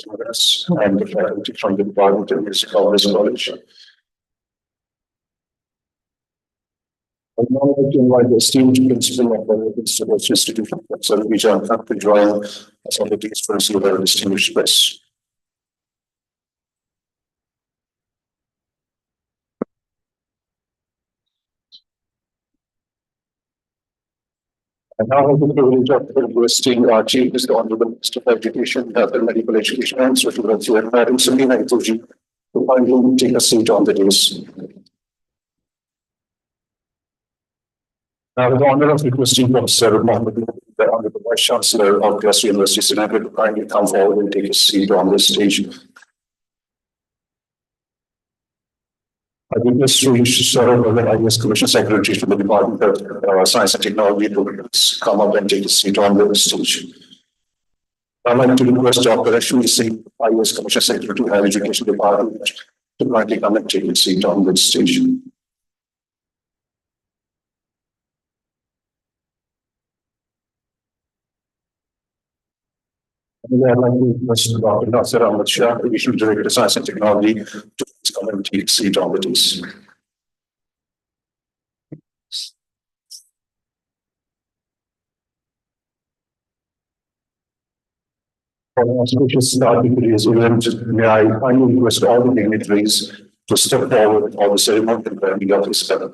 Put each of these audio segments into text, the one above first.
Congress and the faculty from the Department of Music Congress College. I'd now like to invite the esteemed principal of the Institute Institution, Professor Vijan Khan, to join us on the dais for receive our distinguished press. I now have the privilege of requesting our Chief is the Honorable Minister of Education, Health and Medical Education and Social Welfare, Madam Samina Ituji, to kindly take a seat on the dais. Now, with the honor of requesting Professor Mohammed, the Honorable Vice Chancellor of Glasgow University, Senator, to kindly come forward and take a seat on the stage. I request to serve as the IAS Commission Secretary to the Department of Science and Technology to come up and take a seat on the stage. I'd like to request Dr. Ashwini Singh, IAS Commission Secretary to Higher Education Department, to kindly come and take a seat on the stage. I'd like to request Dr. Nasir Ahmed Shah, Additional Director of Science and Technology, to come and take a seat on the dais. For an auspicious start to today's event, may I kindly request all the dignitaries to step forward for the ceremony and bearing of this feather.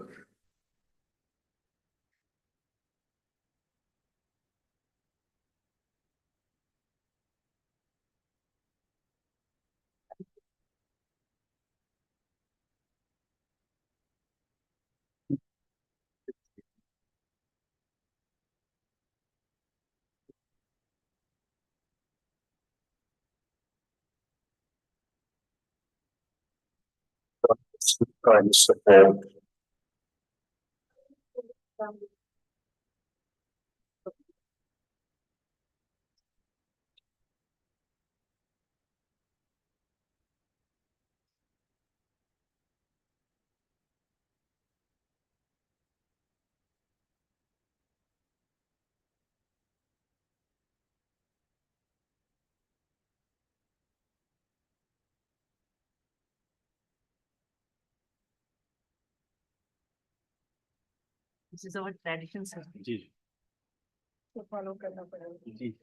Kindly step forward. This is our tradition, sir. तो follow करना पड़ेगा। जी।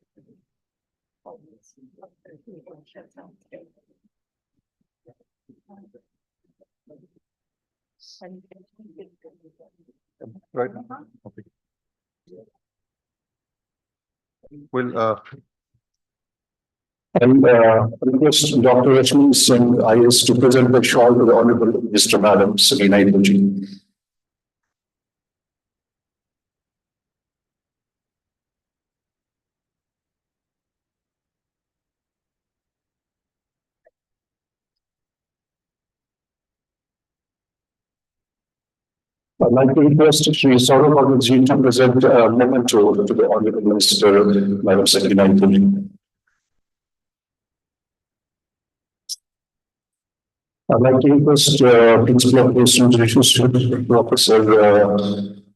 Right. Okay. Well, request Dr. Ashwini Singh, IAS, to present the shawl to the Honorable Mr. Madam Samina Ituji. I'd like to request Sri Saurabh Agrawal to present a memento to the Honorable Minister, Madam Samina Ituji. I'd like to request Principal of Personal Relations Professor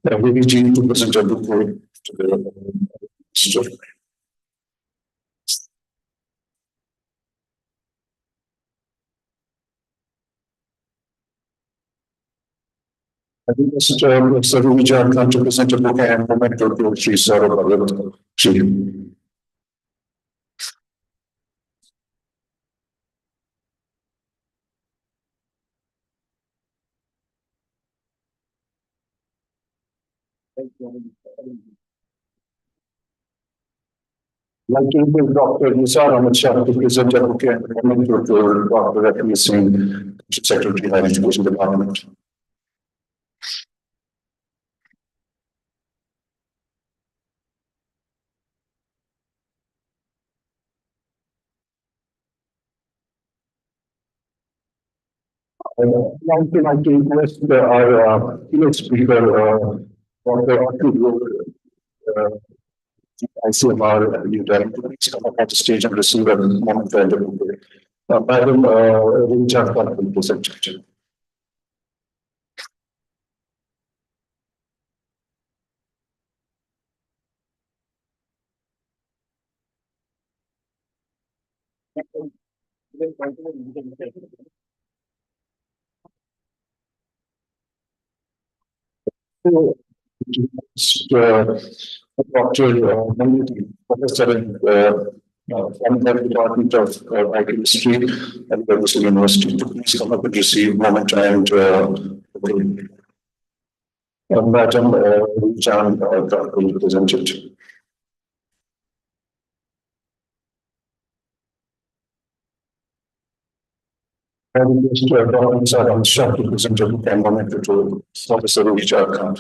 VVG to present a report to the Minister. I request Professor VVG to present a book and memento to Sri Sarabhagat. Like to request Dr. Nisar Ahmed Shah to present a book and memento to Dr. Rakhi Singh, Secretary of Education Department. Like to request our keynote speaker, Dr. ICMR, you please come up on the stage and receive a moment of the Madam Rinja Khan will present. Dr. Nandini, Professor in from the Department of IT History at University University, to please come up and receive moment and Madam Jan will present it. And Mr. Dr. Saram Shah to present it and moment to Professor Richard Khan.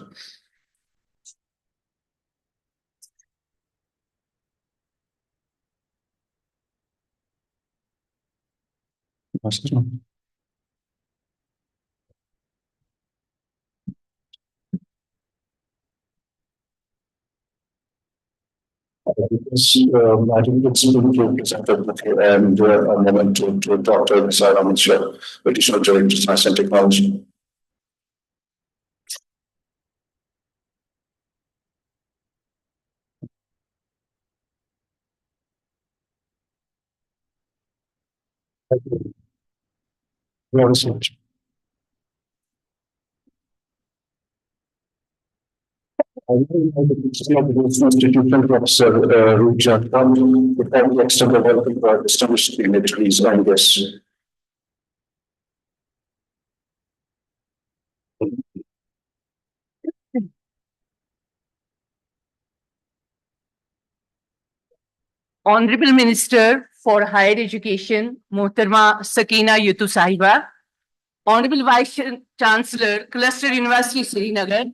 I think it's been presented and a moment to Dr. Nisar Ahmed Shah, Additional Director of Science and Technology. Thank you very much. I really like the institution Professor Ruja Khan to kindly extend a welcome to our distinguished dignitaries and guests. Honorable Minister for Higher Education, Mohtarma Sakina Yutu Sahiba, Honorable Vice Chancellor, Cluster University, Srinagar,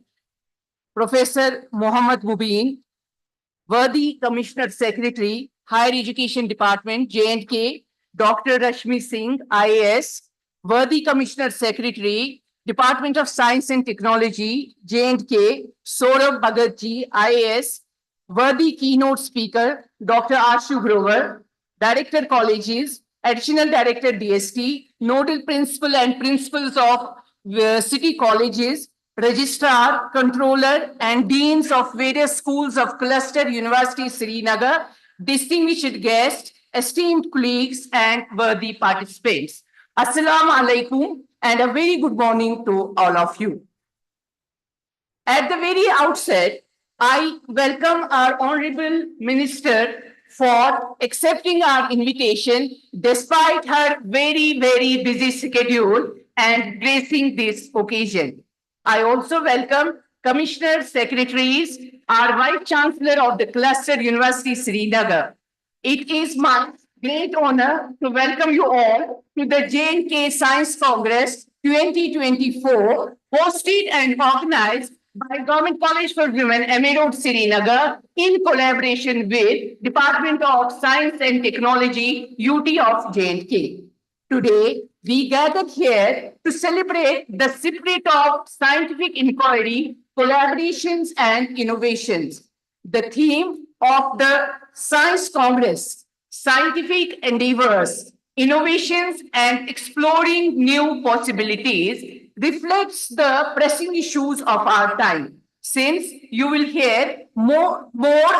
Professor Mohammad Mubin, worthy Commissioner Secretary, Higher Education Department, J&K, Dr. Rashmi Singh, IAS, worthy Commissioner Secretary, Department of Science and Technology, J&K, Saurabh Bhagatji, IAS, worthy keynote speaker, Dr. Ashu Grover, Director Colleges, Additional Director DST, Nodal Principal and Principals of City Colleges, Registrar, Controller, and Deans of various schools of Cluster University, Srinagar, distinguished guests, esteemed colleagues, and worthy participants. Assalamu alaikum, and a very good morning to all of you. At the very outset, I welcome our Honorable Minister for accepting our invitation despite her very, very busy schedule and gracing this occasion. I also welcome Commissioner Secretaries, our Vice Chancellor of the Cluster University, Srinagar. It is my great honor to welcome you all to the J&K Science Congress 2024, hosted and organized by Government College for Women, MA Road, Srinagar, in collaboration with Department of Science and Technology, UT of J&K. Today, we gathered here to celebrate the spirit of scientific inquiry, collaborations, and innovations. The theme of the Science Congress, Scientific Endeavors, innovations and exploring new possibilities reflects the pressing issues of our time. Since you will hear more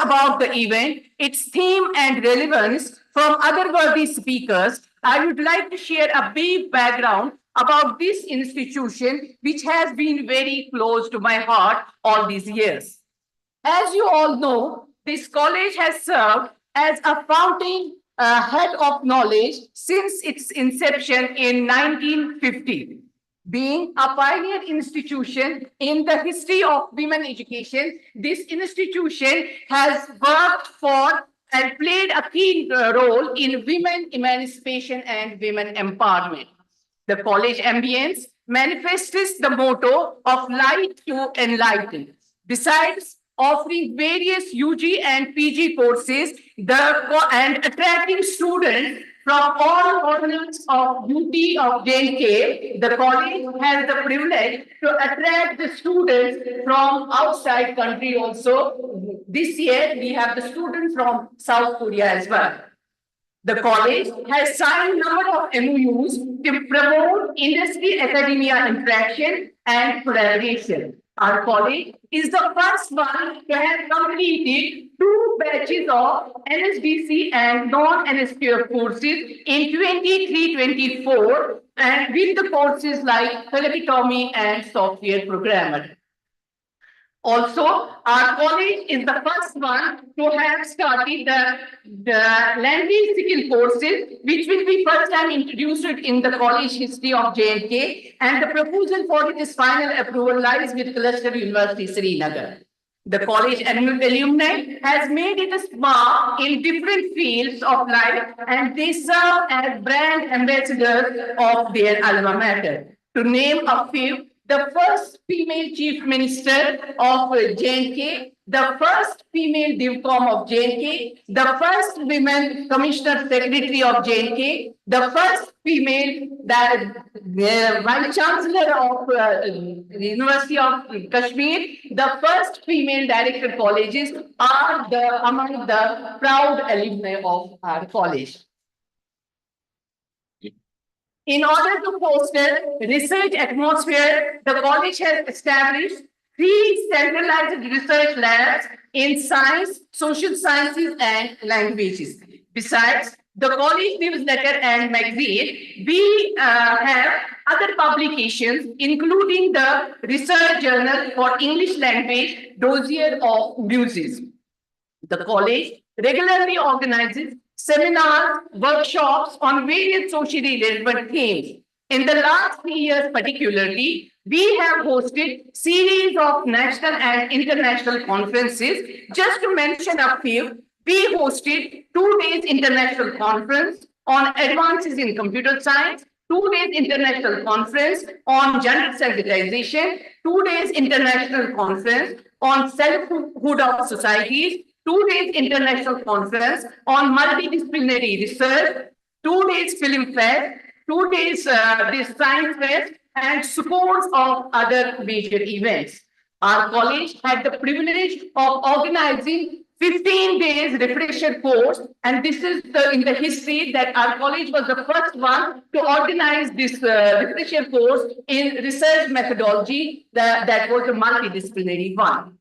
about the event, its theme and relevance from other worthy speakers, I would like to share a brief background about this institution, which has been very close to my heart all these years. As you all know, this college has served as a fountain head of knowledge since its inception in 1950. Being a pioneer institution in the history of women education, this institution has worked for and played a key role in women emancipation and women empowerment. The college ambience manifests the motto of light to enlighten. Besides offering various UG and PG courses and attracting students from all corners of UT of J&K, the college has the privilege to attract the students from outside country also. This year, we have the students from South Korea as well. The college has signed a number of MOUs to promote industry-academia interaction and collaboration. Our college is the first one to have completed 2 batches of NSBC and non-NSQF courses in 23-24 and with the courses like phlebotomy and software programmer. Also, our college is the first one to have started the language skill courses, which will be first time introduced in the college history of J&K, and the proposal for its final approval lies with Cluster University, Srinagar. The college alumni has made it a mark in different fields of life, and they serve as brand ambassadors of their alma mater. To name a few, the first female chief minister of J&K, the first female DivCom of J&K, the first women commissioner secretary of J&K, the first female vice chancellor of the University of Kashmir, the first female director colleges are among the proud alumni of our college. In order to foster research atmosphere, the college has established 3 centralized research labs in science, social sciences, and languages. Besides the college newsletter and magazine, we have other publications, including the research journal for English language, Dossier of Muses. The college regularly organizes seminars, workshops on various socially relevant themes. In the last 3 years particularly, we have hosted series of national and international conferences. Just to mention a few, we hosted 2 days international conference on advances in computer science, 2 days international conference on gender sensitization, 2 days international conference on selfhood of societies, 2 days international conference on multidisciplinary research, 2 days film fest, 2 days this science fest, and scores of other major events. Our college had the privilege of organizing 15 days refresher course, and this is in the history that our college was the first one to organize this refresher course in research methodology that was a multidisciplinary one.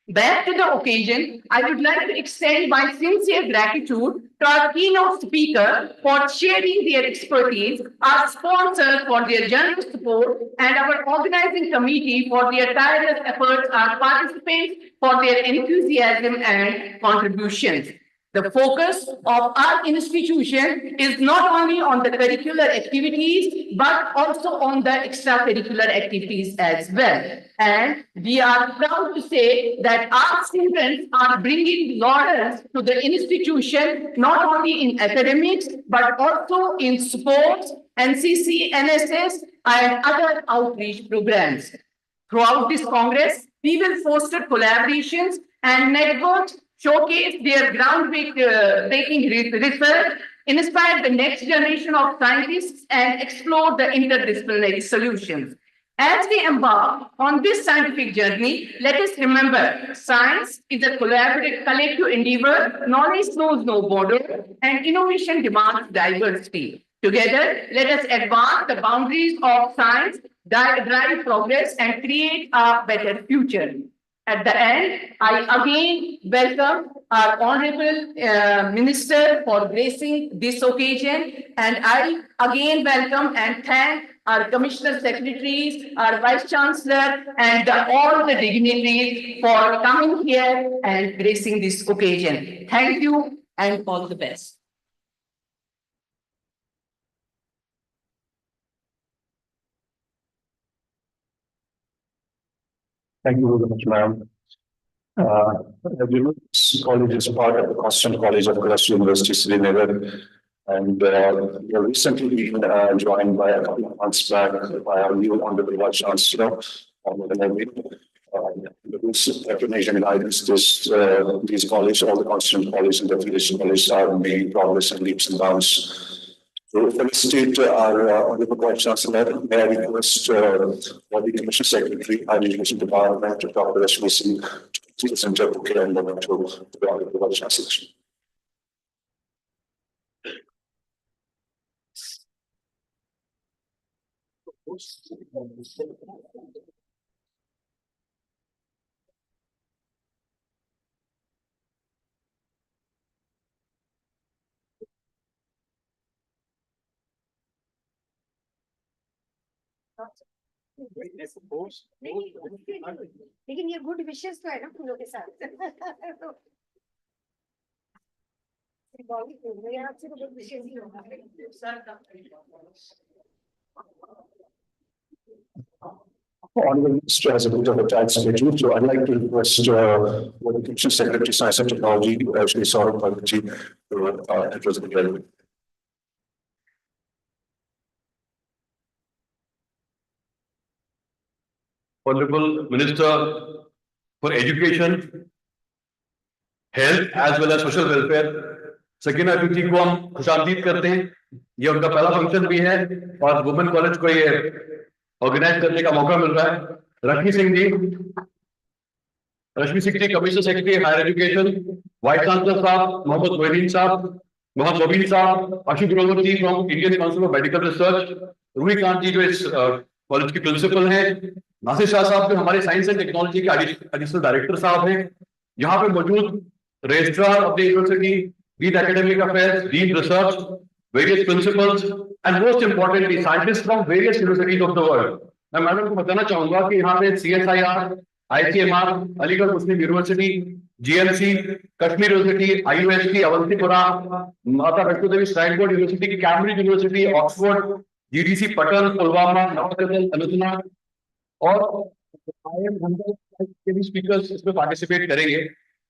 Back to the occasion, I would like to extend my sincere gratitude to our keynote speaker for sharing their expertise, our sponsors for their generous support, and our organizing committee for their tireless efforts, our participants for their enthusiasm and contributions. The focus of our institution is not only on the curricular activities, but also on the extracurricular activities as well. And we are proud to say that our students are bringing laurels to the institution, not only in academics, but also in sports, NCC, NSS, and other outreach programs. Throughout this Congress, we will foster collaborations and networks, showcase their groundbreaking research, inspire the next generation of scientists, and explore the interdisciplinary solutions. As we embark on this scientific journey, let us remember science is a collaborative, collective endeavor. Knowledge knows no border, and innovation demands diversity. Together, let us advance the boundaries of science, drive progress, and create a better future. At the end, I again welcome our Honorable Minister for gracing this occasion, and I again welcome and thank our Commissioner Secretaries, our Vice Chancellor, and all the dignitaries for coming here and gracing this occasion. Thank you and all the best. Thank you very much, ma'am. As you know, this college is part of the Constant College of CONGRESS University, Srinagar, and we have recently been joined by a couple of months back by our new Honorable Vice Chancellor, the recent recognition guidance, these colleges, all the Constant Colleges and the affiliation colleges are making progress and leaps and bounds. So felicitate our Honorable Vice Chancellor. May I request for the Commission Secretary, Higher Education Department, Dr. SVC, to the Center for Care and Learning to the Honorable Vice Chancellor. लेकिन ये good विशेष तो है ना फूलों के साथ आपसे तो गुड विशेष ही होगा। Honorable Minister has a bit of a tight schedule, so I'd like to request the Commission Secretary, Science and Technology, actually Saurabh Bharati, to address the gathering. Honorable Minister for Education, Health as well as Social Welfare, Sakina जी को हम खुशामदीद करते हैं। ये उनका पहला function भी है और वुमेन कॉलेज को ये ऑर्गेनाइज करने का मौका मिल रहा है। Rashmi Singh ji, commissioner secretary higher education, vice chancellor साहब मोहम्मद मोहिदीन साहब, मोहम्मद मोबिन साहब, Ashu Grover ji from Indian Council of Medical Research, Ruhi Kant ji जो इस कॉलेज की प्रिंसिपल हैं, नासिर शाह साहब जो हमारे साइंस एंड टेक्नोलॉजी के एडिशनल डायरेक्टर साहब हैं, यहाँ पे मौजूद registrar of the university, dean academic affairs, dean research, various principals and most importantly scientist from various universities of the world. मैं मैडम को बताना चाहूंगा कि यहाँ पे CSIR, ICMR, Aligarh Muslim university, GMC, Kashmir university, IUST, Awantipora, Mata Vaishno Devi shrine board university की, Cambridge university, Oxford, GDC Patan, Pulwama, नवागतन, अनंतनाग और के भी स्पीकर्स इसमें पार्टिसिपेट करेंगे।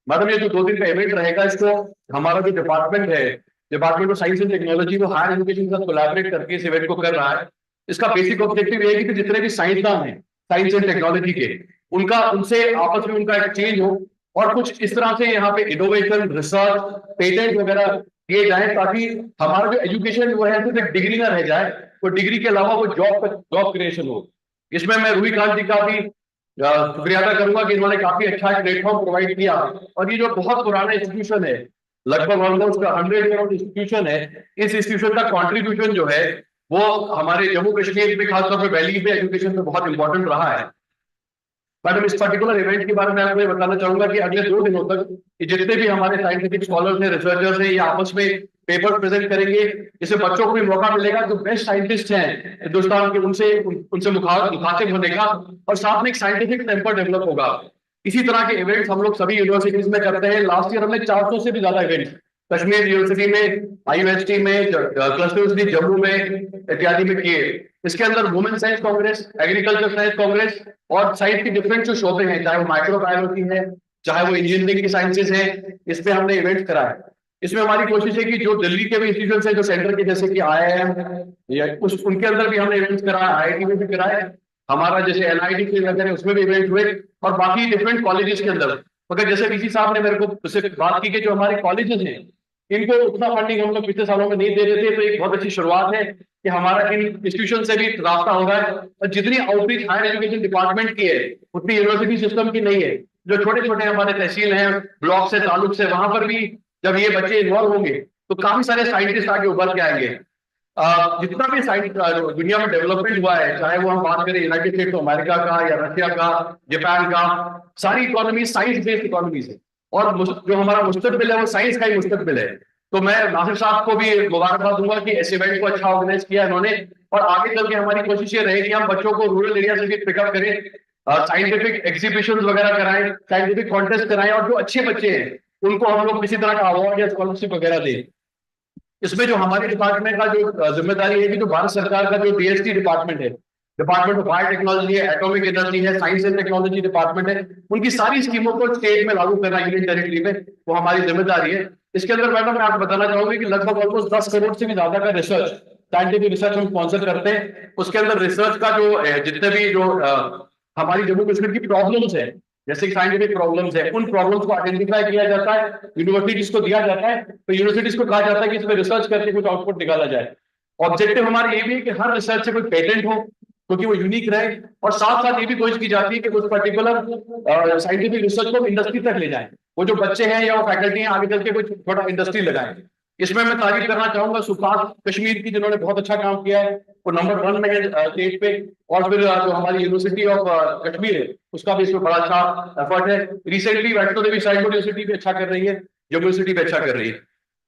मैडम ये जो 2 दिन का इवेंट रहेगा, इसको हमारा जो डिपार्टमेंट है, department of science and technology, वो हायर एजुकेशन के साथ कोलैबोरेट करके इस इवेंट को कर रहा है। इसका बेसिक ऑब्जेक्टिव ये है कि जितने भी साइंसदान हैं साइंस एंड टेक्नोलॉजी के, उनसे आपस में उनका एक्सचेंज हो और कुछ इस तरह से यहाँ पे इनोवेशन, रिसर्च, पेटेंट वगैरह किए जाए ताकि हमारा जो एजुकेशन वो है सिर्फ एक डिग्री ना रह जाए, तो डिग्री के अलावा वो जॉब क्रिएशन हो। इसमें मैं रूही कांत जी का भी शुक्रिया अदा करूंगा कि इन्होंने काफी अच्छा एक प्लेटफॉर्म प्रोवाइड किया। और ये जो बहुत पुराना इंस्टीट्यूशन है, लगभग ऑलमोस्ट 100 करोड़ इंस्टीट्यूशन है, इस इंस्टीट्यूशन का कॉन्ट्रीब्यूशन जो है वो हमारे जम्मू कश्मीर में, खासतौर पर वैली में एजुकेशन में बहुत इंपॉर्टेंट रहा है। मैडम इस पर्टिकुलर इवेंट के बारे में आपको बताना चाहूंगा कि अगले 2 दिनों तक जितने भी हमारे साइंटिफिक स्कॉलर्स हैं, रिसर्चर्स हैं, ये आपस में पेपर प्रेजेंट करेंगे। इससे बच्चों को भी मौका मिलेगा जो बेस्ट साइंटिस्ट हैं हिंदुस्तान के, उनसे मुखातिब होने का, और साथ में एक साइंटिफिक टेम्पर डेवलप होगा। इसी तरह के इवेंट्स हम लोग सभी यूनिवर्सिटीज में करते हैं। लास्ट ईयर हमने 400 से भी ज्यादा इवेंट कश्मीर यूनिवर्सिटी में, IUST में, क्लस्टर यूनिवर्सिटी जम्मू में इत्यादि में किए। इसके अंदर women science Congress, agriculture science Congress और साइंस की डिफरेंट जो शोबे हैं, चाहे वो माइक्रोबायोलॉजी है, चाहे वो इंजीनियरिंग की साइंसेज है, इसमें हमने इवेंट कराए। इसमें हमारी कोशिश है कि जो दिल्ली के भी इंस्टीट्यूट है, जो सेंटर के जैसे कि IIM या उनके अंदर भी हमने इवेंट्स कराए, IIT में भी कराए, हमारा जैसे NIT श्रीनगर है उसमें भी इवेंट हुए, और बाकी डिफरेंट कॉलेजेस के अंदर। मगर जैसे VC साहब ने मेरे को उससे बात की कि जो हमारे कॉलेजेस हैं इनको उतना फंडिंग हम लोग पिछले सालों में नहीं दे रहे थे, तो एक बहुत अच्छी शुरुआत है कि हमारा इन इंस्टीट्यूशन से भी रास्ता हो रहा है, और जितनी आउटरीच हायर एजुकेशन डिपार्टमेंट की है उतनी यूनिवर्सिटी सिस्टम की नहीं है। जो छोटे छोटे हमारे तहसील हैं, ब्लॉक से ताल्लुक से, वहां पर भी जब ये बच्चे इन्वॉल्व होंगे तो काफी सारे साइंटिस्ट आगे उभर के आएंगे। जितना भी साइंस दुनिया में डेवलपमेंट हुआ है, चाहे वो हम बात करें यूनाइटेड स्टेट्स ऑफ अमेरिका का या रशिया का, जापान का, सारी इकोनॉमी साइंस बेस्ड इकोनॉमीज है, और जो हमारा मुस्तकबिल है वो साइंस का ही मुस्तकबिल है। तो मैं नासिर साहब को भी मुबारकबाद दूंगा कि इस इवेंट को अच्छा ऑर्गेनाइज किया इन्होंने, और आगे चल के हमारी कोशिश ये रहेगी हम बच्चों को रूरल एरिया से भी पिकअप करें, साइंटिफिक एग्जीबिशन वगैरह कराएं, साइंटिफिक कॉन्टेस्ट कराएं, और जो अच्छे बच्चे हैं उनको हम लोग किसी तरह का अवार्ड या स्कॉलरशिप वगैरह दें। इसमें जो हमारे डिपार्टमेंट का जो जिम्मेदारी है कि जो भारत सरकार का जो डीएसटी डिपार्टमेंट है, डिपार्टमेंट ऑफ बायो टेक्नोलॉजी है, एटॉमिक एनर्जी है, साइंस एंड टेक्नोलॉजी डिपार्टमेंट है, उनकी सारी स्कीमों को स्टेट में लागू करना यूनियन टेरिटरी में, वो हमारी जिम्मेदारी है। इसके अंदर मैडम मैं आपको बताना चाहूंगी कि लगभग ऑलमोस्ट 10 करोड़ से भी ज्यादा का रिसर्च, साइंटिफिक रिसर्च हम स्पॉन्सर करते हैं। उसके अंदर रिसर्च का जो जितने भी जो हमारी जम्मू कश्मीर की प्रॉब्लम्स है, जैसे साइंटिफिक प्रॉब्लम्स है, उन प्रॉब्लम्स को आइडेंटिफाई किया जाता है, यूनिवर्सिटीज को दिया जाता है, तो यूनिवर्सिटीज को कहा जाता है कि इसमें रिसर्च करके कुछ आउटपुट निकाला जाए। ऑब्जेक्टिव हमारा ये भी है कि हर रिसर्च से कोई पेटेंट हो, क्योंकि वो यूनिक रहे, और साथ साथ ये भी कोशिश की जाती है कि उस पर्टिकुलर साइंटिफिक रिसर्च को इंडस्ट्री तक ले जाएं। वो जो बच्चे हैं या वो फैकल्टी हैं आगे चल के कुछ छोटा इंडस्ट्री लगाएं। इसमें मैं तारीफ करना चाहूंगा सुपाक कश्मीर की, जिन्होंने बहुत अच्छा काम किया है, वो नंबर 1 में है स्टेट पे, और फिर जो हमारी यूनिवर्सिटी ऑफ कश्मीर है उसका भी इसमें बड़ा अच्छा एफर्ट है। Recently Vaishno Devi science university भी अच्छा कर रही है, जम्मू यूनिवर्सिटी भी अच्छा कर रही है।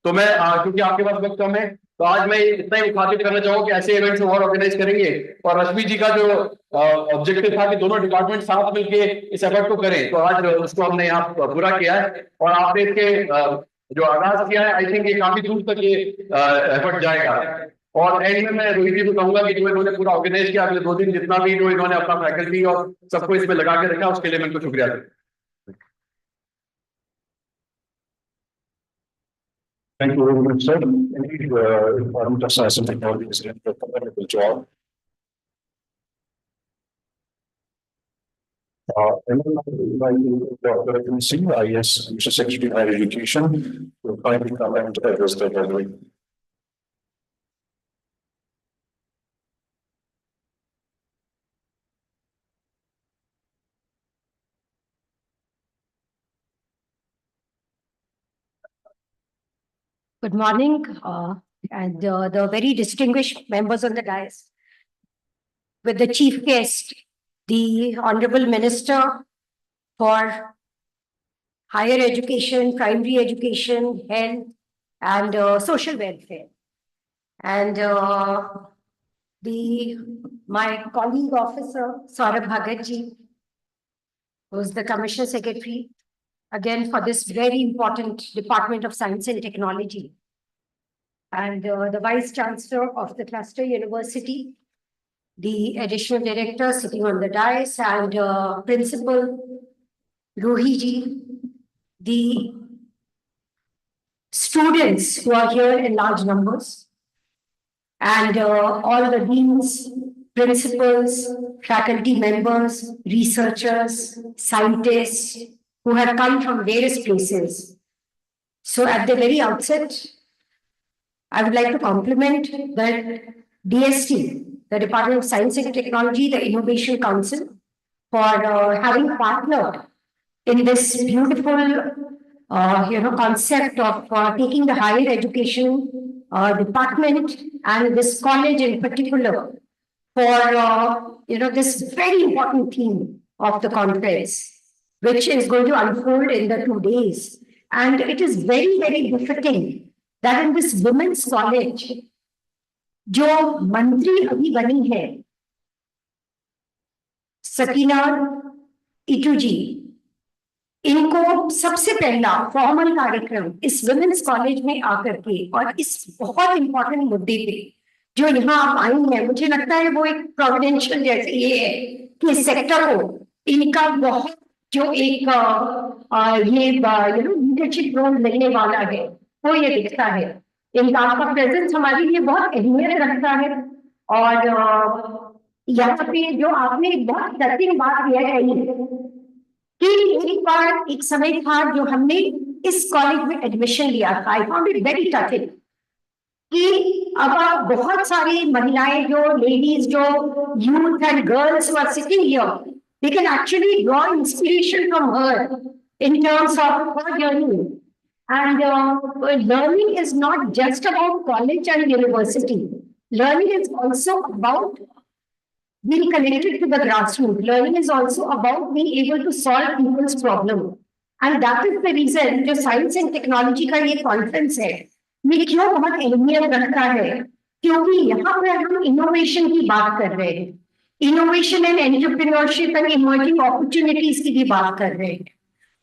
तो मैं क्योंकि आपके पास वक्त कम है, तो आज मैं इतना ही मुखातिब करना चाहूंगा कि ऐसे इवेंट्स और ऑर्गेनाइज करेंगे, और रश्मि जी का जो ऑब्जेक्टिव था कि दोनों डिपार्टमेंट साथ मिलके इस एफर्ट को करें, तो आज उसको हमने यहाँ पूरा किया है, और आपने इसके जो आगाज किया है, आई थिंक ये काफी दूर तक ये एफर्ट जाएगा। और एंड में मैं रोहित जी को कहूंगा कि जो इन्होंने पूरा ऑर्गेनाइज किया, अगले 2 दिन जितना भी जो इन्होंने अपना फैकल्टी और सबको इसमें लगा के रखा, उसके लिए मैं इनको शुक्रिया देता हूं। Thank you very much, sir. Indeed, Department of Science and Technology is doing a commendable job. And then I invite Dr. Rajan Singh, IS, Mr. Secretary of Higher Education, to kindly come and address the gathering. Good morning, and the very distinguished members on the dais. With the chief guest, the Honorable Minister for Higher Education, Primary Education, Health, and Social Welfare. And my colleague officer, Saurabh Bhagat ji, who's the Commissioner Secretary, again for this very important Department of Science and Technology, and the Vice Chancellor of the Cluster University, the Additional Director sitting on the dais, and Principal Ruhi ji, the students who are here in large numbers, and all the deans, principals, faculty members, researchers, scientists, who have come from various places. So at the very outset, I would like to compliment the DST, the Department of Science and Technology, the Innovation Council, for having partnered in this beautiful concept of taking the higher education department and this college in particular for this very important theme of the conference, which is going to unfold in the 2 days. And it is very, very befitting that in this women's college, जो मंत्री अभी बनी है सकीना इटू जी, इनको सबसे पहला formal कार्यक्रम इस वुमेन्स कॉलेज में आकर के और इस बहुत इंपॉर्टेंट मुद्दे पे जो यहाँ आप आई हैं, मुझे लगता है वो एक प्रोविडेंशियल जैसे ये है कि इस सेक्टर को इनका बहुत जो एक लीडरशिप रोल मिलने वाला है वो ये दिखता है। इनका आपका प्रेजेंस हमारे लिए बहुत अहमियत रखता है। और यहाँ पे जो आपने बहुत दर्दिन बात यह कही कि एक बार एक समय था जो हमने इस कॉलेज में एडमिशन लिया था, आई फाउंड इट वेरी टफिंग कि अब आप बहुत सारी महिलाएं जो लेडीज जो youth and girls were sitting here, they can actually draw inspiration from her in terms of her journey. And learning is not just about college and university. Learning is also about being connected to the grassroots. Learning is also about being able to solve people's problem. And that is the reason जो science and technology का ये conference है, ये क्यों बहुत अहमियत रखता है, क्योंकि यहाँ पर हम इनोवेशन की बात कर रहे हैं, innovation and entrepreneurship and emerging opportunities की भी बात कर रहे हैं।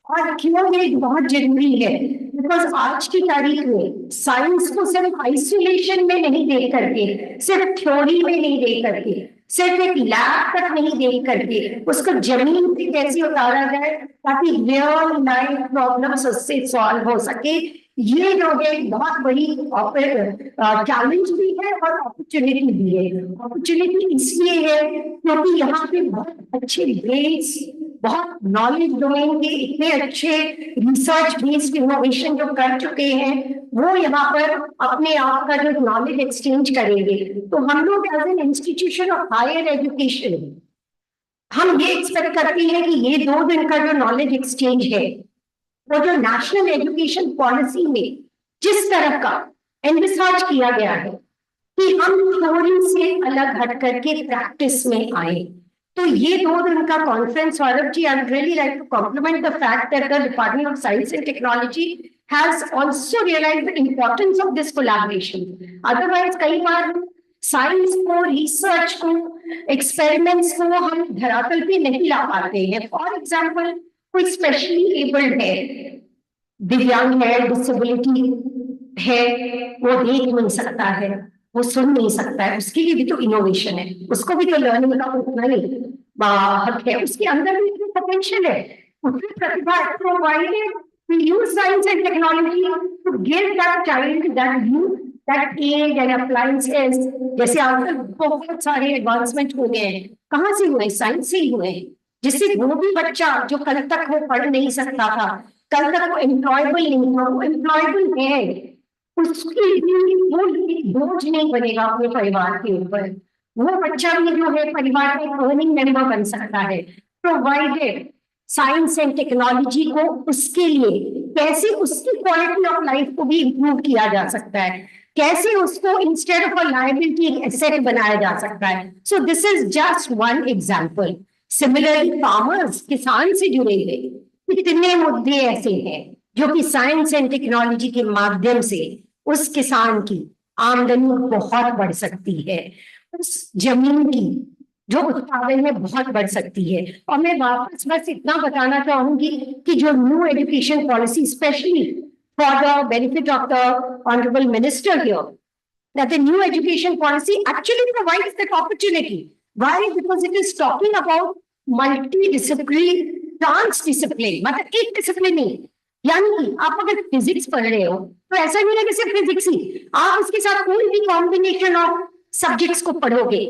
और क्यों ये बहुत जरूरी है, बिकॉज आज की तारीख में साइंस को सिर्फ आइसोलेशन में नहीं देख करके, सिर्फ थ्योरी में नहीं देख करके, सिर्फ एक लैब तक नहीं देख करके उसको जमीन पे कैसे उतारा जाए ताकि रियल लाइफ प्रॉब्लम्स उससे सॉल्व हो सके, ये जो है बहुत बड़ी चैलेंज भी है और अपॉर्चुनिटी भी है। अपॉर्चुनिटी इसलिए है क्योंकि यहाँ पे बहुत अच्छे ब्रेन्स, बहुत नॉलेज डोमेन के इतने अच्छे रिसर्च बेस्ड इनोवेशन जो कर चुके हैं, वो यहाँ पर अपने आप का जो नॉलेज एक्सचेंज करेंगे। तो हम लोग as an institution of higher education हम ये एक्सपेक्ट करते हैं कि ये 2 दिन का जो नॉलेज एक्सचेंज है, वो जो नेशनल एजुकेशन पॉलिसी में जिस तरह का एनविसाज किया गया है कि हम थ्योरी से अलग हट करके प्रैक्टिस में आए, तो ये 2 दिन का conference, Saurabh ji, I really like to compliment the fact that the department of science and technology has also realised the importance of this collaboration. Otherwise कई बार साइंस को, रिसर्च को, एक्सपेरिमेंट्स को हम धरातल पे नहीं ला पाते हैं। फॉर एग्जाम्पल, कोई स्पेशली एबल्ड है, दिव्यांग है, डिसेबिलिटी है, वो देख नहीं सकता है, वो सुन नहीं सकता है, उसके लिए भी तो इनोवेशन है, उसको भी तो लर्निंग का उतना ही हक है, उसके अंदर भी इतनी पोटेंशियल है, उसकी प्रतिभा है। Provided we use science and technology to give that child that youth that aid and appliances। जैसे आजकल बहुत सारे एडवांसमेंट हो गए हैं, कहाँ से हुए? साइंस से ही हुए हैं, जिससे वो भी बच्चा जो कल तक वो पढ़ नहीं सकता था, कल तक वो एम्प्लॉयबल नहीं था, वो एम्प्लॉयबल है, उसके लिए वो बोझ नहीं बनेगा अपने परिवार के ऊपर, वो बच्चा भी जो है परिवार का अर्निंग मेंबर बन सकता है। प्रोवाइडेड साइंस एंड टेक्नोलॉजी को उसके लिए कैसे उसकी क्वालिटी ऑफ लाइफ को भी इंप्रूव किया जा सकता है, कैसे उसको instead of a liability asset बनाया जा सकता है। So this is just one example. Similarly farmers, किसान से जुड़े हुए कितने मुद्दे ऐसे हैं जो कि साइंस एंड टेक्नोलॉजी के माध्यम से उस किसान की आमदनी बहुत बढ़ सकती है, उस जमीन की जो उत्पादन में बहुत बढ़ सकती है। और मैं वापस बस इतना बताना चाहूंगी कि जो new education policy, specially for the benefit of the honourable minister here, that the new education policy actually provides that opportunity. Why? Because it is talking about multidisciplinary, transdiscipline, मतलब एक डिसिप्लिन नहीं, यानी कि आप अगर फिजिक्स पढ़ रहे हो तो ऐसा नहीं है कि सिर्फ फिजिक्स ही, आप उसके साथ कोई भी कॉम्बिनेशन ऑफ सब्जेक्ट्स को पढ़ोगे,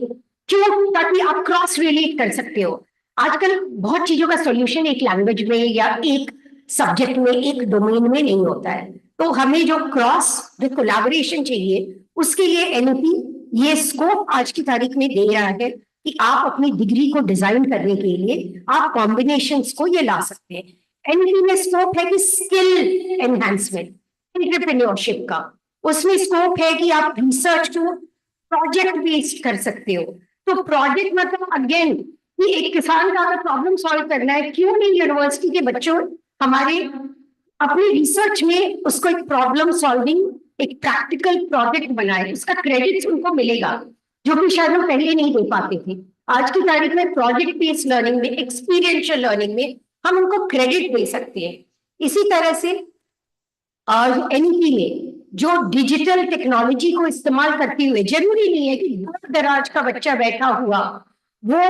क्यों? ताकि आप क्रॉस रिलेट कर सकते हो। आजकल बहुत चीजों का सॉल्यूशन एक लैंग्वेज में या एक सब्जेक्ट में, एक डोमेन में नहीं होता है, तो हमें जो क्रॉस जो कोलैबोरेशन चाहिए उसके लिए एनईपी ये स्कोप आज की तारीख में दे रहा है कि आप अपनी डिग्री को डिजाइन करने के लिए आप कॉम्बिनेशंस को ये ला सकते हैं। एनईपी में स्कोप है कि स्किल एनहांसमेंट, एंटरप्रेन्योरशिप का, उसमें स्कोप है कि आप रिसर्च को प्रोजेक्ट बेस्ड कर सकते हो। तो प्रोजेक्ट मतलब अगेन कि एक किसान का अगर प्रॉब्लम सॉल्व करना है, क्यों नहीं यूनिवर्सिटी के बच्चों हमारे अपनी रिसर्च में उसको एक प्रॉब्लम सॉल्विंग, एक प्रैक्टिकल प्रोजेक्ट बनाए, उसका क्रेडिट उनको मिलेगा जो कि शायद हम पहले नहीं दे पाते थे। आज की तारीख में प्रोजेक्ट बेस्ड लर्निंग में, एक्सपीरियंशियल लर्निंग में हम उनको क्रेडिट दे सकते हैं। इसी तरह से एनईपी में जो डिजिटल टेक्नोलॉजी को इस्तेमाल करते हुए, जरूरी नहीं है कि दूर दराज का बच्चा बैठा हुआ वो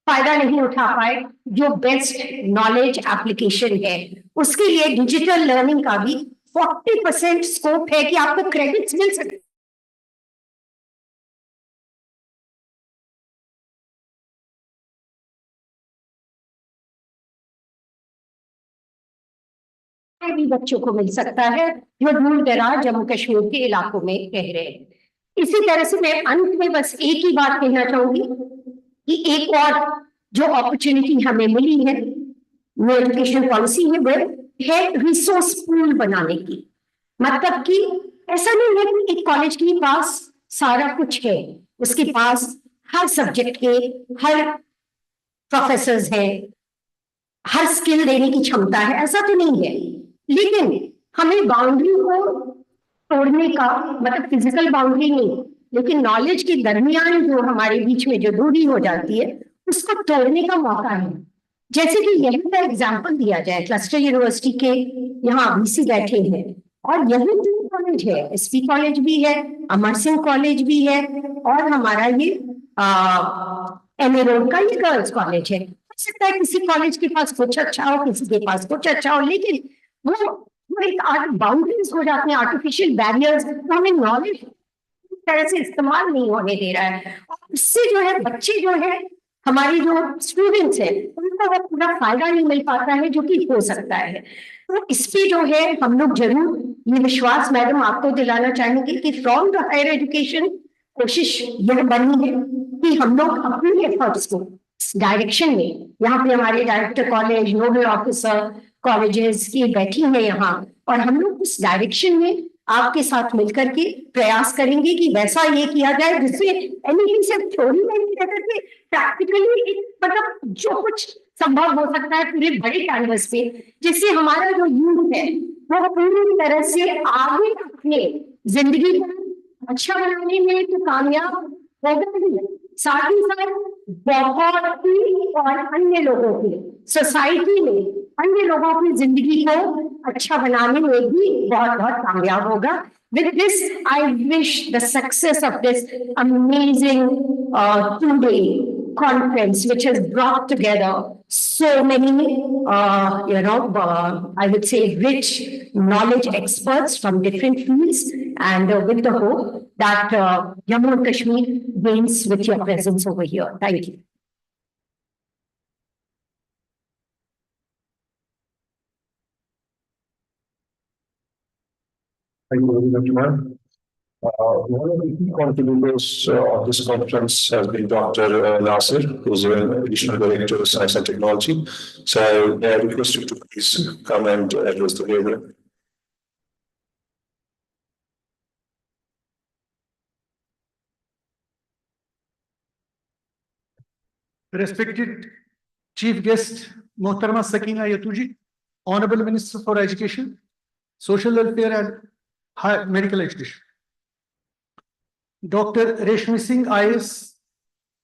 फायदा नहीं उठा पाए, जो बेस्ट नॉलेज एप्लीकेशन है उसके लिए डिजिटल लर्निंग का भी 40% स्कोप है कि आपको क्रेडिट्स मिल सकते। भी बच्चों को मिल सकता है जो दूर दराज जम्मू कश्मीर के इलाकों में रह रहे हैं। इसी तरह से मैं अंत में बस एक ही बात कहना चाहूंगी कि एक और जो अपॉर्चुनिटी हमें मिली है न्यू एजुकेशन पॉलिसी में वो है रिसोर्स पूल बनाने की। मतलब कि ऐसा नहीं है कि एक कॉलेज के पास सारा कुछ है, उसके पास हर सब्जेक्ट के हर प्रोफेसर्स हैं, हर स्किल देने की क्षमता है, ऐसा तो नहीं है। लेकिन हमें बाउंड्री को तोड़ने का मतलब फिजिकल बाउंड्री नहीं, लेकिन नॉलेज के दरमियान जो हमारे बीच में जो दूरी हो जाती है उसको तोड़ने का मौका है। जैसे कि यही का एग्जाम्पल दिया जाए, क्लस्टर यूनिवर्सिटी के यहाँ वीसी बैठे हैं और यही तीन कॉलेज है, एसपी कॉलेज भी है, अमर सिंह कॉलेज भी है और हमारा ये एमए रोड का ये गर्ल्स कॉलेज है। हो सकता है किसी कॉलेज के पास कुछ अच्छा हो, किसी के पास कुछ अच्छा हो, लेकिन वो एक बाउंड्रीज हो जाते हैं, आर्टिफिशियल बैरियर्स, तो हमें नॉलेज तरह से इस्तेमाल नहीं होने दे रहा है। और इससे जो है बच्चे जो है हमारी जो स्टूडेंट्स हैं उनको वो पूरा फायदा नहीं मिल पाता है जो कि हो सकता है। तो इस पे जो है हम लोग जरूर ये विश्वास मैडम आपको दिलाना चाहेंगे कि फ्रॉम द हायर एजुकेशन कोशिश यह बनी है कि हम लोग अपने एफर्ट्स को डायरेक्शन में, यहाँ पे हमारे director college, nodal officer colleges की बैठी है यहाँ, और हम लोग उस डायरेक्शन में आपके साथ मिलकर के प्रयास करेंगे कि वैसा ये किया जाए जिससे एनीथिंग सिर्फ थ्योरी में नहीं रहकर के प्रैक्टिकली मतलब जो कुछ संभव हो सकता है पूरे बड़े कैनवस पे, जिससे हमारा जो यूथ है वो पूरी तरह से आगे अपने जिंदगी को अच्छा बनाने में तो कामयाब होगा ही, साथ ही साथ बहुत ही और अन्य लोगों की सोसाइटी में अन्य लोगों की जिंदगी को अच्छा बनाने में भी बहुत बहुत कामयाब होगा। With this, I wish the success of this amazing two-day conference, which has brought together so many, I would say, rich knowledge experts from different fields, and with the hope that Jammu and Kashmir gains with your presence over here. Thank you. Thank you very much, ma'am. One of the key contributors of this conference has been Dr. Nasir, who is an additional director of science and technology. So I request you to please come and address the gathering. Respected Chief Guest Mohtarama Sakina Yatuji, Honorable Minister for Education, Social Welfare and Higher Medical Education. Dr. Reshmi Singh, IAS,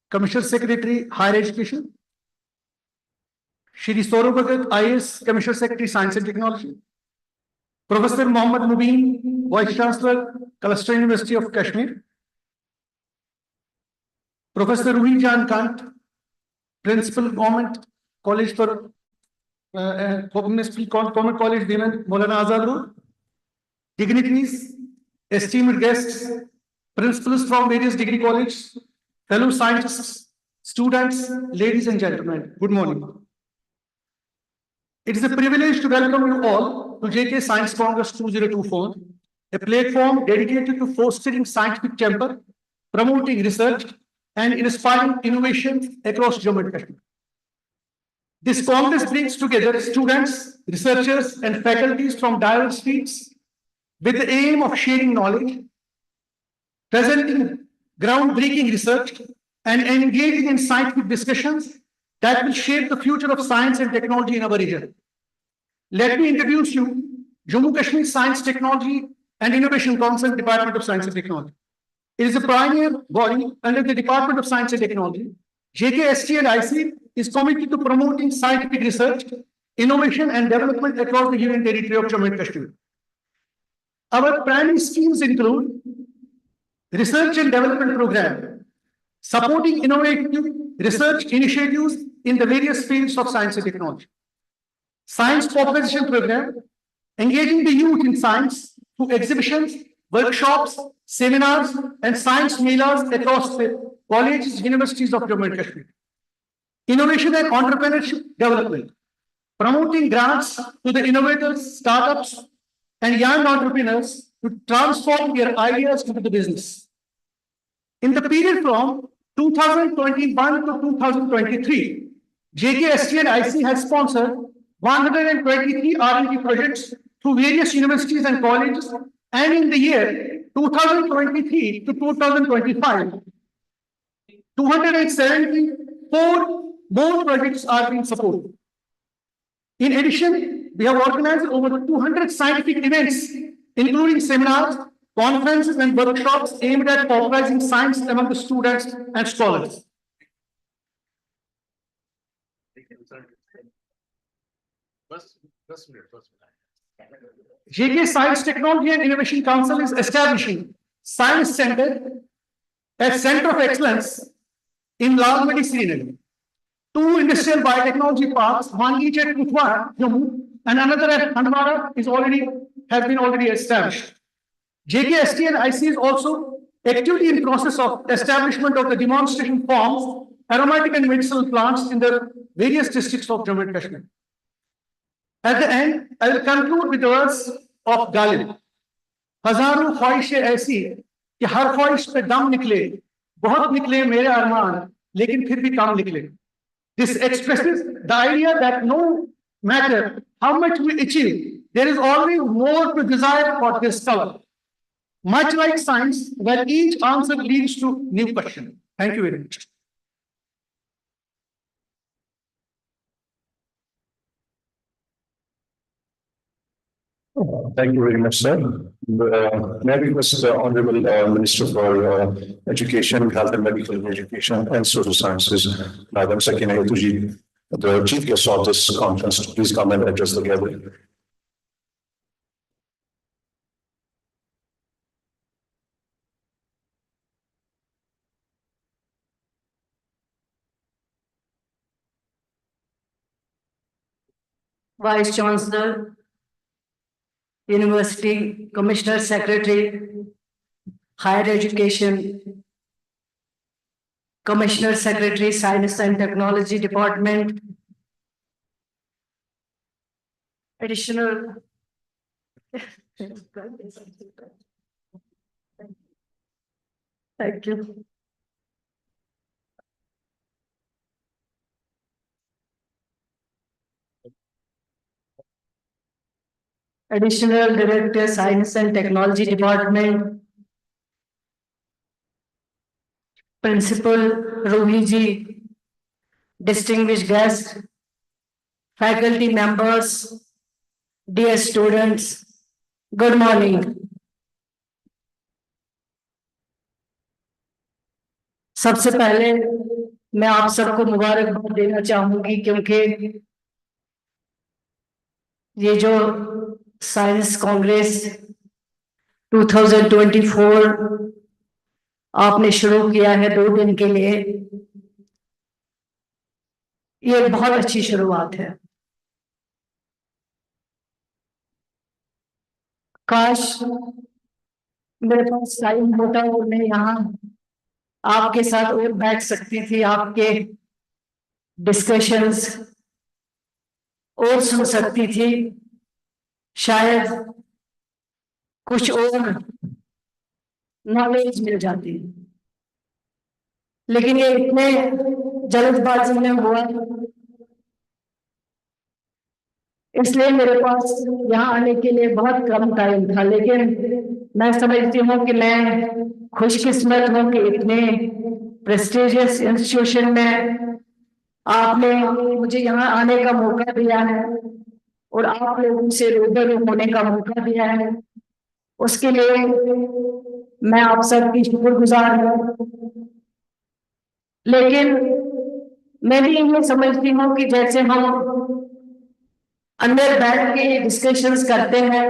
Commissioner Secretary, Higher Education. Shri Saurabh Bhagat, IAS, Commissioner Secretary, Science and Technology. Professor Mohammad Mubin, Vice Chancellor, Cluster University of Kashmir. Professor Ruhi Jan Kant, Principal Government College for Government College, Women, Maulana Azad Road. Dignitaries, esteemed guests, principals from various degree colleges, fellow scientists, students, ladies and gentlemen, good morning. It is a privilege to welcome you all to JK Science Congress 2024, a platform dedicated to fostering scientific temper, promoting research, and inspiring innovation across Jammu and Kashmir. This Congress brings together students, researchers, and faculties from diverse fields with the aim of sharing knowledge, presenting groundbreaking research, and engaging in scientific discussions that will shape the future of science and technology in our region. Let me introduce you Jammu Kashmir Science, Technology and Innovation Council, Department of Science and Technology. It is a pioneer body under the Department of Science and Technology. JKST and IC is committed to promoting scientific research, innovation, and development across the Union Territory of Jammu and Kashmir. Our primary schemes include Research and Development Program, supporting innovative research initiatives in the various fields of science and technology. Science Popularization Program, engaging the youth in science through exhibitions, workshops, seminars, and science melas across the colleges, universities of Jammu and Kashmir. Innovation and Entrepreneurship Development, promoting grants to the innovators, startups, and young entrepreneurs to transform their ideas into the business. In the period from 2021 to 2023, JKSTN-IC has sponsored 123 R&D projects through various universities and colleges, and in the year 2023 to 2025, 274 more projects are being supported. In addition, we have organized over 200 scientific events, including seminars, conferences, and workshops aimed at popularizing science among the students and scholars. JK Science, Technology and Innovation Council is establishing Science Center as Center of Excellence in Lalmadi, Srinagar. Two industrial biotechnology parks, one each at Kutwara, Jammu, and another at Handwara has been already established. JKSTN-IC is also actively in process of establishment of the demonstration farms, aromatic and medicinal plants in the various districts of Jammu and Kashmir. At the end, I will conclude with the words of Ghalib. हजारों ख्वाहिशें ऐसी कि हर ख्वाहिश पे दम निकले, बहुत निकले मेरे अरमान, लेकिन फिर भी काम निकले. This expresses the idea that no matter how much we achieve, there is always more to desire or discover. Much like science, where each answer leads to new question. Thank you very much. Thank you very much, sir. May I request the Honorable Minister for Education, Health and Medical Education and Social Sciences, Madam Sakina Yatuji, the Chief Guest of this conference, to please come and address the gathering. Vice Chancellor, University Commissioner Secretary, Higher Education, Commissioner Secretary, Science and Technology Department, additional. Thank you. Additional Director, Science and Technology Department, Principal Rohi ji, distinguished guests, faculty members, dear students, good morning. सबसे पहले मैं आप सबको मुबारकबाद देना चाहूंगी, क्योंकि ये जो साइंस कांग्रेस 2024 आपने शुरू किया है 2 दिन के लिए, ये बहुत अच्छी शुरुआत है. काश मेरे पास टाइम होता और मैं यहाँ आपके साथ और बैठ सकती थी, आपके डिस्कशंस और सुन सकती थी, शायद कुछ और नॉलेज मिल जाती. लेकिन ये इतने जल्दबाजी में हुआ, इसलिए मेरे पास यहाँ आने के लिए बहुत कम टाइम था. लेकिन मैं समझती हूँ कि मैं खुशकिस्मत हूँ कि इतने प्रेस्टिजियस इंस्टीट्यूशन में आपने मुझे यहाँ आने का मौका दिया है और आप लोगों से रूबरू होने का मौका दिया है. उसके लिए मैं आप सबकी शुक्रगुजार हूँ. लेकिन मैं भी ये समझती हूँ कि जैसे हम अंदर बैठ के डिस्कशंस करते हैं,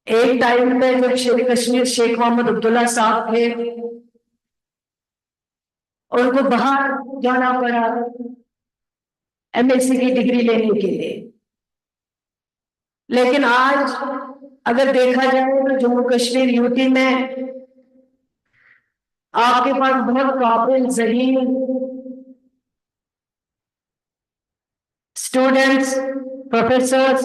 एक टाइम पे जब शेर कश्मीर शेख मोहम्मद अब्दुल्ला साहब थे, उनको बाहर जाना पड़ा एमएससी की डिग्री लेने के लिए. लेकिन आज अगर देखा जाए तो जम्मू कश्मीर यूटी में आपके पास बहुत काबिल जहीन स्टूडेंट्स, प्रोफेसर्स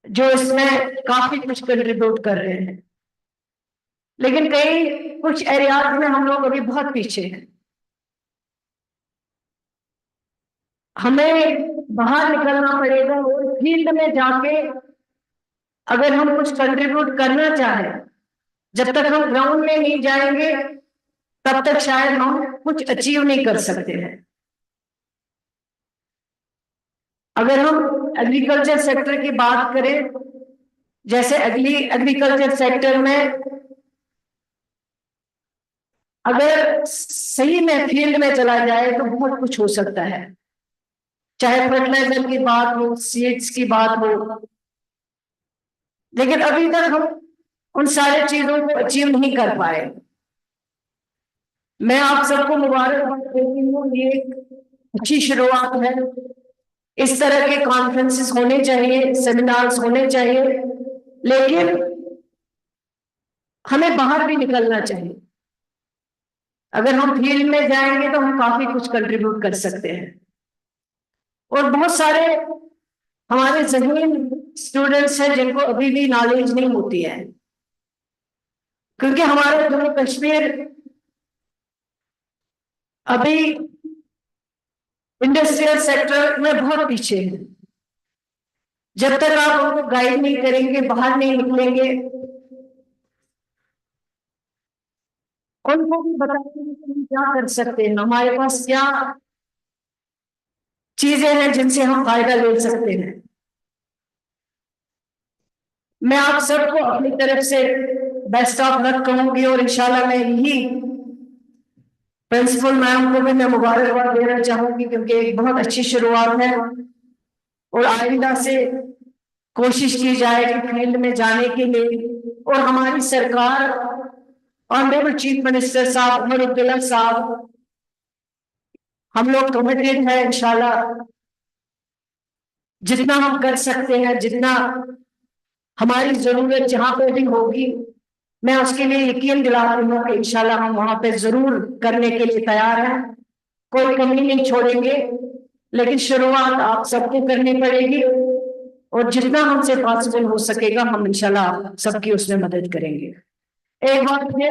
जो इसमें काफी कुछ कंट्रीब्यूट कर रहे हैं, लेकिन कई कुछ एरियाज में हम लोग अभी बहुत पीछे हैं। हमें बाहर निकलना पड़ेगा और फील्ड में जाके अगर हम कुछ कंट्रीब्यूट करना चाहें, जब तक हम ग्राउंड में नहीं जाएंगे तब तक शायद हम कुछ अचीव नहीं कर सकते हैं। अगर हम एग्रीकल्चर सेक्टर की बात करें, जैसे एग्रीकल्चर सेक्टर में अगर सही में फील्ड में चला जाए तो बहुत कुछ हो सकता है, चाहे फर्टिलाइजर की बात हो, सीड्स की बात हो, लेकिन अभी तक हम उन सारे चीजों को अचीव नहीं कर पाए। मैं आप सबको मुबारकबाद देती हूँ, ये एक अच्छी शुरुआत है। इस तरह के कॉन्फ्रेंसेस होने चाहिए, सेमिनार्स होने चाहिए, लेकिन हमें बाहर भी निकलना चाहिए। अगर हम फील्ड में जाएंगे तो हम काफी कुछ कंट्रीब्यूट कर सकते हैं। और बहुत सारे हमारे जहीन स्टूडेंट्स हैं जिनको अभी भी नॉलेज नहीं होती है, क्योंकि हमारा जम्मू कश्मीर अभी इंडस्ट्रियल सेक्टर में बहुत पीछे है। जब तक आप उनको गाइड नहीं करेंगे, बाहर नहीं निकलेंगे, उनको भी बताएंगे कि हम क्या कर सकते हैं, हमारे पास क्या चीजें हैं जिनसे हम फायदा ले सकते हैं। मैं आप सबको अपनी तरफ से बेस्ट ऑफ लक कहूंगी और इंशाल्लाह मैं यही प्रिंसिपल मैम को भी मैं मुबारकबाद देना चाहूंगी, क्योंकि एक बहुत अच्छी शुरुआत है और आइंदा से कोशिश की जाए कि फील्ड में जाने के लिए। और हमारी सरकार, ऑनरेबल चीफ मिनिस्टर साहब उमर अब्दुल्ला साहब, हम लोग कमिटेड है इंशाल्लाह जितना हम कर सकते हैं, जितना हमारी जरूरत जहां पे भी होगी, मैं उसके लिए यकीन दिलाती हूँ कि इंशाल्लाह हम वहां पे जरूर करने के लिए तैयार हैं, कोई कमी नहीं छोड़ेंगे। लेकिन शुरुआत आप सबको करनी पड़ेगी और जितना हमसे पॉसिबल हो सकेगा हम इंशाल्लाह सबकी उसमें मदद करेंगे। एक बार फिर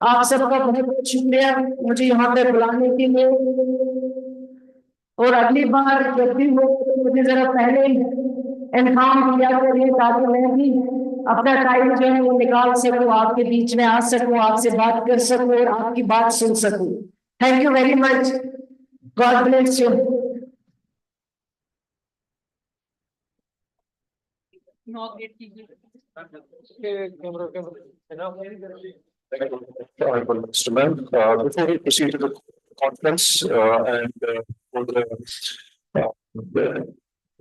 आप सबका बहुत बहुत शुक्रिया मुझे यहाँ पे बुलाने के लिए, और अगली बार जब भी हो तो मुझे जरा पहले इन्फॉर्म किया करिए ताकि मैं भी अपना टाइम जो है वो निकाल सकूं, आपके बीच में आ सकूं, आपसे बात कर सकूं और आपकी बात सुन सकूं। Thank you very much, God bless you. Honorable Mr. Ma'am, before we proceed to the conference and for the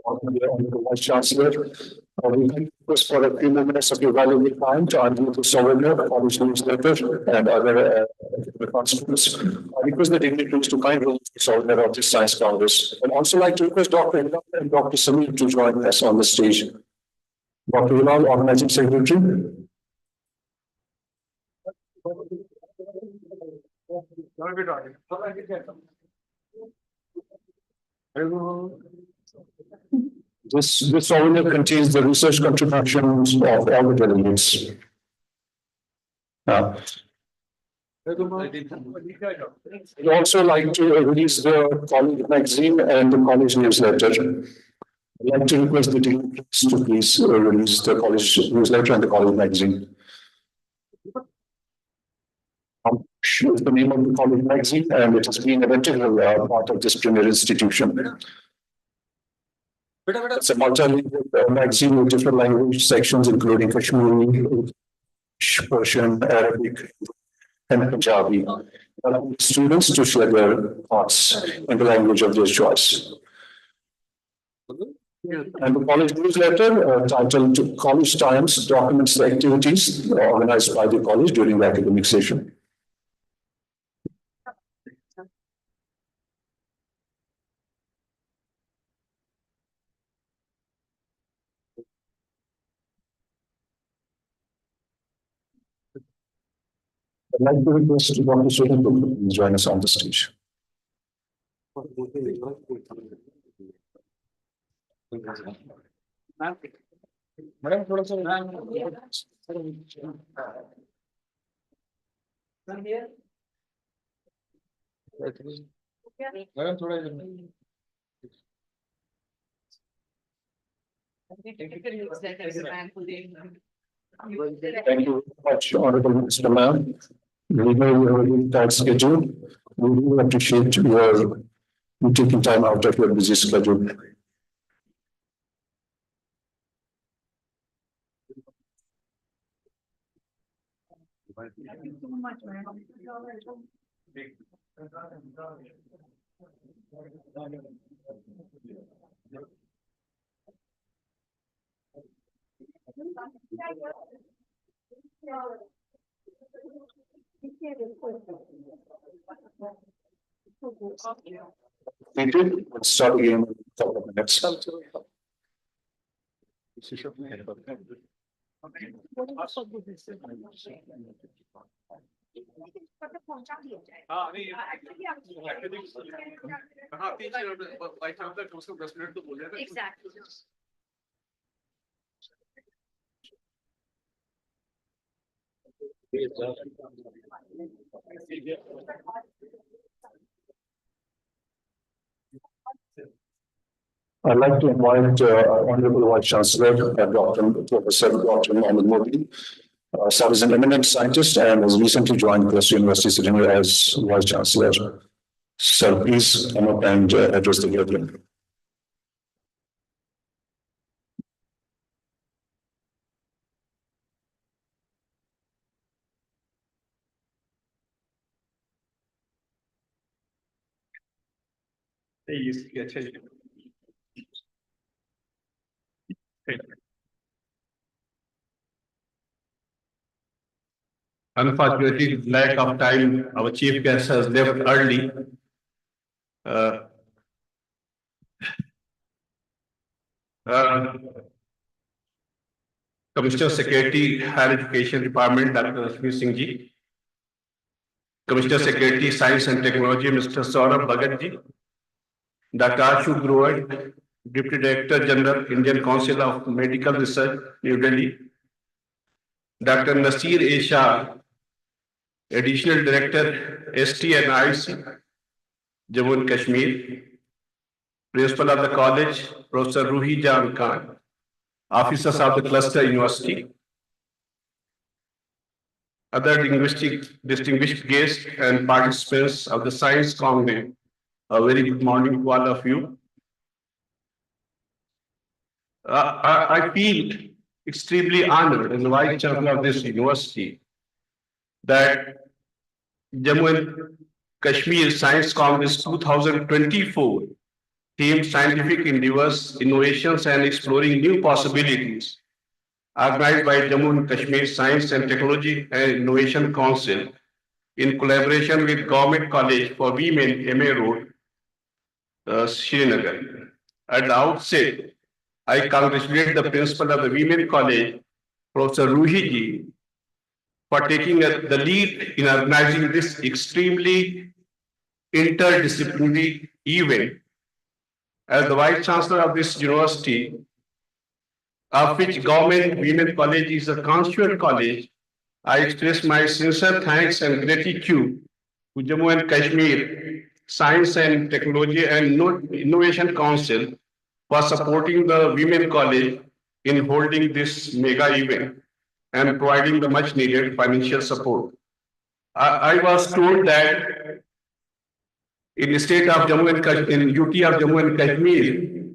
Honorable Vice Chancellor, we can request for a few more minutes of your valuable time to unmute the sovereign, college newsletter, and other constituents. I request the dignitaries to kindly hold the sovereign of this Science Congress. And also like to request Dr. Hilal and Dr. Samir to join us on the stage. Dr. Hilal, Organizing Secretary. This souvenir contains the research contributions of all the delegates. We'd also like to release the college magazine and the college newsletter. I'd like to request the delegates to please release the college newsletter and the college magazine. Is the name of the college magazine, and it has been an integral part of this premier institution. It's a multilingual magazine with different language sections, including Kashmiri, Persian, Arabic, and Punjabi, allowing students to share their thoughts in the language of their choice. And the college newsletter, titled College Times, documents the activities organized by the college during the academic session. I'd like to request Dr. Sudan to join us on the stage. Madam थोड़ा सा madam थोड़ा Thank you very much, Honorable Mr. Ma'am. We know you have a very tight schedule. We really appreciate you taking time out of your busy schedule. Thank you. Let's start again in a couple of minutes. Exactly. I'd like to invite our Honorable Vice Chancellor, Professor Dr. Mohammed Modi. Sir is an eminent scientist and has recently joined Plus University Srinagar as Vice Chancellor. Sir, please come up and address the gathering. Unfortunately, lack of time, our chief guest has left early. Commissioner Secretary, Higher Education Department, Dr. Rashmi Singh ji. Commissioner Secretary, Science and Technology, Mr. Saurabh Bhagat ji. Dr. Ashu Grover, Deputy Director General, Indian Council of Medical Research, New Delhi. Dr. Nasir A. Shah, Additional Director, ST and IC, Jammu and Kashmir. Principal of the college, Professor Ruhi Jan Khan. Officers of the Cluster University. Other distinguished guests and participants of the Science Congress, a very good morning to all of you. I feel extremely honored as the Vice Chancellor of this university that Jammu and Kashmir Science Congress 2024 theme Scientific Endeavors, Innovations and Exploring New Possibilities, organized by Jammu and Kashmir Science and Technology and Innovation Council in collaboration with Government College for Women, MA Road, Srinagar. At the outset, I congratulate the principal of the Women College, Professor Ruhi ji, for taking the lead in organizing this extremely interdisciplinary event. As the Vice Chancellor of this university, of which Government Women College is a constituent college, I express my sincere thanks and gratitude to Jammu and Kashmir Science and Technology and Innovation Council for supporting the Women College in holding this mega event and providing the much needed financial support. I was told that in the state of Jammu and Kashmir, in UT of Jammu and Kashmir,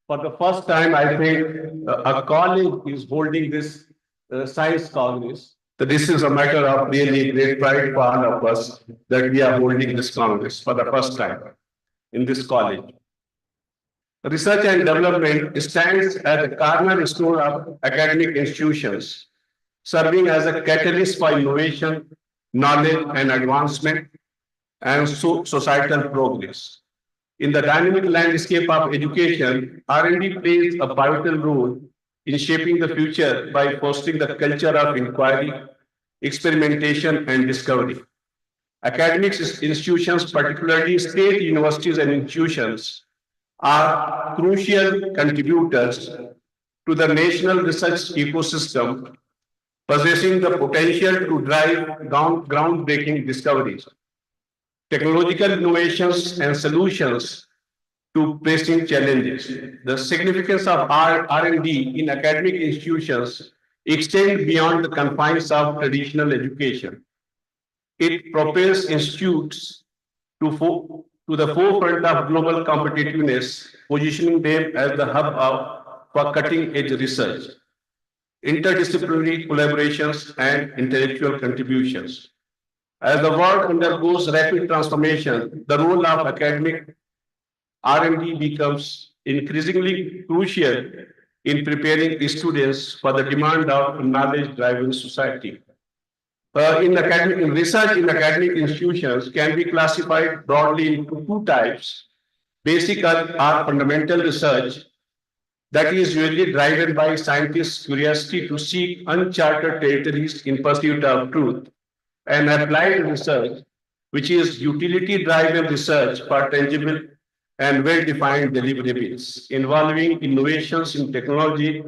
for the first time, I think a college is holding this science congress. So this is a matter of really great pride for all of us that we are holding this congress for the first time in this college. Research and development stands as a cornerstone of academic institutions, serving as a catalyst for innovation, knowledge and advancement, and societal progress. In the dynamic landscape of education, R&D plays a pivotal role in shaping the future by fostering the culture of inquiry, experimentation, and discovery. Academic institutions, particularly state universities and institutions, are crucial contributors to the national research ecosystem, possessing the potential to drive groundbreaking discoveries, technological innovations, and solutions to pressing challenges. The significance of R&D in academic institutions extends beyond the confines of traditional education. It propels institutes to the forefront of global competitiveness, positioning them as the hub for cutting-edge research, interdisciplinary collaborations, and intellectual contributions. As the world undergoes rapid transformation, the role of academic R&D becomes increasingly crucial in preparing students for the demand of knowledge-driven society. Research in academic institutions can be classified broadly into two types. Basic or fundamental research that is usually driven by scientists' curiosity to seek uncharted territories in pursuit of truth, and applied research, which is utility-driven research for tangible and well-defined deliverables, involving innovations in technology,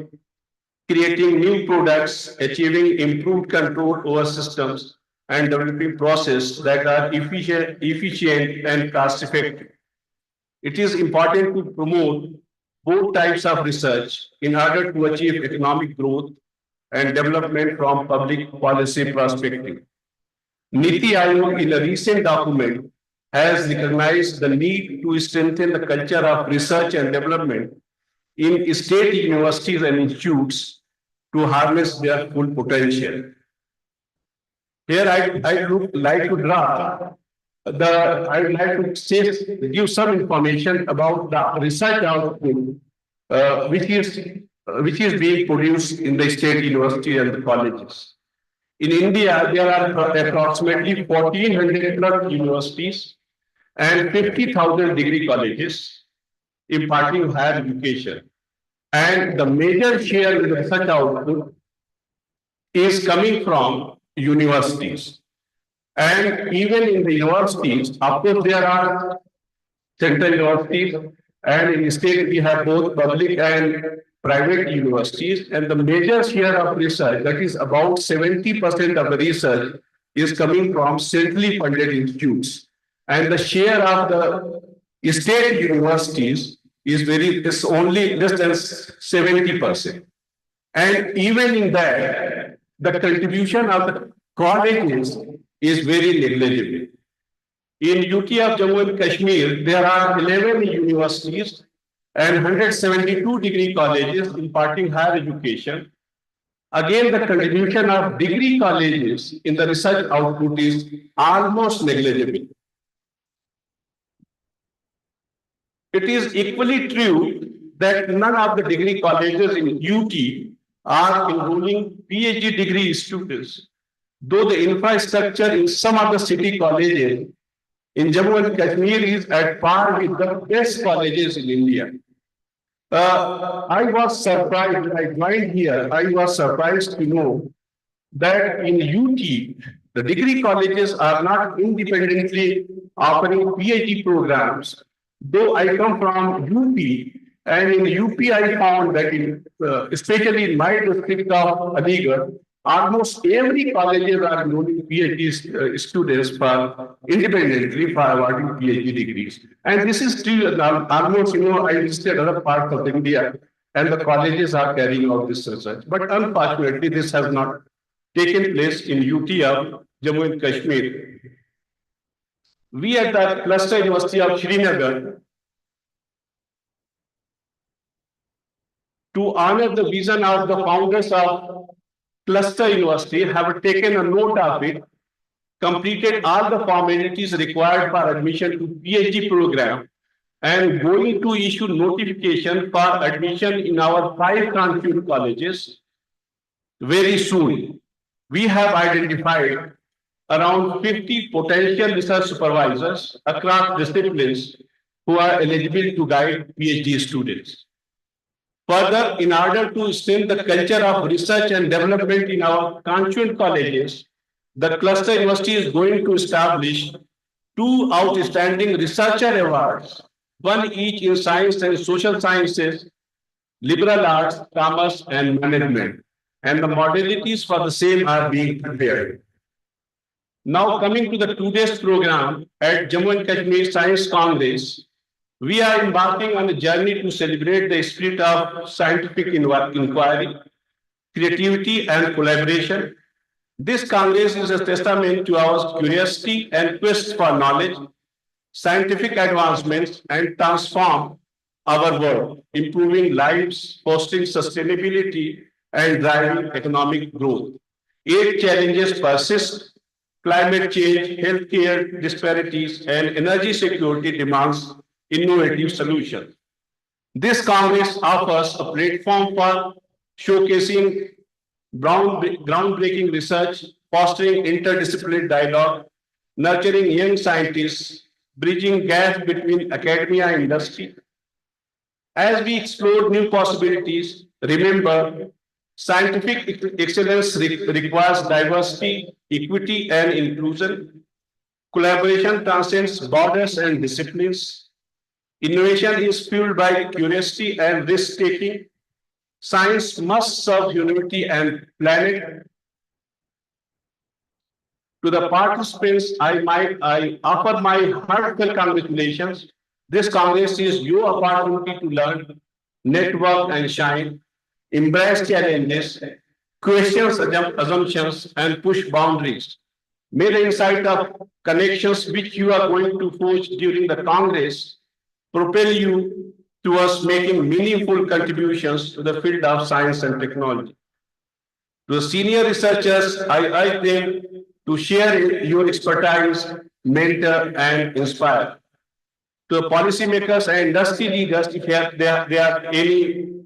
creating new products, achieving improved control over systems, and developing processes that are efficient and cost-effective. It is important to promote both types of research in order to achieve economic growth and development from public policy perspective. Niti Aayog, in a recent document, has recognized the need to strengthen the culture of research and development in state universities and institutes to harness their full potential. Here I would like to give some information about the research output which is being produced in the state university and the colleges. In India, there are approximately 1,400 plus universities and 50,000 degree colleges imparting higher education. And the major share in the research output is coming from universities. And even in the universities, of course, there are central universities, and in state we have both public and private universities. And the major share of research, that is about 70% of the research, is coming from centrally funded institutes. And the share of the state universities is only less than 70%. And even in that, the contribution of the colleges is very negligible. In UT of Jammu and Kashmir, there are 11 universities and 172 degree colleges imparting higher education. Again, the contribution of degree colleges in the research output is almost negligible. It is equally true that none of the degree colleges in UT are enrolling PhD degree students, though the infrastructure in some of the city colleges in Jammu and Kashmir is at par with the best colleges in India. I was surprised when I joined here. I was surprised to know that in UT, the degree colleges are not independently offering PhD programs. Though I come from UP, and in UP I found that especially in my district of Aligarh, almost every colleges are enrolling PhD students for independently for awarding PhD degrees. And this is still almost, I visited other parts of India, and the colleges are carrying out this research. But unfortunately, this has not taken place in UT of Jammu and Kashmir. We at the Cluster University of Srinagar, to honor the vision of the founders of Cluster University, have taken a note of it, completed all the formalities required for admission to PhD program, and going to issue notification for admission in our 5 constituent colleges very soon. We have identified around 50 potential research supervisors across disciplines who are eligible to guide PhD students. Further, in order to strengthen the culture of research and development in our constituent colleges, the cluster university is going to establish two outstanding researcher awards, one each in science and social sciences, liberal arts, commerce, and management. And the modalities for the same are being prepared. Now coming to the 2 days program at Jammu and Kashmir Science Congress, we are embarking on a journey to celebrate the spirit of scientific inquiry, creativity, and collaboration. This Congress is a testament to our curiosity and quest for knowledge, scientific advancements, and transform our world, improving lives, fostering sustainability, and driving economic growth. Eight challenges persist. Climate change, healthcare disparities, and energy security demands innovative solutions. This Congress offers a platform for showcasing groundbreaking research, fostering interdisciplinary dialogue, nurturing young scientists, bridging gaps between academia and industry. As we explore new possibilities, remember, scientific excellence requires diversity, equity, and inclusion. Collaboration transcends borders and disciplines. Innovation is fueled by curiosity and risk-taking. Science must serve humanity and planet. To the participants, I offer my heartfelt congratulations. This Congress is your opportunity to learn, network and shine, embrace challenges, question assumptions, and push boundaries. May the insight of connections which you are going to forge during the Congress propel you towards making meaningful contributions to the field of science and technology. To the senior researchers, I urge them to share your expertise, mentor, and inspire. To the policymakers and industry leaders, if there are any,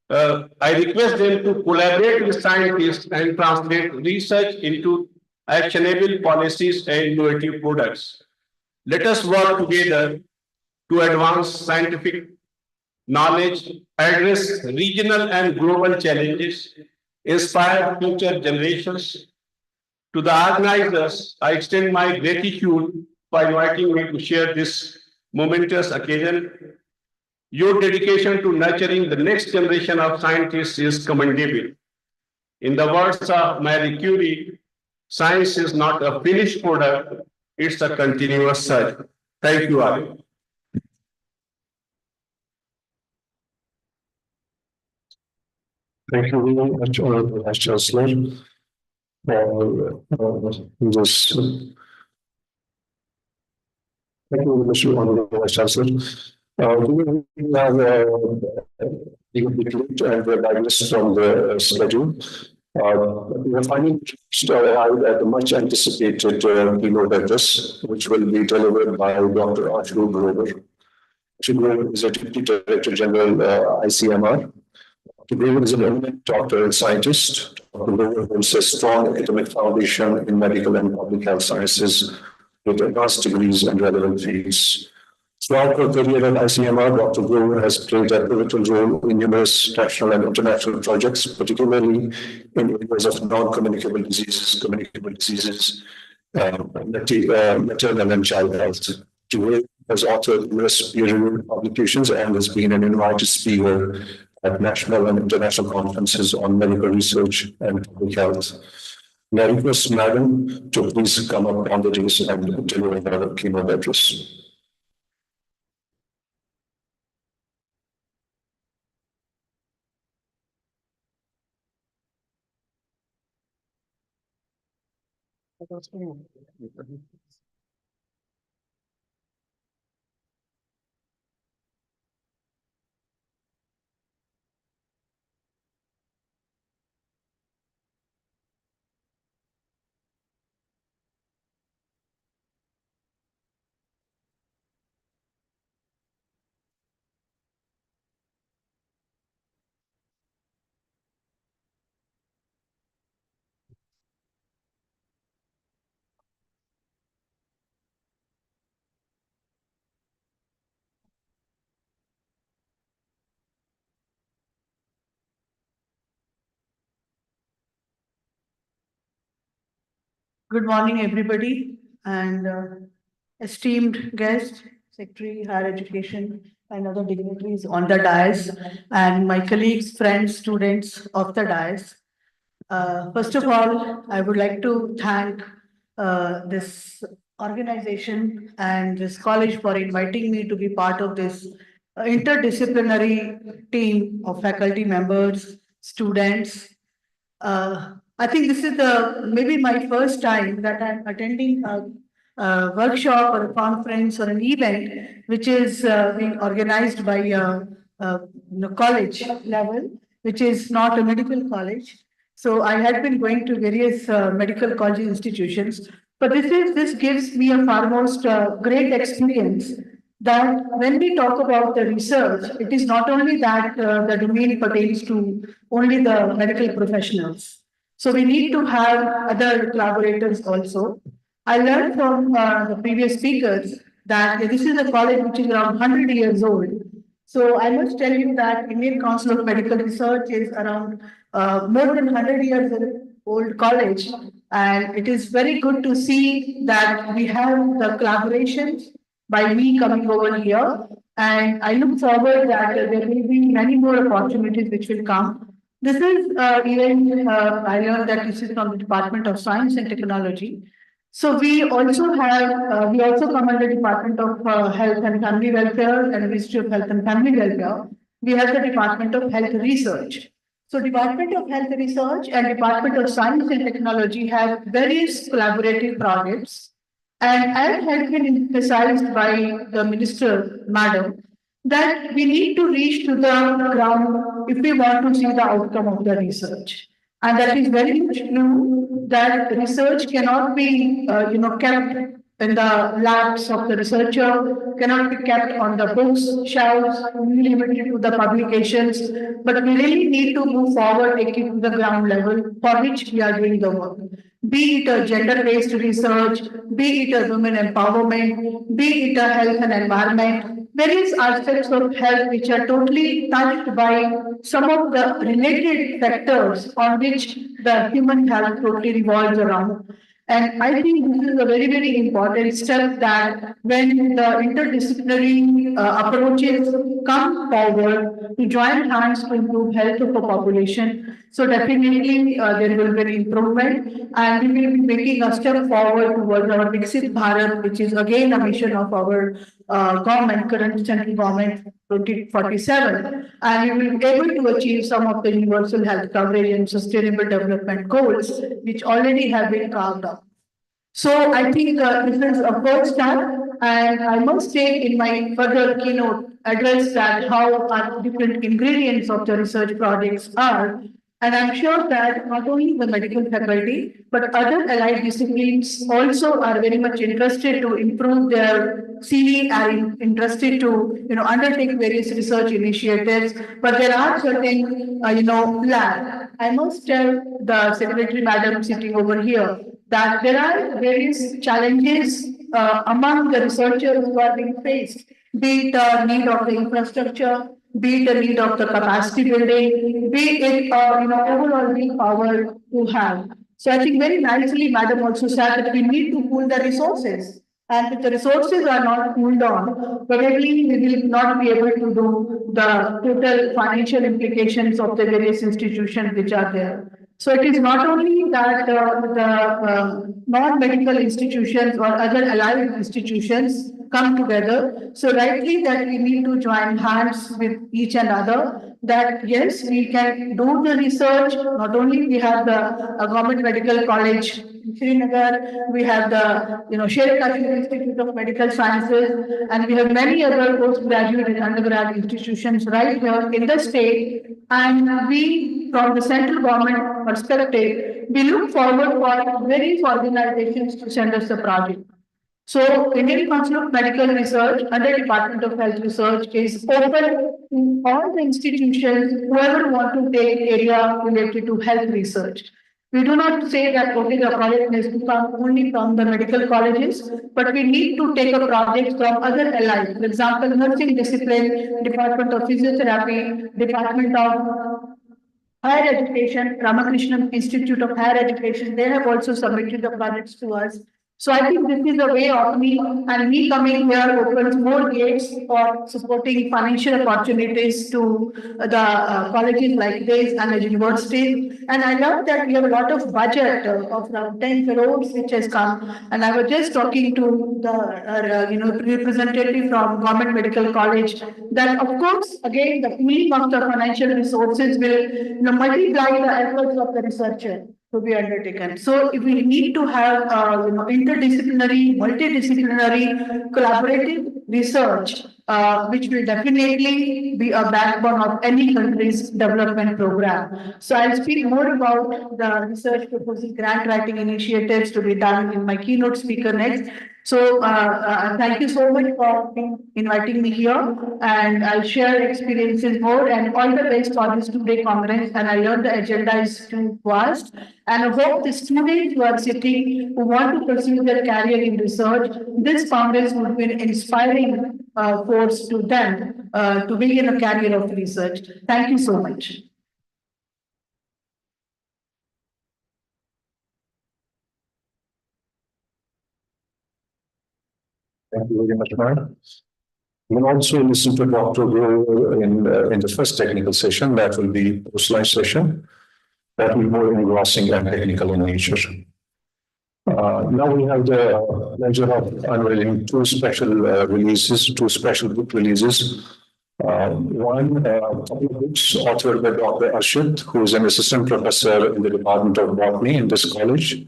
I request them to collaborate with scientists and translate research into actionable policies and innovative products. Let us work together to advance scientific knowledge, address regional and global challenges, inspire future generations. To the organizers, I extend my gratitude for inviting me to share this momentous occasion. Your dedication to nurturing the next generation of scientists is commendable. In the words of Marie Curie, science is not a finished product, it's a continuous search. Thank you all. Thank you very much, Honorable Vice Chancellor, for this. Thank you, Mr. Honorable Vice Chancellor. We have and the digest from the schedule. We are finally arrived at the much anticipated keynote address, which will be delivered by Dr. Ashu Grover. Ashu Grover is a Deputy Director General, ICMR. Dr. Grover is an eminent doctor and scientist. Dr. Grover holds a strong academic foundation in medical and public health sciences with advanced degrees and relevant fields. Throughout her career at ICMR, Dr. Grover has played a pivotal role in numerous national and international projects, particularly in areas of non-communicable diseases, maternal and child health. Grover has authored numerous peer-reviewed publications and has been an invited speaker at national and international conferences on medical research and public health. May I request Madam to please come up on the dais and deliver our keynote address. Good morning, everybody, and esteemed guests, Secretary, Higher Education, and other dignitaries on the dais, and my colleagues, friends, students of the dais. First of all, I would like to thank this organization and this college for inviting me to be part of this interdisciplinary team of faculty members, students. I think this is maybe my first time that I'm attending a workshop or a conference or an event which is being organized by college level, which is not a medical college. So I had been going to various medical college institutions, but this gives me a far most great experience that when we talk about the research, it is not only that the domain pertains to only the medical professionals. So we need to have other collaborators also. I learned from the previous speakers that this is a college which is around 100 years old. So I must tell you that Indian Council of Medical Research is around more than 100 years old college. And it is very good to see that we have the collaborations by me coming over here. And I look forward that there will be many more opportunities which will come. This is even, I learned that this is from the Department of Science and Technology. So we also come under Department of Health and Family Welfare and Ministry of Health and Family Welfare. We have the Department of Health Research. So Department of Health Research and Department of Science and Technology have various collaborative projects. And as has been emphasized by the Minister, Madam, that we need to reach to the ground if we want to see the outcome of the research. And that is very much true that research cannot be, kept in the labs of the researcher, cannot be kept on the books, shelves, only limited to the publications, but we really need to move forward, take it to the ground level for which we are doing the work. Be it a gender-based research, be it a women empowerment, be it a health and environment, various aspects of health which are totally touched by some of the related factors on which the human health totally revolves around. And I think this is a very, very important step that when the interdisciplinary approaches come forward to join hands to improve health of the population, so definitely there will be an improvement and we will be making a step forward towards our Viksit Bharat, which is again a mission of our government, current central government 2047, and we will be able to achieve some of the universal health coverage and sustainable development goals, which already have been carved out. So I think this is a first step, and I must say in my further keynote address that how our different ingredients of the research projects are. And I'm sure that not only the medical faculty, but other allied disciplines also are very much interested to improve their CV, are interested to undertake various research initiatives. But there are certain lag. I must tell the Secretary Madam sitting over here that there are various challenges among the researchers who are being faced, be it the need of the infrastructure, be it the need of the capacity building, be it overall willpower to have. So I think very nicely, Madam also said that we need to pool the resources. And if the resources are not pooled on, probably we will not be able to do the total financial implications of the various institutions which are there. So it is not only that the non-medical institutions or other allied institutions come together. So rightly that we need to join hands with each another, that yes, we can do the research. Not only we have the Government Medical College in Srinagar, we have the Sher Kashmir Institute of Medical Sciences, and we have many other postgraduate and undergrad institutions right here in the state. And we, from the central government perspective, we look forward for various organizations to send us the project. So Indian Council of Medical Research under Department of Health Research is open to all the institutions, whoever want to take area related to health research. We do not say that okay, the project has to come only from the medical colleges, but we need to take a project from other allied. For example, nursing discipline, Department of Physiotherapy, Department of Higher Education, Ramakrishnan Institute of Higher Education, they have also submitted the projects to us. So I think this is a way of me, and me coming here opens more gates for supporting financial opportunities to the colleges like this and the universities. And I love that we have a lot of budget of around 10 crores which has come. And I was just talking to the representative from Government Medical College that of course again the pooling of the financial resources will multiply the efforts of the researcher to be undertaken. So if we need to have interdisciplinary, multidisciplinary, collaborative research, which will definitely be a backbone of any country's development program. So I'll speak more about the research proposal grant writing initiatives to be done in my keynote speaker next. So thank you so much for inviting me here, and I'll share experiences more, and all the best for this two-day congress. And I learned the agenda is too vast, and I hope the students who are sitting who want to pursue their career in research, this congress would be an inspiring force to them to begin a career of research. Thank you so much. Thank you very much, ma'am. We'll also listen to Dr. Grover in the first technical session. That will be post-lunch session. That will be more engrossing and technical in nature. Now we have the pleasure of unveiling two special releases, two special book releases. One, couple of books authored by Dr. Arshit, who is an assistant professor in the Department of Botany in this college.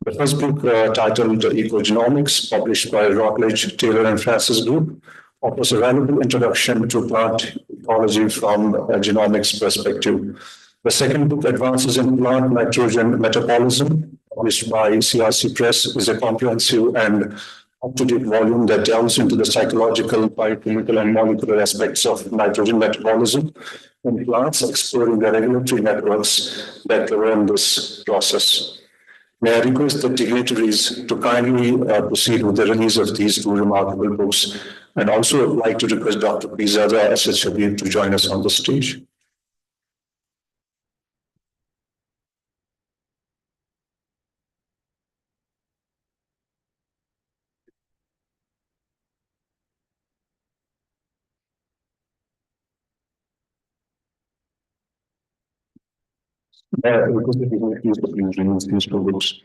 The first book, titled Ecogenomics, published by Routledge, Taylor and Francis Group, offers a valuable introduction to plant ecology from a genomics perspective. The second book, Advances in Plant Nitrogen Metabolism, published by CRC Press, is a comprehensive and up-to-date volume that delves into the psychological, biochemical, and molecular aspects of nitrogen metabolism in plants, exploring the regulatory networks that govern this process. May I request the dignitaries to kindly proceed with the release of these two remarkable books, and also like to request Dr. Pizada SHB to join us on the stage. May I request the dignitaries to please release these two books.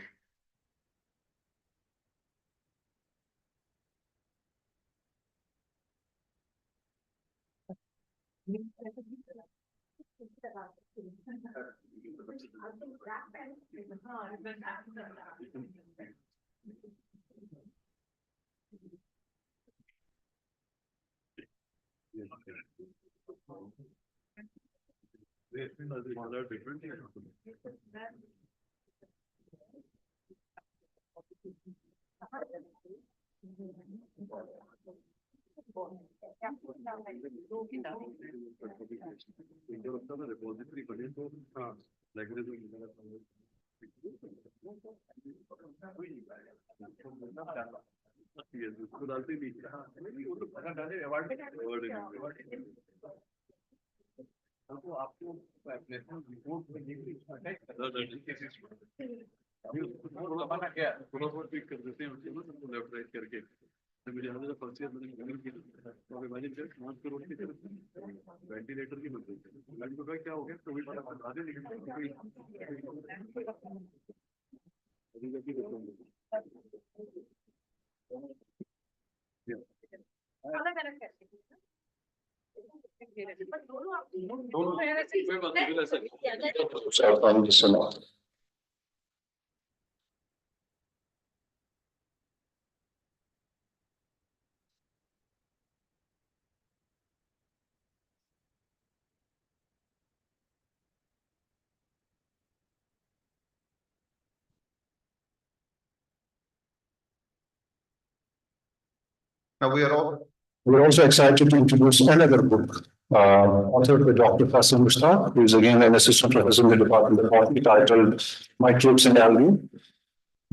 Now We're also excited to introduce another book, authored by Dr. Fasil Mushtaq, who is again an assistant professor in the Department of Botany, titled Microbes and Algae.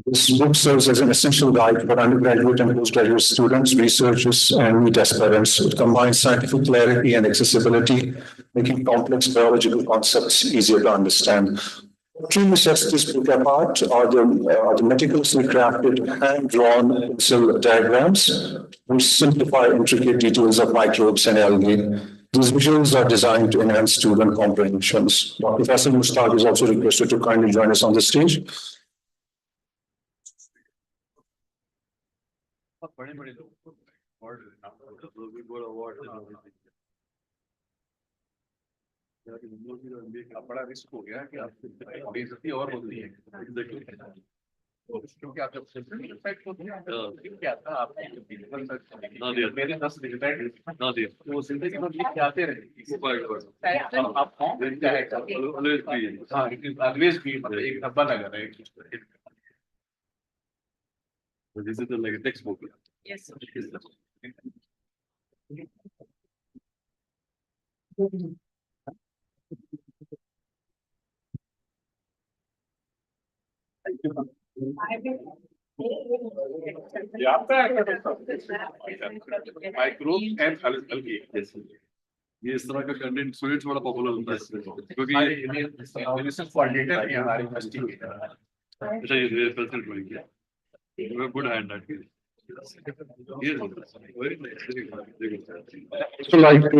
This book serves as an essential guide for undergraduate and postgraduate students, researchers, and NEET aspirants. It combines scientific clarity and accessibility, making complex biological concepts easier to understand. What truly sets this book apart are the meticulously crafted, hand-drawn pencil diagrams, which simplify intricate details of microbes and algae. These visuals are designed to enhance student comprehensions. Dr. Faisal Mushtaq is also requested to kindly join us on the stage. बड़े-बड़े लोग award भी बड़ा award बड़ा risk हो गया कि आप बेइज्जती और होती है क्योंकि आप जब इफेक्ट होते हैं क्या था आप मेरे 10 ना दे वो जिंदगी भर लिख के आते रहे आप ऑलवेज भी एक धब्बा लगा रहे This is like a textbook. Yes. Microbes and algae. Yes. ये इस तरह का कंटेंट स्टूडेंट्स बड़ा पॉपुलर होता है क्योंकि ये सिर्फ क्वांटिटेटिव है हमारी यूनिवर्सिटी में अच्छा ये प्रेजेंट में किया you have good hand at it So like to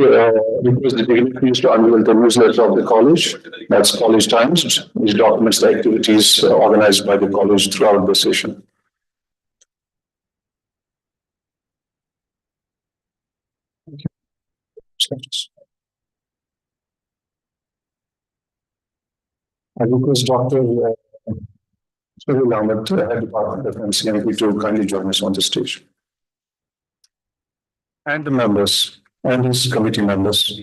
request the dignitaries to unveil the newsletter of the college. That's College Times, which documents the activities organized by the college throughout the session. I request Dr. Sharul Ahmed, Head Department of MCMP, to kindly join us on the stage. And the members and his committee members.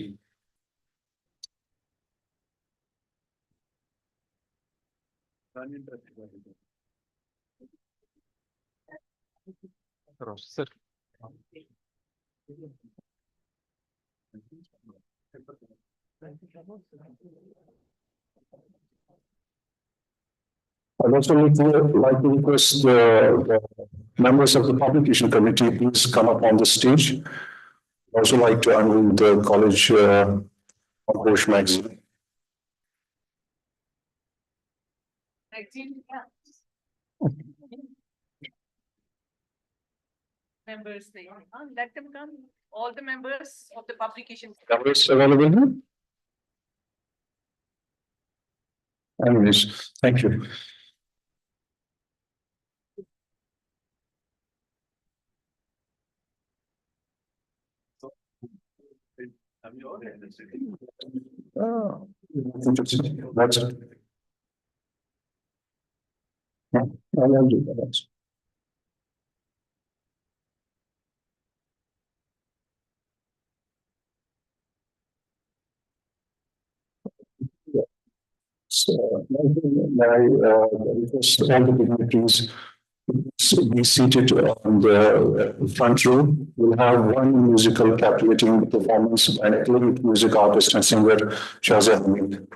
Sir. I'd also like to request the members of the publication committee, please come up on the stage. I'd also like to unveil the college Congress magazine. Members, let them come. All the members of the publication. Members available here? Anyways, thank you. Oh, that's it. Yeah, I'll do that. So, request all the dignitaries be seated on the front row. We'll have one musical captivating performance by an acclaimed music artist and singer, Shazia Hamid.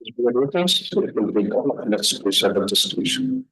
It will be let's set up the station.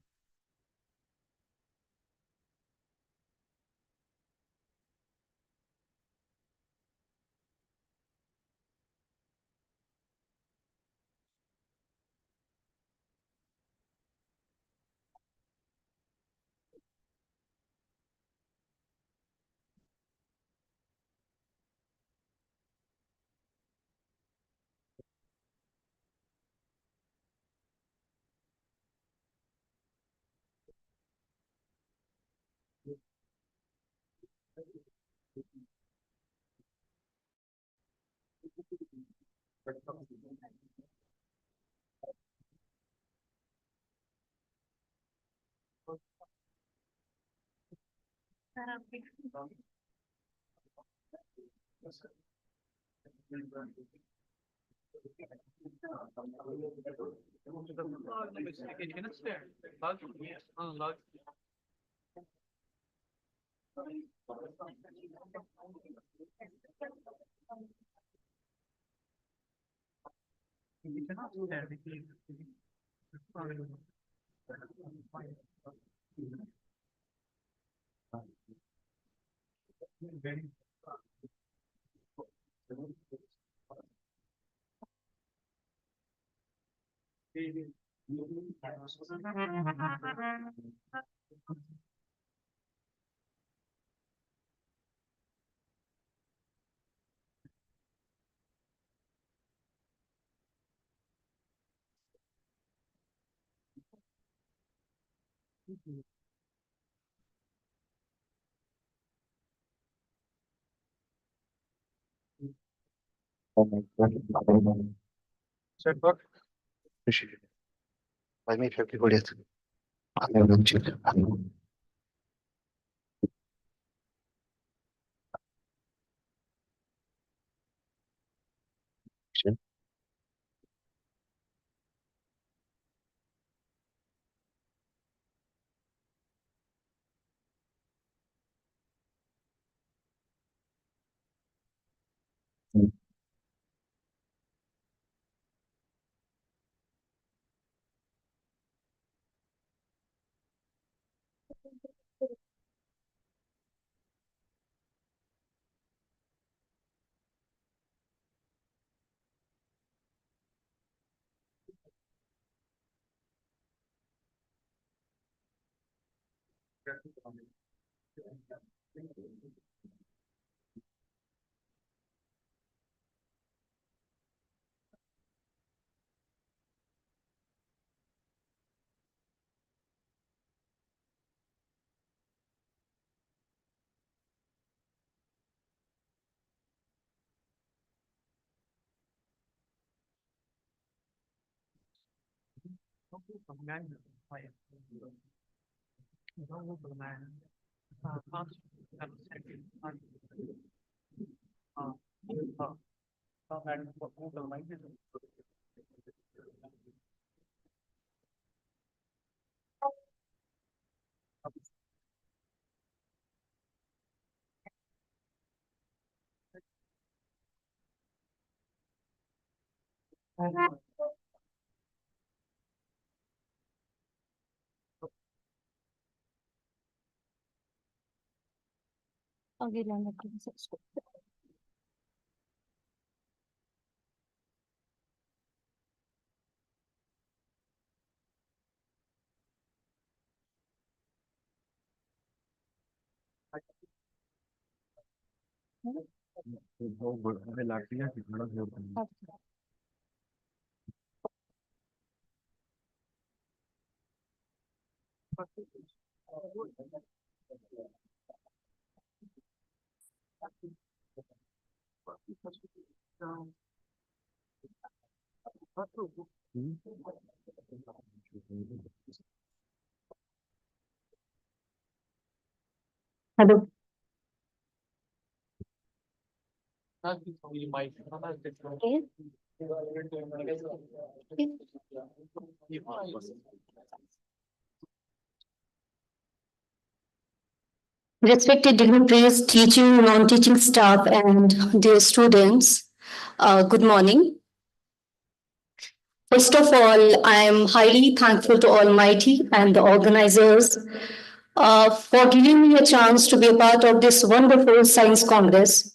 Hello. Respected dignitaries, teaching, non-teaching staff, and dear students, good morning. First of all, I am highly thankful to Almighty and the organizers for giving me a chance to be a part of this wonderful Science Congress.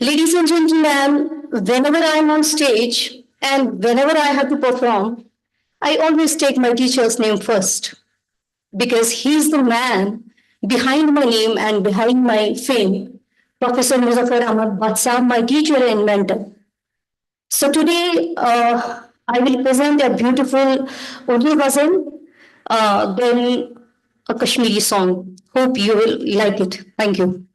Ladies and gentlemen, whenever I am on stage and whenever I have to perform, I always take my teacher's name first because he's the man behind my name and behind my fame. Professor Muzaffar Ahmad Batsam, my teacher and mentor. So today, I will present a beautiful Urdu ghazal. Then a Kashmiri song. Hope you will like it. Thank you.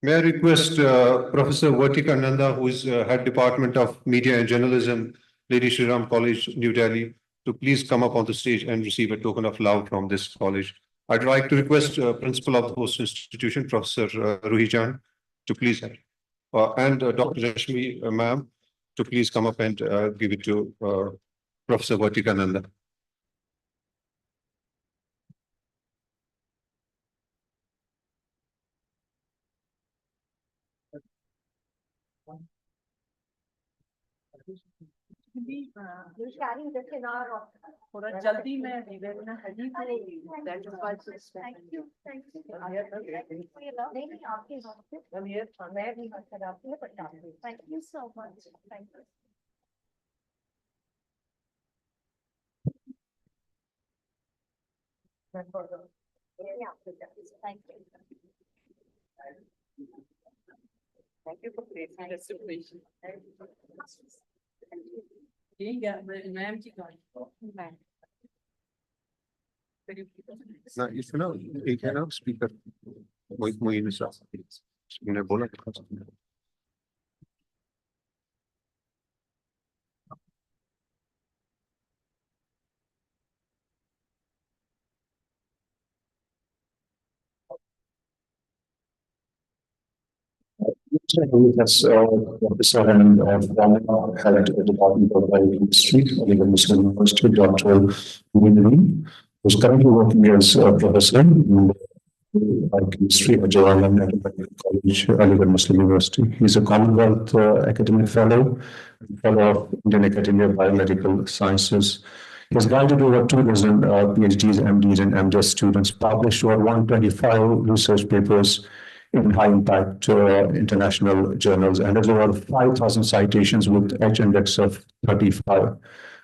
May I request Professor Vartika Nanda, who is Head Department of Media and Journalism, Lady Shri Ram College, New Delhi, to please come up on the stage and receive a token of love from this college. I'd like to request Principal of the host institution, Professor Ruhi Jan, to please, and Dr. Rashmi, ma'am, to please come up and give it to Professor Vartika Nanda. थोड़ा जल्दी में विवेचना है जी तो that is why Thank you. नहीं आपके मैं भी Thank you so much. Thank you. Thank you. Thank you for creating the situation. ठीक है मैम जी का ना इसमें ना एक है ना स्पीकर मोइन ने बोला That's Professor and former head of the Department of Biochemistry at the Muslim University, Dr. Moin, who's currently working as a professor in biochemistry at Jawaharlal Nehru Medical College, Aligarh Muslim University. He's a Commonwealth Academic Fellow, Fellow of Indian Academy of Biomedical Sciences. He has guided over 2 dozen PhDs, MDs, and MDS students, published over 125 research papers in high-impact international journals, and has over 5,000 citations with H-index of 35.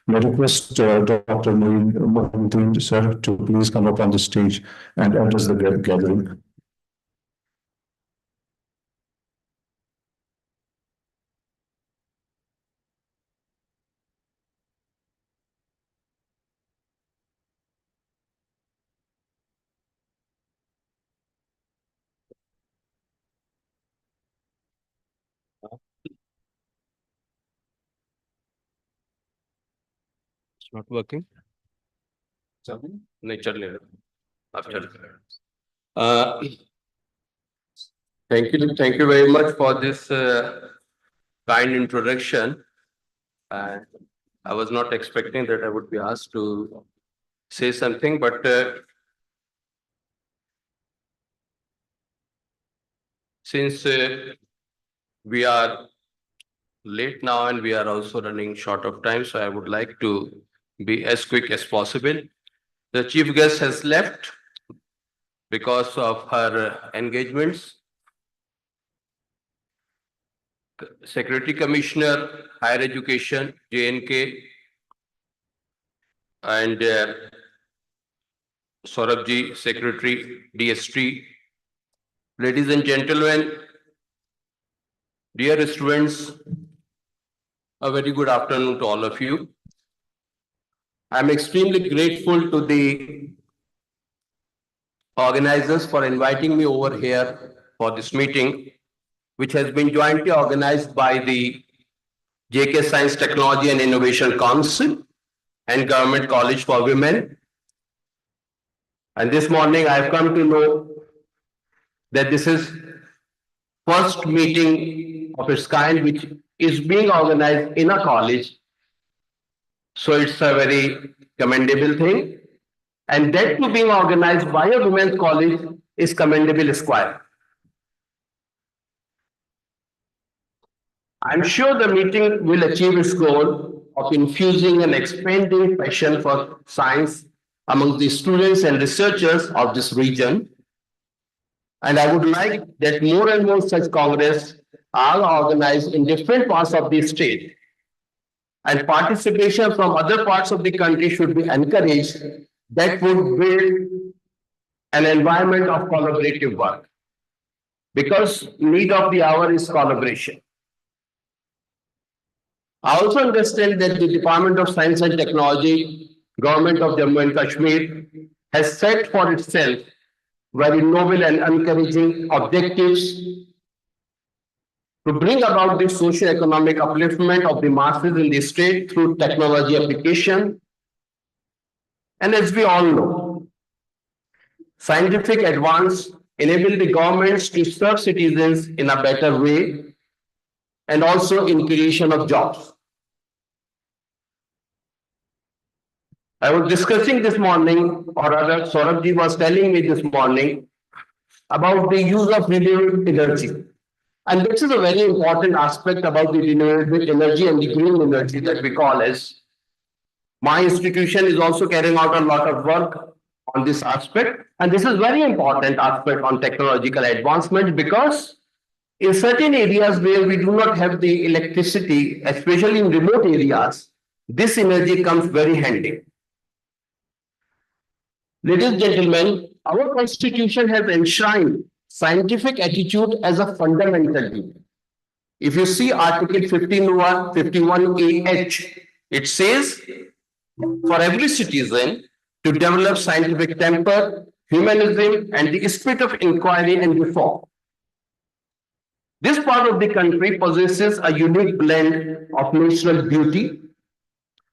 May I request Dr. Mohin, sir, to please come up on the stage and address the gathering. It's not working. नहीं चल रहा अब चल रहा thank you very much for this kind introduction. I was not expecting that I would be asked to say something, but since we are late now and we are also running short of time, so I would like to be as quick as possible. The chief guest has left because of her engagements. Secretary Commissioner, Higher Education, JNK, and Saurabh Secretary, DST. Ladies and gentlemen, dear students, a very good afternoon to all of you. I'm extremely grateful to the organizers for inviting me over here for this meeting, which has been jointly organized by the JK Science, Technology and Innovation Council and Government College for Women. And this morning I've come to know that this is first meeting of its kind which is being organized in a college. So it's a very commendable thing. And that to being organized by a women's college is commendable esquire. I'm sure the meeting will achieve its goal of infusing and expanding passion for science among the students and researchers of this region. And I would like that more and more such congress are organized in different parts of the state. And participation from other parts of the country should be encouraged. That would build an environment of collaborative work. Because need of the hour is collaboration. I also understand that the Department of Science and Technology, Government of Jammu and Kashmir, has set for itself very noble and encouraging objectives to bring about the socio-economic upliftment of the masses in the state through technology application. And as we all know, scientific advance enable the governments to serve citizens in a better way and also in creation of jobs. I was discussing this morning, or rather Saurabh was telling me this morning about the use of renewable energy. And this is a very important aspect about the renewable energy and the green energy that we call as. My institution is also carrying out a lot of work on this aspect. And this is very important aspect on technological advancement because in certain areas where we do not have the electricity, especially in remote areas, this energy comes very handy. Ladies and gentlemen, our constitution has enshrined scientific attitude as a fundamental duty. If you see Article 51AH, it says for every citizen to develop scientific temper, humanism, and the spirit of inquiry and reform. This part of the country possesses a unique blend of natural beauty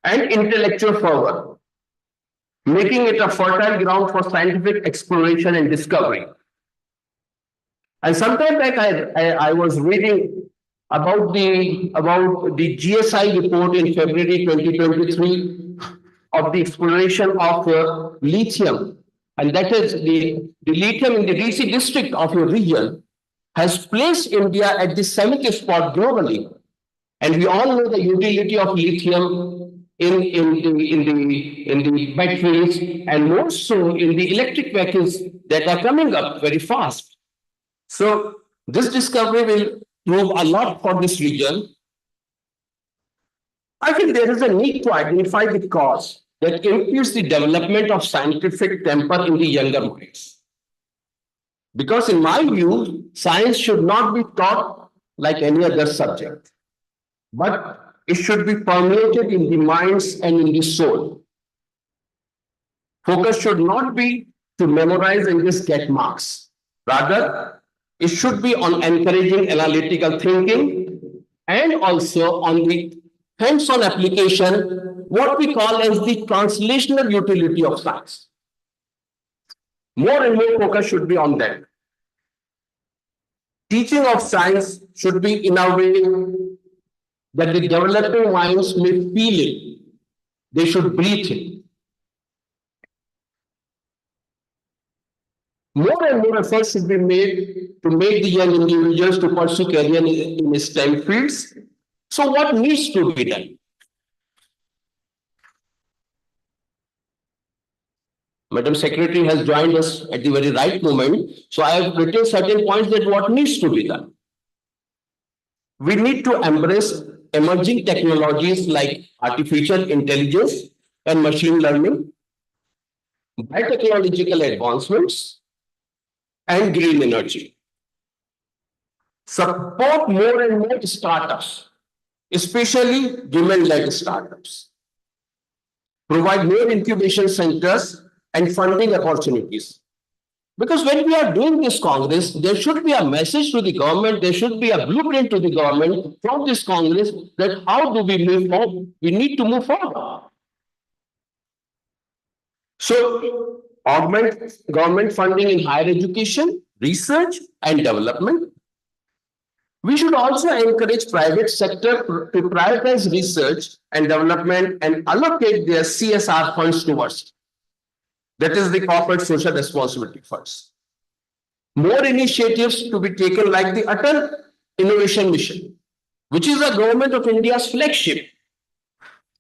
and intellectual fervor, making it a fertile ground for scientific exploration and discovery. And sometime back, I was reading about the GSI report in February 2023 of the exploration of lithium, and that is the lithium in the DC district of your region has placed India at the 70th spot globally. And we all know the utility of lithium in the batteries and more so in the electric vehicles that are coming up very fast. So this discovery will prove a lot for this region. I think there is a need to identify the cause that impedes the development of scientific temper in the younger minds. Because in my view, science should not be taught like any other subject, but it should be permeated in the minds and in the soul. Focus should not be to memorize and just get marks. Rather, it should be on encouraging analytical thinking and also on the hands-on application, what we call as the translational utility of science. More and more focus should be on that. Teaching of science should be in a way that the developing minds may feel it. They should breathe it. More and more efforts should be made to make the young individuals to pursue career in STEM fields. So what needs to be done? Madam Secretary has joined us at the very right moment. So I have written certain points that what needs to be done. We need to embrace emerging technologies like artificial intelligence and machine learning, biotechnological advancements, and green energy. Support more and more startups, especially women-led startups. Provide more incubation centers and funding opportunities. Because when we are doing this Congress, there should be a message to the government, there should be a blueprint to the government from this Congress that how do we move forward? We need to move forward. So, augment government funding in higher education, research, and development. We should also encourage private sector to prioritize research and development and allocate their CSR funds towards it. That is the corporate social responsibility funds. More initiatives to be taken like the Atal Innovation Mission, which is the government of India's flagship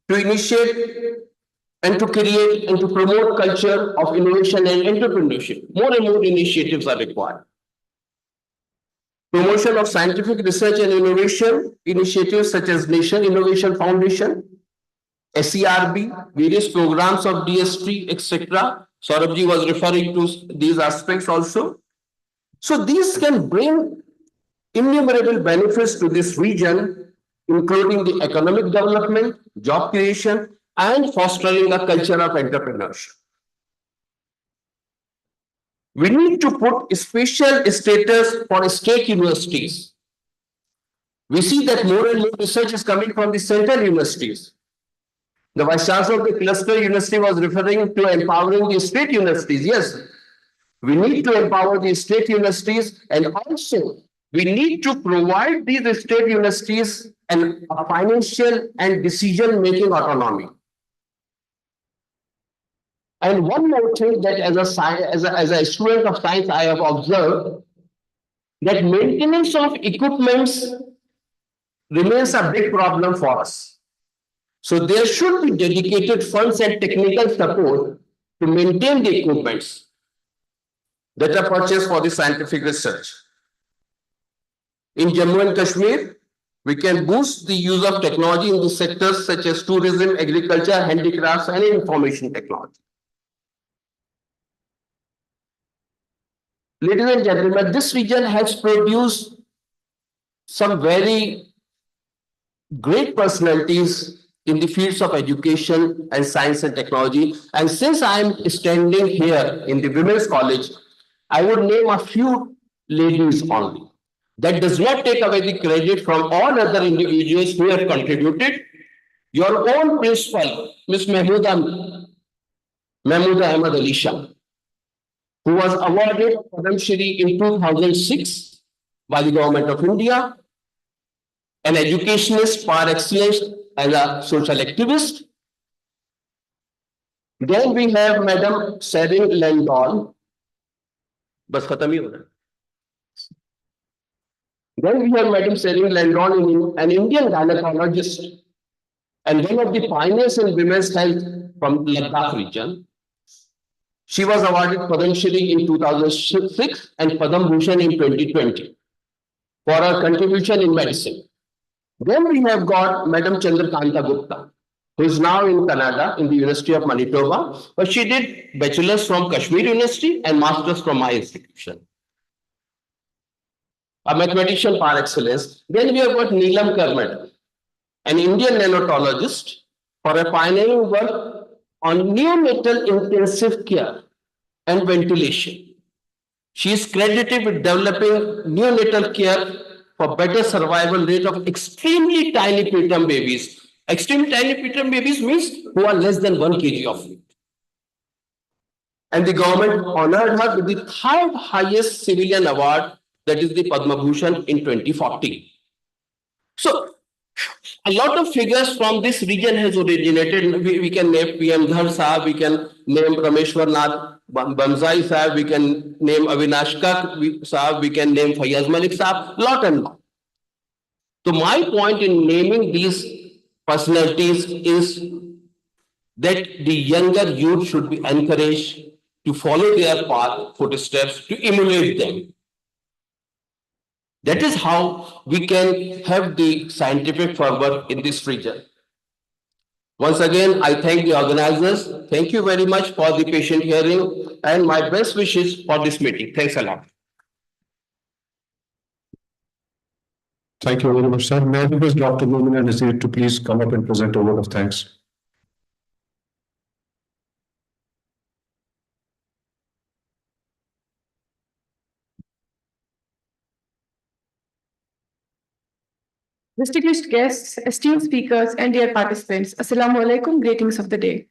to initiate and to create and to promote culture of innovation and entrepreneurship. More and more initiatives are required. promotion of scientific research and innovation initiatives such as Nation Innovation Foundation, SERB, various programs of DST, etc. Saurabh was referring to these aspects also. So these can bring innumerable benefits to this region, including the economic development, job creation, and fostering a culture of entrepreneurship. We need to put special status for state universities. We see that more and more research is coming from the central universities. The Vice Chancellor of the Cluster University was referring to empowering the state universities. Yes, we need to empower the state universities, and also we need to provide these state universities a financial and decision-making autonomy. And one more thing that as a student of science, I have observed that maintenance of equipments remains a big problem for us. So there should be dedicated funds and technical support to maintain the equipments that are purchased for the scientific research. In Jammu and Kashmir, we can boost the use of technology in the sectors such as tourism, agriculture, handicrafts, and information technology. Ladies and gentlemen, this region has produced some very great personalities in the fields of education and science and technology. And since I am standing here in the Women's College, I would name a few ladies only. That does not take away the credit from all other individuals who have contributed. Your own principal, Ms. Mahmooda Ahmad Ali Shah, who was awarded Padma Shri in 2006 by the Government of India, an educationist par excellence as a social activist. Then we have Madam Serin Landon. Bas khatam hi ho raha hai. Then we have Madam Serin Landon, an Indian gynecologist and one of the pioneers in women's health from Ladakh region. She was awarded Padma Shri in 2006 and Padma Bhushan in 2020 for her contribution in medicine. Then we have got Madam Chandrakanta Gupta, who is now in Canada in the University of Manitoba, but she did bachelor's from Kashmir University and master's from my institution. A mathematician par excellence. Then we have got Neelam Karmad, an Indian nanotologist, for a pioneering work on neonatal intensive care and ventilation. She is credited with developing neonatal care for better survival rate of extremely tiny preterm babies. Extremely tiny preterm babies means who are less than 1 kg of weight. And the government honored her with the 3rd highest civilian award, that is the Padma Bhushan in 2014. So a lot of figures from this region has originated. We can name PM Dhar Sahab, we can name Rameshwar Nath Banzai Sahab, we can name Avinash Kak Sahab, we can name Fayaz Malik Sahab, lot and lot. So my point in naming these personalities is that the younger youth should be encouraged to follow their path, footsteps, to emulate them. That is how we can have the scientific fervor in this region. Once again, I thank the organizers. Thank you very much for the patient hearing and my best wishes for this meeting. Thanks a lot. Thank you very much, sir. May I request Dr. Lumina Nazir to please come up and present a word of thanks. Distinguished guests, esteemed speakers, and dear participants, Assalamu alaikum, greetings of the day.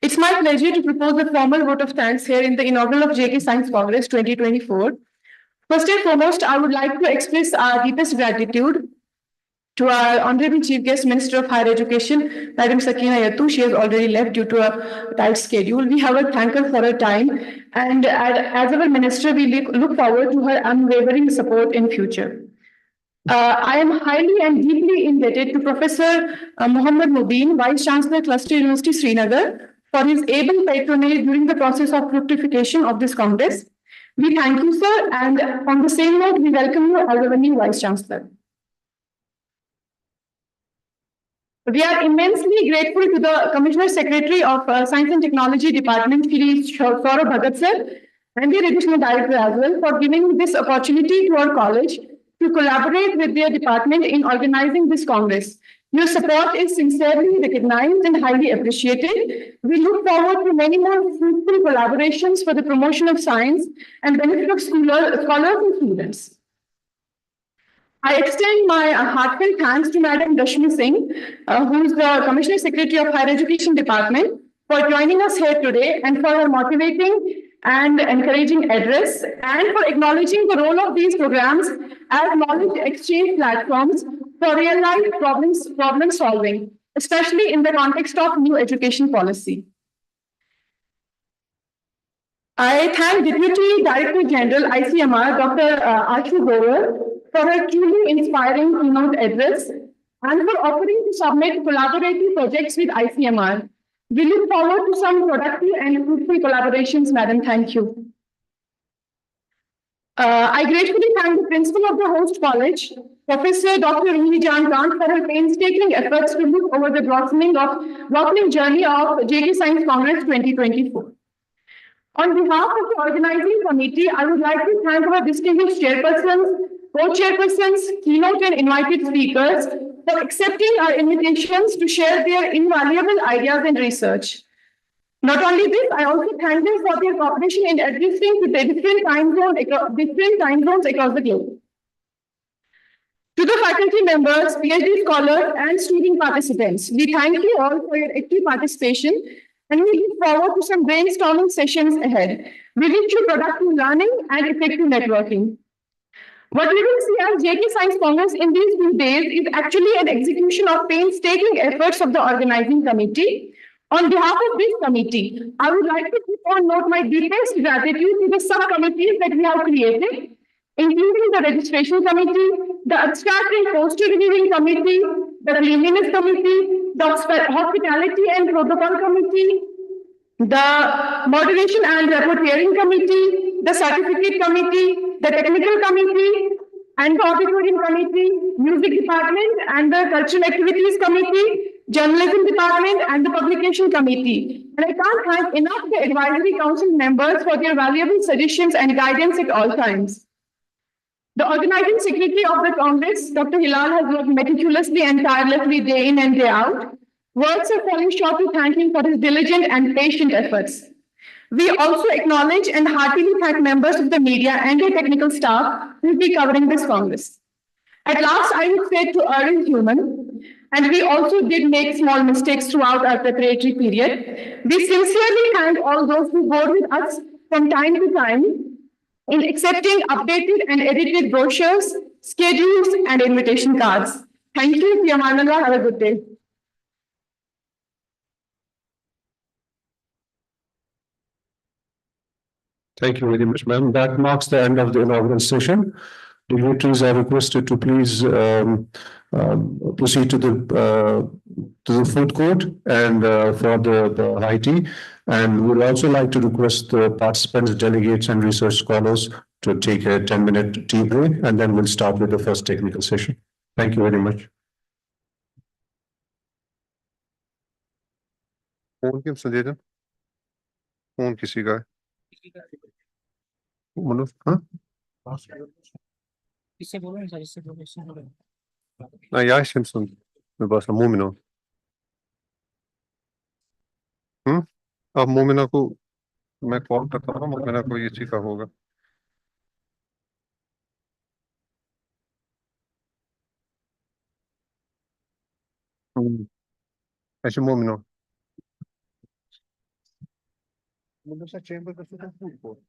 It's my pleasure to propose a formal vote of thanks here in the inaugural of JK Science Congress 2024. First and foremost, I would like to express our deepest gratitude to our Honorable Chief Guest, Minister of Higher Education, Madam Sakina Yatoo. She has already left due to a tight schedule. We have a thank her for her time, and as our Minister, we look forward to her unwavering support in future. I am highly and deeply indebted to Professor Mohammad Mubin, Vice Chancellor, Cluster University, Srinagar, for his able patronage during the process of fructification of this Congress. We thank you, sir, and on the same note, we welcome you as our new Vice Chancellor. We are immensely grateful to the Commissioner Secretary of Science and Technology Department, Shri Saurabh Bhagat sir, and the Additional Director as well for giving this opportunity to our college to collaborate with their department in organizing this Congress. Your support is sincerely recognized and highly appreciated. We look forward to many more fruitful collaborations for the promotion of science and benefit of scholars and students. I extend my heartfelt thanks to Madam Rashmi Singh, who is the Commissioner Secretary of Higher Education Department, for joining us here today and for her motivating and encouraging address, and for acknowledging the role of these programs as knowledge exchange platforms for real-life problem solving, especially in the context of new education policy. I thank Deputy Director General ICMR, Dr. Ashu Gover, for her truly inspiring keynote address and for offering to submit collaborative projects with ICMR. We look forward to some productive and fruitful collaborations, Madam. Thank you. I gratefully thank the principal of the host college, Professor Dr. Rumi Jan Kant, for her painstaking efforts to look over the blossoming journey of JK Science Congress 2024. On behalf of the organizing committee, I would like to thank our distinguished chairpersons, co-chairpersons, keynote and invited speakers for accepting our invitations to share their invaluable ideas and research. Not only this, I also thank them for their cooperation in adjusting to the different time zones across the globe. To the faculty members, PhD scholars, and student participants, we thank you all for your active participation, and we look forward to some brainstorming sessions ahead. We wish you productive learning and effective networking. What we will see as JK Science Congress in these few days is actually an execution of painstaking efforts of the organizing committee. On behalf of this committee, I would like to keep on note my deepest gratitude to the subcommittees that we have created, including the registration committee, the abstract and poster reviewing committee, the cleanliness committee, the hospitality and protocol committee, the moderation and reporting committee, the certificate committee, the technical committee, and the auditorium committee, music department and the cultural activities committee, journalism department and the publication committee. And I can't thank enough the advisory council members for their valuable suggestions and guidance at all times. The organizing secretary of the Congress, Dr. Hilal, has worked meticulously and tirelessly day in and day out. Words are falling short to thank him for his diligent and patient efforts. We also acknowledge and heartily thank members of the media and their technical staff who will be covering this Congress. At last, I would say to err is human, and we also did make small mistakes throughout our preparatory period. We sincerely thank all those who bore with us from time to time in accepting updated and edited brochures, schedules, and invitation cards. Thank you, Fiamanullah. Have a good day. Thank you very much, ma'am. That marks the end of the inaugural session. Dignitaries are requested to please proceed to the food court and for the high tea. And we'd also like to request the participants, delegates, and research scholars to take a 10-minute tea break, and then we'll start with the first technical session. Thank you very much. Phone किसने दे दिया? Phone किसी का है? मनोज, हाँ? इससे बोलो ना sir, इससे बोलो. ना यार सिम्सन, मैं बस मोमिनो. अब मोमिना को मैं कॉल करता हूँ, मोमिना को ये चीज़ का होगा. ऐसे मोमिनो. मुझे सर चेंबर का सुधा फूड को.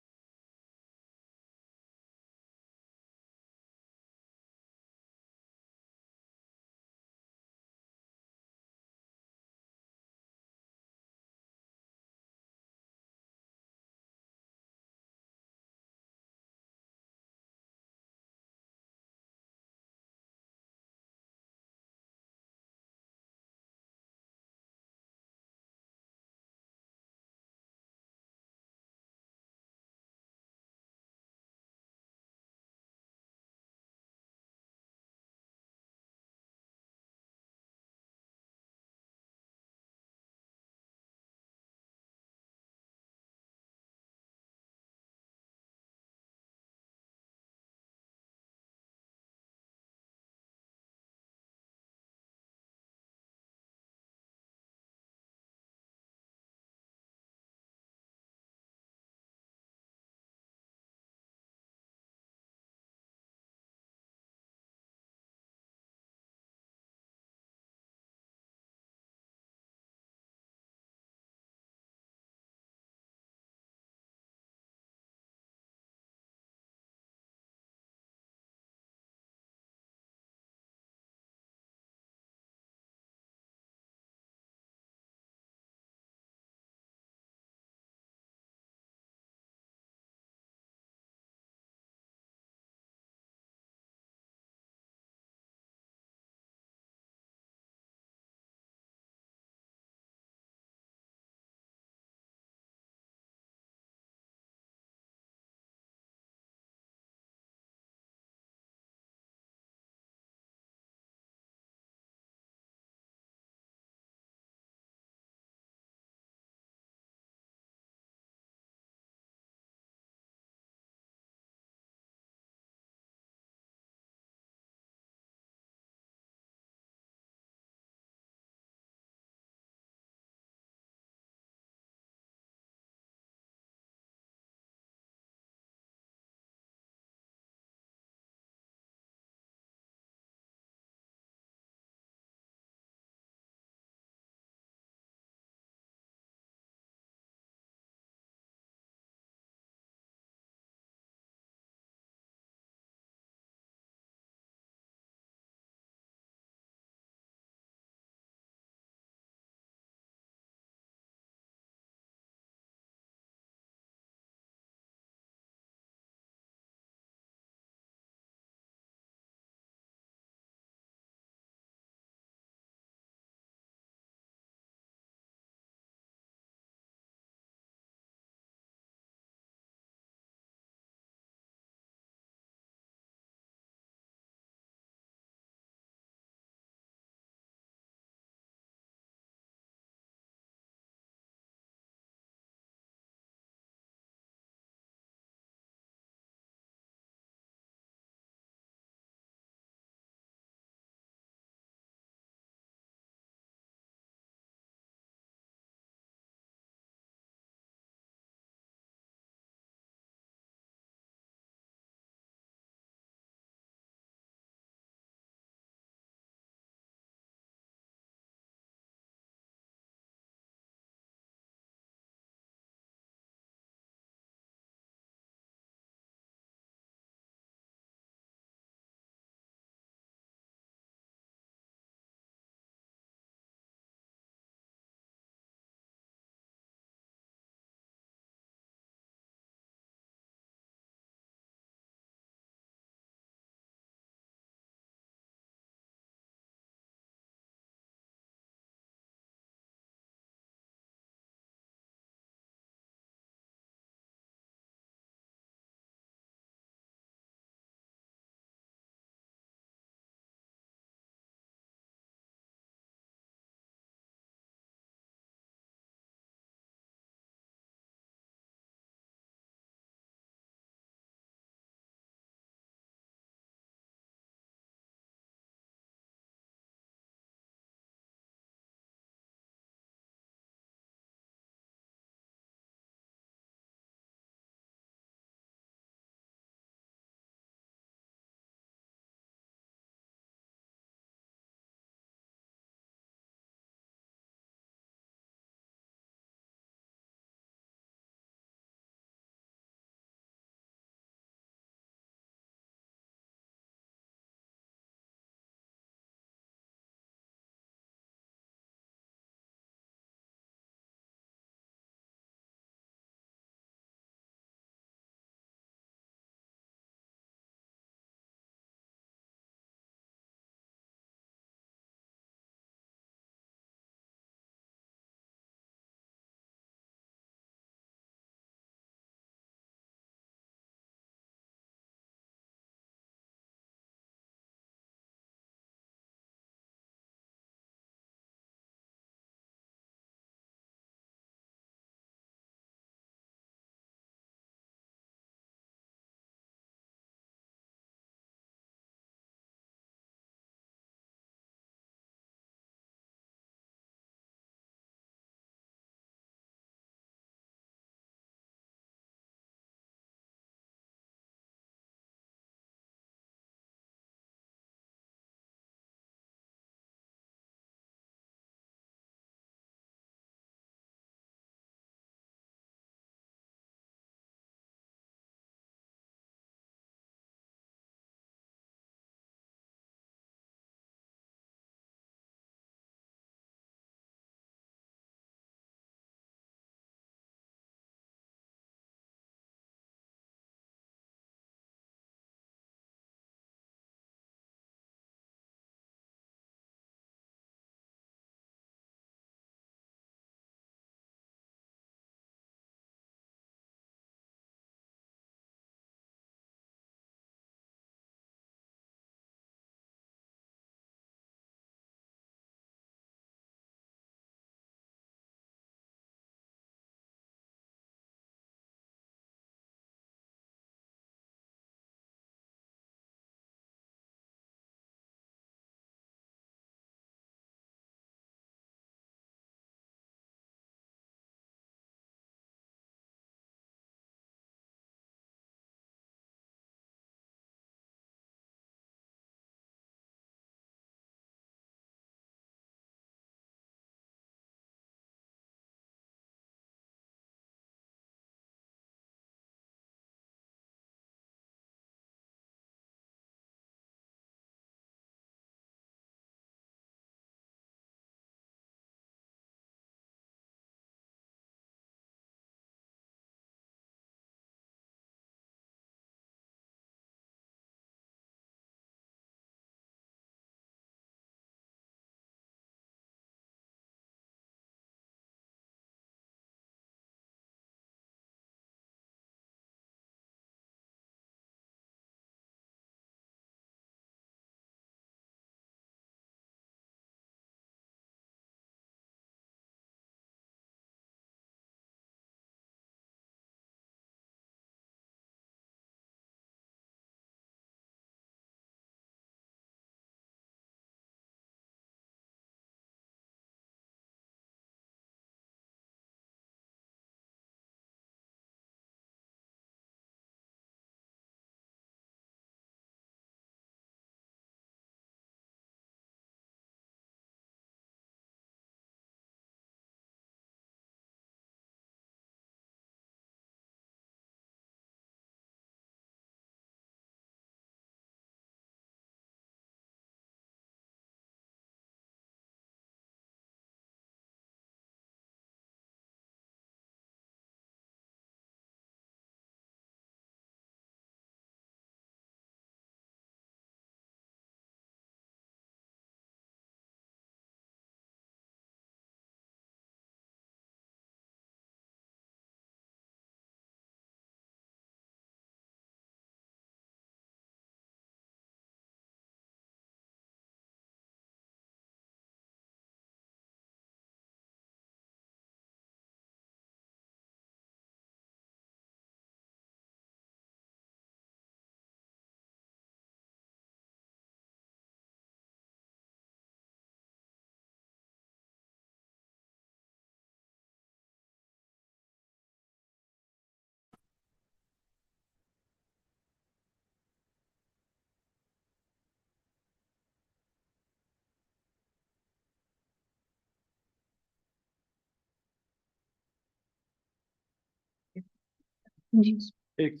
ठीक।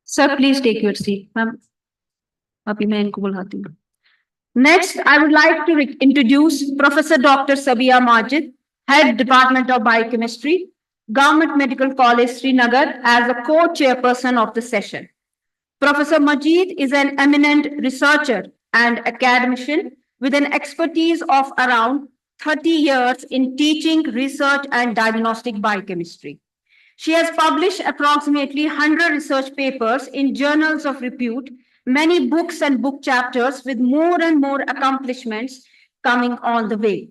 Sir, please take your seat. Ma'am, अभी मैं इनको बुलाती हूँ. Next, I would like to introduce Professor Dr. Sabia Majid, Head Department of Biochemistry, Government Medical College, Srinagar, as a co-chairperson of the session. Professor Majid is an eminent researcher and academician with an expertise of around 30 years in teaching, research, and diagnostic biochemistry. She has published approximately 100 research papers in journals of repute, many books and book chapters, with more and more accomplishments coming on the way.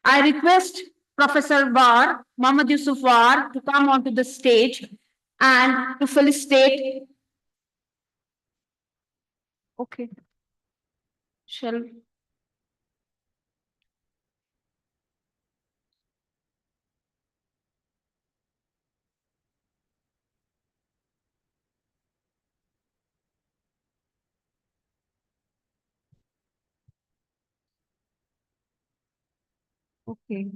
I request Professor War, Muhammad Yusuf War, to come onto the stage and to felicitate. Okay. Shall. Okay.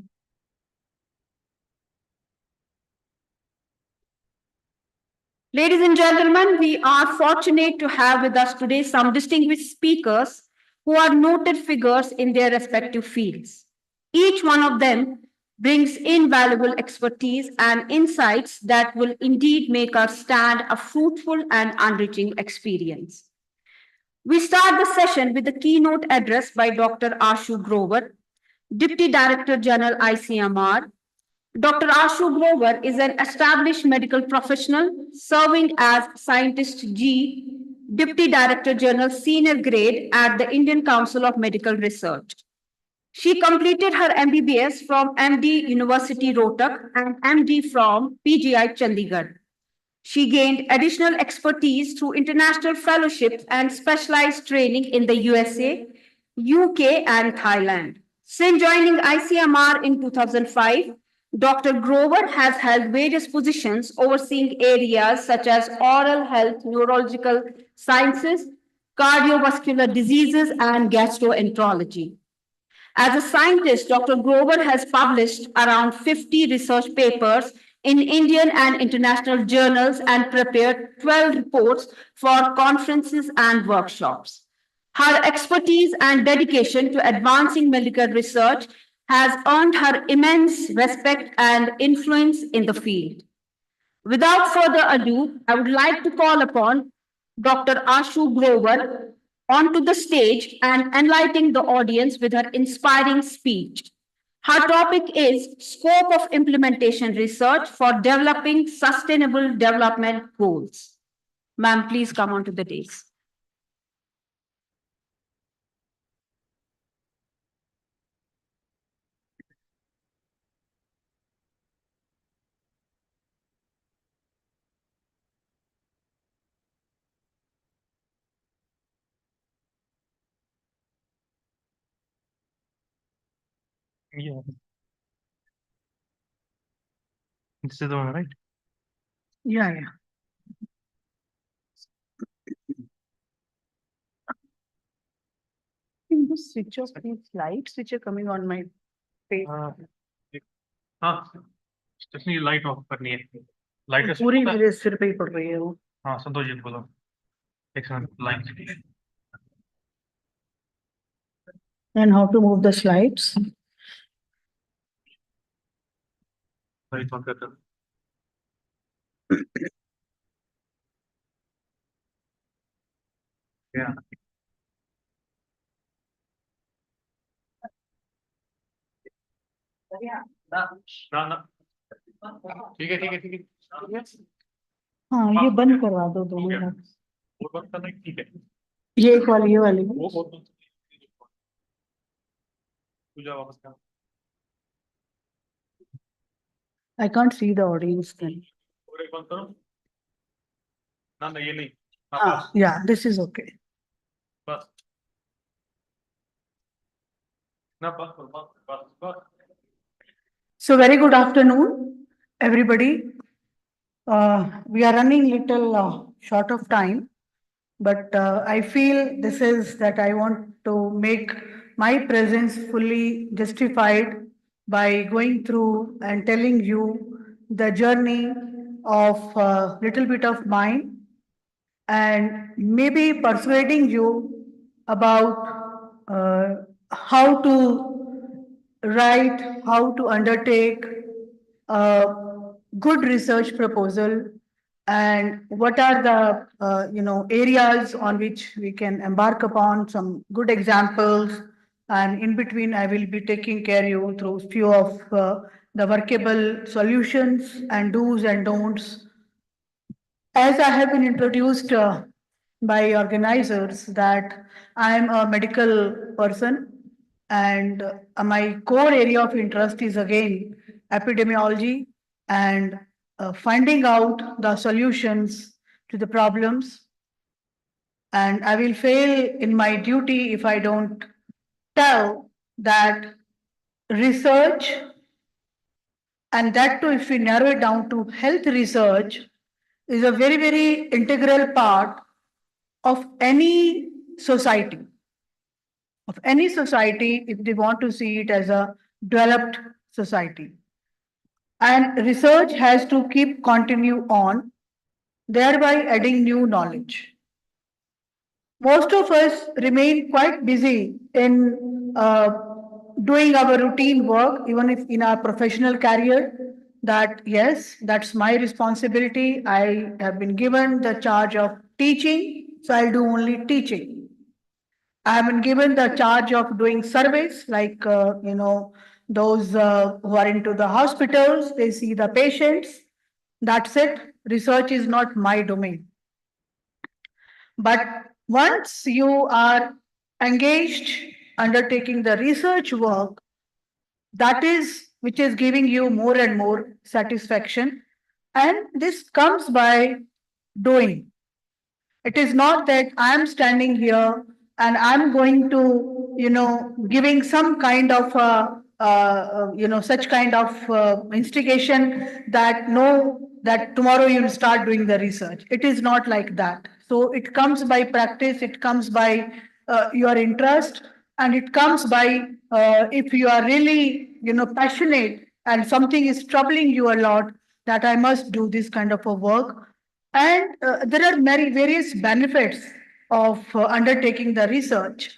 Ladies and gentlemen, we are fortunate to have with us today some distinguished speakers who are noted figures in their respective fields. Each one of them brings invaluable expertise and insights that will indeed make our stand a fruitful and enriching experience. We start the session with the keynote address by Dr. Ashu Grover, Deputy Director General ICMR. Dr. Ashu Grover is an established medical professional serving as Scientist G, Deputy Director General Senior Grade at the Indian Council of Medical Research. She completed her MBBS from MD University Rohtak and MD from PGI Chandigarh. She gained additional expertise through international fellowships and specialized training in the USA, UK, and Thailand. Since joining ICMR in 2005, Dr. Grover has held various positions overseeing areas such as oral health, neurological sciences, cardiovascular diseases, and gastroenterology. As a scientist, Dr. Grover has published around 50 research papers in Indian and international journals and prepared 12 reports for conferences and workshops. Her expertise and dedication to advancing medical research has earned her immense respect and influence in the field. Without further ado, I would like to call upon Dr. Ashu Grover onto the stage and enlighten the audience with her inspiring speech. Her topic is Scope of Implementation Research for Developing Sustainable Development Goals. Ma'am, please come onto the dais. Yeah. This is the one, right? Yeah. Can you switch off these lights which are coming on my face? हाँ, इसलिए light of करनी है. Light पूरी मेरे सिर पे ही पड़ रही है वो. हाँ, संतोष जी बोलो. एक second light. And how to move the slides? Light on कर. Yeah. ना ठीक है. हाँ, ये बंद करवा दो दोनों. वो वक्त नहीं ठीक है. ये एक वाली, ये वाली. वो पूजा वापस कर. I can't see the audience then. और एक बंद करो. ना ये नहीं. Yeah, this is okay. बस. ना बस. So very good afternoon, everybody. We are running little short of time. But I feel this is that I want to make my presence fully justified by going through and telling you the journey of a little bit of mine and maybe persuading you about how to write, how to undertake a good research proposal, and what are the areas on which we can embark upon some good examples. And in between, I will be taking care you through few of the workable solutions and do's and don'ts. As I have been introduced by organizers that I am a medical person and my core area of interest is again epidemiology and finding out the solutions to the problems. And I will fail in my duty if I don't tell that research, and that too if we narrow it down to health research, is a very, very integral part of any society. Of any society, if they want to see it as a developed society. And research has to keep continue on, thereby adding new knowledge. Most of us remain quite busy in doing our routine work, even if in our professional career, that yes, that's my responsibility. I have been given the charge of teaching, so I'll do only teaching. I have been given the charge of doing surveys, like, those who are into the hospitals, they see the patients. That's it. Research is not my domain. But once you are engaged undertaking the research work, that is which is giving you more and more satisfaction. And this comes by doing. It is not that I am standing here and I'm going to, giving some kind of, such kind of instigation that no, that tomorrow you'll start doing the research. It is not like that. So it comes by practice, it comes by your interest, and it comes by if you are really, passionate and something is troubling you a lot, that I must do this kind of a work. And there are many various benefits of undertaking the research.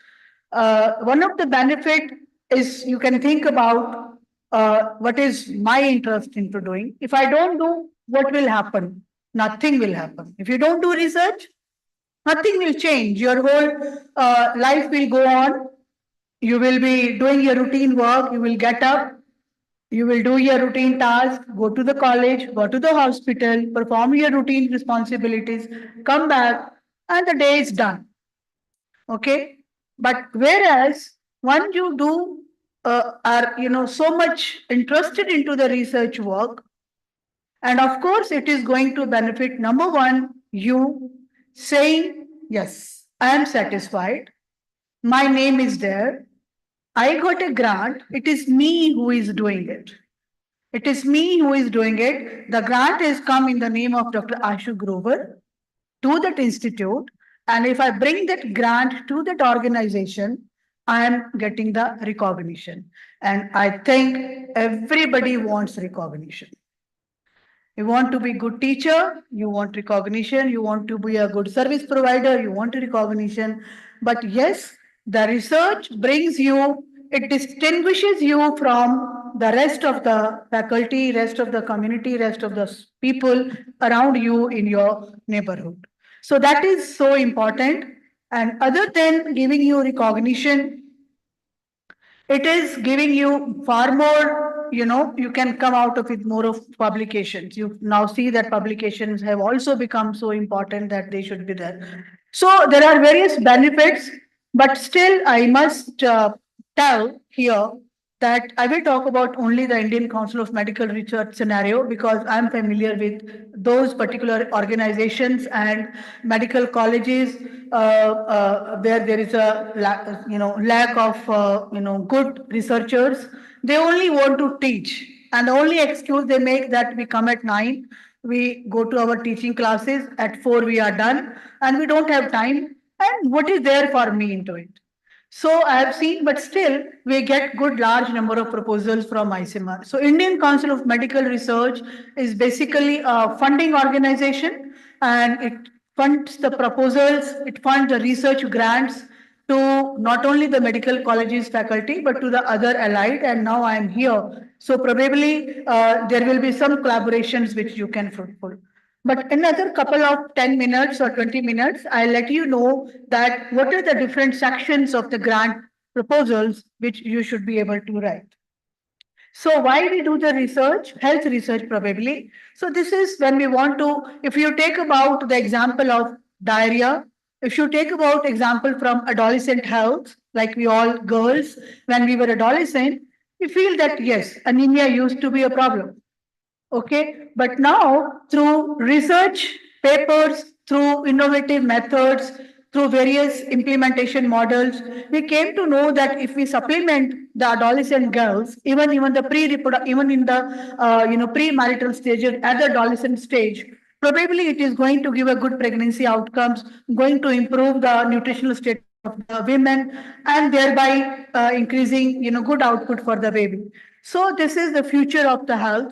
One of the benefit is you can think about what is my interest into doing. If I don't do, what will happen? Nothing will happen. If you don't do research, nothing will change. Your whole life will go on. You will be doing your routine work. You will get up. You will do your routine task, go to the college, go to the hospital, perform your routine responsibilities, come back, and the day is done. Okay? But whereas when you do are so much interested into the research work, and of course it is going to benefit number one, you saying, yes, I am satisfied, my name is there, I got a grant, it is me who is doing it. It is me who is doing it. The grant has come in the name of Dr. Ashu Grover to that institute. And if I bring that grant to that organization, I am getting the recognition. And I think everybody wants recognition. You want to be a good teacher, you want recognition, you want to be a good service provider, you want recognition. But yes, the research brings you, it distinguishes you from the rest of the faculty, rest of the community, rest of the people around you in your neighborhood. So that is so important. And other than giving you recognition, it is giving you far more, you can come out of it more of publications. You now see that publications have also become so important that they should be there. So there are various benefits, but still I must tell here that I will talk about only the Indian Council of Medical Research scenario because I'm familiar with those particular organizations and medical colleges where there is a lack of good researchers. They only want to teach, and the only excuse they make that we come at 9, we go to our teaching classes, at 4 we are done, and we don't have time. And what is there for me into it? So I have seen, but still we get good large number of proposals from ICMR. So Indian Council of Medical Research is basically a funding organization, and it funds the proposals, it funds the research grants to not only the medical colleges faculty, but to the other allied, and now I am here. So probably there will be some collaborations which you can fruitful. But another couple of 10 minutes or 20 minutes, I'll let you know that what are the different sections of the grant proposals which you should be able to write. So why we do the research, health research probably. So this is when we want to, if you take about the example of diarrhea, if you take about example from adolescent health, like we all girls, when we were adolescent, we feel that yes, anemia used to be a problem. Okay, but now through research papers, through innovative methods, through various implementation models, we came to know that if we supplement the adolescent girls, even the even in the premarital stage, at the adolescent stage, probably it is going to give a good pregnancy outcomes, going to improve the nutritional state of the women, and thereby increasing good output for the baby. So this is the future of the health.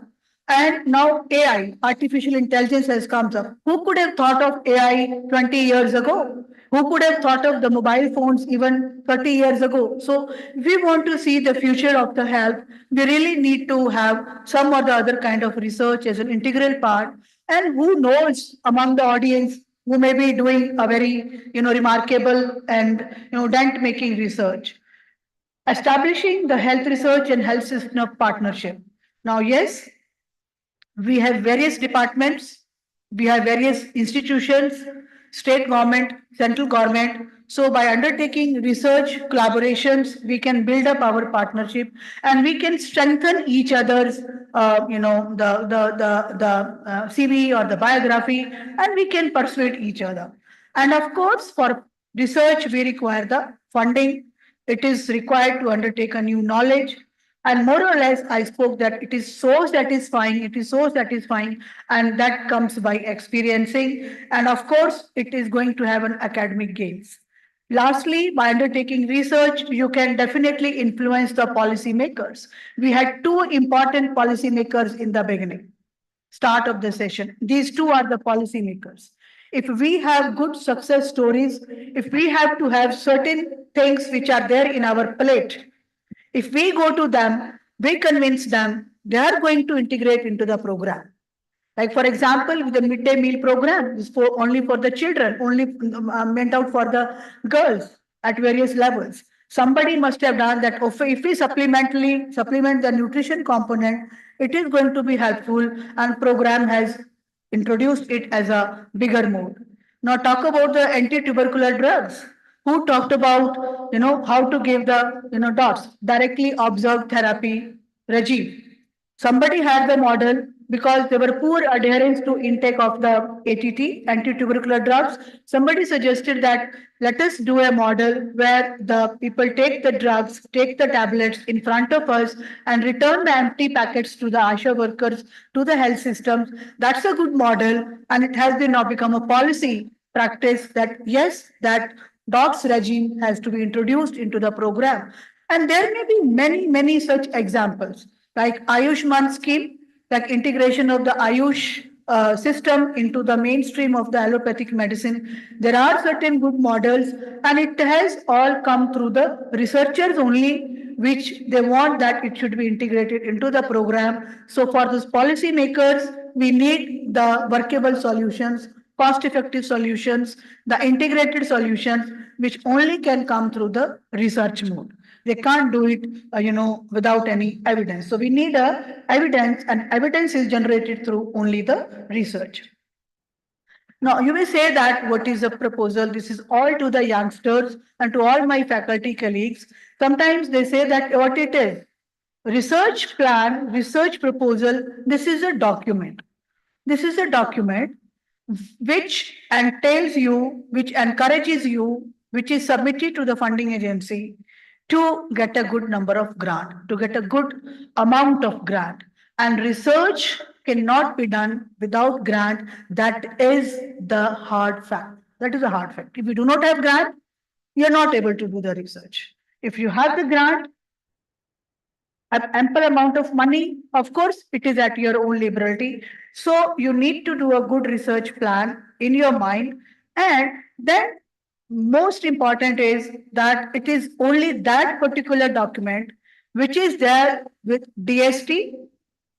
And now AI, artificial intelligence has come up. Who could have thought of AI 20 years ago? Who could have thought of the mobile phones even 30 years ago? So if we want to see the future of the health, we really need to have some or the other kind of research as an integral part. And who knows among the audience who may be doing a very, remarkable and, dent making research. Establishing the health research and health system partnership. Now, yes, we have various departments, we have various institutions, state government, central government. So by undertaking research collaborations, we can build up our partnership and we can strengthen each other's, the CV or the biography, and we can persuade each other. And of course, for research, we require the funding. It is required to undertake a new knowledge. And more or less, I spoke that it is so satisfying, and that comes by experiencing. And of course, it is going to have an academic gains. Lastly, by undertaking research, you can definitely influence the policymakers. We had two important policymakers in the beginning, start of the session. These two are the policymakers. If we have good success stories, if we have to have certain things which are there in our plate, if we go to them, we convince them, they are going to integrate into the program. Like for example, with the midday meal program is only for the children, only meant out for the girls at various levels. Somebody must have done that. If we supplement the nutrition component, it is going to be helpful, and program has introduced it as a bigger mode. Now talk about the anti-tubercular drugs. Who talked about, how to give the, DOTS, directly observed therapy regime. Somebody had the model because there were poor adherence to intake of the ATT, anti-tubercular drugs. Somebody suggested that let us do a model where the people take the drugs, take the tablets in front of us and return the empty packets to the ASHA workers, to the health systems. That's a good model, and it has now become a policy practice that yes, that DOTS regime has to be introduced into the program. And there may be many, many such examples, like Ayushman scheme, like integration of the Ayush system into the mainstream of the allopathic medicine. There are certain good models, and it has all come through the researchers only, which they want that it should be integrated into the program. So for those policymakers, we need the workable solutions, cost-effective solutions, the integrated solutions, which only can come through the research mode. They can't do it, without any evidence. So we need evidence, and evidence is generated through only the research. Now, you may say that what is a proposal? This is all to the youngsters and to all my faculty colleagues. Sometimes they say that what it is. Research plan, research proposal, this is a document. This is a document which entails you, which encourages you, which is submitted to the funding agency to get a good number of grant, to get a good amount of grant. And research cannot be done without grant. That is the hard fact. That is a hard fact. If you do not have grant, you're not able to do the research. If you have the grant, an ample amount of money, of course, it is at your own liberty. So you need to do a good research plan in your mind. And then most important is that it is only that particular document which is there with DST,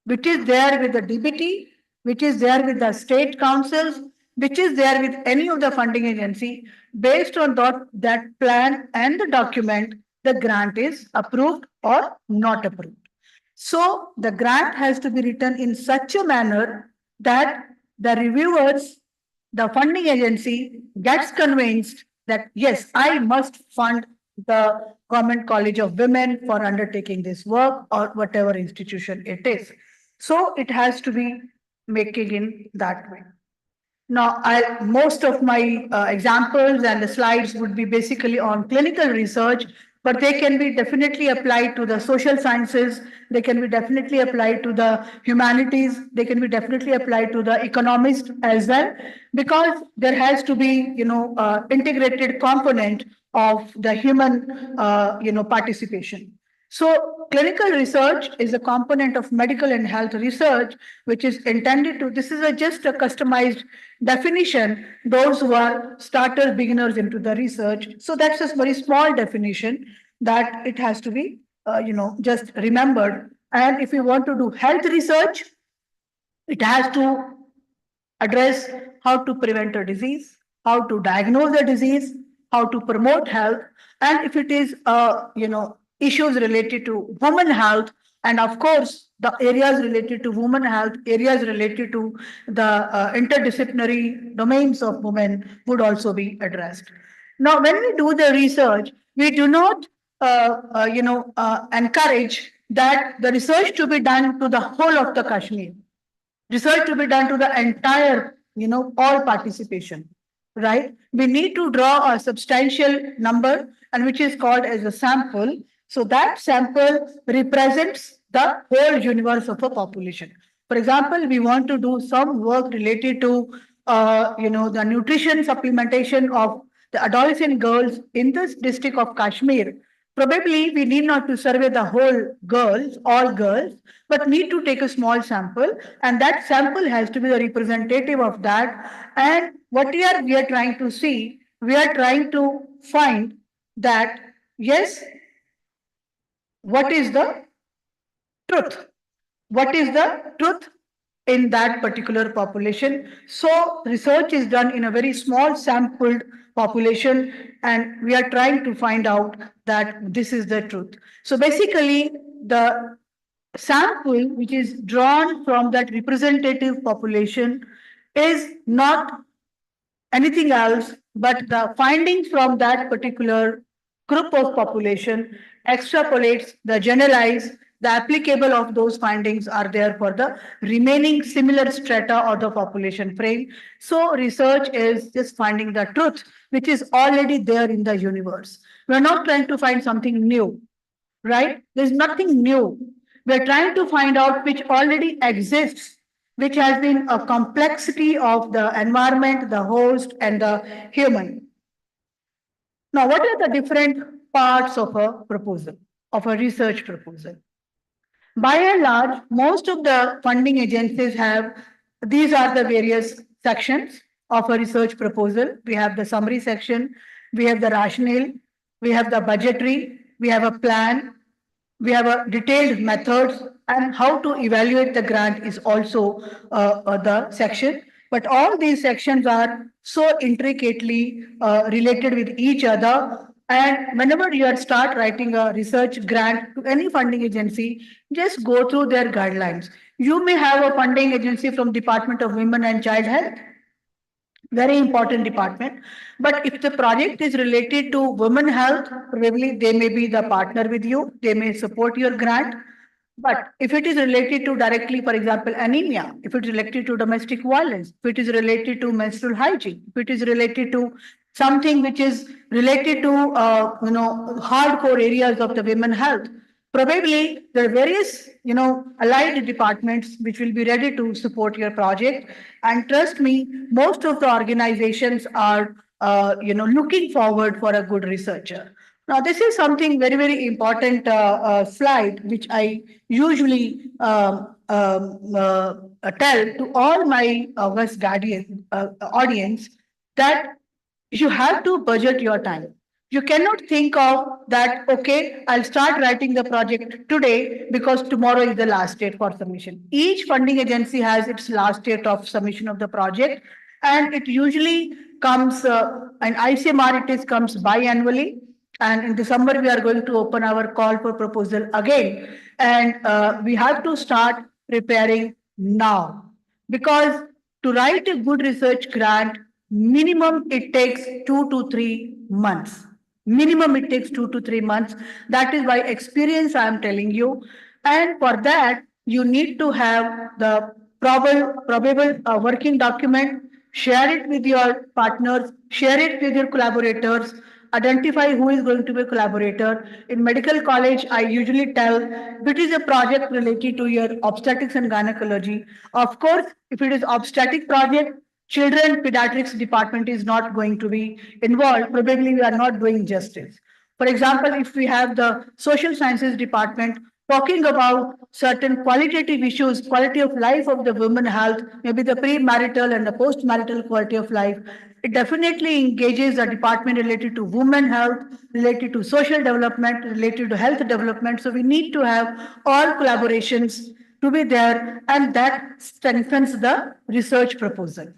which is there with the DBT, which is there with the state councils, which is there with any of the funding agency. Based on that plan and the document, the grant is approved or not approved. So the grant has to be written in such a manner that the reviewers, the funding agency gets convinced that yes, I must fund the Government College of Women for undertaking this work or whatever institution it is. So it has to be making in that way. Now, most of my examples and the slides would be basically on clinical research, but they can be definitely applied to the social sciences. They can be definitely applied to the humanities. They can be definitely applied to the economists as well, because there has to be, integrated component of the human, participation. So clinical research is a component of medical and health research, which is intended to, this is just a customized definition, those who are starters, beginners into the research. So that's a very small definition that it has to be, just remembered. And if you want to do health research, it has to address how to prevent a disease, how to diagnose the disease, how to promote health. And if it is, issues related to women health, and of course, the areas related to women health, areas related to the interdisciplinary domains of women would also be addressed. Now, when we do the research, we do not, encourage that the research to be done to the whole of the Kashmir. Research to be done to the entire, all participation, right? We need to draw a substantial number, and which is called as a sample. So that sample represents the whole universe of a population. For example, we want to do some work related to, the nutrition supplementation of the adolescent girls in this district of Kashmir. Probably we need not to survey the whole girls, all girls, but need to take a small sample, and that sample has to be the representative of that. And what we are trying to see, we are trying to find that, yes, what is the truth? What is the truth in that particular population? So research is done in a very small sampled population, and we are trying to find out that this is the truth. So basically, the sample which is drawn from that representative population is not anything else but the findings from that particular group of population extrapolates the generalized, the applicable of those findings are there for the remaining similar strata or the population frame. So research is just finding the truth which is already there in the universe. We're not trying to find something new, right? There's nothing new. We're trying to find out which already exists, which has been a complexity of the environment, the host, and the human. Now, what are the different parts of a proposal, of a research proposal? By and large, most of the funding agencies have, these are the various sections of a research proposal. We have the summary section, we have the rationale, we have the budgetary, we have a plan, we have a detailed methods, and how to evaluate the grant is also the section. But all these sections are so intricately related with each other. And whenever you start writing a research grant to any funding agency, just go through their guidelines. You may have a funding agency from Department of Women and Child Health, very important department. But if the project is related to women health, probably they may be the partner with you. They may support your grant. But if it is related to directly, for example, anemia, if it is related to domestic violence, if it is related to menstrual hygiene, if it is related to something which is related to, hardcore areas of the women health, Probably there are various, allied departments which will be ready to support your project. And trust me, most of the organizations are, looking forward for a good researcher. Now, this is something very, very important slide, which I usually tell to all my August Guardian audience, that you have to budget your time. You cannot think of that, okay, I'll start writing the project today because tomorrow is the last date for submission. Each funding agency has its last date of submission of the project, and it usually comes, and ICMR it is comes biannually. And in December, we are going to open our call for proposal again. And we have to start preparing now, because to write a good research grant, minimum it takes 2 to 3 months. Minimum it takes 2 to 3 months. That is by experience I am telling you. And for that, you need to have the probable working document, share it with your partners, share it with your collaborators, identify who is going to be a collaborator. In medical college, I usually tell if it is a project related to your obstetrics and gynecology. Of course, if it is obstetric project, children pediatrics department is not going to be involved. Probably we are not doing justice. For example, if we have the social sciences department talking about certain qualitative issues, quality of life of the women health, maybe the pre-marital and the post-marital quality of life, it definitely engages a department related to women health, related to social development, related to health development. So we need to have all collaborations to be there, and that strengthens the research proposal.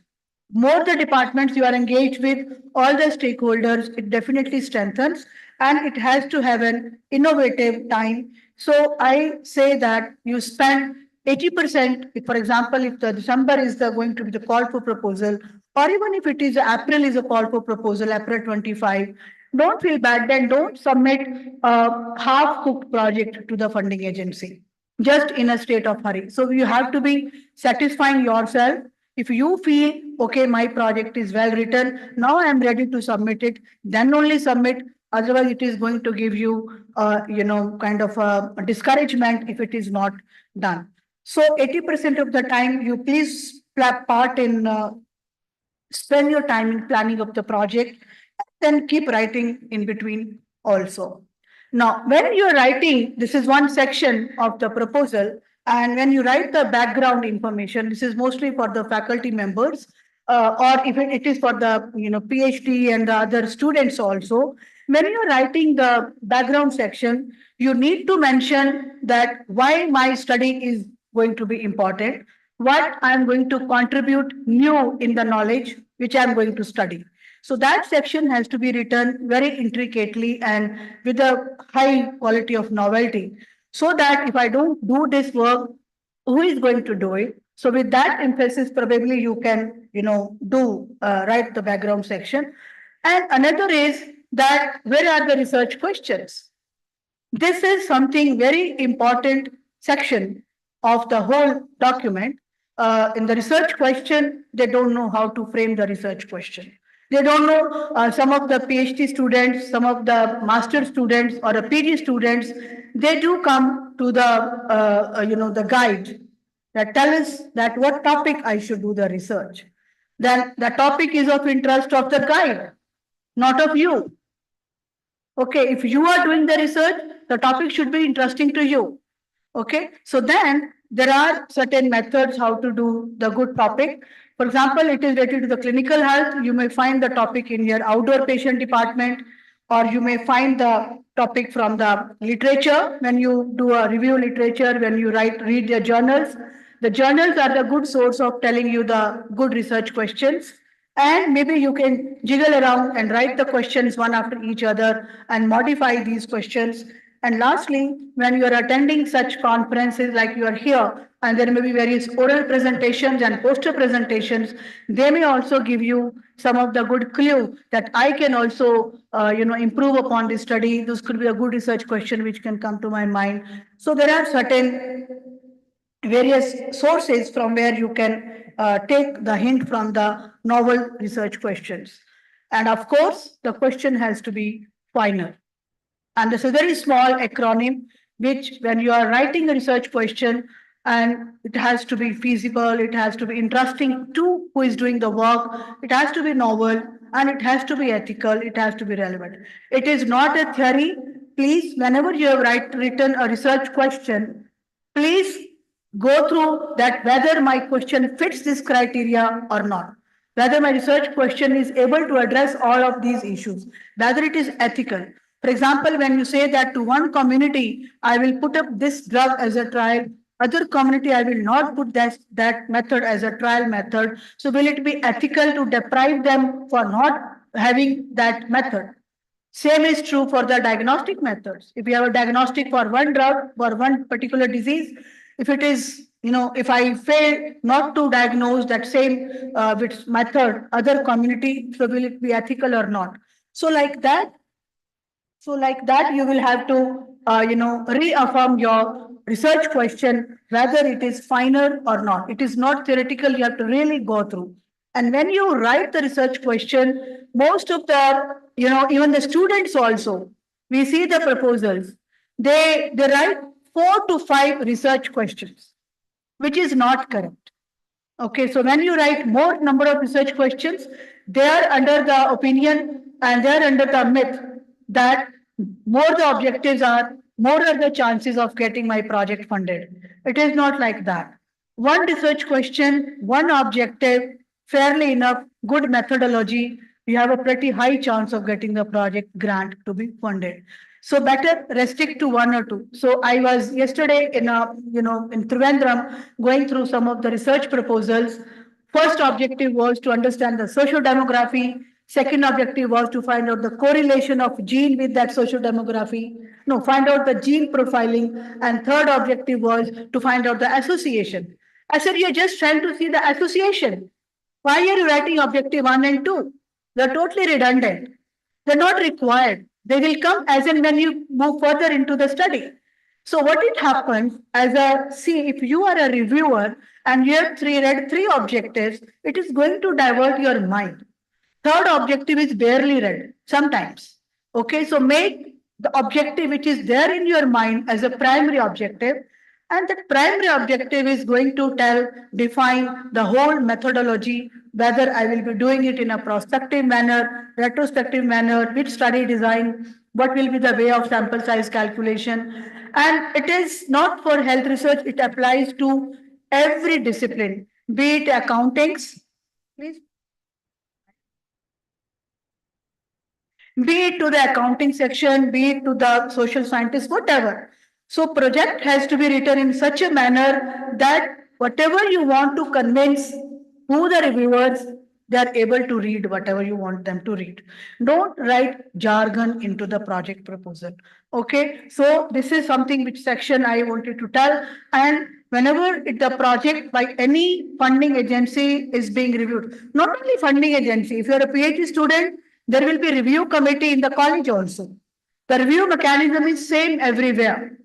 More the departments you are engaged with, all the stakeholders, it definitely strengthens, and it has to have an innovative time. So I say that you spend 80%, for example, if the December is going to be the call for proposal, or even if it is April is a call for proposal, April 25, don't feel bad, then don't submit a half-cooked project to the funding agency, just in a state of hurry. So you have to be satisfying yourself. If you feel, okay, my project is well written, now I am ready to submit it, then only submit. Otherwise, it is going to give you, kind of a discouragement if it is not done. So 80% of the time, you please part in, spend your time in planning of the project, then keep writing in between also. Now, when you're writing, this is one section of the proposal, and when you write the background information, this is mostly for the faculty members, or if it is for the PhD and the other students also. When you're writing the background section, you need to mention that why my study is going to be important, what I'm going to contribute new in the knowledge which I'm going to study. So that section has to be written very intricately and with a high quality of novelty, so that if I don't do this work, who is going to do it? So with that emphasis, probably you can, write the background section. And another is that where are the research questions? This is something very important section of the whole document. In the research question, they don't know how to frame the research question. They don't know, some of the PhD students, some of the master students or the PG students, they do come to the, the guide that tell us that what topic I should do the research. Then the topic is of interest of the guide, not of you. Okay, if you are doing the research, the topic should be interesting to you. Okay, so then there are certain methods how to do the good topic. For example, it is related to the clinical health. You may find the topic in your outdoor patient department, or you may find the topic from the literature when you do a review literature, when you read the journals. The journals are the good source of telling you the good research questions. And maybe you can jiggle around and write the questions one after each other and modify these questions. And lastly, when you are attending such conferences like you are here, and there may be various oral presentations and poster presentations, they may also give you some of the good clue that I can also, improve upon this study. This could be a good research question which can come to my mind. So there are certain various sources from where you can take the hint from the novel research questions. And of course, the question has to be final. And this is a very small acronym. which when you are writing a research question, and it has to be feasible, it has to be interesting to who is doing the work, it has to be novel, and it has to be ethical, it has to be relevant. It is not a theory. Please, whenever you have written a research question, please go through that whether my question fits this criteria or not, whether my research question is able to address all of these issues, whether it is ethical. For example, when you say that to one community, I will put up this drug as a trial, other community, I will not put that method as a trial method. So will it be ethical to deprive them for not having that method? Same is true for the diagnostic methods. If you have a diagnostic for one drug, for one particular disease, if it is, if I fail not to diagnose that same with method, other community, so will it be ethical or not? So like that, you will have to, reaffirm your research question, whether it is final or not. It is not theoretical, you have to really go through. And when you write the research question, most of the, even the students also, we see the proposals, they write 4 to 5 research questions, which is not correct. Okay, so when you write more number of research questions, they are under the opinion and they are under the myth that more the objectives are, more are the chances of getting my project funded. It is not like that. One research question, one objective, fairly enough, good methodology, you have a pretty high chance of getting the project grant to be funded. So better restrict to 1 or 2. So I was yesterday in in Trivandrum going through some of the research proposals. First objective was to understand the social demography. Second objective was to find out the correlation of gene with that social demography. No, find out the gene profiling. And third objective was to find out the association. I said, you're just trying to see the association. Why are you writing objective 1 and 2? They're totally redundant. They're not required. They will come as and when you move further into the study. So what it happens if you are a reviewer and you have read 3 objectives, it is going to divert your mind. Third objective is barely read sometimes. Okay, so make the objective which is there in your mind as a primary objective, and the primary objective is going to define the whole methodology, whether I will be doing it in a prospective manner, retrospective manner, which study design, what will be the way of sample size calculation. And it is not for health research, it applies to every discipline, be it accountings, please. Be it to the accounting section, be it to the social scientists, whatever. So project has to be written in such a manner that whatever you want to convince to the reviewers, they are able to read whatever you want them to read. Don't write jargon into the project proposal. Okay, so this is something which section I wanted to tell. And whenever the project by any funding agency is being reviewed, not only funding agency, if you're a PhD student, there will be review committee in the college also. The review mechanism is same everywhere.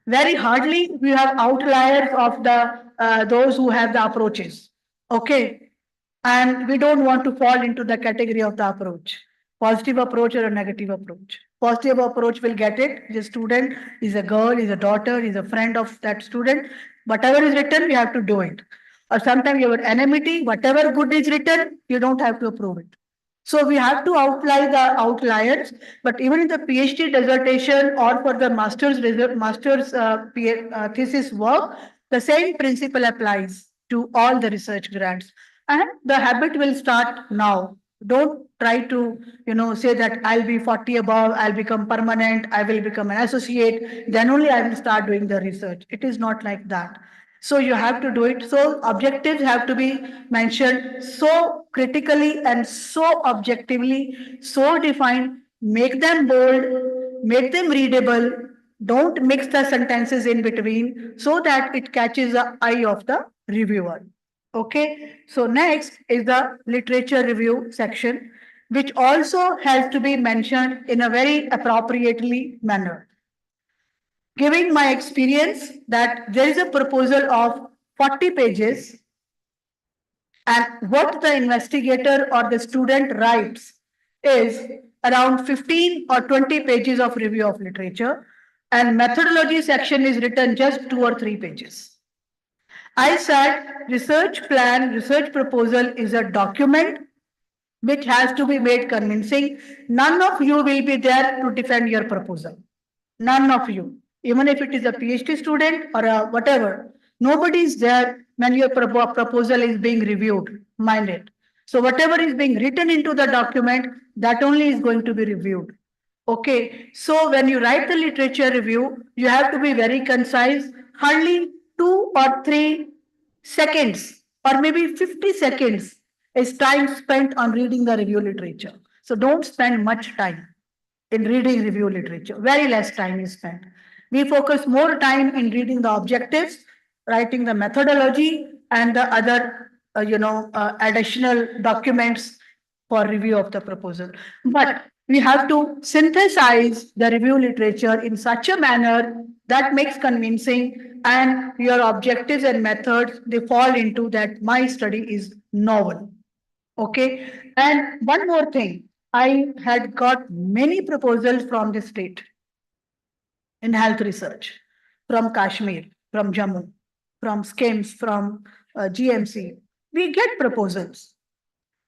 Very hardly we have outliers of the those who have the approaches. Okay, and we don't want to fall into the category of the approach, positive approach or a negative approach. Positive approach will get it. The student is a girl, is a daughter, is a friend of that student. Whatever is written, we have to do it. Or sometimes you have enmity. Whatever good is written, you don't have to approve it. So we have to outline the outliers, but even in the PhD dissertation or for the master's thesis work, the same principle applies to all the research grants. And the habit will start now. Don't try to, say that I'll be 40 above, I'll become permanent, I will become an associate, then only I will start doing the research. It is not like that. So you have to do it. So objectives have to be mentioned so critically and so objectively, so defined, make them bold, make them readable, don't mix the sentences in between so that it catches the eye of the reviewer. Okay, so next is the literature review section, which also has to be mentioned in a very appropriately manner. Giving my experience that there is a proposal of 40 pages and what the investigator or the student writes is around 15 or 20 pages of review of literature. and methodology section is written just 2 or 3 pages. I said research plan, research proposal is a document which has to be made convincing. None of you will be there to defend your proposal. None of you. Even if it is a PhD student or a whatever, nobody is there when your proposal is being reviewed. Mind it. So whatever is being written into the document, that only is going to be reviewed. Okay, so when you write the literature review, you have to be very concise, hardly 2 or 3 seconds or maybe 50 seconds is time spent on reading the review literature. So don't spend much time in reading review literature. Very less time is spent. We focus more time in reading the objectives, writing the methodology, and the other, additional documents for review of the proposal. But we have to synthesize the review literature in such a manner that makes convincing, and your objectives and methods, they fall into that my study is novel. Okay. And one more thing, I had got many proposals from the state in health research, from Kashmir, from Jammu, from SKIMS, from GMC. We get proposals.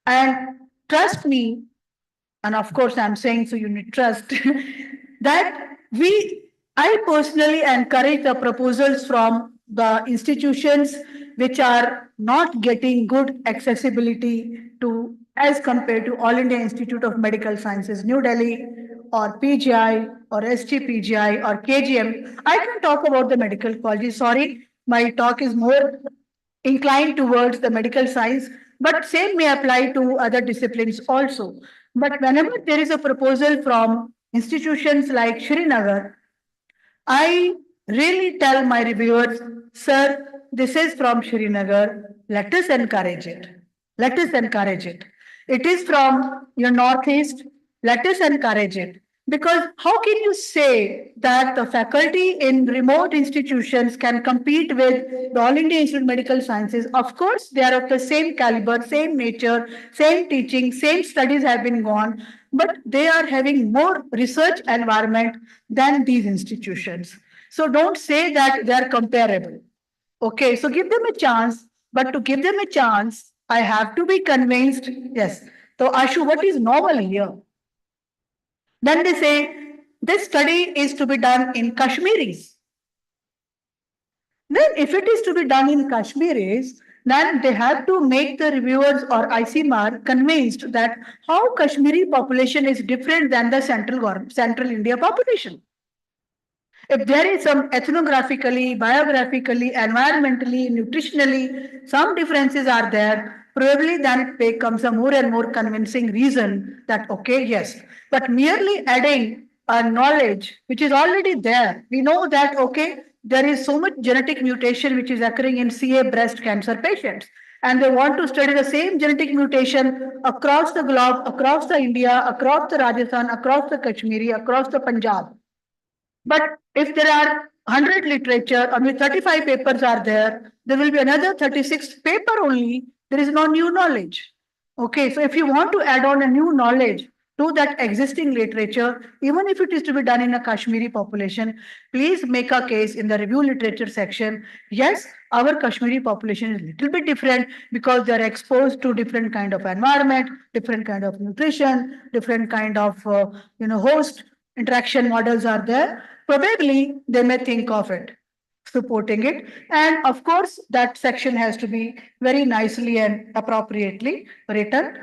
And trust me, and of course I'm saying so you need trust, that I personally encourage the proposals from the institutions which are not getting good accessibility to as compared to All India Institute of Medical Sciences, New Delhi, or PGI, or STPGI, or KGM. I can talk about the medical colleges. Sorry, my talk is more inclined towards the medical science, but same may apply to other disciplines also. But whenever there is a proposal from institutions like Srinagar, I really tell my reviewers, sir, this is from Srinagar. Let us encourage it. Let us encourage it. It is from your Northeast. Let us encourage it. Because how can you say that the faculty in remote institutions can compete with the All India Institute of Medical Sciences? Of course, they are of the same caliber, same nature, same teaching, same studies have been gone, but they are having more research environment than these institutions. So don't say that they are comparable. Okay, so give them a chance, but to give them a chance, I have to be convinced. Yes. So Ashu, what is novel here? Then they say this study is to be done in Kashmiris. Then if it is to be done in Kashmiris, then they have to make the reviewers or ICMR convinced that how Kashmiri population is different than the central India population. If there is some ethnographically, biographically, environmentally, nutritionally, some differences are there, probably then it becomes a more and more convincing reason that, okay, yes. But merely adding a knowledge which is already there, we know that, okay, there is so much genetic mutation which is occurring in CA breast cancer patients. And they want to study the same genetic mutation across the globe, across the India, across the Rajasthan, across the Kashmiri, across the Punjab. But if there are 100 literature, only 35 papers are there will be another 36 paper only. There is no new knowledge. Okay, so if you want to add on a new knowledge to that existing literature, even if it is to be done in a Kashmiri population, please make a case in the review literature section. Yes, our Kashmiri population is a little bit different because they are exposed to different kind of environment, different kind of nutrition, different kind of host interaction models are there. Probably they may think of it, supporting it. And of course, that section has to be very nicely and appropriately written.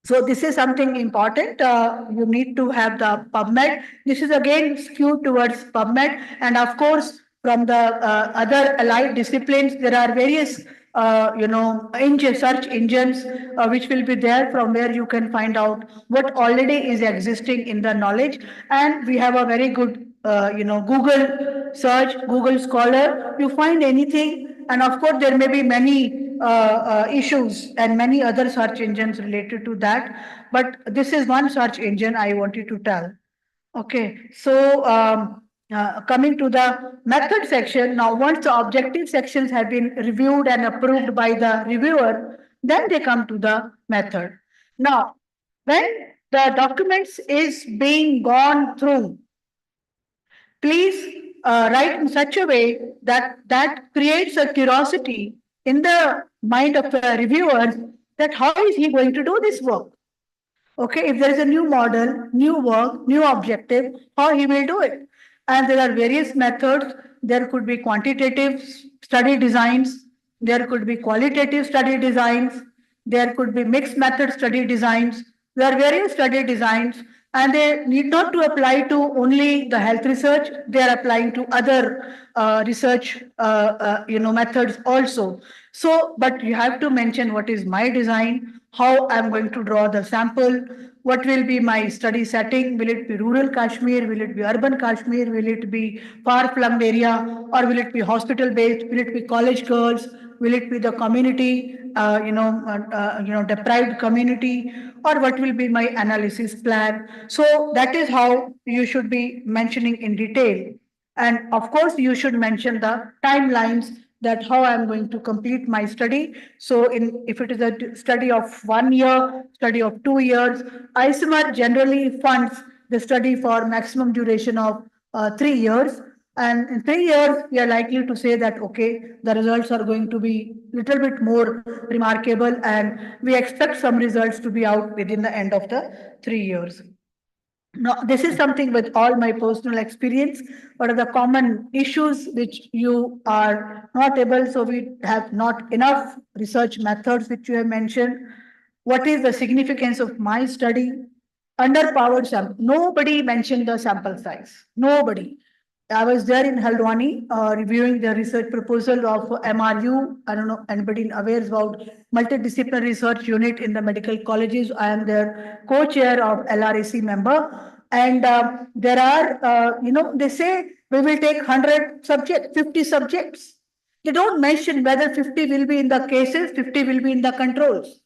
So this is something important. You need to have the PubMed. This is again skewed towards PubMed. And of course, from the other allied disciplines, there are various search engines which will be there from where you can find out what already is existing in the knowledge. And we have a very good Google search, Google Scholar. You find anything, and of course there may be many issues and many other search engines related to that. But this is one search engine I wanted to tell. Okay, so coming to the method section, now once the objective sections have been reviewed and approved by the reviewer, then they come to the method. Now, when the documents is being gone through, please write in such a way that that creates a curiosity in the mind of the reviewers that how is he going to do this work? Okay, if there is a new model, new work, new objective, how he will do it. And there are various methods. There could be quantitative study designs. There could be qualitative study designs. There could be mixed method study designs. There are various study designs, and they need not to apply to only the health research. They are applying to other research, methods also. So, but you have to mention what is my design, how I'm going to draw the sample, what will be my study setting, will it be rural Kashmir, will it be urban Kashmir, will it be far-flung area, or will it be hospital-based, will it be college girls, will it be the community, deprived community, or what will be my analysis plan. So that is how you should be mentioning in detail. And of course, you should mention the timelines that how I'm going to complete my study. So if it is a study of 1 year, study of 2 years, ISMR generally funds the study for maximum duration of 3 years. And in 3 years, we are likely to say that, okay, the results are going to be little bit more remarkable, and we expect some results to be out within the end of the 3 years. Now, this is something with all my personal experience. What are the common issues which you are not able? So we have not enough research methods which you have mentioned. What is the significance of my study? Underpowered sample. Nobody mentioned the sample size. Nobody. I was there in Haldwani reviewing the research proposal of MRU. I don't know anybody aware about multidisciplinary research unit in the medical colleges. I am their co-chair of LRAC member. And there are, they say we will take 100 subjects, 50 subjects. They don't mention whether 50 will be in the cases, 50 will be in the controls.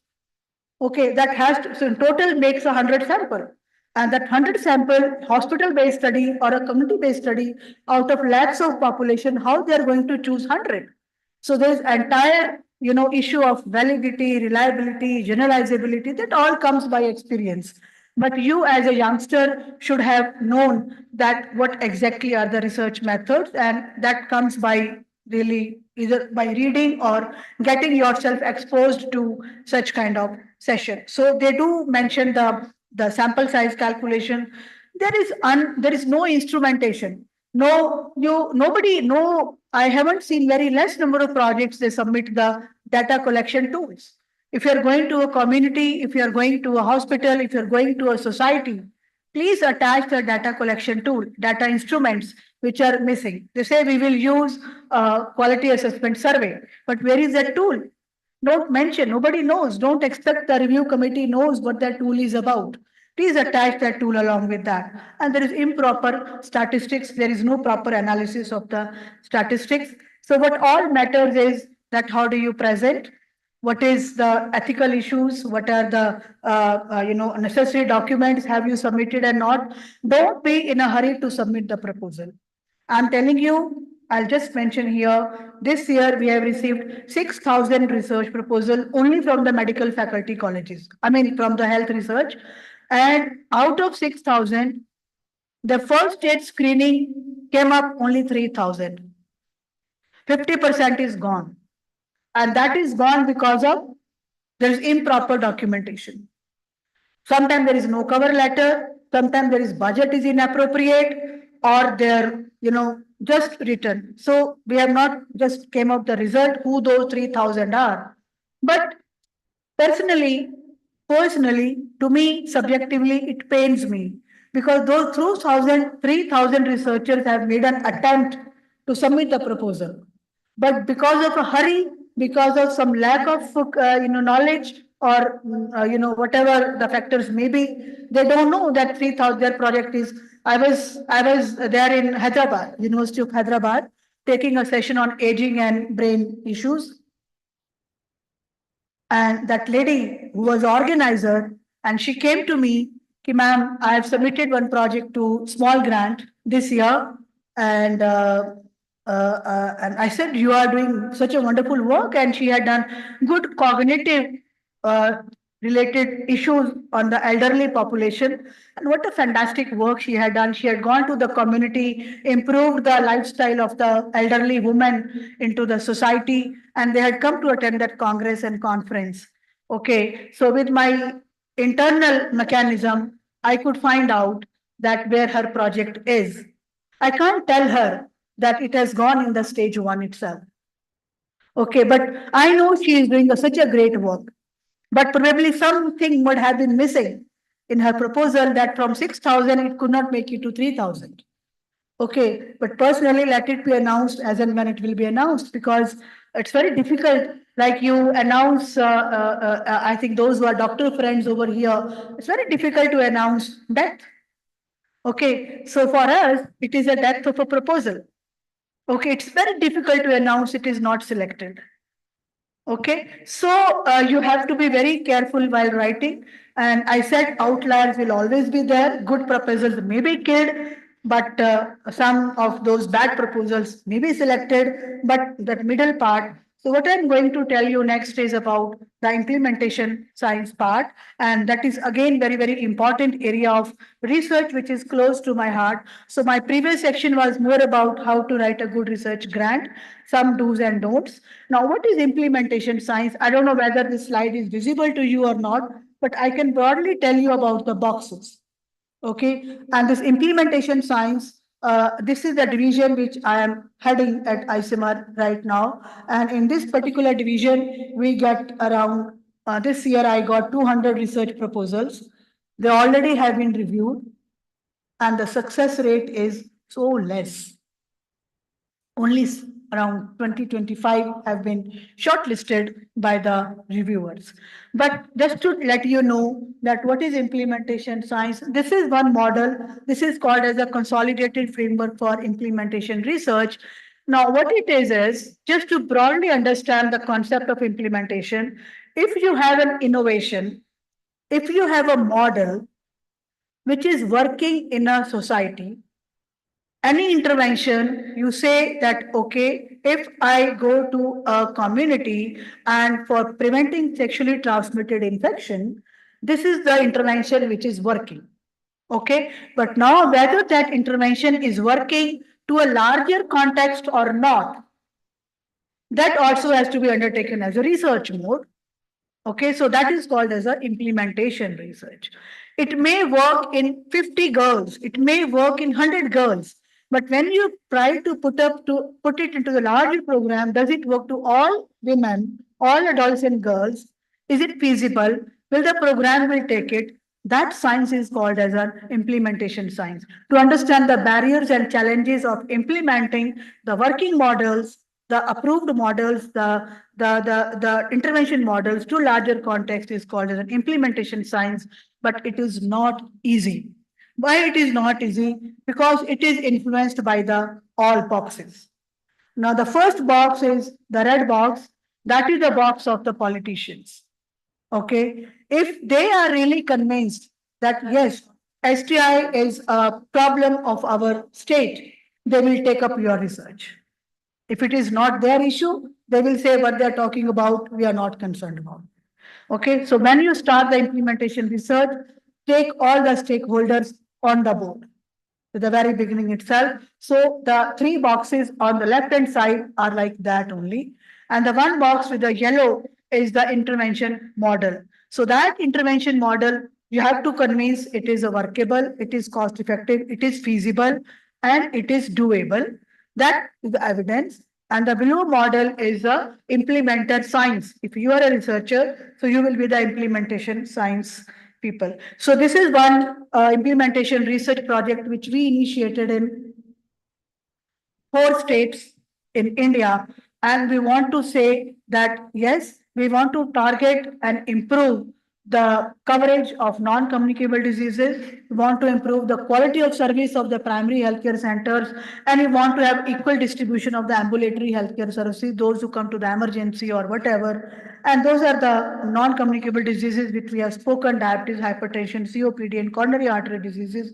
Okay, that has to, so in total makes 100 sample. And that 100 sample hospital-based study or a community-based study out of lakhs of population, how they are going to choose 100? So there's entire, issue of validity, reliability, generalizability, that all comes by experience. But you as a youngster should have known that what exactly are the research methods, and that comes by really either by reading or getting yourself exposed to such kind of session. So they do mention the sample size calculation. There is no instrumentation. I haven't seen very less number of projects they submit the data collection tools. If you're going to a community, if you're going to a hospital, if you're going to a society, please attach the data collection tool, data instruments, which are missing. They say we will use quality assessment survey, but where is that tool? Don't mention, nobody knows. Don't expect the review committee knows what that tool is about. Please attach that tool along with that. And there is improper statistics. There is no proper analysis of the statistics. So what all matters is that how do you present? What is the ethical issues? What are the necessary documents have you submitted and not? Don't be in a hurry to submit the proposal. I'm telling you, I'll just mention here, this year we have received 6,000 research proposal only from the medical faculty colleges. I mean, from the health research. And out of 6,000, the first stage screening came up only 3,000. 50% is gone. And that is gone because of there is improper documentation. Sometimes there is no cover letter, sometimes there is budget is inappropriate, or they're, just written. So we have not just came out the result who those 3,000 are. But personally, to me, subjectively, it pains me because those 3,000 researchers have made an attempt to submit the proposal. But because of a hurry, because of some lack of knowledge, or whatever the factors may be, they don't know that 3,000 their project is. I was there in Hyderabad, University of Hyderabad, taking a session on aging and brain issues. And that lady who was organizer, and she came to me, ma'am, I have submitted one project to small grant this year, and I said, you are doing such a wonderful work, and she had done good cognitive related issues on the elderly population. And what a fantastic work she had done. She had gone to the community, improved the lifestyle of the elderly women into the society, and they had come to attend that congress and conference. Okay, so with my internal mechanism, I could find out that where her project is. I can't tell her that it has gone in the stage one itself. Okay, but I know she is doing such a great work. But probably something would have been missing in her proposal that from 6,000 it could not make it to 3,000. Okay, but personally, let it be announced as and when it will be announced, because it's very difficult. Like you announce, I think those who are doctor friends over here, it's very difficult to announce death. Okay, so for us, it is a death of a proposal. Okay, it's very difficult to announce it is not selected. Okay, so you have to be very careful while writing. And I said outliers will always be there. Good proposals may be killed, but some of those bad proposals may be selected. But that middle part. So what I'm going to tell you next is about the implementation science part. And that is again very, very important area of research, which is close to my heart. So my previous section was more about how to write a good research grant, some do's and don'ts. Now, what is implementation science? I don't know whether this slide is visible to you or not, but I can broadly tell you about the boxes. Okay, and this implementation science, this is the division which I am heading at ICMR right now. And in this particular division, we get around, this year I got 200 research proposals. They already have been reviewed, and the success rate is so less. Only around 20-25 have been shortlisted by the reviewers. But just to let you know that what is implementation science, this is one model. This is called as a consolidated framework for implementation research. Now, what it is just to broadly understand the concept of implementation, if you have an innovation, if you have a model which is working in a society, any intervention, you say that, okay, if I go to a community and for preventing sexually transmitted infection, this is the intervention which is working. Okay, but now whether that intervention is working to a larger context or not, that also has to be undertaken as a research mode. Okay, so that is called as a implementation research. It may work in 50 girls, it may work in 100 girls, but when you try to put it into the larger program, does it work to all women, all adolescent girls? Is it feasible? Will the program will take it? That science is called as an implementation science. To understand the barriers and challenges of implementing the working models, the approved models, the intervention models to larger context is called as an implementation science, but it is not easy. Why it is not easy? Because it is influenced by the all boxes. Now, the first box is the red box. That is the box of the politicians. Okay. If they are really convinced that yes, STI is a problem of our state, they will take up your research. If it is not their issue, they will say what they are talking about, we are not concerned about. Okay, so when you start the implementation research, take all the stakeholders on the board at the very beginning itself. So the three boxes on the left-hand side are like that only. And the one box with the yellow is the intervention model. So that intervention model, you have to convince it is workable, it is cost-effective, it is feasible, and it is doable. That is the evidence. And the blue model is the implementer science. If you are a researcher, so you will be the implementation science people. So this is one implementation research project which we initiated in 4 states in India. And we want to say that, yes, we want to target and improve the coverage of non-communicable diseases. We want to improve the quality of service of the primary healthcare centers, and we want to have equal distribution of the ambulatory healthcare services, those who come to the emergency or whatever. And those are the non-communicable diseases which we have spoken: diabetes, hypertension, COPD, and coronary artery diseases.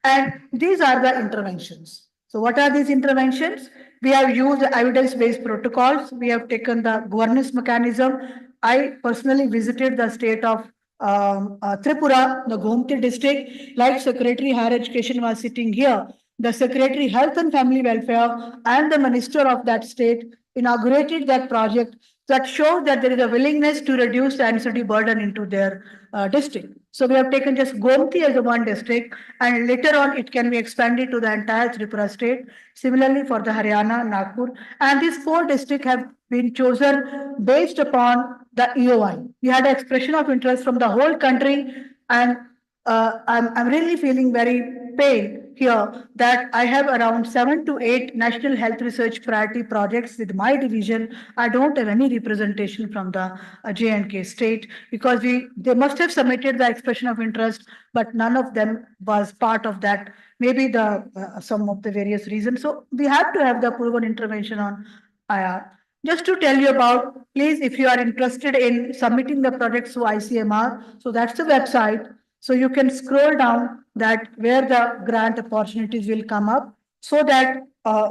And these are the interventions. So what are these interventions? We have used evidence-based protocols. We have taken the governance mechanism. I personally visited the state of Tripura, the Gomti district, like Secretary Higher Education was sitting here, the Secretary Health and Family Welfare and the Minister of that state inaugurated that project that shows that there is a willingness to reduce the anxiety burden into their district. So we have taken just Gomti as a one district, and later on it can be expanded to the entire Tripura state. Similarly for the Haryana, Nagpur, and these four districts have been chosen based upon the EOI. We had an expression of interest from the whole country, and I'm really feeling very pain here that I have around 7 to 8 national health research priority projects with my division. I don't have any representation from the J&K state because they must have submitted the expression of interest, but none of them was part of that. Maybe the some of the various reasons. So we have to have the proven intervention on IR. Just to tell you about, please, if you are interested in submitting the projects to ICMR, so that's the website. So you can scroll down that where the grant opportunities will come up so that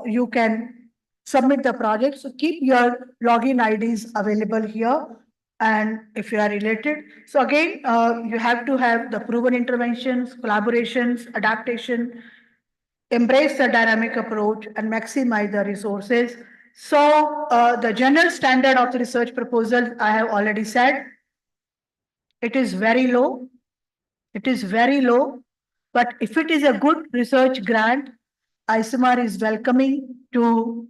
you can submit the project. So keep your login IDs available here. And if you are related, so again, you have to have the proven interventions, collaborations, adaptation, embrace the dynamic approach and maximize the resources. So the general standard of the research proposal, I have already said, it is very low. It is very low, but if it is a good research grant, ISMR is welcoming to,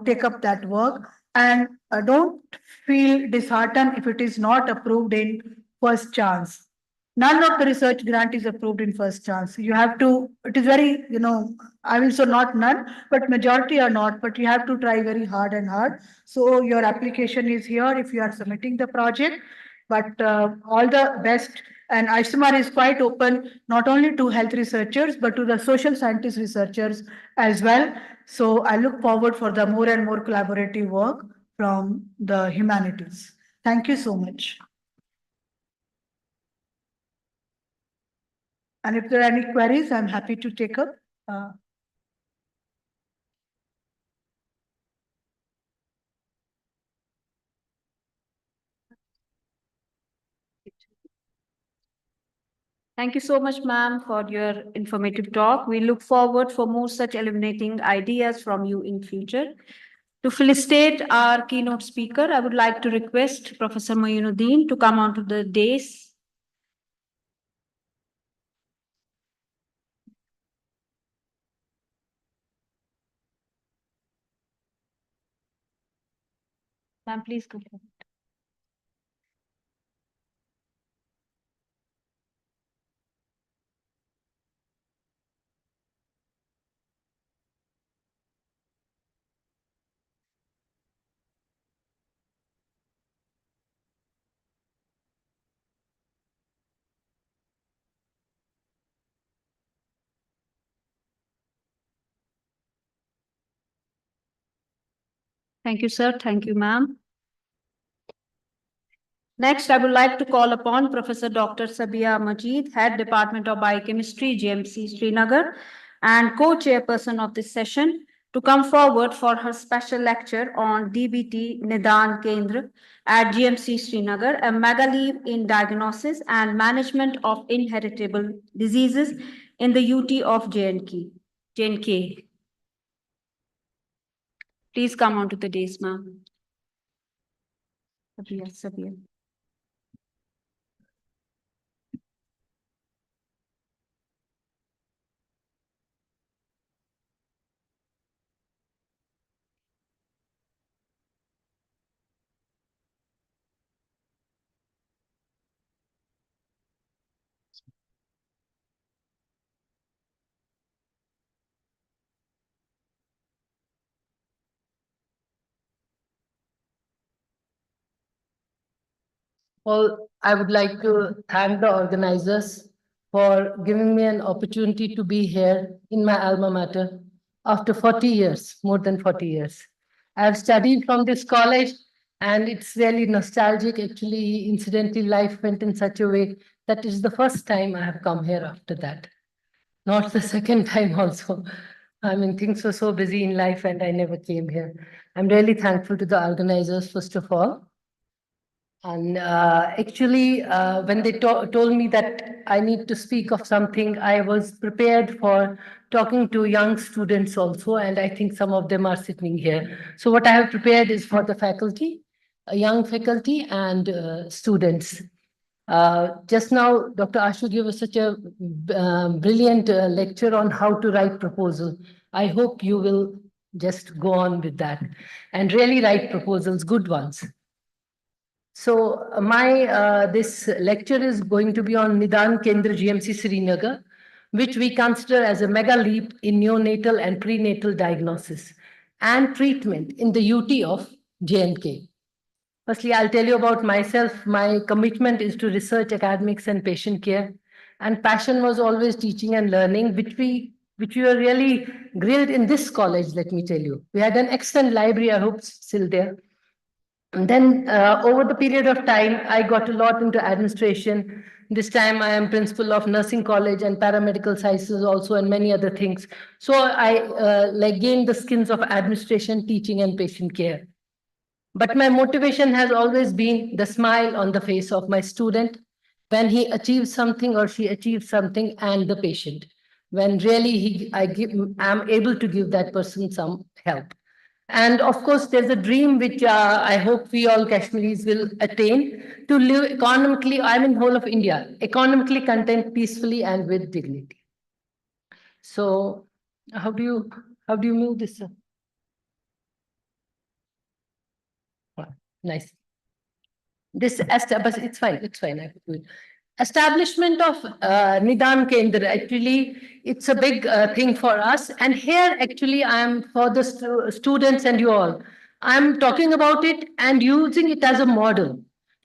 take up that work, and don't feel disheartened if it is not approved in first chance. None of the research grant is approved in first chance. You have to, it is very, I will say not none, but majority are not, but you have to try very hard and hard. So your application is here if you are submitting the project, but all the best. And ISMR is quite open, not only to health researchers, but to the social scientist researchers as well. So I look forward for the more and more collaborative work from the humanities. Thank you so much. And if there are any queries, I'm happy to take up. Thank you so much, ma'am, for your informative talk. We look forward for more such illuminating ideas from you in future. To felicitate our keynote speaker, I would like to request Professor Moinuddin to come onto the dais. Ma'am, please go ahead. Thank you, sir. Thank you, ma'am. Next, I would like to call upon Professor Dr. Sabia Majid, Head Department of Biochemistry, GMC Srinagar, and co-chairperson of this session, to come forward for her special lecture on DBT Nidan Kendra at GMC Srinagar, a mega leap in diagnosis and management of inheritable diseases in the UT of J&K. Please come onto the dais, ma'am. Sabia. Well, I would like to thank the organizers for giving me an opportunity to be here in my alma mater after 40 years, more than 40 years. I have studied from this college and it's really nostalgic. Actually, incidentally, life went in such a way that is the first time I have come here after that. Not the second time also. I mean, things were so busy in life and I never came here. I'm really thankful to the organizers, first of all. And actually, when they told me that I need to speak of something, I was prepared for talking to young students also, and I think some of them are sitting here. So what I have prepared is for the faculty, young faculty and students. Just now, Dr. Ashu gave us such a brilliant lecture on how to write proposal. I hope you will just go on with that and really write proposals, good ones. So my this lecture is going to be on Nidan Kendra GMC Srinagar, which we consider as a mega leap in neonatal and prenatal diagnosis and treatment in the UT of J&K. Firstly, I'll tell you about myself. My commitment is to research, academics, and patient care. And passion was always teaching and learning, which we were really grilled in this college, let me tell you. We had an excellent library, I hope it's still there. And then over the period of time, I got a lot into administration. This time I am principal of nursing college and paramedical sciences also and many other things. So I like gained the skills of administration, teaching and patient care. But my motivation has always been the smile on the face of my student when he achieves something or she achieves something, and the patient, when really I'm able to give that person some help. And of course, there's a dream which I hope we all Kashmiris will attain, to live economically, I'm in whole of India, economically content, peacefully and with dignity. So how do you move this? Nice. This, but it's fine, I could do it. Establishment of Nidan Kendra, actually, it's a big thing for us. And here, actually, I am for the students and you all. I'm talking about it and using it as a model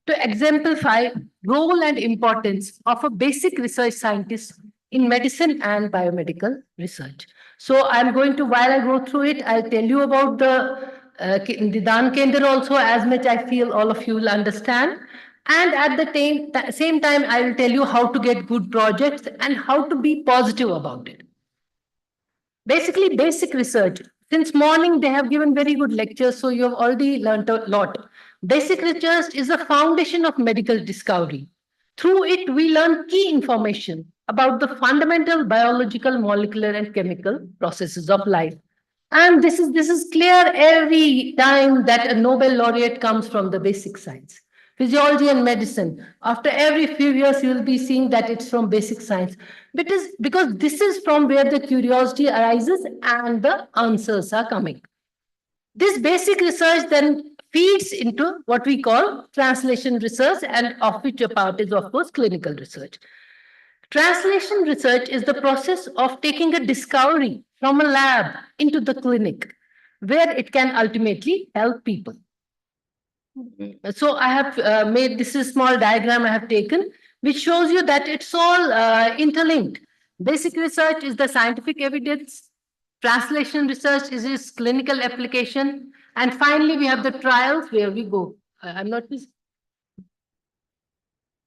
to exemplify role and importance of a basic research scientist in medicine and biomedical research. So I'm going to, while I go through it, I'll tell you about the Nidan Kendra also, as much I feel all of you will understand. And at the same time, I will tell you how to get good projects and how to be positive about it. Basically, basic research. Since morning, they have given very good lectures, so you have already learned a lot. Basic research is the foundation of medical discovery. Through it, we learn key information about the fundamental biological, molecular, and chemical processes of life. And this is clear every time that a Nobel laureate comes from the basic science. Physiology and medicine, after every few years, you will be seeing that it's from basic science. Because this is from where the curiosity arises and the answers are coming. This basic research then feeds into what we call translation research, and of which a part is, of course, clinical research. Translation research is the process of taking a discovery from a lab into the clinic, where it can ultimately help people. So I have made this is a small diagram I have taken, which shows you that it's all interlinked. Basic research is the scientific evidence, translation research is its clinical application, and finally we have the trials where we go. I'm not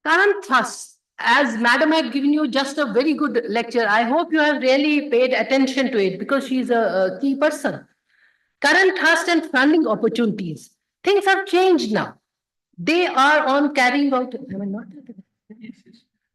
current thrust. As Madam had given you just a very good lecture, I hope you have really paid attention to it because she's a key person. Current thrust and funding opportunities. Things have changed now. They are on carrying out,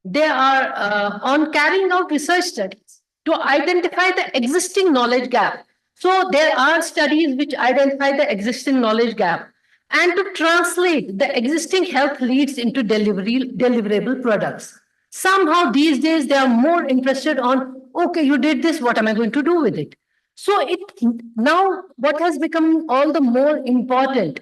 they are on carrying out research studies to identify the existing knowledge gap. So there are studies which identify the existing knowledge gap and to translate the existing health leads into deliverable products. Somehow these days they are more interested on, okay, you did this, what am I going to do with it? So now what has become all the more important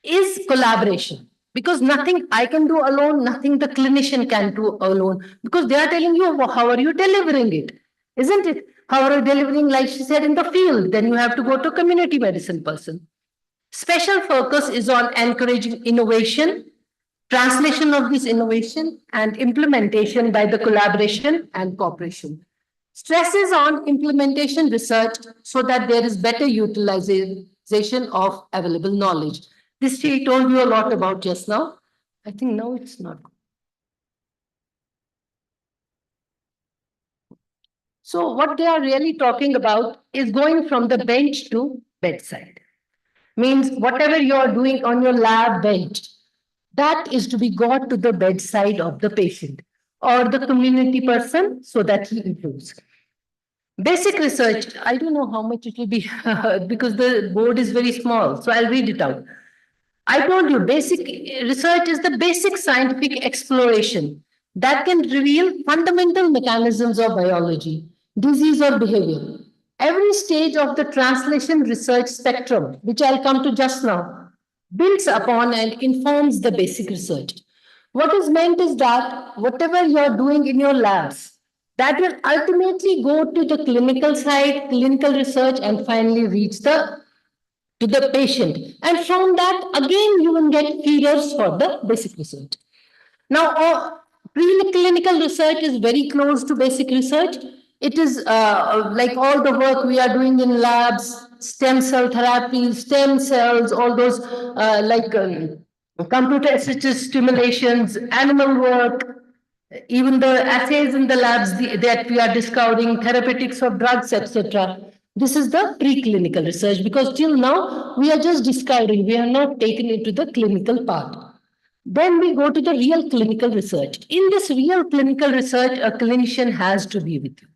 is collaboration. Because nothing I can do alone, nothing the clinician can do alone. Because they are telling you, well, how are you delivering it? Isn't it? How are you delivering, like she said, in the field? Then you have to go to community medicine person. Special focus is on encouraging innovation, translation of this innovation, and implementation by the collaboration and cooperation. Stress is on implementation research so that there is better utilization of available knowledge. This she told you a lot about just now. I think now it's not. So what they are really talking about is going from the bench to bedside. Means whatever you are doing on your lab bench, that is to be got to the bedside of the patient or the community person so that he improves. Basic research, I don't know how much it will be because the board is very small, so I'll read it out. I told you, basic research is the basic scientific exploration that can reveal fundamental mechanisms of biology, disease, or behavior. Every stage of the translation research spectrum, which I'll come to just now, builds upon and informs the basic research. What is meant is that whatever you're doing in your labs, that will ultimately go to the clinical side, clinical research, and finally reach to the patient. And from that, again, you will get feeders for the basic research. Now, preclinical research is very close to basic research. It is like all the work we are doing in labs, stem cell therapy, stem cells, all those computer-assisted stimulations, animal work, even the assays in the labs that we are discovering, therapeutics of drugs, etc. This is the preclinical research because till now we are just discovering, we are not taken into the clinical part. Then we go to the real clinical research. In this real clinical research, a clinician has to be with you.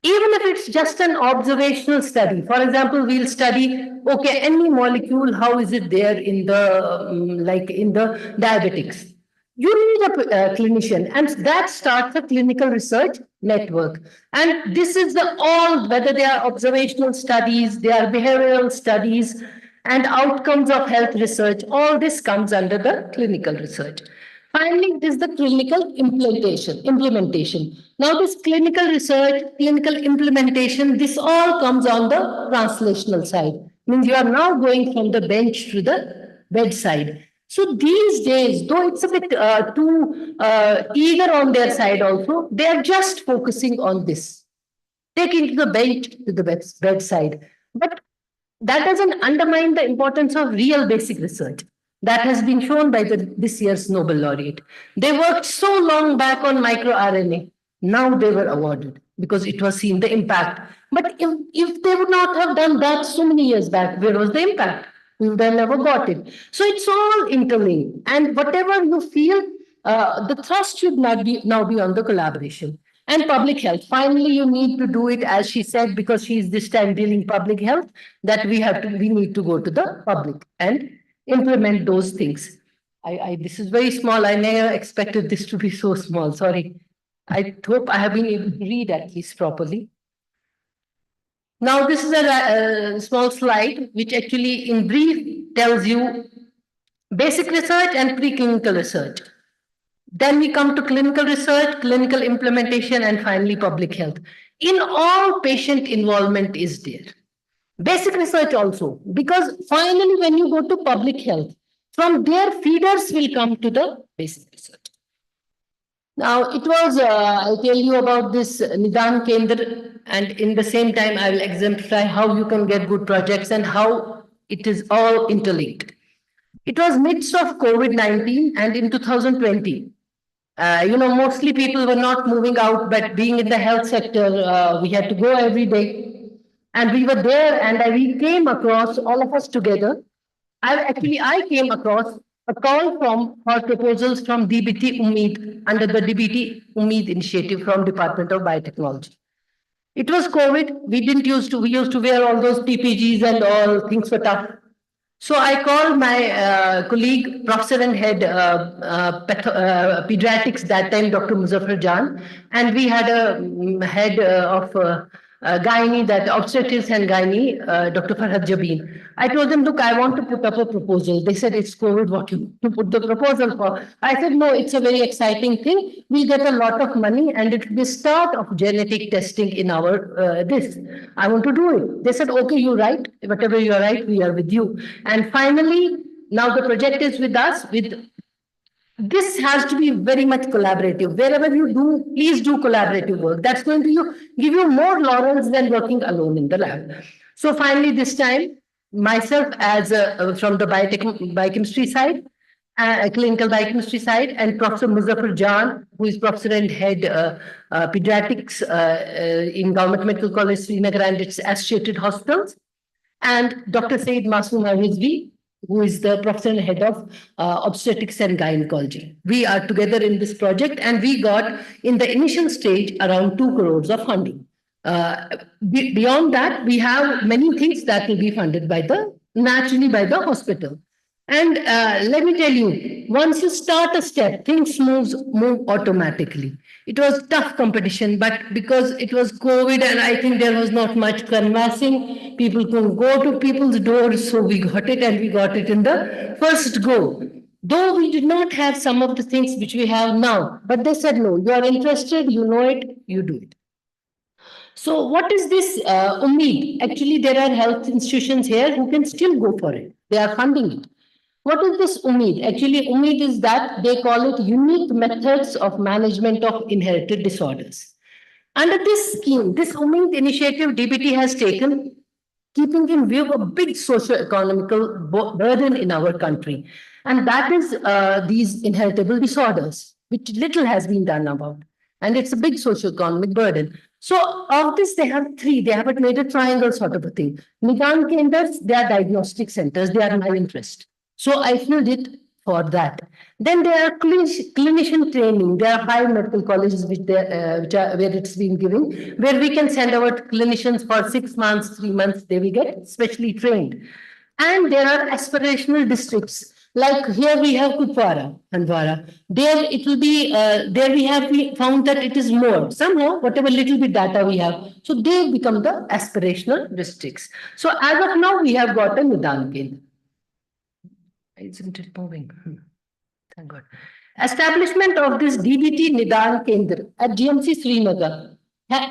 Even if it's just an observational study, for example, we'll study, okay, any molecule, how is it there in the, like in the diabetics? You need a clinician, and that starts a clinical research network. And this is the all, whether they are observational studies, they are behavioral studies, and outcomes of health research, all this comes under the clinical research. Finally, it is the clinical implementation. Now, this clinical research, clinical implementation, this all comes on the translational side. Means you are now going from the bench to the bedside. So these days, though it's a bit too eager on their side also, they are just focusing on this, taking to the bench to the bedside. But that doesn't undermine the importance of real basic research. That has been shown by this year's Nobel laureate. They worked so long back on microRNA. Now they were awarded because it was seen the impact. But if they would not have done that so many years back, where was the impact? We would have never got it. So it's all interlinked. And whatever you feel, the thrust should now be on the collaboration. And public health. Finally, you need to do it, as she said, because she is this time dealing public health, that we need to go to the public and implement those things. This is very small. I never expected this to be so small. Sorry. I hope I have been able to read at least properly. Now, this is a small slide, which actually in brief tells you basic research and preclinical research. Then we come to clinical research, clinical implementation, and finally public health. In all, patient involvement is there. Basic research also, because finally when you go to public health, from there feeders will come to the basic research. Now it was, I'll tell you about this Nidan Kendra, and in the same time I will exemplify how you can get good projects and how it is all interlinked. It was midst of COVID-19 and in 2020. Mostly people were not moving out, but being in the health sector, we had to go every day. And we were there, and we came across, all of us together. I came across a call for proposals from DBT Umeed, under the DBT Umeed initiative from Department of Biotechnology. It was COVID. We used to wear all those PPGs and all, things were tough. So I called my colleague, professor and head pediatrics that time, Dr. Muzaffar Jan, and we had a head of gynae, that obstetrics and gynae, Dr. Farhad Jabin. I told them, look, I want to put up a proposal. They said, it's COVID, what you put the proposal for? I said, no, it's a very exciting thing. We'll get a lot of money and it will be start of genetic testing in our this. I want to do it. They said, okay, you write. Whatever you write, we are with you. And finally, now the project is with us. This has to be very much collaborative. Wherever you do, please do collaborative work. That's going to give you more laurels than working alone in the lab. So finally, this time, myself as from the biochemistry side, clinical biochemistry side, and Professor Muzaffar Jan, who is professor and head pediatrics in Government Medical College, Srinagar and its associated hospitals, and Dr. Saeed Masoom Rizvi, who is the professor and head of obstetrics and gynecology. We are together in this project, and we got in the initial stage around 2 crores of funding. Beyond that, we have many things that will be funded by naturally by the hospital. And let me tell you, once you start a step, things move automatically. It was tough competition, but because it was COVID and I think there was not much canvassing, people couldn't go to people's doors, so we got it, and we got it in the first go. Though we did not have some of the things which we have now, but they said, no, you are interested, you know it, you do it. So what is this Umeed? Actually, there are health institutions here who can still go for it. They are funding it. What is this Umeed? Actually, Umeed is that they call it unique methods of management of inherited disorders. Under this scheme, this Umeed initiative DBT has taken, keeping in view a big socio-economical burden in our country. And that is these inheritable disorders, which little has been done about. And it's a big socio-economic burden. So of this, they have three. They have made a triangle sort of a thing. Nidan Kendras, they are diagnostic centers. They are my interest. So I filled it for that. Then there are clinician training. There are 5 medical colleges which where it's been given, where we can send our clinicians for 6 months, 3 months, they will get specially trained. And there are aspirational districts. Like here we have Kupwara, Handwara. There it will be, there we found that it is more. Somehow, whatever little bit data we have, so they become the aspirational districts. So as of now, we have got a Nidan Kendra. Isn't it moving? Thank God. Establishment of this DBT Nidan Kendra at GMC Srinagar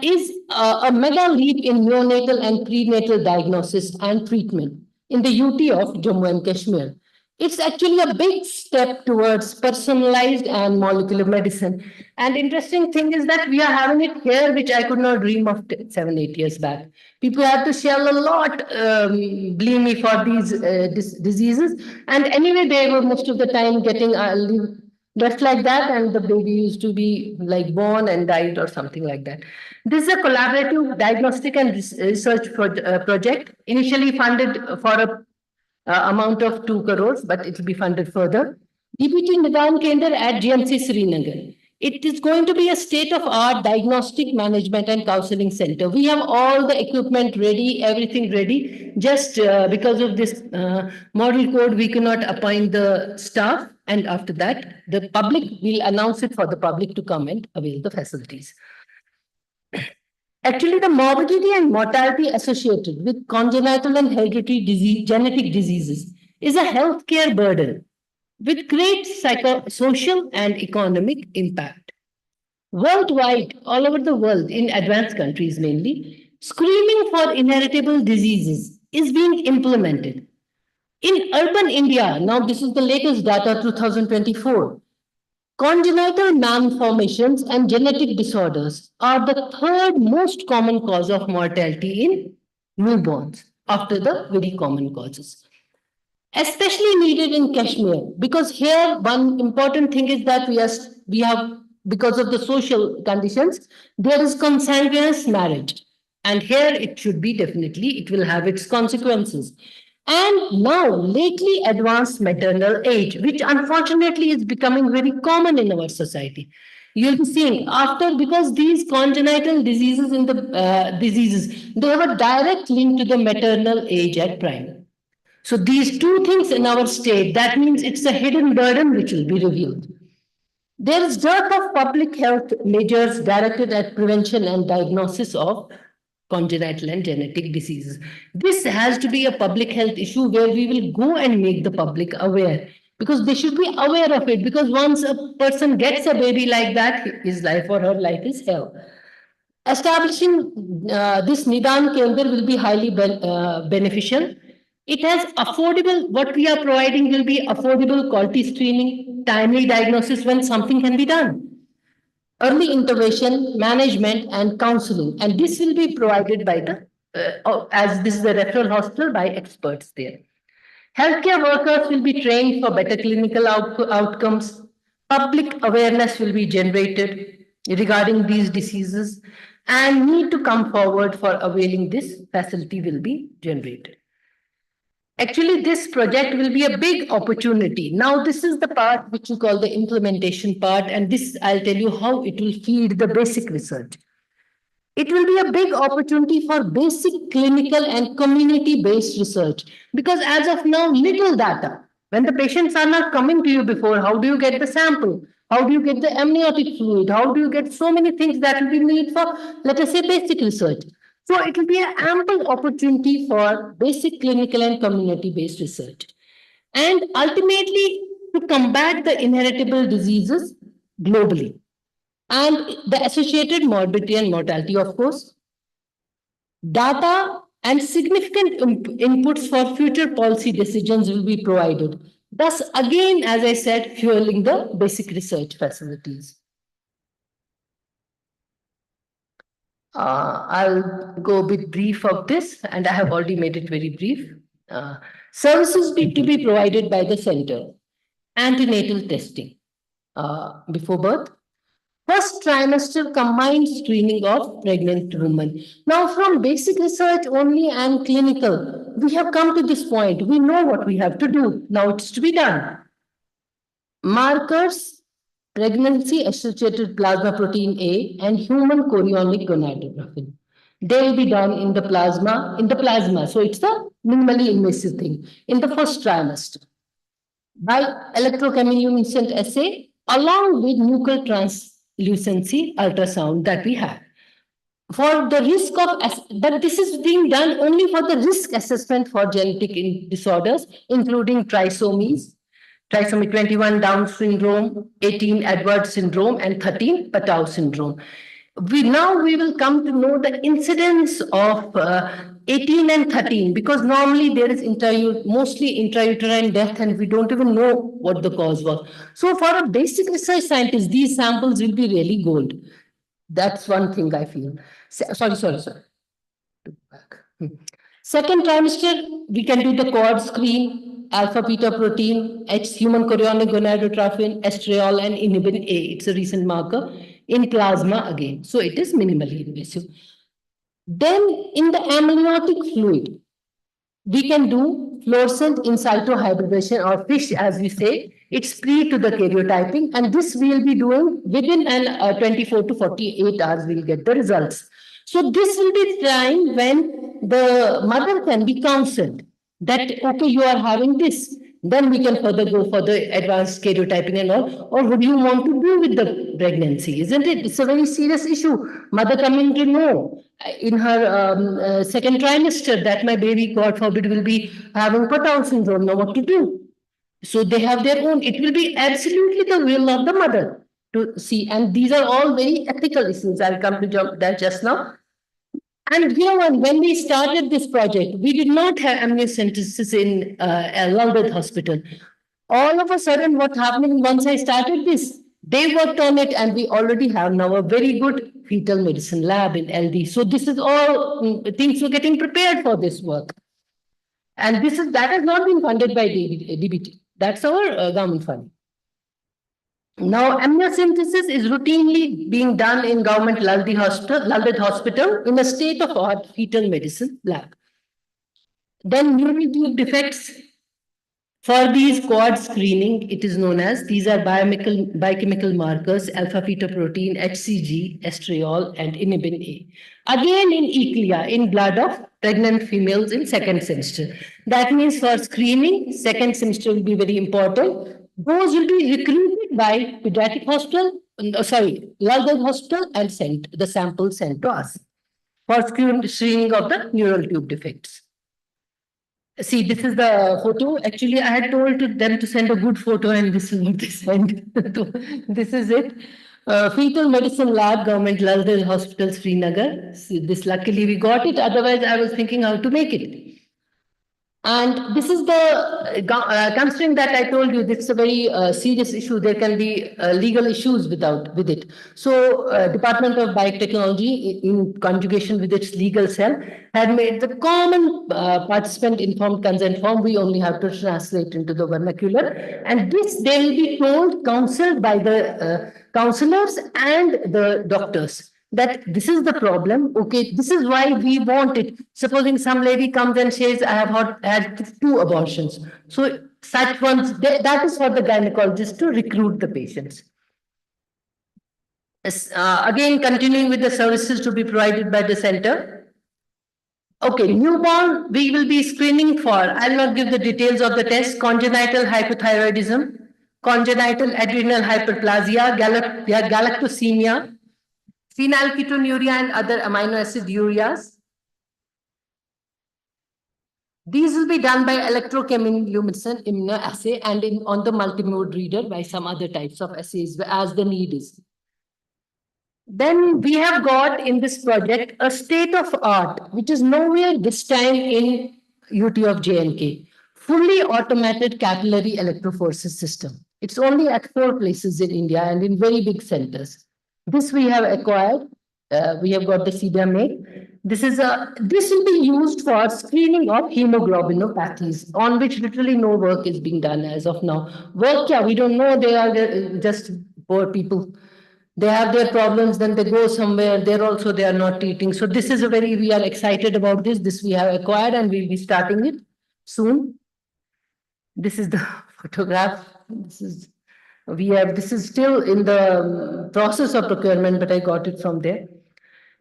is a mega leap in neonatal and prenatal diagnosis and treatment in the UT of Jammu and Kashmir. It's actually a big step towards personalized and molecular medicine. And interesting thing is that we are having it here, which I could not dream of 7, 8 years back. People have to shell a lot, believe me, for these diseases. And anyway, they were most of the time getting left like that, and the baby used to be like born and died or something like that. This is a collaborative diagnostic and research project, initially funded for a amount of 2 crores, but it will be funded further. DBT Nidan Kendra at GMC Srinagar. It is going to be a state-of-art diagnostic management and counseling center. We have all the equipment ready, everything ready. Just because of this model code, we cannot appoint the staff. And after that, the public will announce it for the public to come and avail the facilities. Actually, the morbidity and mortality associated with congenital and hereditary genetic diseases is a healthcare burden with great social and economic impact. Worldwide, all over the world, in advanced countries mainly, screening for inheritable diseases is being implemented. In urban India, now this is the latest data, 2024, congenital malformations and genetic disorders are the 3rd most common cause of mortality in newborns after the very common causes. Especially needed in Kashmir, because here one important thing is that we have, because of the social conditions, there is consanguineous marriage. And here it should be definitely, it will have its consequences. And now lately advanced maternal age, which unfortunately is becoming very common in our society. You'll be seeing after, because these congenital diseases in the they have a direct link to the maternal age at prime. So these 2 things in our state, that means it's a hidden burden which will be revealed. There is dearth of public health measures directed at prevention and diagnosis of congenital and genetic diseases. This has to be a public health issue where we will go and make the public aware, because they should be aware of it, because once a person gets a baby like that, his life or her life is hell. Establishing this Nidan Kendra will be highly beneficial. It has affordable, what we are providing will be affordable quality screening, timely diagnosis when something can be done. Early intervention, management, and counseling. And this will be provided by as this is a referral hospital, by experts there. Healthcare workers will be trained for better clinical outcomes. Public awareness will be generated regarding these diseases, and need to come forward for availing this facility will be generated. Actually, this project will be a big opportunity. Now, this is the part which we call the implementation part, and this I'll tell you how it will feed the basic research. It will be a big opportunity for basic clinical and community-based research because as of now, little data. When the patients are not coming to you before, how do you get the sample? How do you get the amniotic fluid? How do you get so many things that will be needed for, let us say, basic research? So it will be an ample opportunity for basic clinical and community-based research. And ultimately, to combat the inheritable diseases globally and the associated morbidity and mortality, of course, data and significant inputs for future policy decisions will be provided. Thus, again, as I said, fueling the basic research facilities. I'll go a bit brief of this, and I have already made it very brief. Services to be provided by the center. Antenatal testing before birth. First trimester combined screening of pregnant women. Now, from basic research only and clinical, we have come to this point. We know what we have to do. Now it's to be done. Markers, pregnancy associated plasma protein A and human chorionic gonadotrophin. They will be done in the plasma. So it's the minimally invasive thing in the first trimester by electrochemiluminescent assay along with nuchal translucency ultrasound that we have. For the risk of, but this is being done only for the risk assessment for genetic disorders, including trisomy 21 Down syndrome, 18 Edwards syndrome, and 13 Patau syndrome. We will come to know the incidence of 18 and 13 because normally there is mostly intrauterine death and we don't even know what the cause was. So for a basic research scientist, these samples will be really gold. That's one thing I feel. Sorry. Second trimester, we can do the cord screen, alpha beta protein, human chorionic gonadotrophin, estriol, and inhibin A. It's a recent marker in plasma again. So it is minimally invasive. Then in the amniotic fluid, we can do fluorescent in situ hybridization or FISH as we say. It's pre to the karyotyping and this we'll be doing within 24 to 48 hours we'll get the results. So this will be the time when the mother can be counseled that, okay, you are having this. Then we can further go for the advanced karyotyping and all. Or what do you want to do with the pregnancy? Isn't it? It's a very serious issue. Mother coming to know in her second trimester that my baby, God forbid, will be having Patau syndrome. Now what to do? So they have their own. It will be absolutely the will of the mother to see. And these are all very ethical issues. I'll come to that just now. And when we started this project, we did not have amniocentesis in London Hospital. All of a sudden, what happened once I started this, they worked on it and we already have now a very good fetal medicine lab in LD. So this is all things we're getting prepared for this work. And that has not been funded by DBT. That's our government fund. Now, amniocentesis is routinely being done in government Laldi Hospital in a state-of-the-art fetal medicine lab. Then neural tube defects. For these quad screening, it is known as, these are biochemical markers, alpha-fetoprotein, HCG, estriol, and inhibin A. Again in eclia, in blood of pregnant females in second semester. That means for screening, second semester will be very important. Those will be recruited by pediatric hospital, Lalganj hospital and the sample sent to us for screening of the neural tube defects. See, this is the photo. Actually, I had told them to send a good photo and this is what they sent. This is it. Fetal medicine lab, government Lalganj Hospital, Srinagar. See, this luckily we got it. Otherwise, I was thinking how to make it. And this is the, considering that I told you, this is a very serious issue. There can be legal issues with it. So Department of Biotechnology in conjugation with its legal cell had made the common participant informed consent form. We only have to translate into the vernacular. And this they will be told, counseled by the counselors and the doctors that this is the problem. Okay, this is why we want it. Supposing some lady comes and says, I have had 2 abortions. So such ones, that is for the gynecologist to recruit the patients. Again, continuing with the services to be provided by the center. Okay, newborn, we will be screening for, I'll not give the details of the test, congenital hypothyroidism, congenital adrenal hyperplasia, galactosemia, phenylketonuria and other amino acid ureas. These will be done by electrochemiluminescent immunoassay and on the multimode reader by some other types of assays as the need is. Then we have got in this project a state of art, which is nowhere this time in UT of JNK, fully automated capillary electrophoresis system. It's only at 4 places in India and in very big centers. This we have acquired. We have got the CDMA. This will be used for screening of hemoglobinopathies, on which literally no work is being done as of now. Work, yeah, we don't know. They are just poor people. They have their problems, then they go somewhere. There also they are not treating. So this is we are excited about this. This we have acquired and we'll be starting it soon. This is the photograph. This is still in the process of procurement, but I got it from there.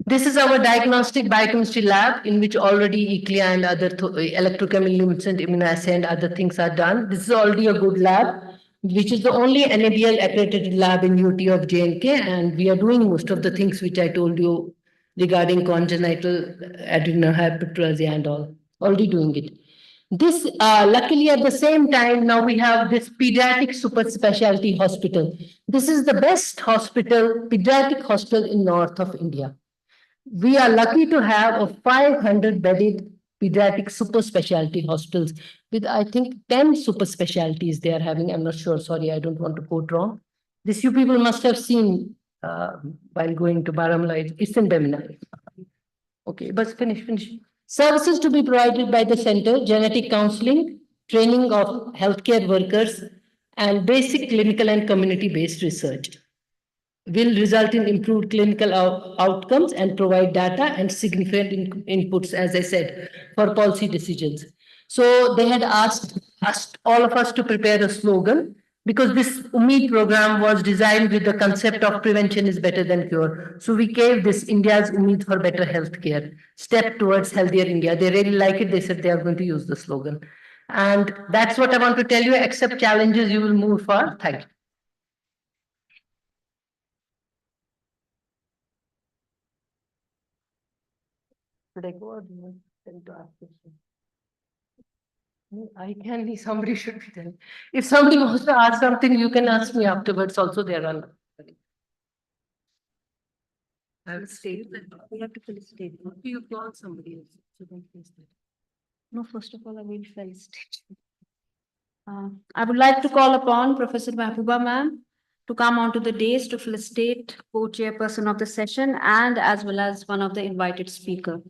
This is our diagnostic biochemistry lab in which already ECLIA and other electrochemiluminescent immunoassay and other things are done. This is already a good lab, which is the only NABL accredited lab in UT of JNK, and we are doing most of the things which I told you regarding congenital adrenal hyperplasia and all, already doing it. This, luckily at the same time, now we have this pediatric super specialty hospital. This is the best hospital, pediatric hospital in north of India. We are lucky to have a 500 bedded pediatric super specialty hospitals with, I think, 10 super specialties they are having. I'm not sure. Sorry, I don't want to quote wrong. This you people must have seen while going to Baramulla. It's in Bemina. Okay, but finish. Services to be provided by the center, genetic counseling, training of healthcare workers, and basic clinical and community-based research will result in improved clinical outcomes and provide data and significant inputs, as I said, for policy decisions. So they had asked all of us to prepare a slogan because this UMEED program was designed with the concept of prevention is better than cure. So we gave this India's UMEED for better healthcare, step towards healthier India. They really like it. They said they are going to use the slogan. And that's what I want to tell you. Accept challenges, you will move far. Thank you. Should I go or do you want them to ask questions? I can, somebody should be there. If somebody wants to ask something, you can ask me afterwards also there on. I will state that. We have to felicitate. You call somebody else. So don't felicitate. No, first of all, I will felicitate. I would like to call upon Professor Mahbuba ma'am to come onto the dais to felicitate co-chairperson of the session and as well as one of the invited speaker.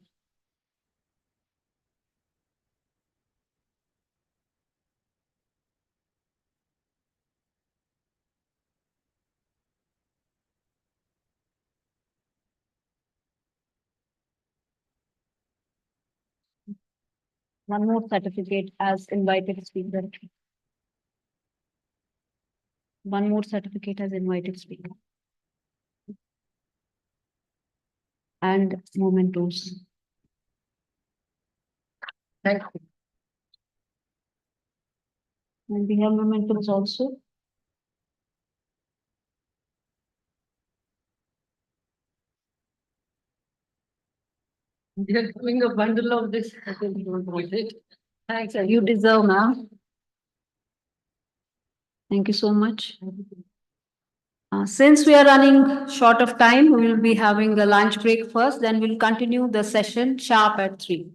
One more certificate as invited speaker. One more certificate as invited speaker. And mementos. Thank you. And we have mementos also. They are giving a bundle of this. Thanks. You deserve, ma'am. Thank you so much. Since we are running short of time, we will be having a lunch break first, then we'll continue the session sharp at 3.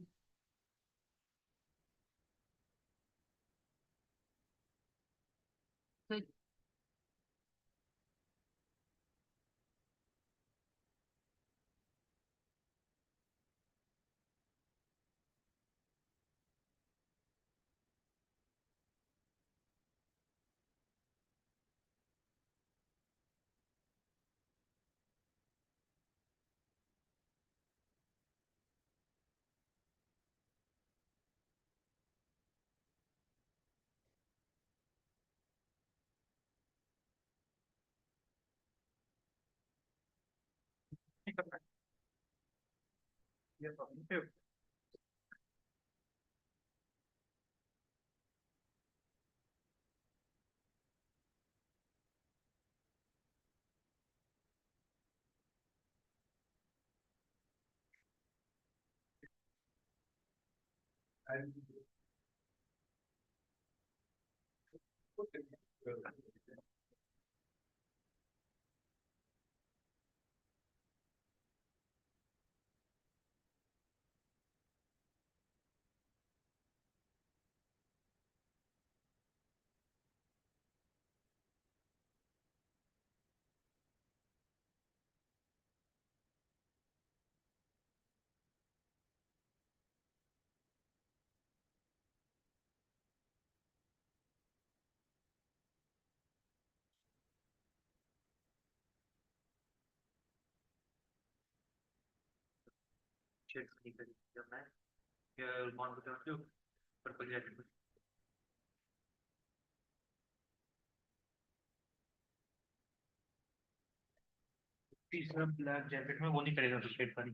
तीसरा black jacket में वो नहीं करेगा तो shade पानी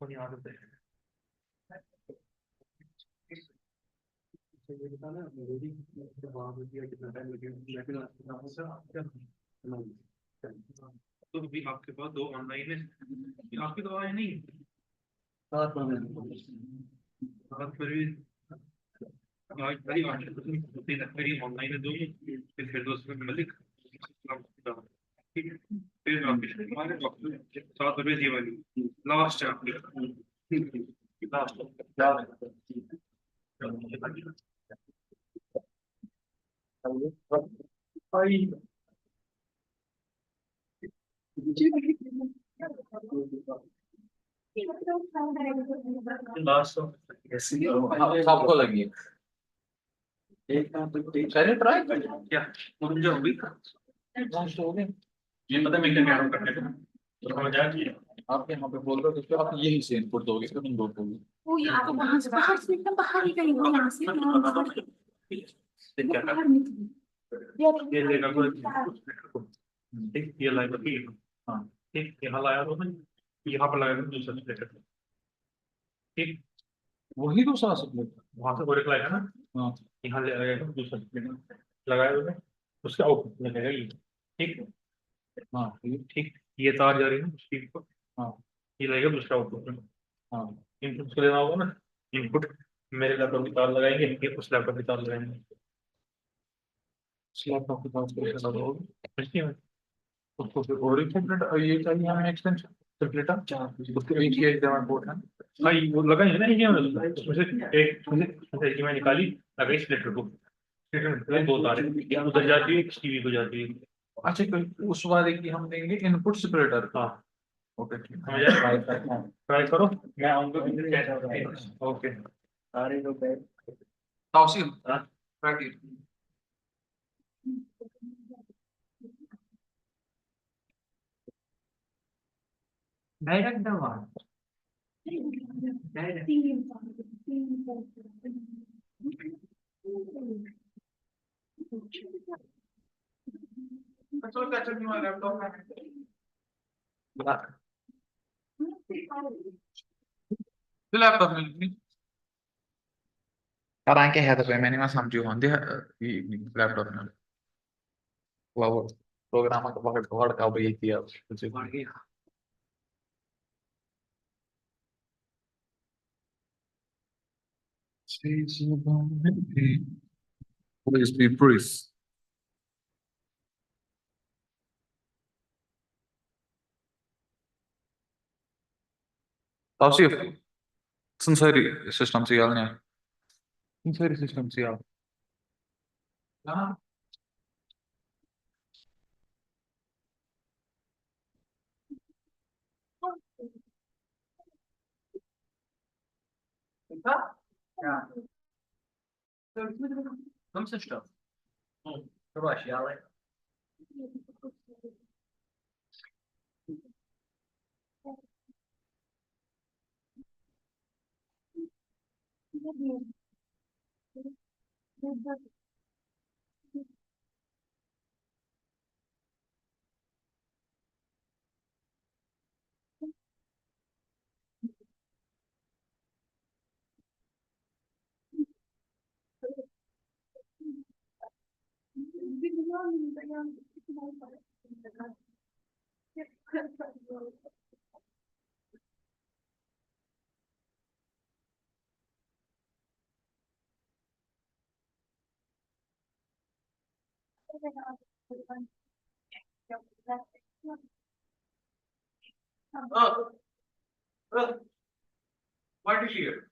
वो नहीं आदत है तो अभी आपके पास दो ऑनलाइन है आपकी दवा है नहीं सात फिर भी आज मेरी मेरी ऑनलाइन है दो फिर दोस्तों में मलिक ठीक है फिर आपके हमारे डॉक्टर 7 रुपए दी वाली लास्ट है आपकी लास्ट लास्ट सबको लगी है पहले ट्राई क्या मुझे अभी ये पता है मैं क्या कह रहा हूँ करने को तो समझ आ गया आप यहाँ पे बोल रहे हो तो आप यही से इनपुट दोगे तो तुम दोगे वो यहाँ तो बाहर से एकदम बाहर ही गई वो यहाँ से क्या कर ये लेगा ठीक ये लाएगा ठीक हाँ ठीक यहाँ लाया तो यहाँ पर लगाया दूसरा लेकर ठीक वही दूसरा सब्जेक्ट वहां से गोरे लाएगा ना हाँ यहाँ ले आएगा दूसरा लगाया तो उसका आउटपुट लगेगा ये ठीक हाँ ठीक ये तार जा रही है ना उसकी इनपुट हाँ ये लगेगा दूसरा आउटपुट में हाँ इनपुट उसको लेना होगा ना इनपुट मेरे लैपटॉप की तार लगाएंगे ये उस लैपटॉप की तार लगाएंगे लैपटॉप के पास कैसे लगाओगे समझती है उसको फिर और एक सेपरेट ये चाहिए हमें एक्सटेंशन सेपरेटर उसके एक ही एग्जाम बोर्ड है हाँ ये वो लगाएंगे ना एक मैं निकाली लगाई स्प्लिटर को स्प्लिटर में 2 तारें एक उधर जाती है एक टीवी को जाती है अच्छा कोई उस वाले की हम देंगे इनपुट सेपरेटर हाँ ओके ठीक समझ आया ट्राई करो मैं आऊंगा ओके सारे लोग तौसीफ प्रैक्टिस डायरेक्ट दवा लैपटॉप में Arranque है तो मैंने मैं समझी हूँ लैपटॉप में वो प्रोग्राम का बहुत वर्ड का भी किया Please be brief. Tavsiye sinceri system से यार ने sinceri system से यार हाँ Some stuff. Rush, yeah, like. What is here?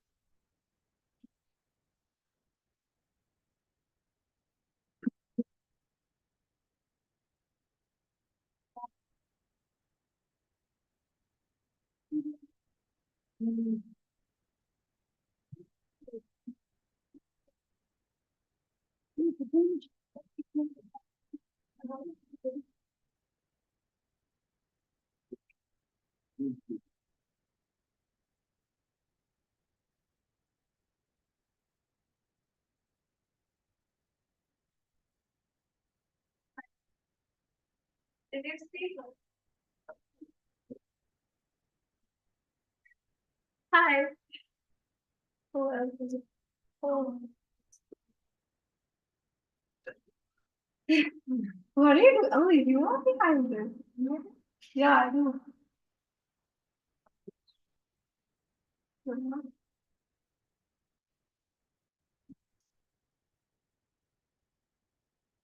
Hi. Who else is it? Oh. What are you? Oh, you are behind this. Yeah, I know.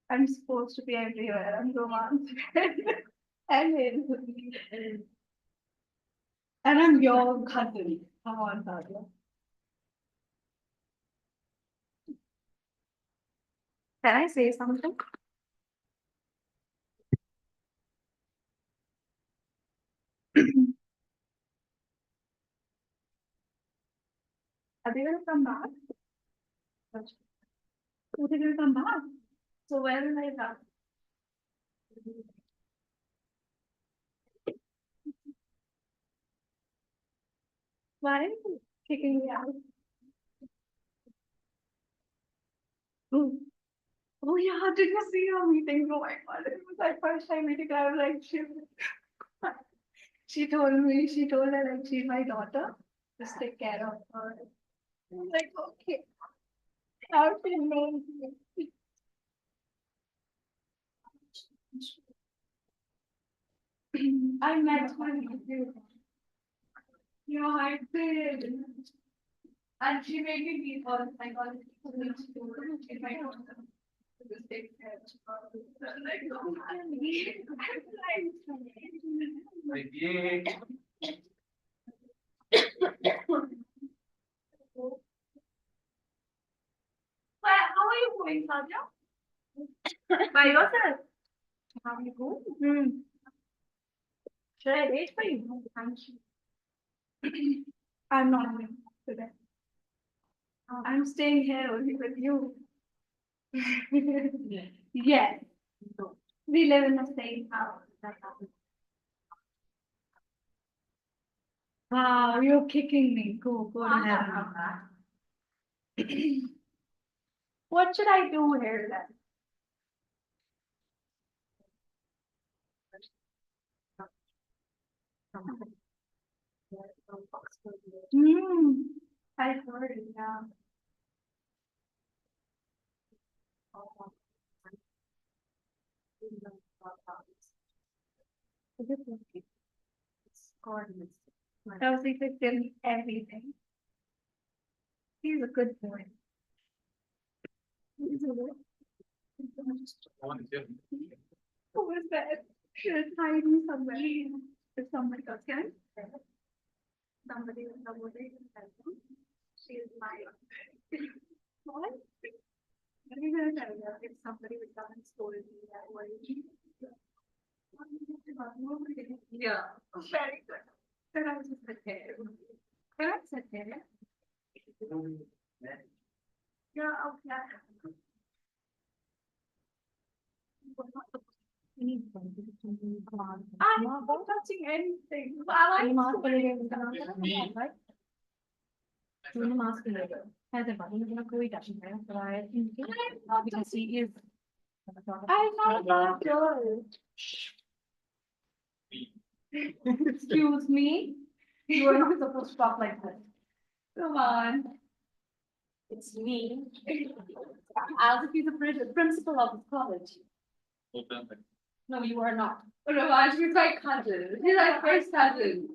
I'm supposed to be everywhere. I'm romance. And I'm your cousin. Come on, Tanya. Can I say something? Are they gonna come back? Are they gonna come back? So where will I go? Why are you kicking me out? Oh, oh yeah, did you see our meeting? Oh my god, it was like first time meeting. I was like, she told her like she's my daughter. Just take care of her. I'm like, okay. How she knows me. I met her with you. Yeah, I did. And she made me feel all my god, if I don't just take care of her. Like, oh, how are you going, Sadhya? By yourself? How are you going? Should I wait for you? I'm not going today. I'm staying here only with you. Yes. We live in the same house. Wow, you're kicking me. Go to heaven. What should I do here then? I heard it now. Kelsey could give me everything. He's a good boy. He's a good. Who is that? Should hide me somewhere. If somebody else can. Somebody will somebody. She is my. What? Let me gonna tell you if somebody would come and scold me that way. Yeah, very good. Can I just sit here? Can I sit here? Yeah, okay. I'm not touching anything. I like तूने mask लगाया है तो बाकी में कोई touch नहीं है तो आया because he is I'm not that girl. Excuse me. You are not supposed to talk like this. Come on. It's me. As if he's the principal of this college. No, you are not. Ravaj, she's my cousin. She's my first cousin.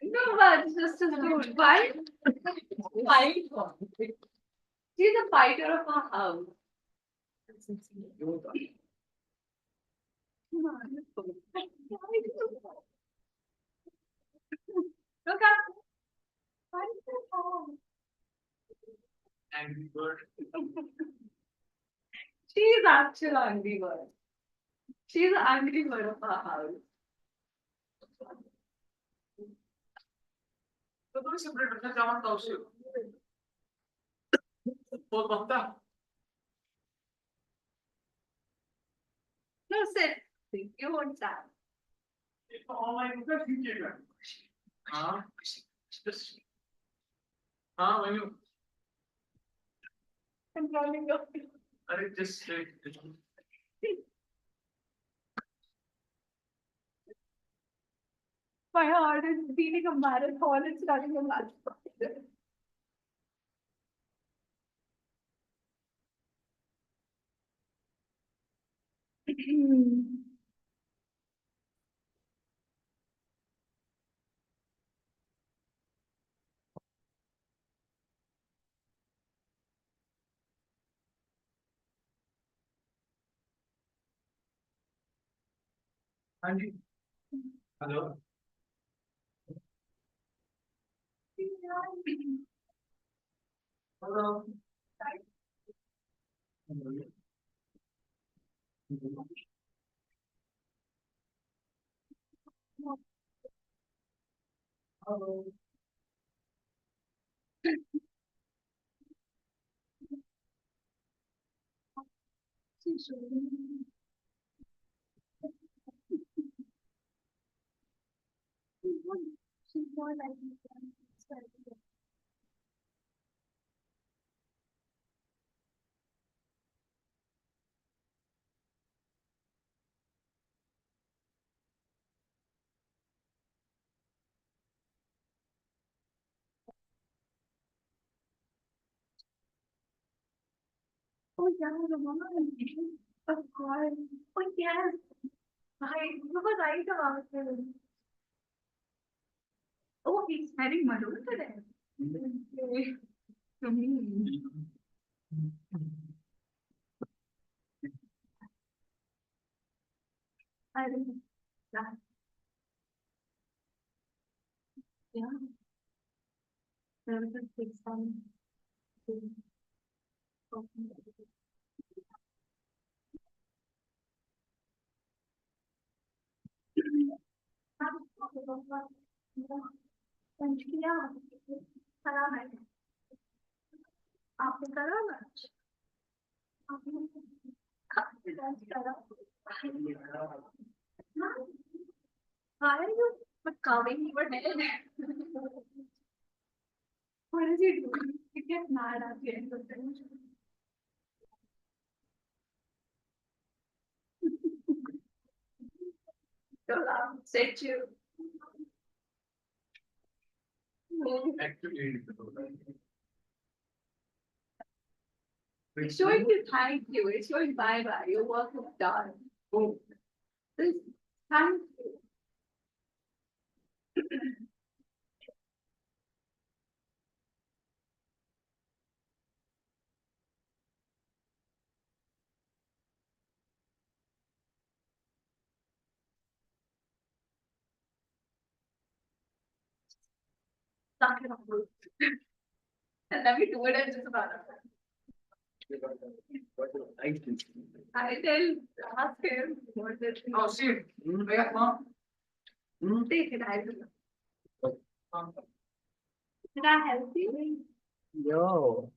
No, but it's just a dude. Why? Why? She's a fighter of our house. Come on, let's go. Look at. Why is it home? Angry bird. She's actual angry bird. She's the angry bird of our house. तो थोड़ी separate रखना चाहता था उसे बहुत बनता No, sit. You won't stand. Online का खींचेगा हाँ हाँ वही Controlling your. अरे just My heart is beating a marathon. It's running a marathon. हाँ जी hello hello She's more like me. Oh yeah, the one. Of course. Oh yes. You were right about him. Oh, he's wearing maroon today. Okay. To me. I don't that. Yeah. There was a big sun. आपने करा lunch आपने lunch करा Why are you but covering your head? What is he doing? He gets mad at the end of the day. Don't laugh, say you. actually It's showing you thank you. It's showing bye bye. Your work is done. Oh, this thank you. Suck it up, Ruth. And let me do it as just about I tell ask him what this is. oh see yeah mom Take it, I will. Did I help you? yo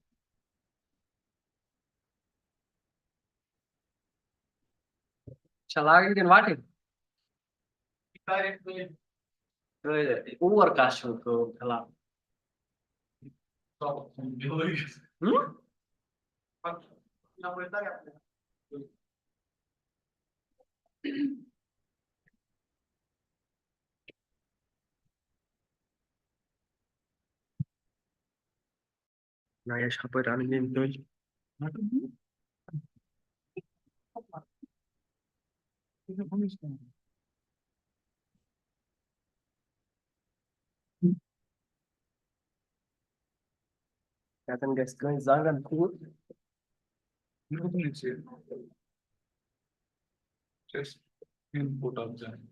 Shall I get invited? Over cash to allow. Now I shall put on the game. Ja, dann kann ich sagen, dann cool. Just input of them.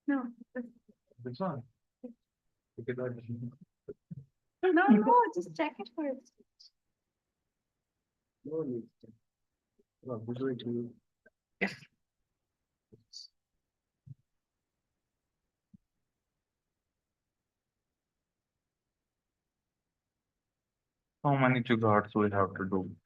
No. This one. No, just check it first. Yes. How many jugards we have to do?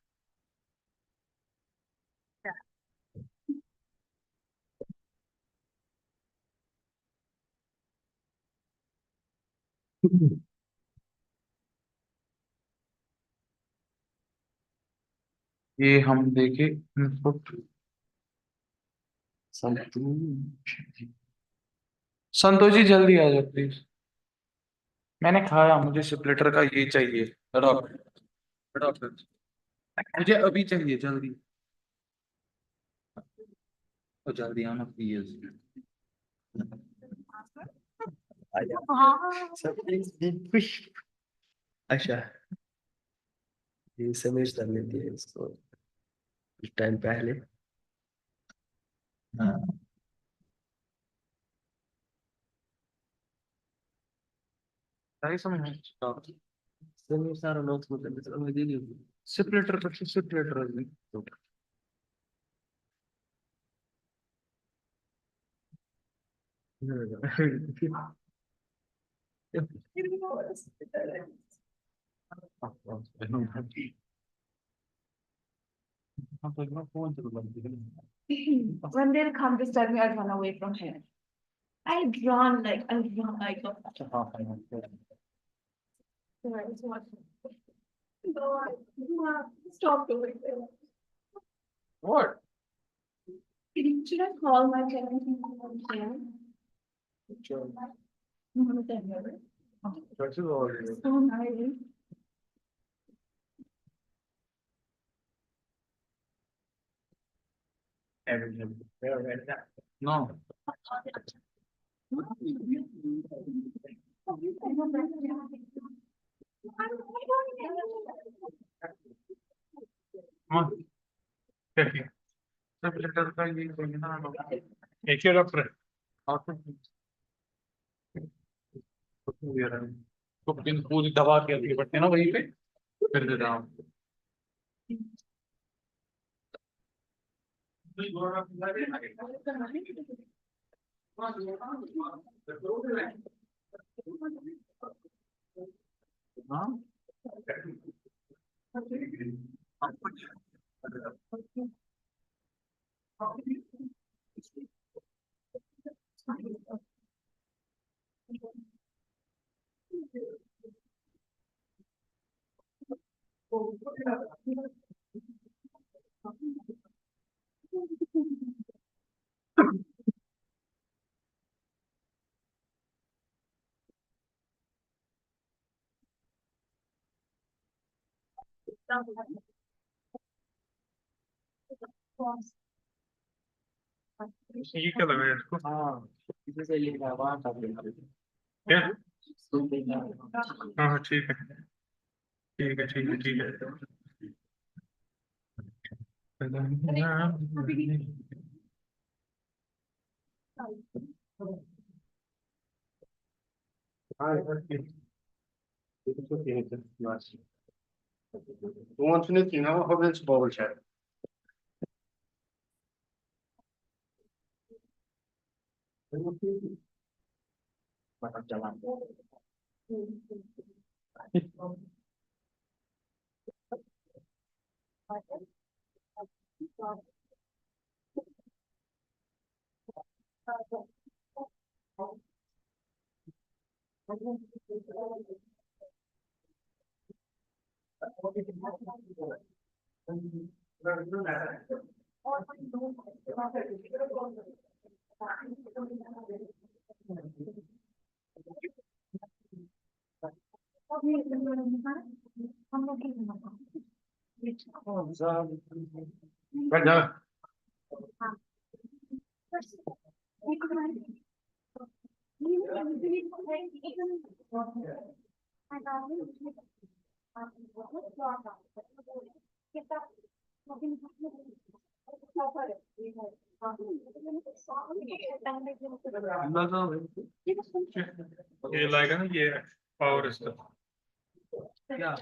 ये हम देखे input Santosh ji जल्दी आ जाओ please. मैंने खाया, मुझे splitter का ये चाहिए। डॉक्टर मुझे अभी चाहिए, जल्दी। तो जल्दी आना प्लीज। अच्छा, ये समझ कर लेती है इसको कुछ टाइम पहले। सही समझ समझ सारा नोट्स मतलब समझ दे दी स्प्लिटर पर splitter When they'll come to tell me, I'll run away from here. I'll run like a. Stop doing it. What? Should I call my parents and call them? So nice. No. Splitter का ये चाहिए ना। एक ही doctor है। तो पूरी दवा के लिए पड़ते हैं ना वहीं पे, फिर दे रहा हूँ। हाँ ये क्या लगा है इसको? हाँ, इसे से लिखा है वहाँ का क्या? हाँ ठीक है ठीक है ठीक है ठीक है। Łącznik, you know, how it's bubble chat. ये लाएगा ना ये पावर इसका क्या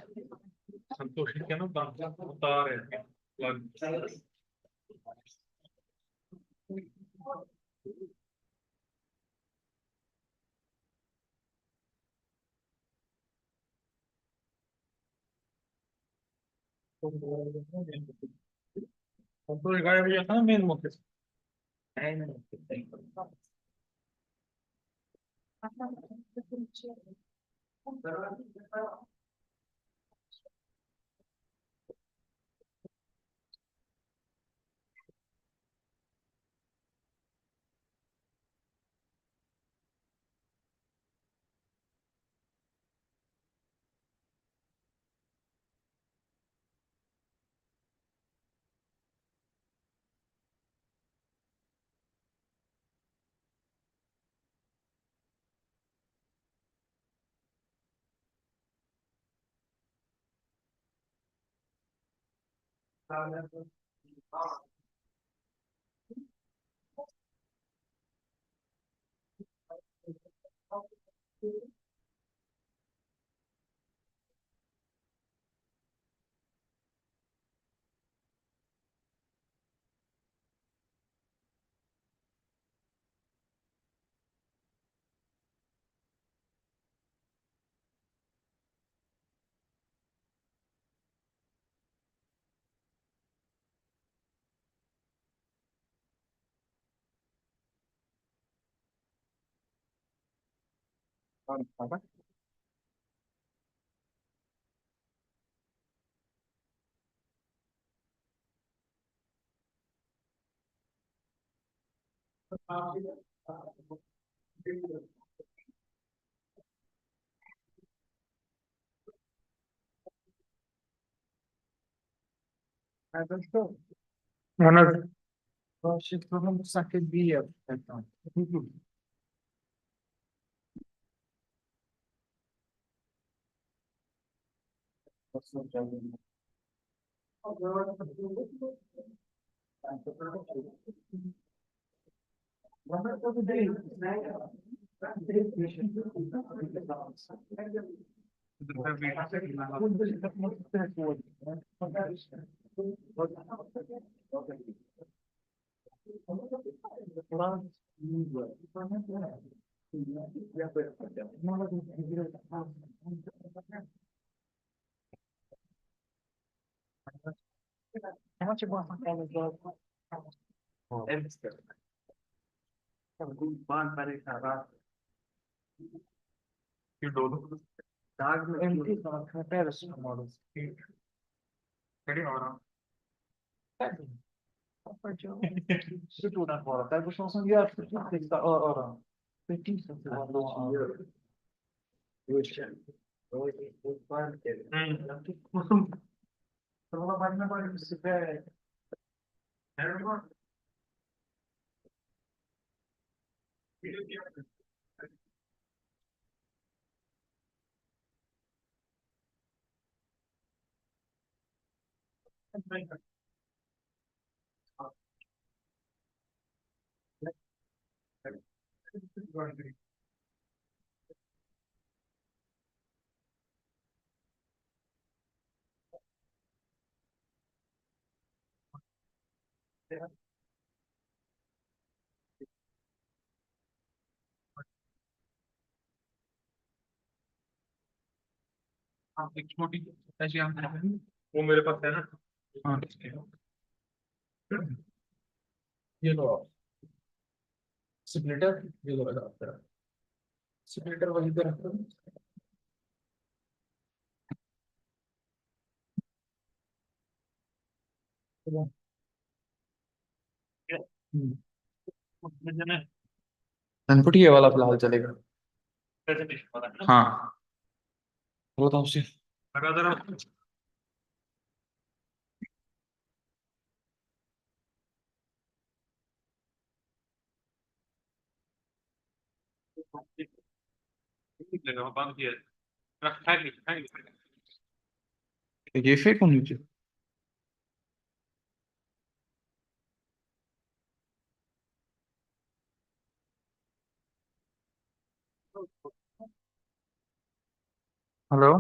संतोष क्या ना उतार है संतोष गायब हो जाता है मेन मौके से एक छोटी ऐसी वो मेरे पास है ना हाँ ये लो स्प्लिटर ये लो स्प्लिटर वहीं पे रखो इनपुट ये वाला फिलहाल चलेगा। हाँ बताओ उससे। लगा जरा। लगा बंद किया। रख है। ये फेक होनी चाहिए। हेलो।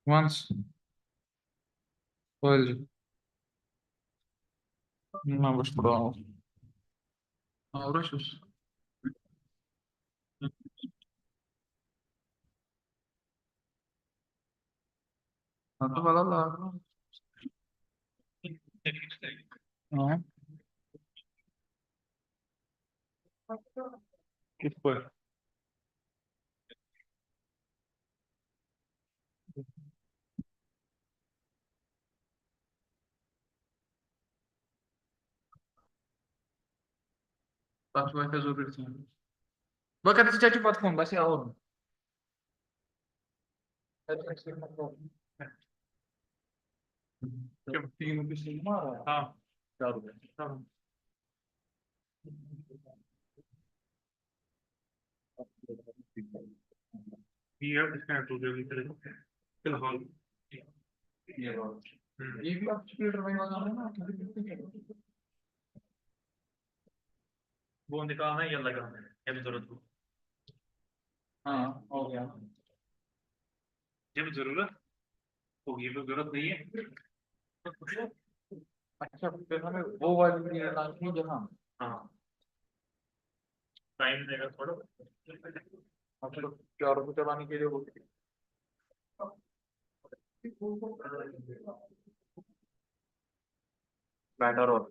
वंस well मैं बस पढ़ा हूँ। और हाँ तो पता लगा। हाँ किस पर। पाँच वाईफाई जरूरी थी। वो कहते हैं चाची बात फोन बस यार और जब 3 रुपये से मारा। हाँ 4 रुपये। हाँ ये डिस्काउंट हो गया फिलहाल। ये भी आप स्पीड में लगा ना। वो निकालना है या लगाना है जब जरूरत हो। हाँ हो गया। जब जरूरत होगी तो जरूरत नहीं है। अच्छा फिर हमें वो वाली लानी जहाँ। हाँ टाइम देगा थोड़ा। मतलब 4 रुपये चलाने के लिए वो बैटर और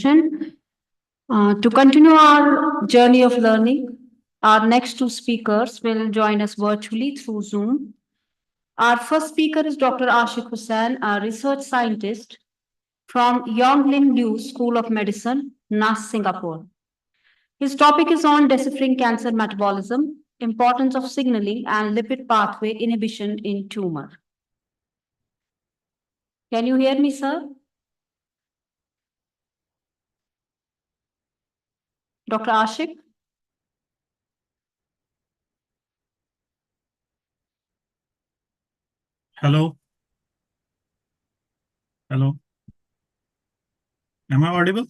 To continue our journey of learning, our next two speakers will join us virtually through Zoom. Our first speaker is Dr. Ashik Hussain, a research scientist from Yong Lim Liu School of Medicine, NAS, Singapore. His topic is on deciphering cancer metabolism, importance of signaling and lipid pathway inhibition in tumor. Can you hear me, sir? Dr. Ashik? Hello. Hello. Am I audible?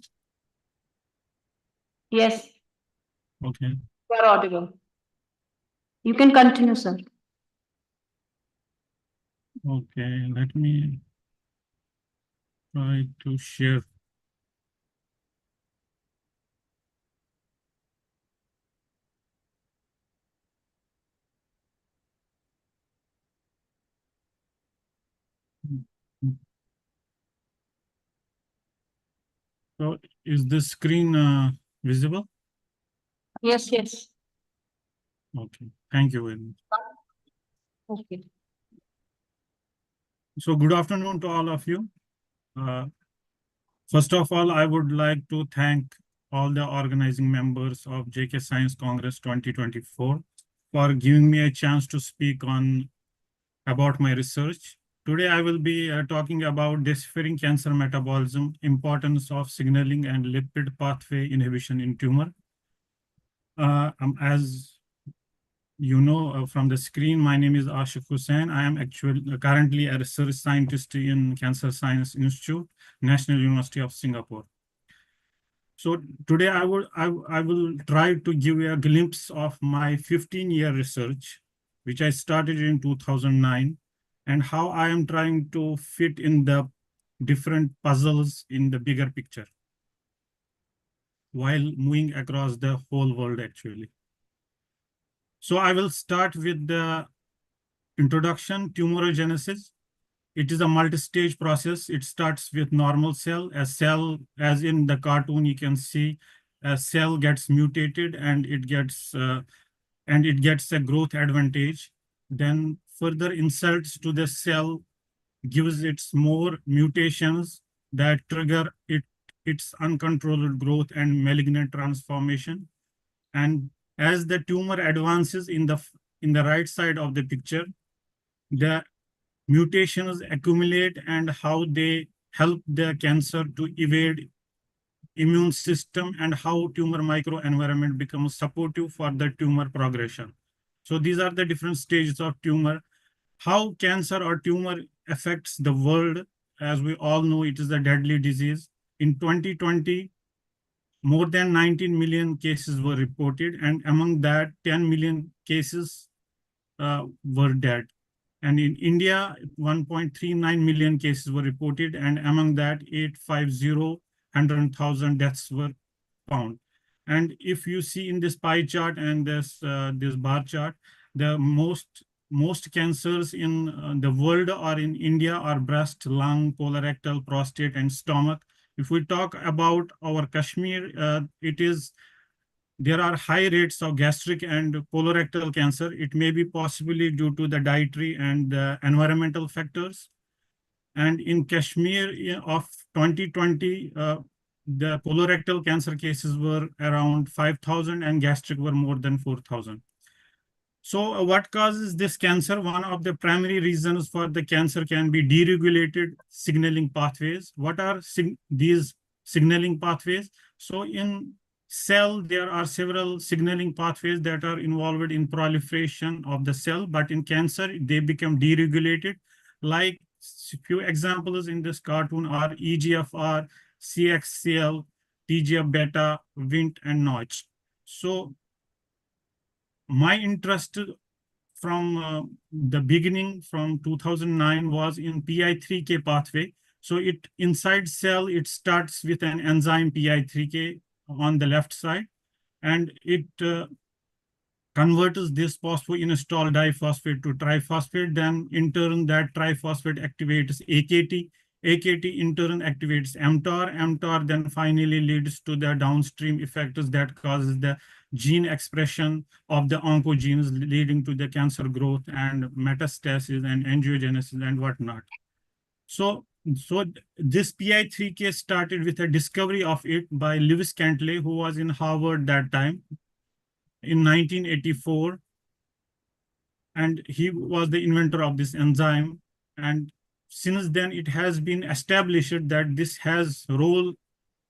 Yes, Okay. you are audible. You can continue, sir. Okay. Let me try to share. So is this screen visible? Yes, yes. Okay. Thank you very much. Okay. So good afternoon to all of you. First of all, I would like to thank all the organizing members of JK Science Congress 2024 for giving me a chance to speak on about my research. Today, I will be talking about deciphering cancer metabolism, importance of signaling and lipid pathway inhibition in tumor. As you know from the screen, my name is Ashik Hussain. I am currently a research scientist in Cancer Science Institute, National University of Singapore. So today I will try to give you a glimpse of my 15-year research, which I started in 2009, and how I am trying to fit in the different puzzles in the bigger picture while moving across the whole world actually. So I will start with the introduction, tumorigenesis. It is a multi-stage process. It starts with normal cell. A cell, as in the cartoon, you can see a cell gets mutated and it gets a growth advantage. Then further insults to the cell gives its more mutations that trigger its uncontrolled growth and malignant transformation. And as the tumor advances in the right side of the picture, the mutations accumulate and how they help the cancer to evade immune system and how tumor microenvironment becomes supportive for the tumor progression. So these are the different stages of tumor. How cancer or tumor affects the world, as we all know, it is a deadly disease. In 2020, more than 19 million cases were reported, and among that, 10 million cases were dead. And in India, 1.39 million cases were reported, and among that, 100,000 deaths were found. And if you see in this pie chart and this bar chart, the most cancers in the world or in India are breast, lung, colorectal, prostate, and stomach. If we talk about our Kashmir, there are high rates of gastric and colorectal cancer. It may be possibly due to the dietary and environmental factors. And in Kashmir of 2020, the colorectal cancer cases were around 5,000 and gastric were more than 4,000. So what causes this cancer? One of the primary reasons for the cancer can be deregulated signaling pathways. What are these signaling pathways? So in cell, there are several signaling pathways that are involved in proliferation of the cell, but in cancer, they become deregulated. Like few examples in this cartoon are EGFR, CXCL, TGF-beta, Wnt, and Notch. So my interest from the beginning, from 2009, was in PI3K pathway. So inside cell, it starts with an enzyme PI3K on the left side, and it converts this phosphoinositol diphosphate to triphosphate. Then in turn, that triphosphate activates AKT. AKT in turn activates mTOR. mTOR then finally leads to the downstream effects that causes the gene expression of the oncogenes, leading to the cancer growth and metastasis and angiogenesis and whatnot. So this PI3K started with a discovery of it by Lewis Cantley, who was in Harvard that time in 1984. And he was the inventor of this enzyme. And since then, it has been established that this has role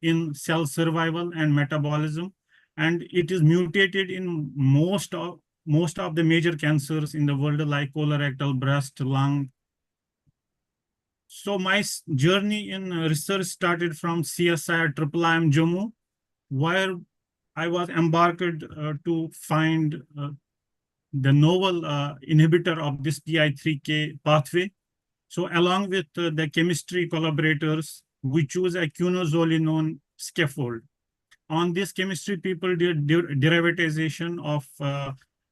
in cell survival and metabolism, and it is mutated in most of the major cancers in the world, like colorectal, breast, lung. So my journey in research started from CSIR IIIM Jammu, where I was embarked to find the novel inhibitor of this PI3K pathway. So along with the chemistry collaborators, we choose a quinozolinone scaffold. On this chemistry, people did derivatization of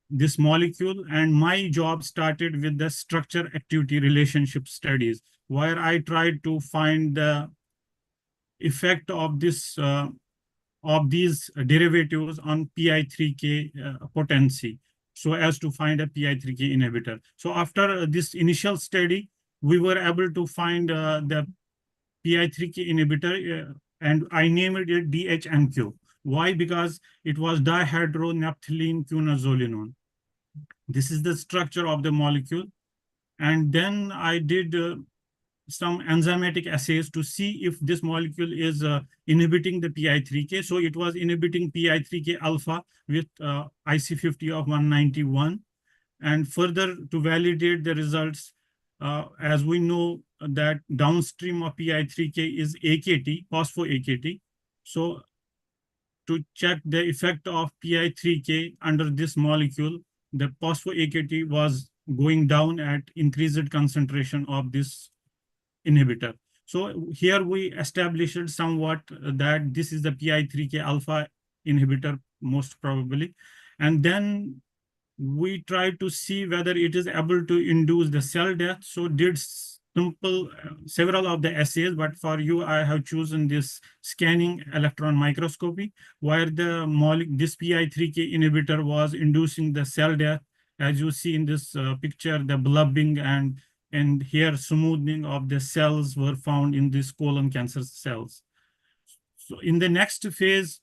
this molecule, and my job started with the structure-activity relationship studies, where I tried to find the effect of this of these derivatives on PI3K potency, so as to find a PI3K inhibitor. So after this initial study, we were able to find the PI3K inhibitor, and I named it DHNQ. Why? Because it was dihydronaphthalene quinozolinone. This is the structure of the molecule. And then I did some enzymatic assays to see if this molecule is inhibiting the PI3K. So it was inhibiting PI3K alpha with IC50 of 191. And further, to validate the results, as we know that downstream of PI3K is AKT, phospho-AKT. So to check the effect of PI3K under this molecule, the phospho-AKT was going down at increased concentration of this inhibitor. So here we established somewhat that this is the PI3K alpha inhibitor, most probably. And then we tried to see whether it is able to induce the cell death. So did several of the assays, but for you, I have chosen this scanning electron microscopy, where this PI3K inhibitor was inducing the cell death. As you see in this picture, the blubbing and here smoothing of the cells were found in these colon cancer cells. So in the next phase,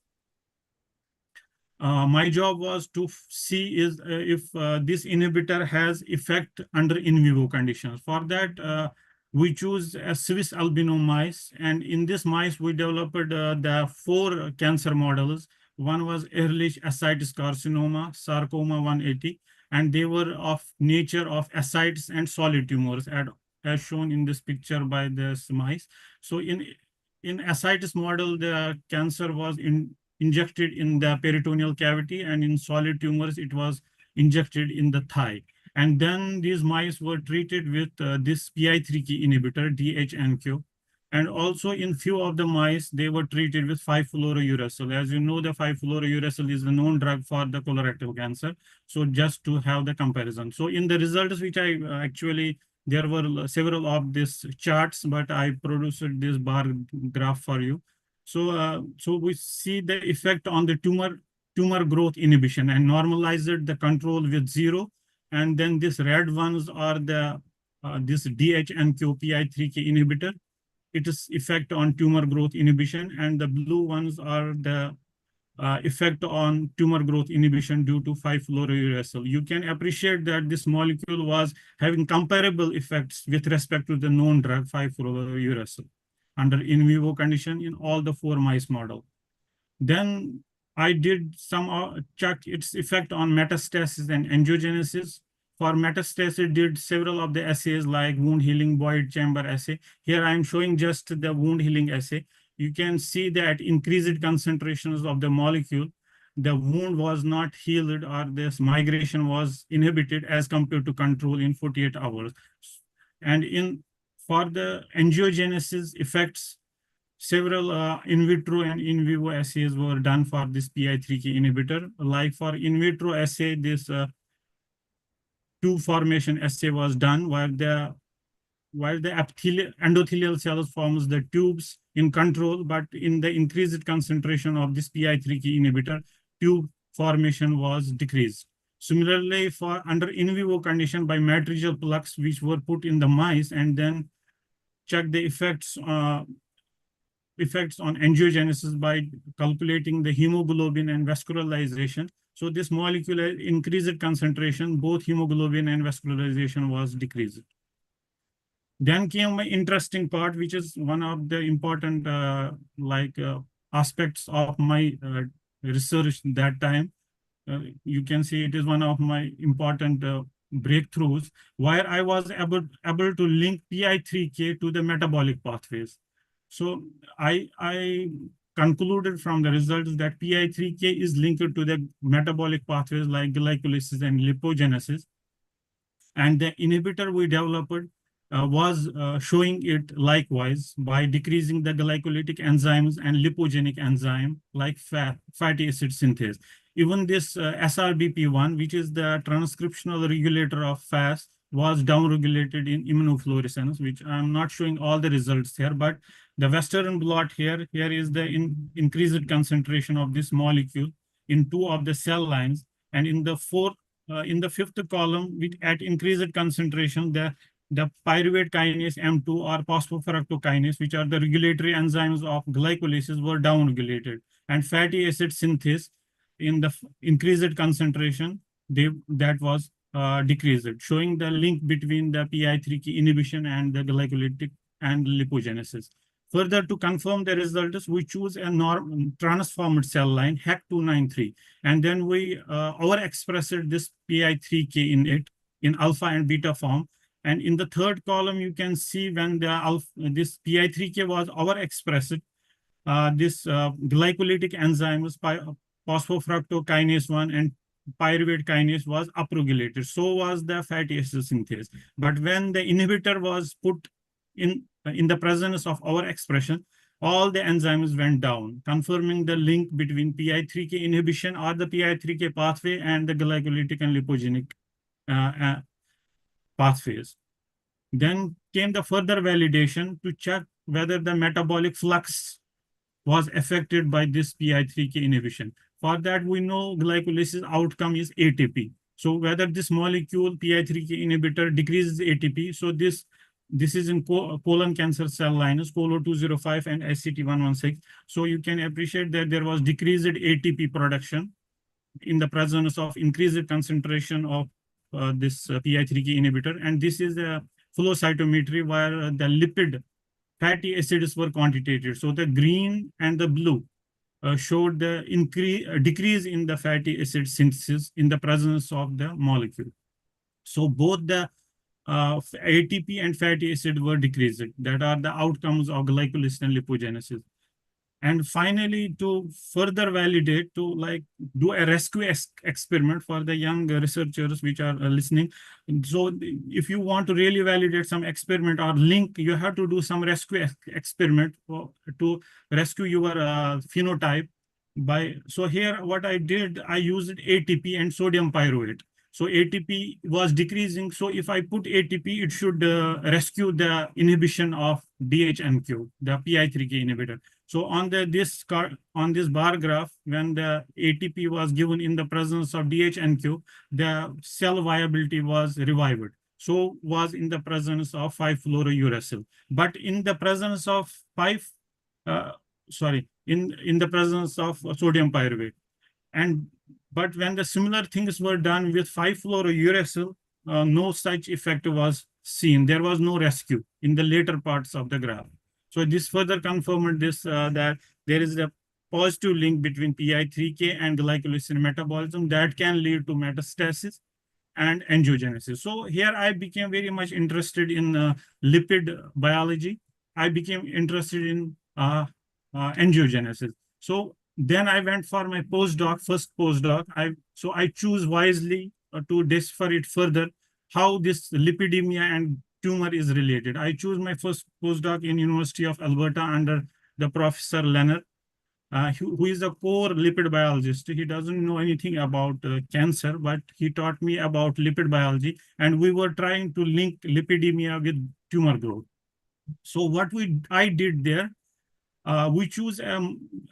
my job was to see if this inhibitor has effect under in vivo conditions. For that, we choose a Swiss albino mice, and in this mice, we developed the 4 cancer models. One was Ehrlich ascites carcinoma, sarcoma 180, and they were of nature of ascites and solid tumors, as shown in this picture by this mice. So in ascites model, the cancer was injected in the peritoneal cavity, and in solid tumors, it was injected in the thigh. And then these mice were treated with this PI3K inhibitor, DHNQ. And also in few of the mice, they were treated with 5-fluorouracil. As you know, the 5-fluorouracil is the known drug for the colorectal cancer. So just to have the comparison. So in the results, which I actually, there were several of these charts, but I produced this bar graph for you. So, so we see the effect on the tumor growth inhibition and normalized the control with 0. And then these red ones are the this DHNQ PI3K inhibitor. It is effect on tumor growth inhibition, and the blue ones are the effect on tumor growth inhibition due to 5-fluorouracil. You can appreciate that this molecule was having comparable effects with respect to the known drug 5-fluorouracil under in vivo condition in all the 4 mice model. Then I did some check its effect on metastasis and angiogenesis. For metastasis, did several of the assays like wound healing void chamber assay. Here I am showing just the wound healing assay. You can see that increased concentrations of the molecule, the wound was not healed, or this migration was inhibited as compared to control in 48 hours. And for the angiogenesis effects, several in vitro and in vivo assays were done for this PI3K inhibitor. Like for in vitro assay, this 2 formation assay was done, where the while the endothelial cells forms the tubes in control, but in the increased concentration of this PI3K inhibitor, tube formation was decreased. Similarly, for under in vivo condition by matricial plugs, which were put in the mice and then check the effects on angiogenesis by calculating the hemoglobin and vascularization. So this molecule increased concentration, both hemoglobin and vascularization was decreased. Then came my interesting part, which is one of the important aspects of my research that time. You can see it is one of my important breakthroughs, where I was able to link PI3K to the metabolic pathways. So I concluded from the results that PI3K is linked to the metabolic pathways like glycolysis and lipogenesis. And the inhibitor we developed was showing it likewise by decreasing the glycolytic enzymes and lipogenic enzyme like fatty acid synthase. Even this SRBP1, which is the transcriptional regulator of FAS, was downregulated in immunofluorescence, which I'm not showing all the results here, but the Western blot here is the increased concentration of this molecule in 2 of the cell lines. And in the fifth column, at increased concentration, the pyruvate kinase M2 or phosphofructokinase, which are the regulatory enzymes of glycolysis, were downregulated. And fatty acid synthase in the increased concentration, that was decreased, showing the link between the PI3K inhibition and the glycolytic and lipogenesis. Further, to confirm the results, we choose a transformed cell line, HEC293, and then we overexpressed this PI3K in it, in alpha and beta form. And in the third column, you can see when this PI3K was overexpressed, this glycolytic enzymes, phosphofructokinase 1 and pyruvate kinase was upregulated. So was the fatty acid synthase. But when the inhibitor was put in the presence of overexpression, all the enzymes went down, confirming the link between PI3K inhibition or the PI3K pathway and the glycolytic and lipogenic pathways. Then came the further validation to check whether the metabolic flux was affected by this PI3K inhibition. For that, we know glycolysis outcome is ATP. So whether this molecule PI3K inhibitor decreases ATP, so this is in colon cancer cell lines, COLO205 and SCT116. So you can appreciate that there was decreased ATP production in the presence of increased concentration of this PI3K inhibitor. And this is a flow cytometry where the lipid fatty acids were quantitated. So the green and the blue showed the decrease in the fatty acid synthesis in the presence of the molecule. So both the ATP and fatty acid were decreased. That are the outcomes of glycolysis and lipogenesis. And finally, to further validate, to do a rescue experiment for the young researchers which are listening. So if you want to really validate some experiment or link, you have to do some rescue experiment to rescue your phenotype. So here what I did, I used ATP and sodium pyruvate. So ATP was decreasing. So if I put ATP, it should rescue the inhibition of DHNQ, the PI3K inhibitor. So on this bar graph, when the ATP was given in the presence of DHNQ, the cell viability was revived. So was in the presence of 5-fluorouracil. But in the presence of in the presence of sodium pyruvate. But when the similar things were done with 5-fluorouracil, no such effect was seen. There was no rescue in the later parts of the graph. So this further confirmed this that there is a positive link between PI3K and glycolysis metabolism that can lead to metastasis and angiogenesis. So here I became very much interested in lipid biology. I became interested in angiogenesis. So then I went for my first postdoc. I choose wisely to decipher it further, how this lipidemia and tumor is related. I choose my first postdoc in University of Alberta under the Professor Leonard. who is a core lipid biologist. He doesn't know anything about cancer, but he taught me about lipid biology, and we were trying to link lipidemia with tumor growth. So what I did there, we choose,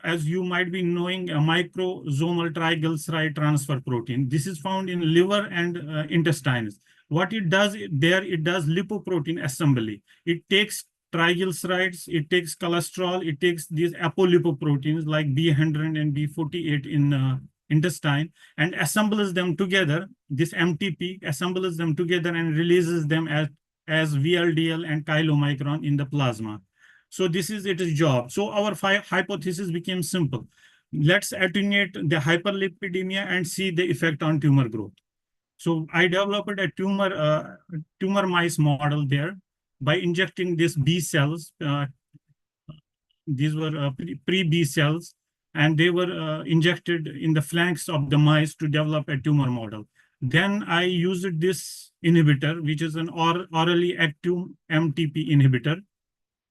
as you might be knowing, a microsomal triglyceride transfer protein. This is found in liver and intestines. What it does there, it does lipoprotein assembly. It takes triglycerides, it takes cholesterol, it takes these apolipoproteins like B100 and B48 in intestine and assembles them together. This MTP assembles them together and releases them as VLDL and chylomicron in the plasma. So this is its job. So our hypothesis became simple. Let's attenuate the hyperlipidemia and see the effect on tumor growth. So I developed a tumor mice model there by injecting these B cells. These were pre-B cells, and they were injected in the flanks of the mice to develop a tumor model. Then I used this inhibitor, which is an orally active MTP inhibitor.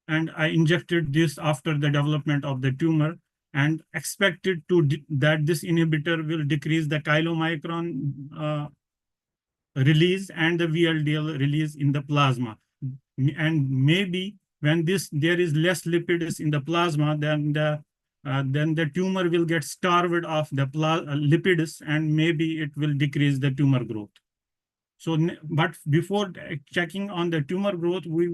And I injected this after the development of the tumor and expected that this inhibitor will decrease the chylomicron release and the VLDL release in the plasma. And maybe when there is less lipids in the plasma, then the tumor will get starved of the lipids, and maybe it will decrease the tumor growth. So, but before checking on the tumor growth, we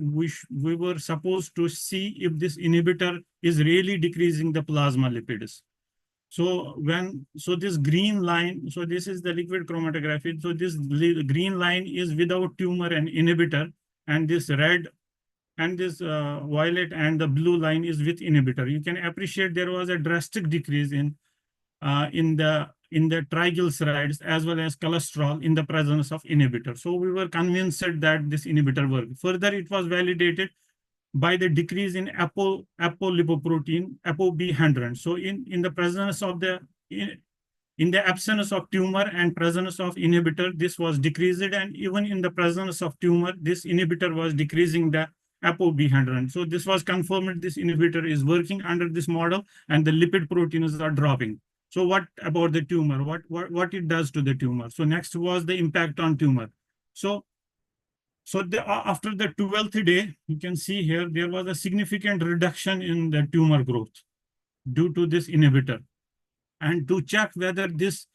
were supposed to see if this inhibitor is really decreasing the plasma lipids. So this green line, so this is the liquid chromatography. So this green line is without tumor and inhibitor, and this red and this violet and the blue line is with inhibitor. You can appreciate there was a drastic decrease in the triglycerides as well as cholesterol in the presence of inhibitor. So we were convinced that this inhibitor worked. Further, it was validated by the decrease in apolipoprotein, ApoB100. So in the presence of in the absence of tumor and presence of inhibitor, this was decreased, and even in the presence of tumor, this inhibitor was decreasing the ApoB100. So this was confirmed this inhibitor is working under this model, and the lipid proteins are dropping. So what about the tumor? What it does to the tumor? So next was the impact on tumor. So after the 12th day, you can see here, there was a significant reduction in the tumor growth due to this inhibitor. And to check whether this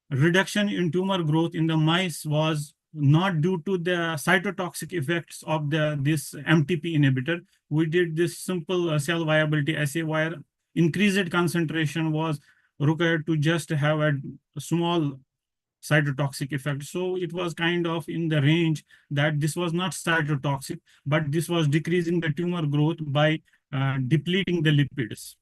reduction in tumor growth in the mice was not due to the cytotoxic effects of this MTP inhibitor, we did this simple cell viability assay where increased concentration was required to just have a small cytotoxic effect. So it was kind of in the range that this was not cytotoxic, but this was decreasing the tumor growth by depleting the lipids.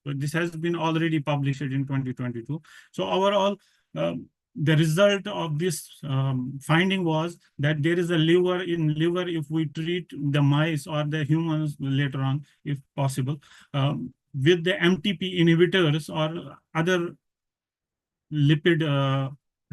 So this has been already published in 2022. So overall, the result of this finding was that there is a liver, if we treat the mice or the humans later on, if possible, with the MTP inhibitors or other lipid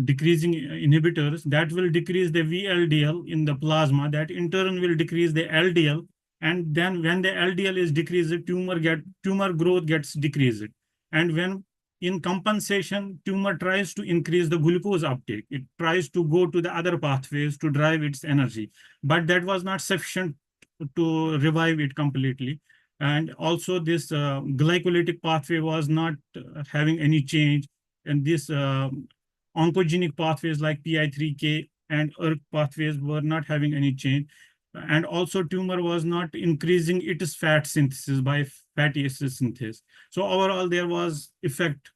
decreasing inhibitors, that will decrease the VLDL in the plasma, that in turn will decrease the LDL. And then when the LDL is decreased, tumor growth gets decreased. And when in compensation, tumor tries to increase the glucose uptake. It tries to go to the other pathways to drive its energy. But that was not sufficient to revive it completely. And also this glycolytic pathway was not having any change. And this oncogenic pathways like PI3K and ERK pathways were not having any change. And also tumor was not increasing its fat synthesis by fatty acid synthesis. So overall, there was effect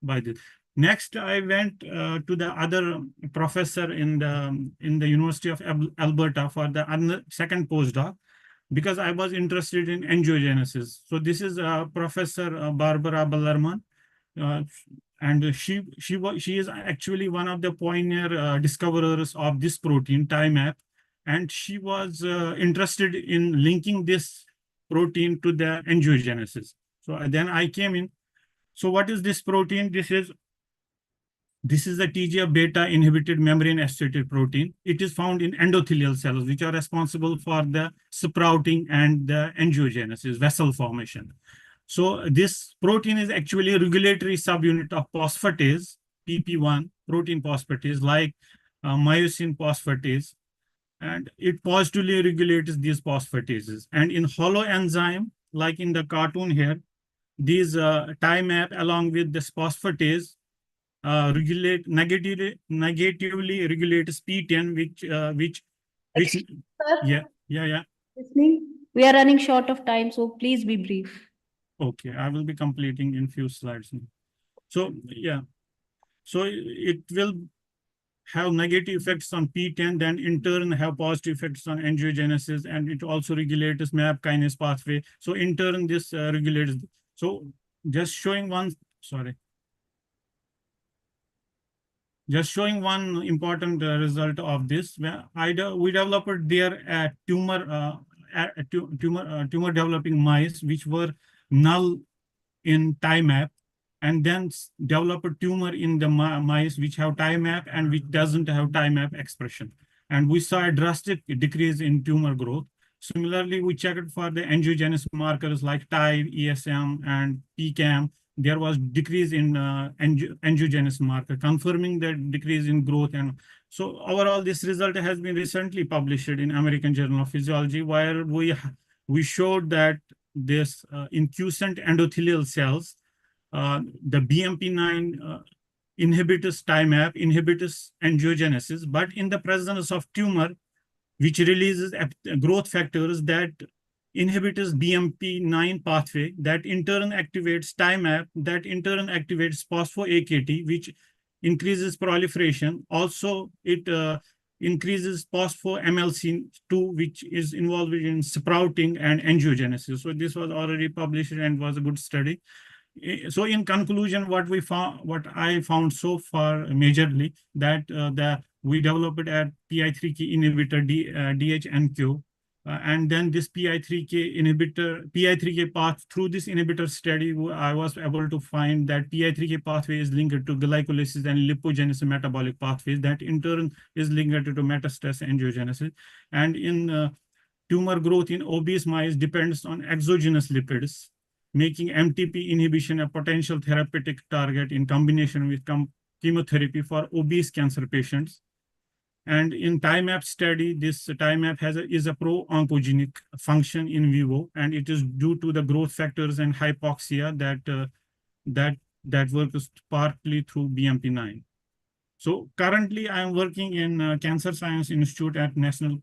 by this. Next, I went to the other professor in the University of Alberta for the second postdoc, because I was interested in angiogenesis. So this is Professor Barbara Bellarmine. And she is actually one of the pioneer discoverers of this protein, TIMAP. And she was interested in linking this protein to the angiogenesis. So then I came in. So what is this protein? This is the TGF-beta inhibited membrane-associated protein. It is found in endothelial cells, which are responsible for the sprouting and the angiogenesis, vessel formation. So this protein is actually a regulatory subunit of phosphatase, PP1 protein phosphatase, like myosin phosphatase, and it positively regulates these phosphatases. And in hollow enzyme, like in the cartoon here, these TIMAP along with this phosphatase regulate negatively regulates P10, which Sir, yeah. listening. We are running short of time, so please be brief. Okay, I will be completing in few slides now. So yeah, so it will have negative effects on P10, then in turn have positive effects on angiogenesis, and it also regulates MAP kinase pathway. So in turn, this regulates. So just showing one, sorry. Just showing one important result of this. We developed their tumor developing mice, which were null in TIMAP, and then develop a tumor in the mice which have TIMAP and which doesn't have TIMAP expression. And we saw a drastic decrease in tumor growth. Similarly, we checked for the angiogenesis markers like TIVE, ESM, and PCAM. There was decrease in angiogenesis marker, confirming that decrease in growth. And so overall, this result has been recently published in American Journal of Physiology, where we showed that this in quiescent endothelial cells, the BMP9 inhibits TIMAP, inhibits angiogenesis, but in the presence of tumor, which releases growth factors that inhibits BMP9 pathway, that in turn activates TIMAP, that in turn activates phospho-AKT, which increases proliferation. Also, it increases phospho-MLC2, which is involved in sprouting and angiogenesis. So this was already published and was a good study. So in conclusion, what I found so far majorly, that we developed at PI3K inhibitor DHNQ, and then this PI3K path, through this inhibitor study, I was able to find that PI3K pathway is linked to glycolysis and lipogenesis metabolic pathways, that in turn is linked to metastasis angiogenesis. And in tumor growth in obese mice depends on exogenous lipids, making MTP inhibition a potential therapeutic target in combination with chemotherapy for obese cancer patients. And in TIMAP study, this TIMAP is a pro-oncogenic function in vivo, and it is due to the growth factors and hypoxia that works partly through BMP9. So currently I am working in Cancer Science Institute at National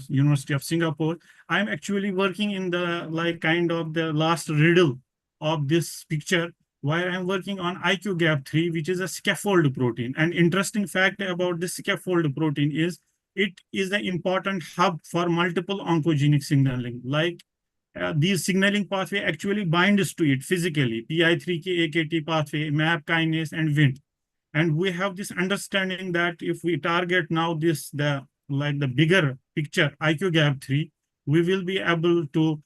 University of Singapore. I'm actually working in the kind of the last riddle of this picture, where I'm working on IQ-GAP3, which is a scaffold protein. An interesting fact about this scaffold protein is it is an important hub for multiple oncogenic signaling. These signaling pathway actually binds to it physically, PI3K, AKT pathway, MAP kinase, and Wnt. And we have this understanding that if we target now the bigger picture, IQ-GAP3, we will be able to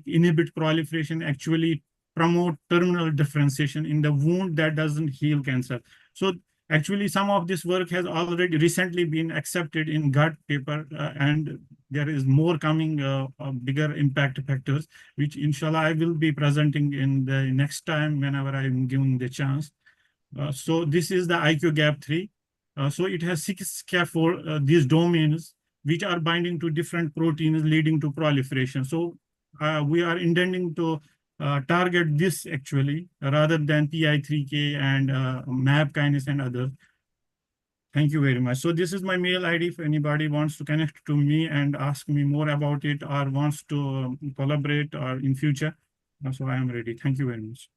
inhibit proliferation, actually promote terminal differentiation in the wound that doesn't heal cancer. So actually some of this work has already recently been accepted in gut paper, and there is more coming bigger impact factors, which inshallah I will be presenting in the next time whenever I'm given the chance. So this is the IQ-GAP3. So it has 6 scaffold, these domains, which are binding to different proteins leading to proliferation. So we are intending to target this actually, rather than PI3K and MAP kinase and others. Thank you very much. So this is my mail ID if anybody wants to connect to me and ask me more about it, or wants to collaborate or in future. So I am ready. Thank you very much.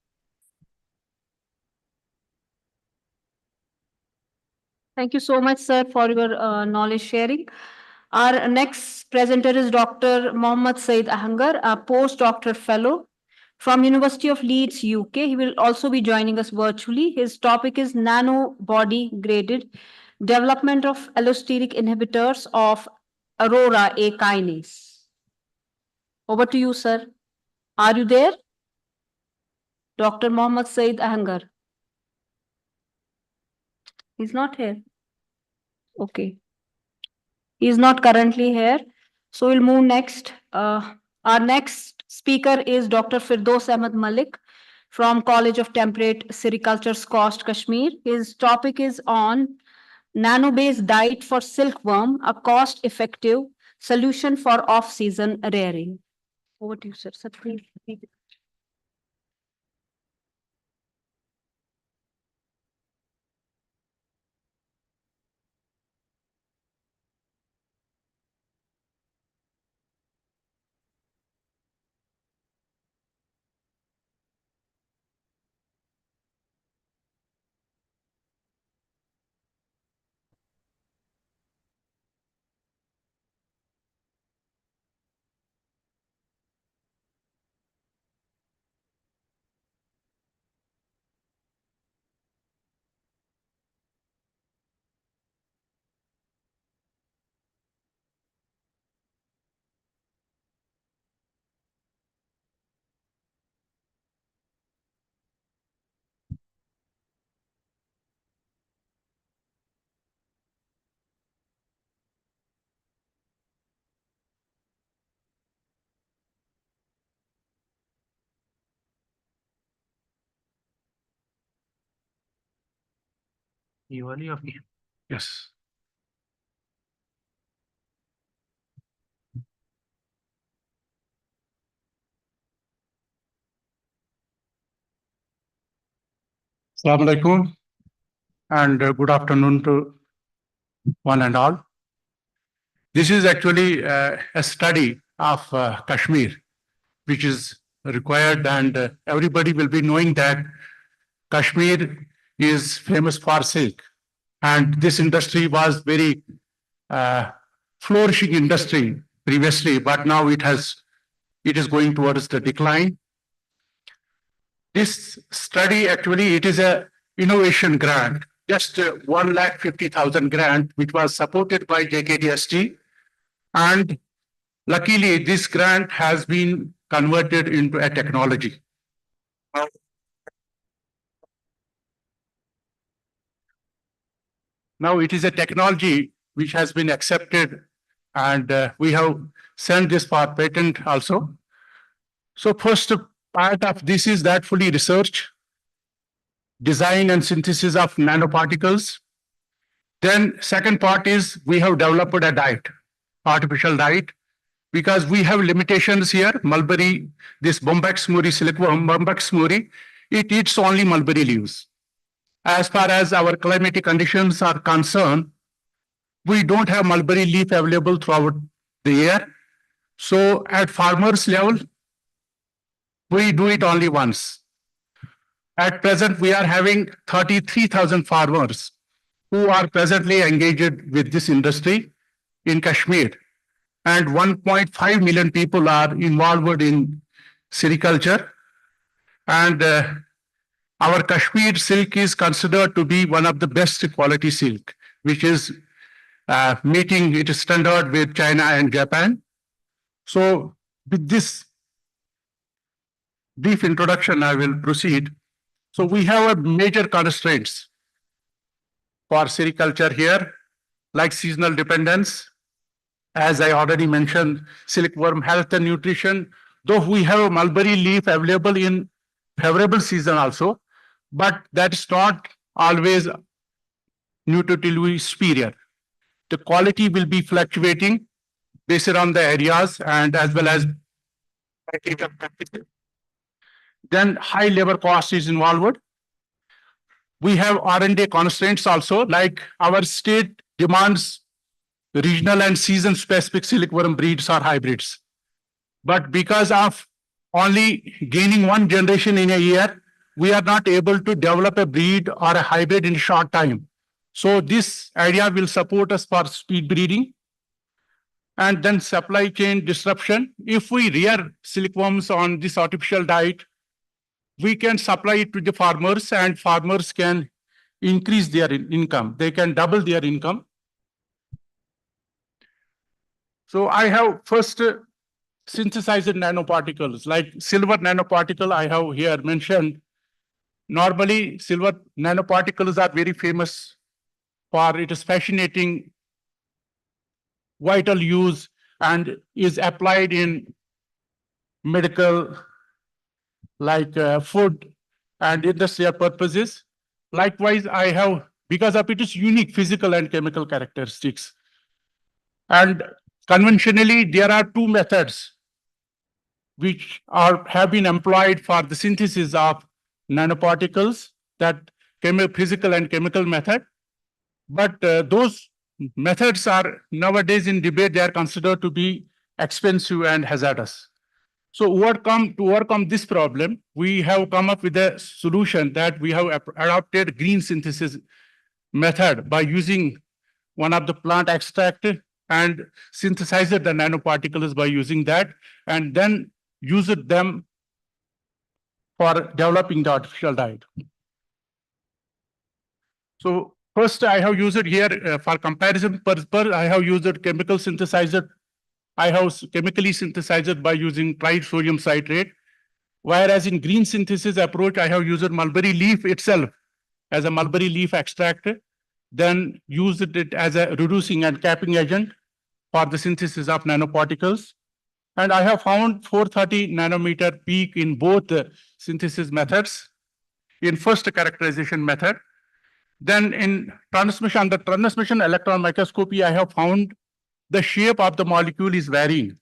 Thank you so much, sir, for your knowledge sharing. Our next presenter is Dr. Mohammad Saeed Ahangar, a postdoctoral fellow from University of Leeds, UK. He will also be joining us virtually. His topic is nanobody graded development of allosteric inhibitors of Aurora A kinase. Over to you, sir. Are you there? Dr. Mohammad Saeed Ahangar. He's not here. Okay. He is not currently here. So we'll move next. Our next speaker is Dr. Firdos Ahmed Malik from College of Temperate Sericulture, Skost, Kashmir. His topic is on nano-based diet for silkworm, a cost-effective solution for off-season rearing. Over to you, sir. Sir, please. Yes. Assalamu alaikum and good afternoon to one and all. This is actually a study of Kashmir, which is required, and everybody will be knowing that Kashmir is famous for silk, and this industry was very flourishing industry previously, but now it is going towards the decline. This study actually, it is a innovation grant, just 1,50,000 grant, which was supported by JKDST. And luckily, this grant has been converted into a technology. Now it is a technology which has been accepted, and we have sent this for patent also. So first part of this is that fully research, design and synthesis of nanoparticles. Then second part is we have developed a diet, artificial diet, because we have limitations here. Mulberry, this Bombax muri silkworm, Bombax muri, it eats only mulberry leaves. As far as our climatic conditions are concerned, we don't have mulberry leaf available throughout the year. So at farmers level, we do it only once. At present, we are having 33,000 farmers who are presently engaged with this industry in Kashmir. And 1.5 million people are involved in sericulture. And our Kashmir silk is considered to be one of the best quality silk, which is meeting its standard with China and Japan. So with this brief introduction, I will proceed. So we have a major constraints for sericulture here, like seasonal dependence. As I already mentioned, silkworm health and nutrition, though we have a mulberry leaf available in favorable season also, but that's not always nutritively superior. The quality will be fluctuating based on the areas and as well as then high labor cost is involved. We have R&D constraints also, like our state demands regional and season specific silkworm breeds or hybrids. But because of only gaining one generation in a year, we are not able to develop a breed or a hybrid in a short time. So this idea will support us for speed breeding. And then supply chain disruption. If we rear silkworms on this artificial diet, we can supply it to the farmers and farmers can increase their income. They can double their income. So I have first synthesized nanoparticles, like silver nanoparticle I have here mentioned. Normally, silver nanoparticles are very famous for its fascinating vital use and is applied in medical, like food and industrial purposes. Likewise, I have, because of its unique physical and chemical characteristics. And conventionally, there are two methods which have been employed for the synthesis of nanoparticles, that physical and chemical method. But those methods are nowadays in debate, they are considered to be expensive and hazardous. So to overcome this problem, we have come up with a solution that we have adopted green synthesis method by using one of the plant extract and synthesized the nanoparticles by using that, and then used them for developing the artificial diet. So first I have used it here for comparison purpose. I have used chemical synthesizer. I have chemically synthesized by using trisodium citrate. Whereas in green synthesis approach, I have used mulberry leaf itself as a mulberry leaf extract, then used it as a reducing and capping agent for the synthesis of nanoparticles. And I have found 430 nanometer peak in both synthesis methods in first characterization method. Then in transmission, the transmission electron microscopy, I have found the shape of the molecule is varying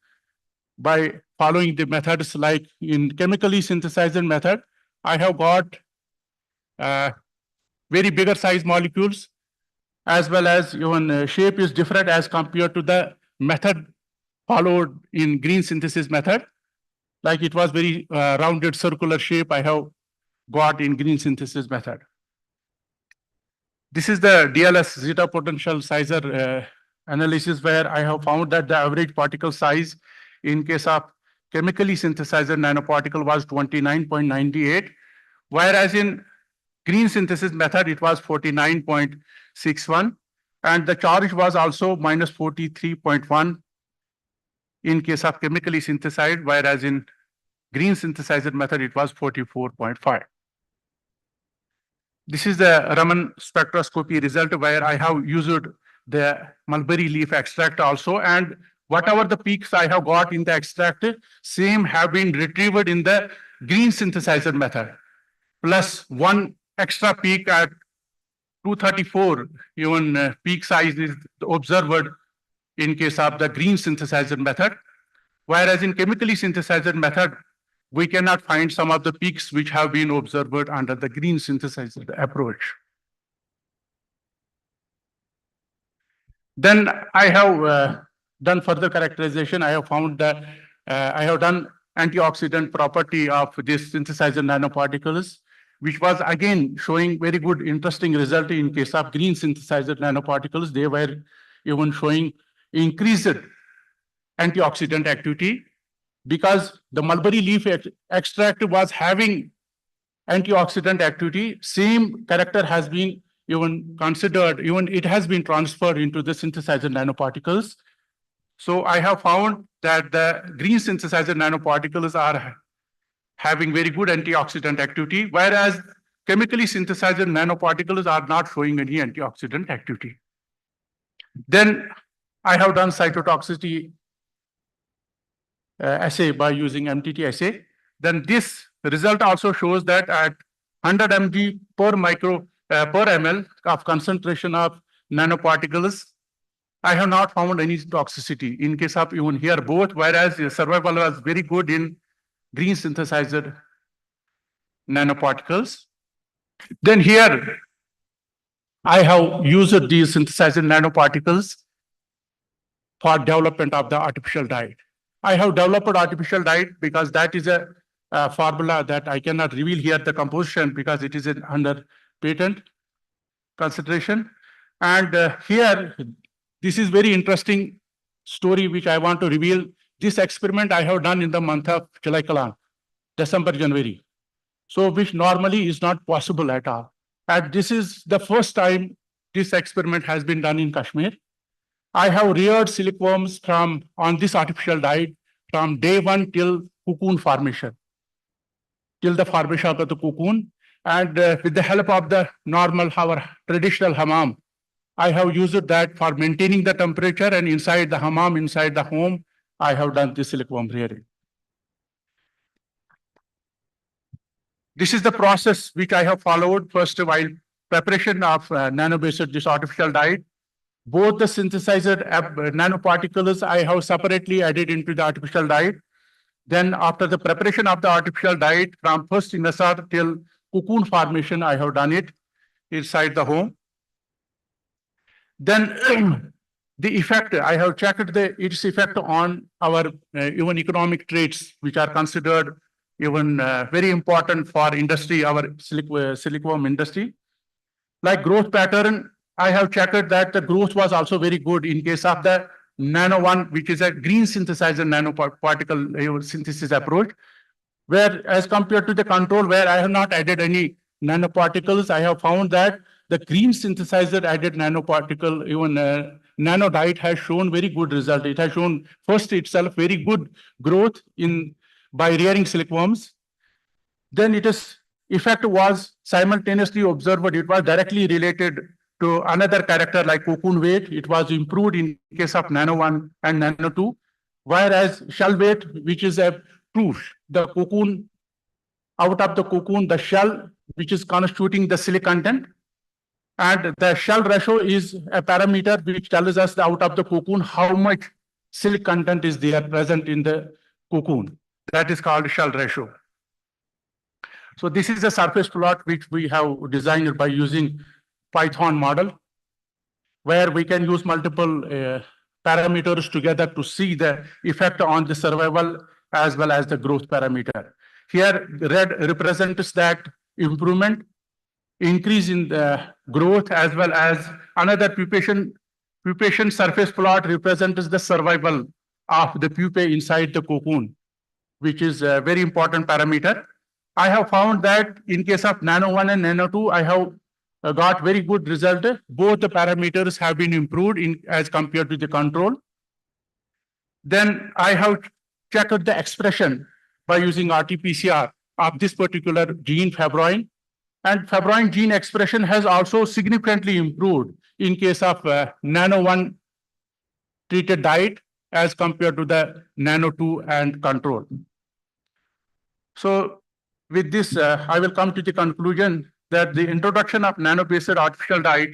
by following the methods. Like in chemically synthesized method, I have got very bigger size molecules, as well as even shape is different as compared to the method followed in green synthesis method. Like it was very rounded circular shape I have got in green synthesis method. This is the DLS zeta potential sizer analysis, where I have found that the average particle size in case of chemically synthesized nanoparticle was 29.98, whereas in green synthesis method it was 49.61, and the charge was also minus 43.1 in case of chemically synthesized, whereas in green synthesized method it was 44.5. This is the Raman spectroscopy result, where I have used the mulberry leaf extract also, and whatever the peaks I have got in the extract, same have been retrieved in the green synthesizer method, plus one extra peak at 234, even peak size is observed in case of the green synthesizer method. Whereas in chemically synthesizer method, we cannot find some of the peaks which have been observed under the green synthesizer approach. Then I have done further characterization. I have found that I have done antioxidant property of this synthesizer nanoparticles, which was again showing very good, interesting result in case of green synthesizer nanoparticles. They were even showing increased antioxidant activity, because the mulberry leaf extract was having antioxidant activity. Same character has been even considered, even it has been transferred into the synthesizer nanoparticles. So I have found that the green synthesizer nanoparticles are having very good antioxidant activity, whereas chemically synthesized nanoparticles are not showing any antioxidant activity. Then I have done cytotoxicity assay by using MTT assay. Then this result also shows that at 100 mg per ml of concentration of nanoparticles, I have not found any toxicity in case of even here both, whereas the survival was very good in green synthesized nanoparticles. Then here I have used these synthesized nanoparticles for development of the artificial diet. I have developed artificial diet because that is a formula that I cannot reveal here the composition because it is under patent consideration. And here, this is very interesting story which I want to reveal. This experiment I have done in the month of July Kalan, December, January. So which normally is not possible at all. And this is the first time this experiment has been done in Kashmir. I have reared silkworms on this artificial diet from day one till cocoon formation, till the formation of the cocoon. And with the help of the our traditional hammam, I have used that for maintaining the temperature, and inside the hammam, inside the home, I have done this silkworm rearing. This is the process which I have followed first while preparation of nano-based this artificial dye. Both the synthesized nanoparticles I have separately added into the artificial dye. Then after the preparation of the artificial dye from first insert till cocoon formation, I have done it inside the home. Then the effect, I have checked its effect on our even economic traits, which are considered even very important for industry, our silkworm industry. Like growth pattern, I have checked that the growth was also very good in case of the nano one, which is a green synthesizer nanoparticle synthesis approach, where as compared to the control where I have not added any nanoparticles, I have found that the green synthesizer added nanoparticle, even nano diet has shown very good result. It has shown first itself very good growth by rearing silkworms. Then its effect was simultaneously observed. It was directly related to another character like cocoon weight. It was improved in case of nano 1 and nano 2, whereas shell weight, which is a proof, the cocoon, out of the cocoon, the shell, which is constituting the silk content, and the shell ratio is a parameter which tells us out of the cocoon how much silk content is there present in the cocoon. That is called shell ratio. So this is a surface plot which we have designed by using Python model, where we can use multiple parameters together to see the effect on the survival as well as the growth parameter. Here, red represents that improvement, increase in the growth, as well as another pupation surface plot represents the survival of the pupae inside the cocoon, which is a very important parameter. I have found that in case of nano 1 and nano 2, I have got very good result. Both the parameters have been improved as compared to the control. Then I have checked the expression by using RT-PCR of this particular gene fibroin. And fibroin gene expression has also significantly improved in case of nano 1 treated diet as compared to the nano 2 and control. So with this, I will come to the conclusion that the introduction of nano-based artificial diet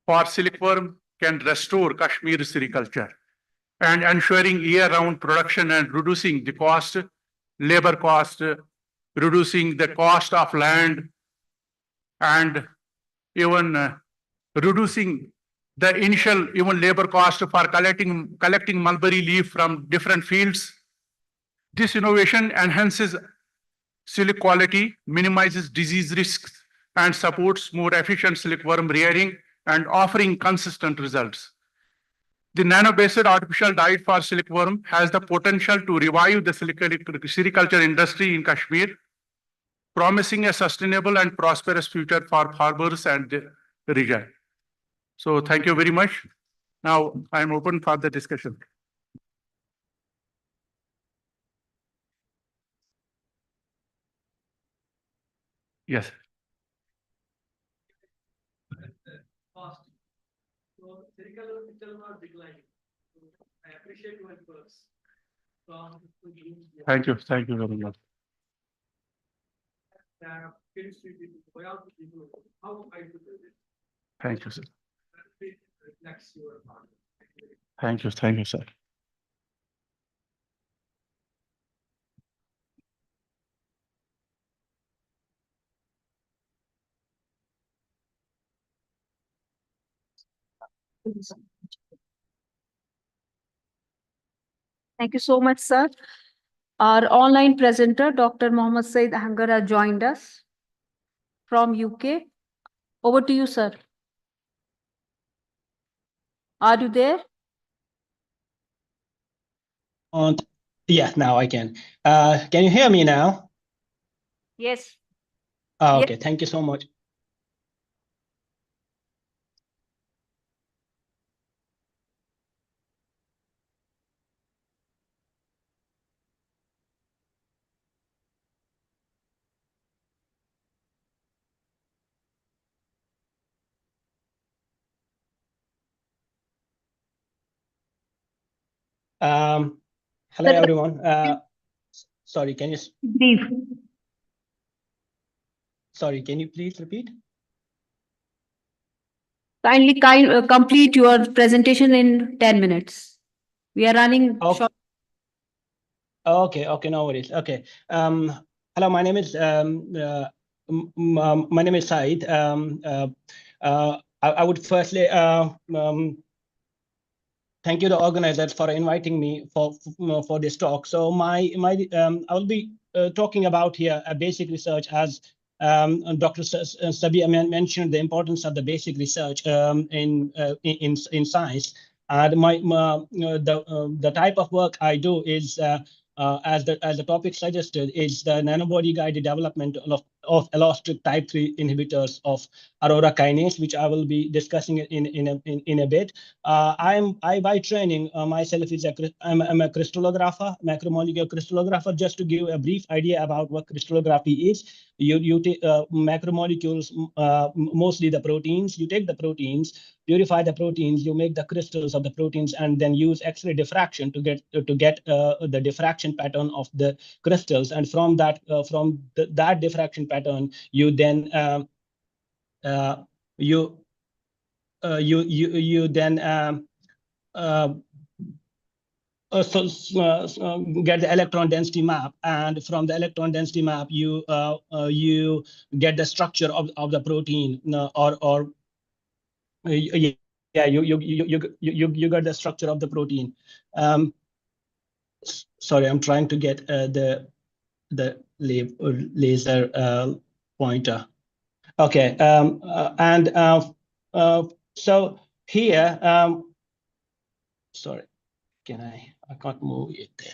for silkworm can restore Kashmir sericulture and ensuring year-round production and reducing the cost, labor cost, reducing the cost of land, and even reducing the initial even labor cost for collecting mulberry leaf from different fields. This innovation enhances silk quality, minimizes disease risks, and supports more efficient silkworm rearing and offering consistent results. The nano-based artificial diet for silkworm has the potential to revive the sericulture industry in Kashmir, promising a sustainable and prosperous future for farmers and the region. So thank you very much. Now I'm open for the discussion. Yes. So sericulture itself was declining. So I appreciate your efforts. Thank you very much. Chemistry people, biology people, how I do it. Thank you, sir. Reflects your part. Thank you, sir. Thank you so much, sir. Our online presenter, Dr. Mohammed Said Ahangara, joined us from UK. Over to you, sir. Are you there? Yeah, now I can. Can you hear me now? Yes. Okay, thank you so much. Hello, everyone. Sorry, can you? Brief. Sorry, can you please repeat? Kindly complete your presentation in 10 minutes. We are running short. Okay, okay, no worries. Okay. Hello, my name is Said. I would firstly thank you, the organizers, for inviting me for this talk. So I will be talking about here a basic research, as Dr. Sabia mentioned the importance of the basic research in science. And the type of work I do is as the topic suggested, is the nanobody guided development of allosteric type 3 inhibitors of aurora kinase, which I will be discussing in a bit. I by training myself is I'm a crystallographer, macromolecular crystallographer. Just to give a brief idea about what crystallography is, you take macromolecules, mostly the proteins. You take the proteins, purify the proteins, you make the crystals of the proteins, and then use X-ray diffraction to get the diffraction pattern of the crystals. And from that that diffraction pattern, you then you then get the electron density map, and from the electron density map, you get the structure of the protein, yeah, you got the structure of the protein. Sorry, I'm trying to get the laser pointer. Okay, so here, sorry, I can't move it there.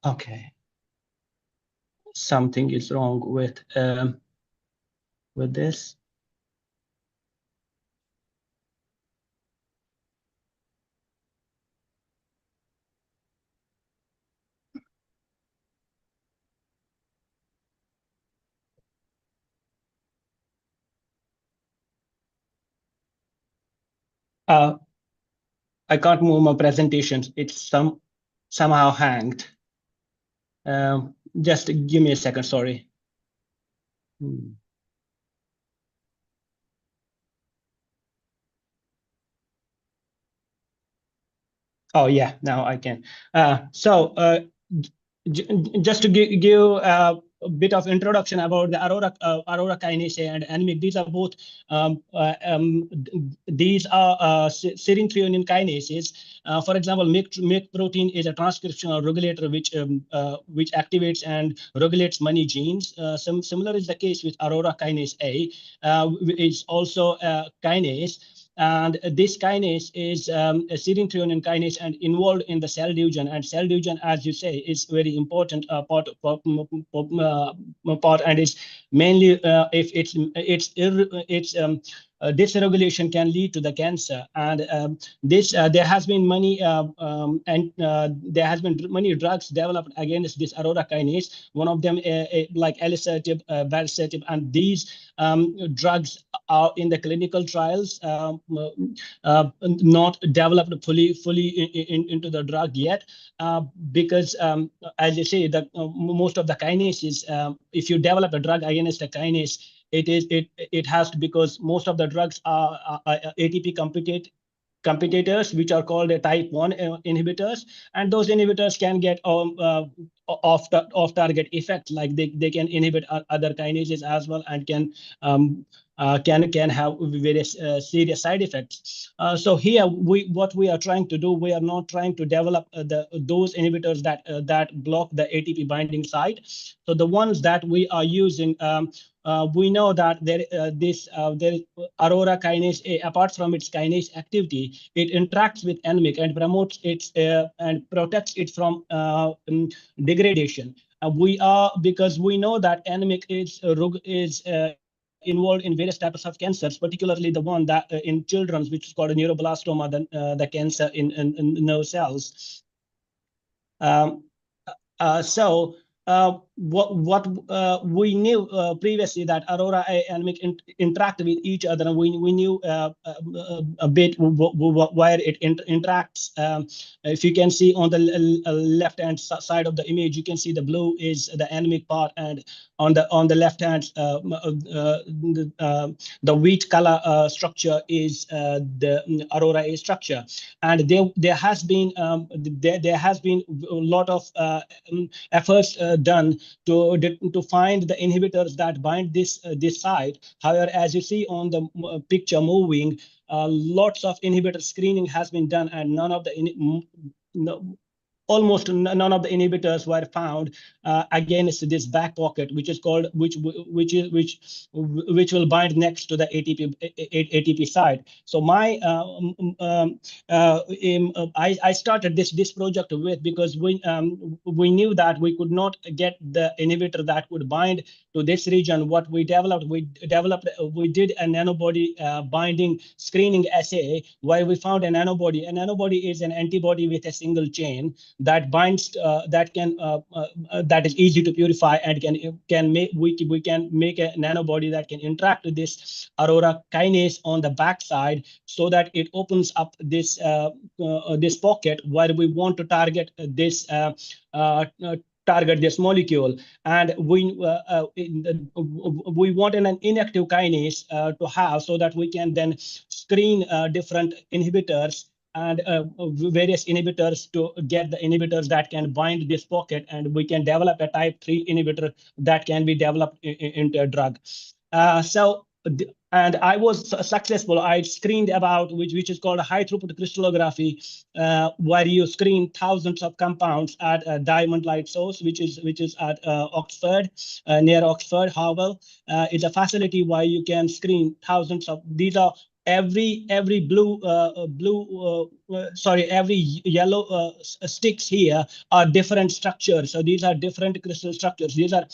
Okay, something is wrong with this. I can't move my presentations. It's somehow hanged. Just give me a second, sorry. Oh yeah, now I can. Just to give a bit of introduction about the aurora kinase and NMIC. These are both these are serine threonine kinases. For example, MYC protein is a transcriptional regulator which activates and regulates many genes. Similar is the case with aurora kinase A. It's also a kinase. And this kinase is a serine threonine kinase and involved in the cell division. And cell division, as you say, is very important part, and is mainly if it's dysregulation can lead to the cancer. And there has been many drugs developed against this aurora kinase. One of them like alisertib, valsartan, and these drugs are in the clinical trials, not developed fully into the drug yet, because as you say, that most of the kinases, if you develop a drug against a kinase, it has to, because most of the drugs are ATP competitors, which are called type 1 inhibitors, and those inhibitors can get off-target effects, like they can inhibit other kinases as well, and can have very serious side effects. So here, what we are trying to do, we are not trying to develop those inhibitors that block the ATP binding site. So the ones that we are using, we know that there aurora kinase A, apart from its kinase activity, it interacts with NMIC and promotes its and protects it from degradation. Because we know that NMIC is involved in various types of cancers, particularly the one that in children, which is called a neuroblastoma, the cancer in nerve cells. So what we knew previously, that aurora and interact with each other, and we knew a bit where it interacts. If you can see on the left hand side of the image, you can see the blue is the anemic part, and on the left hand, the wheat color structure is the aurora A structure. And there has been a lot of efforts done to find the inhibitors that bind this site. However, as you see on the picture moving, lots of inhibitor screening has been done, and none of the almost none of the inhibitors were found against this back pocket, which is called which will bind next to the ATP side. So I started this project because we knew that we could not get the inhibitor that would bind to this region. What we did a nanobody binding screening assay where we found a nanobody. A nanobody is an antibody with a single chain that binds that is easy to purify, and we can make a nanobody that can interact with this aurora kinase on the backside, so that it opens up this this pocket where we want to target this molecule. And we want an inactive kinase to have, so that we can then screen different inhibitors and various inhibitors to get the inhibitors that can bind this pocket, and we can develop a type 3 inhibitor that can be developed into a drug. And I was successful. I screened about which is called a high throughput crystallography, where you screen thousands of compounds at a diamond light source, which is at Oxford, near Oxford, Harwell. It's a facility where you can screen thousands of these. Are every yellow sticks here are different structures. So these are different crystal structures. These are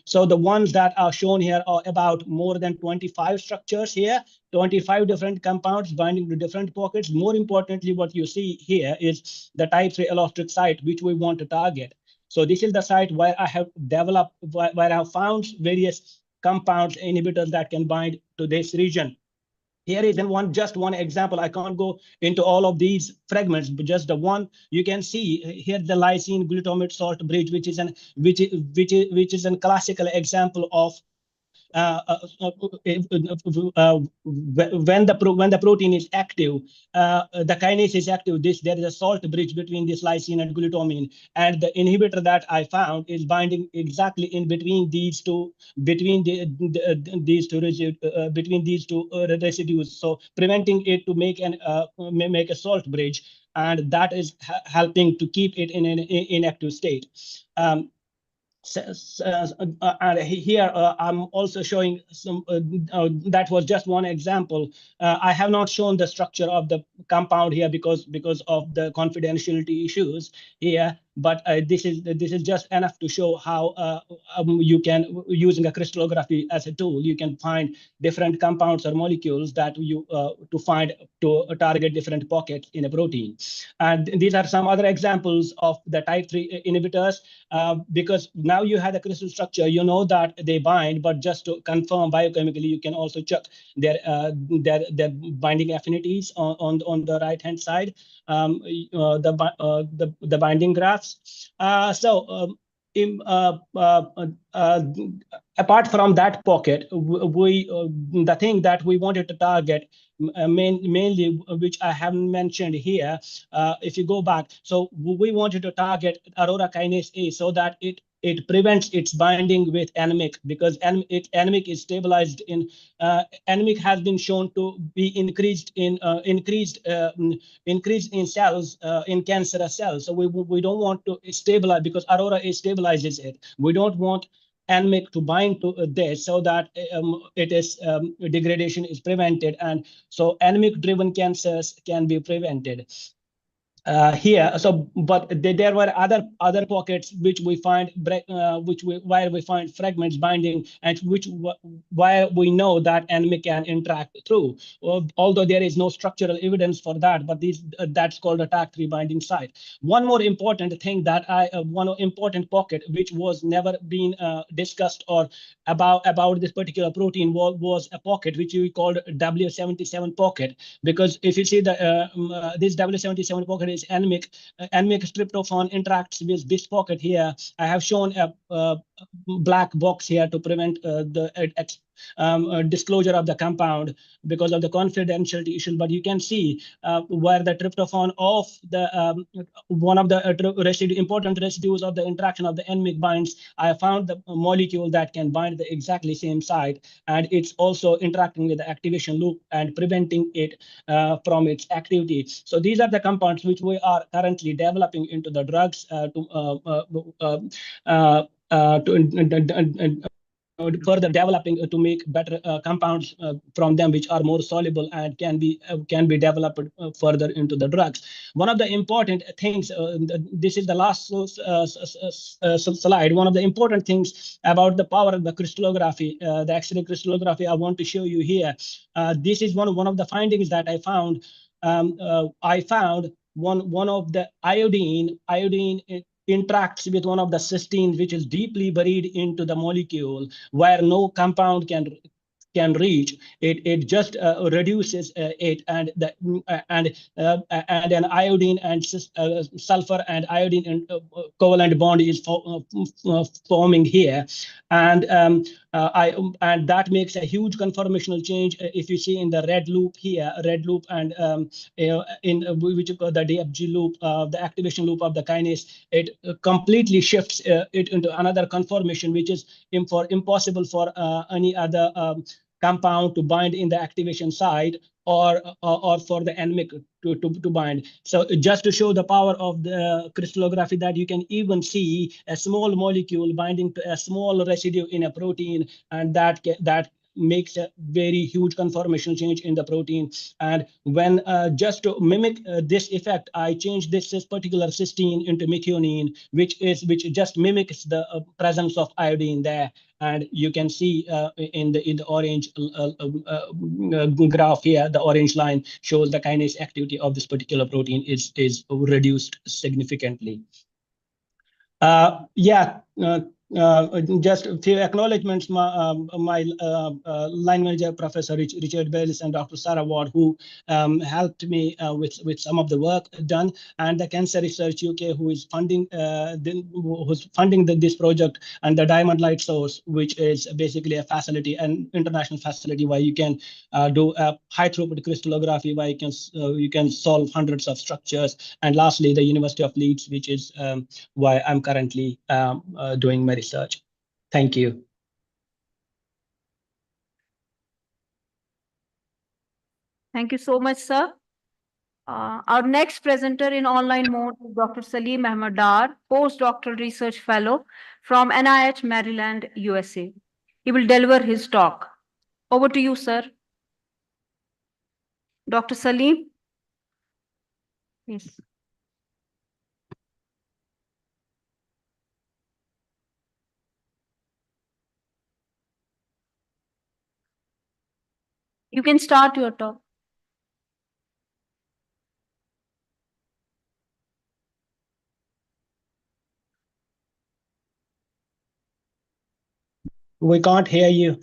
so the ones that are shown here are about more than 25 structures here, 25 different compounds binding to different pockets. More importantly, what you see here is the type 3 allostric site, which we want to target. So this is the site where I have developed, where I have found various compounds, inhibitors that can bind to this region. Here is just one example. I can't go into all of these fragments, but just the one you can see here, the lysine glutamate salt bridge, which is a classical example of when the protein is active, the kinase is active. There is a salt bridge between this lysine and glutamine, and the inhibitor that I found is binding exactly in between these two residues, so preventing it to make a salt bridge, and that is helping to keep it in an inactive state. And here I'm also showing some, that was just one example. I have not shown the structure of the compound here because of the confidentiality issues here, but this is just enough to show how you can, using a crystallography as a tool, you can find different compounds or molecules that you to target different pockets in a protein. And these are some other examples of the type 3 inhibitors, because now you have the crystal structure, you know that they bind, but just to confirm biochemically, you can also check their binding affinities on the right hand side, the binding graphs. Apart from that pocket, the thing that we wanted to target mainly, which I haven't mentioned here, if you go back, so we wanted to target aurora kinase A so that it prevents its binding with anemic, because anemic is stabilized in anemic has been shown to be increased in cells, in cancerous cells. So we don't want to stabilize, because aurora A stabilizes it. We don't want anemic to bind to this, so that degradation is prevented, and so anemic driven cancers can be prevented. here. So, but there were other pockets which we find where we find fragments binding, and where we know that enemy can interact through. Although there is no structural evidence for that, but that's called a TAC3 binding site. One more important thing that one important pocket which was never been discussed or about this particular protein was a pocket which we called W77 pocket, because if you see this W77 pocket is anemic. Anemic tryptophan interacts with this pocket here. I have shown a black box here to prevent the disclosure of the compound because of the confidentiality issue. But you can see where the tryptophan of the one of the important residues of the interaction of the anemic binds. I found the molecule that can bind the exactly same site, and it's also interacting with the activation loop and preventing it from its activity. So these are the compounds which we are currently developing into the drugs further developing to make better compounds from them which are more soluble and can be developed further into the drugs. One of the important things, this is the last slide. One of the important things about the power of the crystallography, the X-ray crystallography, I want to show you here. This is one of the findings that I found. I found one of the iodine interacts with one of the cysteines which is deeply buried into the molecule where no compound can reach it. It just reduces it, and an iodine and sulfur and iodine and covalent bond is forming here, and and that makes a huge conformational change. If you see in the red loop here, and in which you call the DFG loop, the activation loop of the kinase, it completely shifts it into another conformation, which is impossible for any other compound to bind in the activation site or for the anemic to bind. So just to show the power of the crystallography, that you can even see a small molecule binding to a small residue in a protein, and that makes a very huge conformational change in the protein. And when just to mimic this effect, I changed this particular cysteine into methionine, which just mimics the presence of iodine there. And you can see in the orange graph here, the orange line shows the kinase activity of this particular protein is reduced significantly. Just a few acknowledgements. My line manager, Professor Richard Bellis, and Dr. Sarah Ward, who helped me with some of the work done, and the Cancer Research UK, who is funding this project, and the Diamond Light Source, which is basically a facility, an international facility where you can do a high throughput crystallography, where you can solve hundreds of structures. And lastly, the University of Leeds, which is why I'm currently doing my research. Thank you. Thank you so much, sir. Our next presenter in online mode is Dr. Salim Ahmed Dar, postdoctoral research fellow from NIH Maryland, USA. He will deliver his talk. Over to you, sir. Dr. Salim. Yes. You can start your talk. We can't hear you.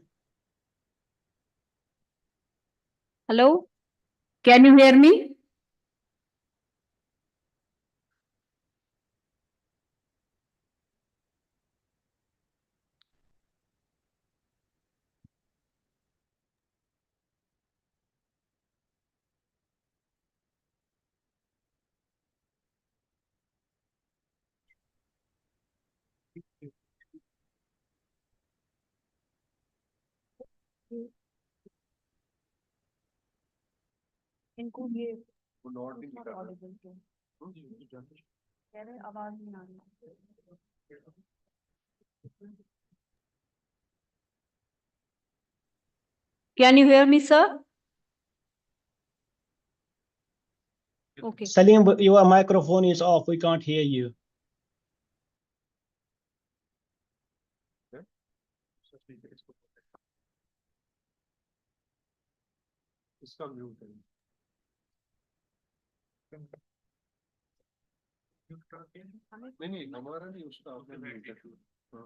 Hello? Can you hear me? इनको ये आवाज नहीं आ रही. Can you hear me, sir? Okay. Salim, your microphone is off. We can't hear you. नहीं हमारा नहीं उसका आपने म्यूट कर हाँ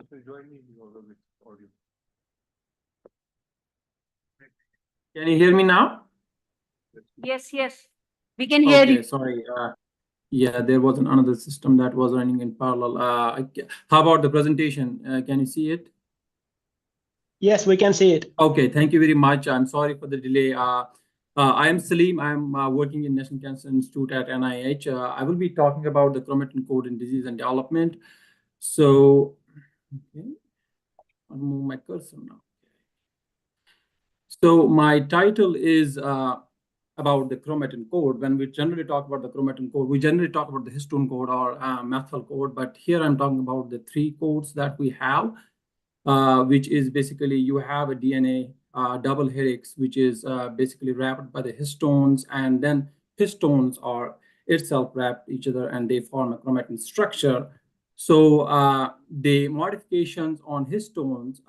इसमें ज्वाइन नहीं हुआ audio Can you hear me now? Yes, yes, we can hear Okay, you. sorry. Yeah, there was another system that was running in parallel. How about the presentation? Can you see it? Yes, we can see it. Okay, thank you very much. I'm sorry for the delay. I am Salim. I'm working in National Cancer Institute at NIH. I will be talking about the chromatin code in disease and development. So, okay, I'll move my cursor now. So my title is about the chromatin code. When we generally talk about the chromatin code, we generally talk about the histone code or methyl code. But here I'm talking about the three codes that we have, which is basically you have a DNA double helix, which is basically wrapped by the histones, and then histones are itself wrapped each other and they form a chromatin structure. So the modifications on histones,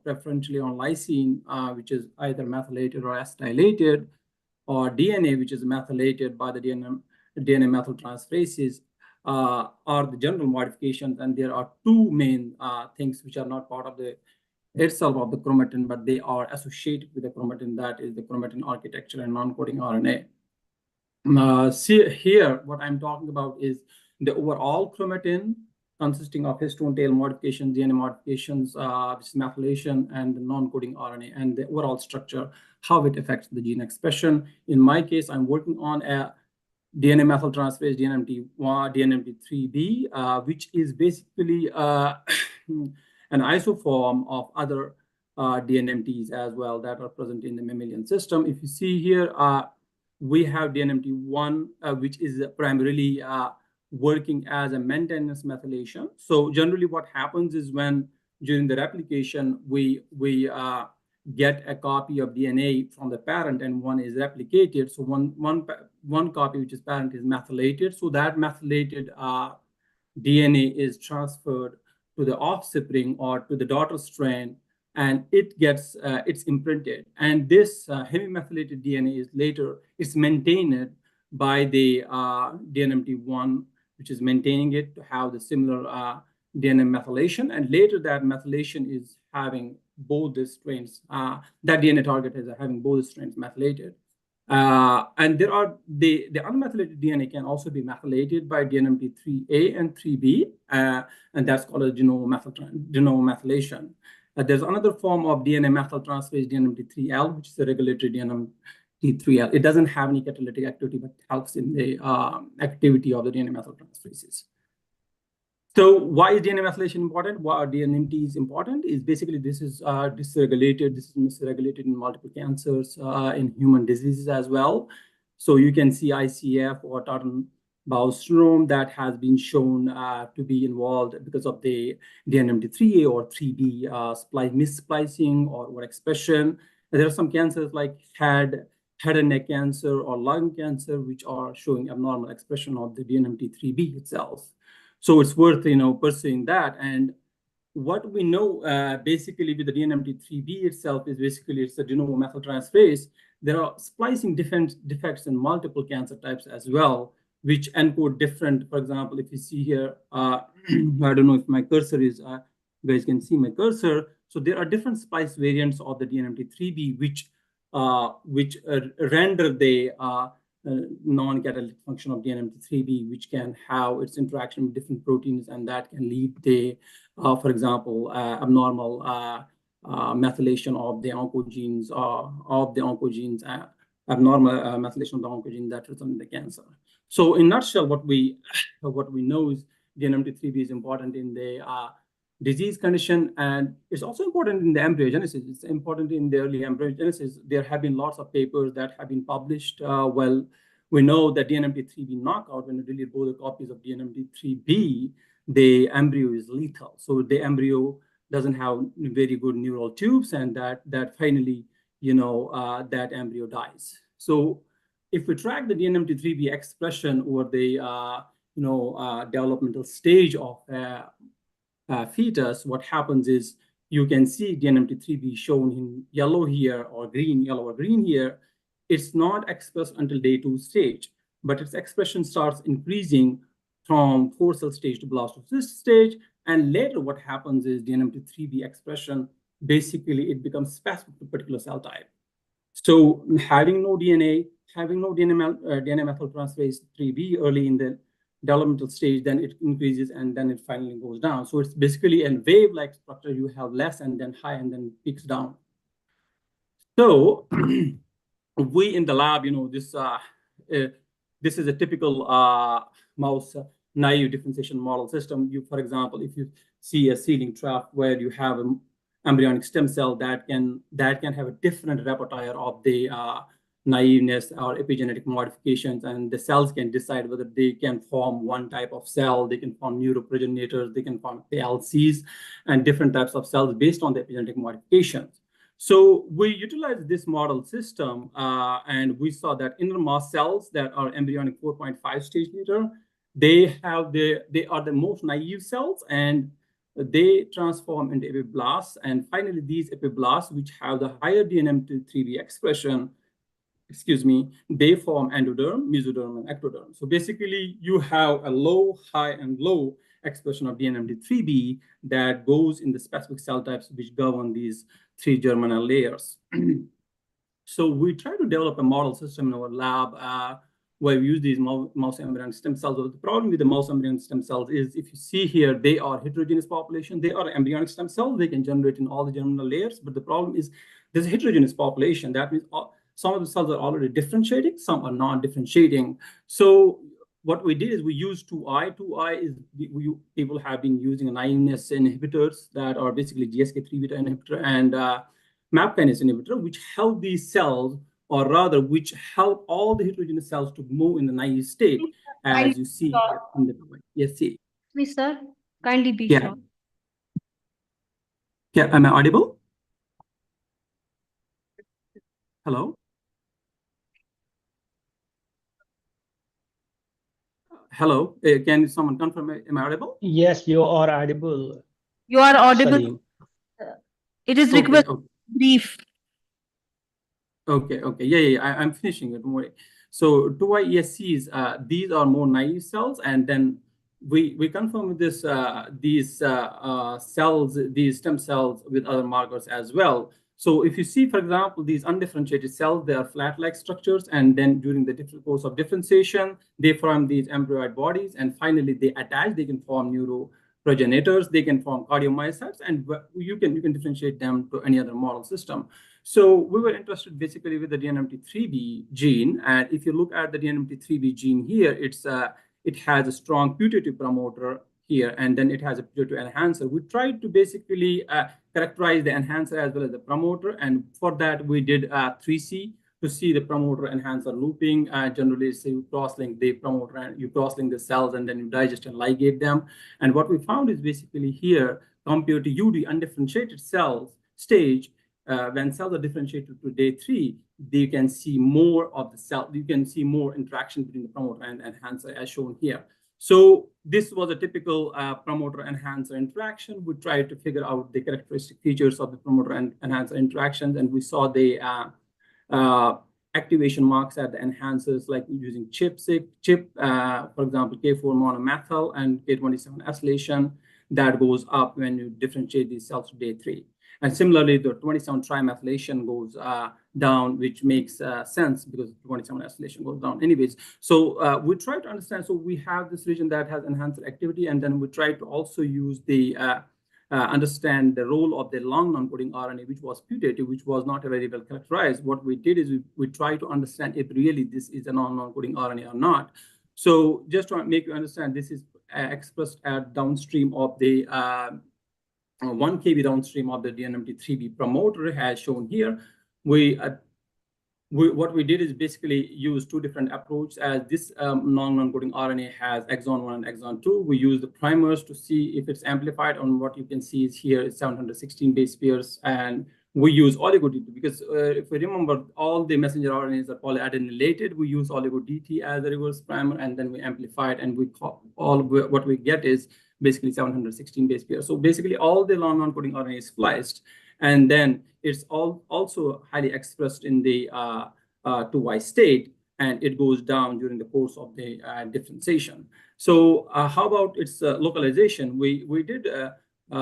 preferentially on lysine, which is either methylated or acetylated, or DNA, which is methylated by the DNA methyltransferases, are the general modifications. And there are two main things which are not part of the itself of the chromatin, but they are associated with the chromatin, that is the chromatin architecture and non-coding RNA. See here, what I'm talking about is the overall chromatin consisting of histone tail modifications, DNA modifications, which is methylation, and the non-coding RNA, and the overall structure, how it affects the gene expression. In my case, I'm working on a DNA methyltransferase DNMT3B, which is basically an isoform of other DNMTs as well that are present in the mammalian system. If you see here, we have DNMT1, which is primarily working as a maintenance methylation. So generally what happens is when during the replication, we get a copy of DNA from the parent and one is replicated. So one copy, which is parent, is methylated. So that methylated DNA is transferred to the offspring or to the daughter strand, and it gets it's imprinted. And this hemimethylated DNA is later it's maintained by the DNMT1, which is maintaining it to have the similar DNA methylation. And later that methylation is having both the strains, that DNA target is having both strains methylated. And there are the unmethylated DNA can also be methylated by DNMT3A and 3B, and that's called a genomethylation. There's another form of DNA methyltransferase, DNMT3L, which is a regulatory DNMT3L. It doesn't have any catalytic activity, but helps in the activity of the DNA methyltransferases. So why is DNA methylation important? Why DNMT is important is basically this is dysregulated. This is misregulated in multiple cancers, in human diseases as well. So you can see ICF or Tartan Bowell syndrome that has been shown to be involved because of the DNMT3A or 3B missplicing or overexpression. And there are some cancers like head and neck cancer or lung cancer, which are showing abnormal expression of the DNMT3B itself. So it's worth, pursuing that. And what we know basically with the DNMT3B itself is basically it's a de novo methyltransferase. There are splicing defects in multiple cancer types as well, which encode different. For example, if you see here, I don't know if my cursor is, you guys can see my cursor. So there are different splice variants of the DNMT3B, which render the non-catalytic function of DNMT3B, which can have its interaction with different proteins, and that can lead to, for example, abnormal methylation of the oncogenes, abnormal methylation of the oncogene that result in the cancer. So in a nutshell, what we know is DNMT3B is important in the disease condition, and it's also important in the embryogenesis. It's important in the early embryogenesis. There have been lots of papers that have been published. Well, we know that DNMT3B knockout, when you delete both the copies of DNMT3B, the embryo is lethal. So the embryo doesn't have very good neural tubes, and that finally, that embryo dies. So if we track the DNMT3B expression over the developmental stage of fetus, what happens is you can see DNMT3B shown in yellow here or green, yellow or green here. It's not expressed until day 2 stage, but its expression starts increasing from 4-cell stage to blastocyst stage. And later what happens is DNMT3B expression, basically it becomes specific to particular cell type. So having no DNA, having no DNA methyltransferase 3B early in the developmental stage, then it increases and then it finally goes down. So it's basically a wave-like structure. You have less and then high and then peaks down. So we in the lab, this is a typical mouse naive differentiation model system. For example, if you see a seeding trough where you have an embryonic stem cell that can have a different repertoire of the naiveness or epigenetic modifications, and the cells can decide whether they can form one type of cell, they can form neuroprogenitors, they can form PLCs, and different types of cells based on the epigenetic modifications. So we utilized this model system, and we saw that innermost cells that are embryonic 4.5 stage later, they are the most naive cells, and they transform into epiblasts. And finally, these epiblasts, which have the higher DNMT3B expression, they form endoderm, mesoderm, and ectoderm. So basically, you have a low, high, and low expression of DNMT3B that goes in the specific cell types which govern these 3 germinal layers. So we try to develop a model system in our lab where we use these mouse embryonic stem cells. But the problem with the mouse embryonic stem cells is, if you see here, they are heterogeneous population. They are embryonic stem cells. They can generate in all the germinal layers. But the problem is there's a heterogeneous population. That means some of the cells are already differentiating, some are not differentiating. So what we did is we used 2I. 2I is people have been using naiveness inhibitors that are basically GSK3 beta inhibitor and MAP kinase inhibitor, which help these cells, or rather, which help all the heterogeneous cells to move in the naive state, as you see here in the point. Yes, see. Please, sir, kindly be Yeah. short. Yeah, am I audible? Hello? Hello, can someone confirm, am I audible? Yes, you are audible. You are audible. Salim. It is Okay, request okay. brief. Okay, yeah, I'm finishing it. Don't worry. So 2I ESCs, these are more naive cells, and then we confirm this these cells, these stem cells, with other markers as well. So if you see, for example, these undifferentiated cells, they are flat-like structures, and then during the course of differentiation, they form these embryoid bodies, and finally they attach. They can form neuroprogenitors, they can form cardiomyocytes, and you can differentiate them to any other model system. So we were interested basically with the DNMT3B gene, and if you look at the DNMT3B gene here, it has a strong putative promoter here, and then it has a putative enhancer. We tried to basically characterize the enhancer as well as the promoter, and for that we did 3C to see the promoter enhancer looping. Generally, say you cross-link the promoter and you cross-link the cells, and then you digest and ligate them. And what we found is basically here, compared to UD undifferentiated cells stage, when cells are differentiated to day 3, they can see more of the cell. You can see more interaction between the promoter and enhancer, as shown here. So this was a typical promoter enhancer interaction. We tried to figure out the characteristic features of the promoter and enhancer interactions, and we saw the activation marks at the enhancers, like using CHIP, for example, K4 monomethyl and K27 acylation, that goes up when you differentiate these cells to day 3. And similarly, the 27 trimethylation goes down, which makes sense because 27 acylation goes down anyways. So we try to understand, so we have this region that has enhancer activity, and then we try to also use the understand the role of the long non-coding RNA, which was putative, which was not very well characterized. What we did is we try to understand if really this is a non-coding RNA or not. So just to make you understand, this is expressed at downstream of the 1 kb downstream of the DNMT3B promoter, as shown here. What we did is basically use 2 different approaches. As this non-coding RNA has exon 1 and exon 2, we use the primers to see if it's amplified. On what you can see is here is 716 base pairs, and we use oligo-DT because if we remember, all the messenger RNAs are polyadenylated. We use oligo-DT as a reverse primer, and then we amplify it, and we call what we get is basically 716 base pair. So basically, all the long non-coding RNA is spliced, and then it's also highly expressed in the 2Y state, and it goes down during the course of the differentiation. So how about its localization? We did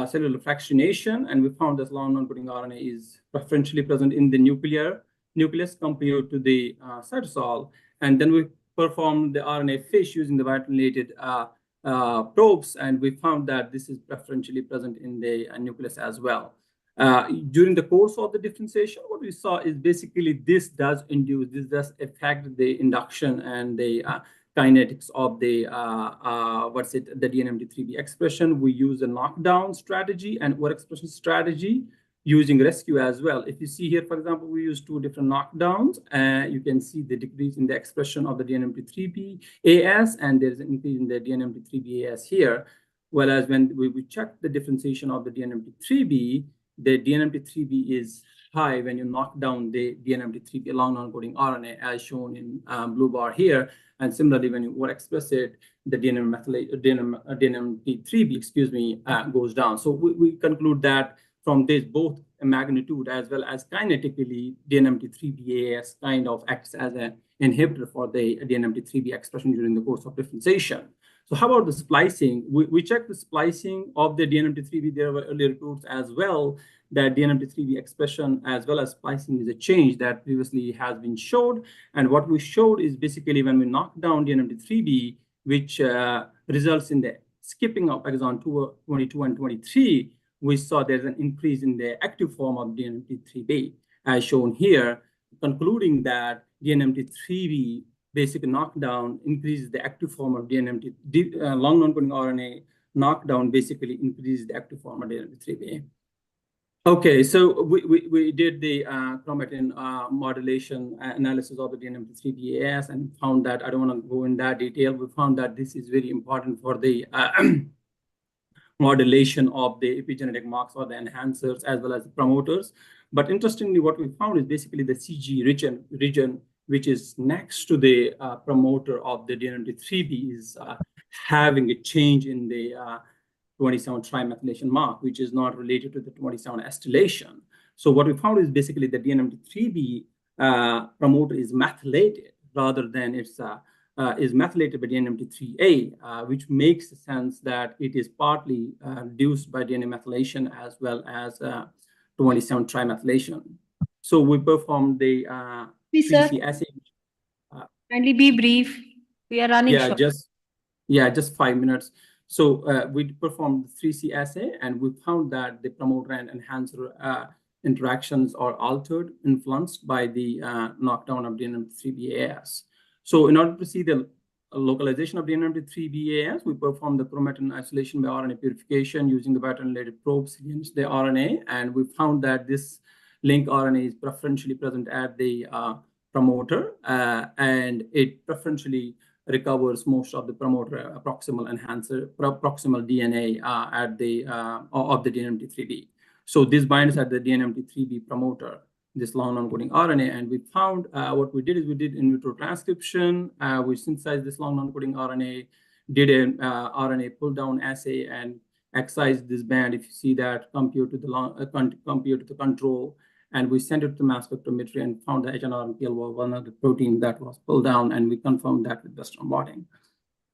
cellular fractionation, and we found that long non-coding RNA is preferentially present in the nucleus compared to the cytosol. And then we performed the RNA fish using the biotinylated probes, and we found that this is preferentially present in the nucleus as well. During the course of the differentiation, what we saw is basically this does affect the induction and the kinetics of the the DNMT3B expression. We use a knockdown strategy and overexpression strategy using rescue as well. If you see here, for example, we use 2 different knockdowns, and you can see the decrease in the expression of the DNMT3B-AS, and there's an increase in the DNMT3B-AS here. Whereas when we check the differentiation of the DNMT3B, the DNMT3B is high when you knock down the DNMT3B long non-coding RNA, as shown in blue bar here. And similarly, when you overexpress it, the DNMT3B, goes down. So we conclude that from this, both magnitude as well as kinetically, DNMT3B-AS kind of acts as an inhibitor for the DNMT3B expression during the course of differentiation. So how about the splicing? We checked the splicing of the DNMT3B. There were earlier reports as well that DNMT3B expression as well as splicing is a change that previously has been showed. And what we showed is basically when we knock down DNMT3B, which results in the skipping of exon 22 and 23, we saw there's an increase in the active form of DNMT3B, as shown here, concluding that DNMT3B basic knockdown increases the active form of DNMT, long non-coding RNA knockdown basically increases the active form of DNMT3B. Okay, so we did the chromatin modulation analysis of the DNMT3B-AS and found that, I don't want to go in that detail, we found that this is very important for the modulation of the epigenetic marks or the enhancers as well as the promoters. But interestingly, what we found is basically the CG region which is next to the promoter of the DNMT3B is having a change in the 27 trimethylation mark, which is not related to the 27 acetylation. So what we found is basically the DNMT3B promoter is methylated rather than it's is methylated by DNMT3A, which makes sense that it is partly reduced by DNA methylation as well as 27 trimethylation. So we performed the 3C assay. Kindly be brief. We are running short. Just 5 minutes. So we performed the 3C assay, and we found that the promoter and enhancer interactions are altered, influenced by the knockdown of DNMT3B-AS. So in order to see the localization of DNMT3B-AS, we performed the chromatin isolation by RNA purification using the biotinylated probes against the RNA, and we found that this link RNA is preferentially present at the promoter, and it preferentially recovers most of the promoter proximal enhancer, proximal DNA at the of the DNMT3B. So this binds at the DNMT3B promoter, this long non-coding RNA, and we found what we did is we did in vitro transcription. We synthesized this long non-coding RNA, did an RNA pull down assay, and excised this band. If you see that compared to the control, and we sent it to mass spectrometry and found the HNRNPL was one of the proteins that was pulled down, and we confirmed that with Western blotting.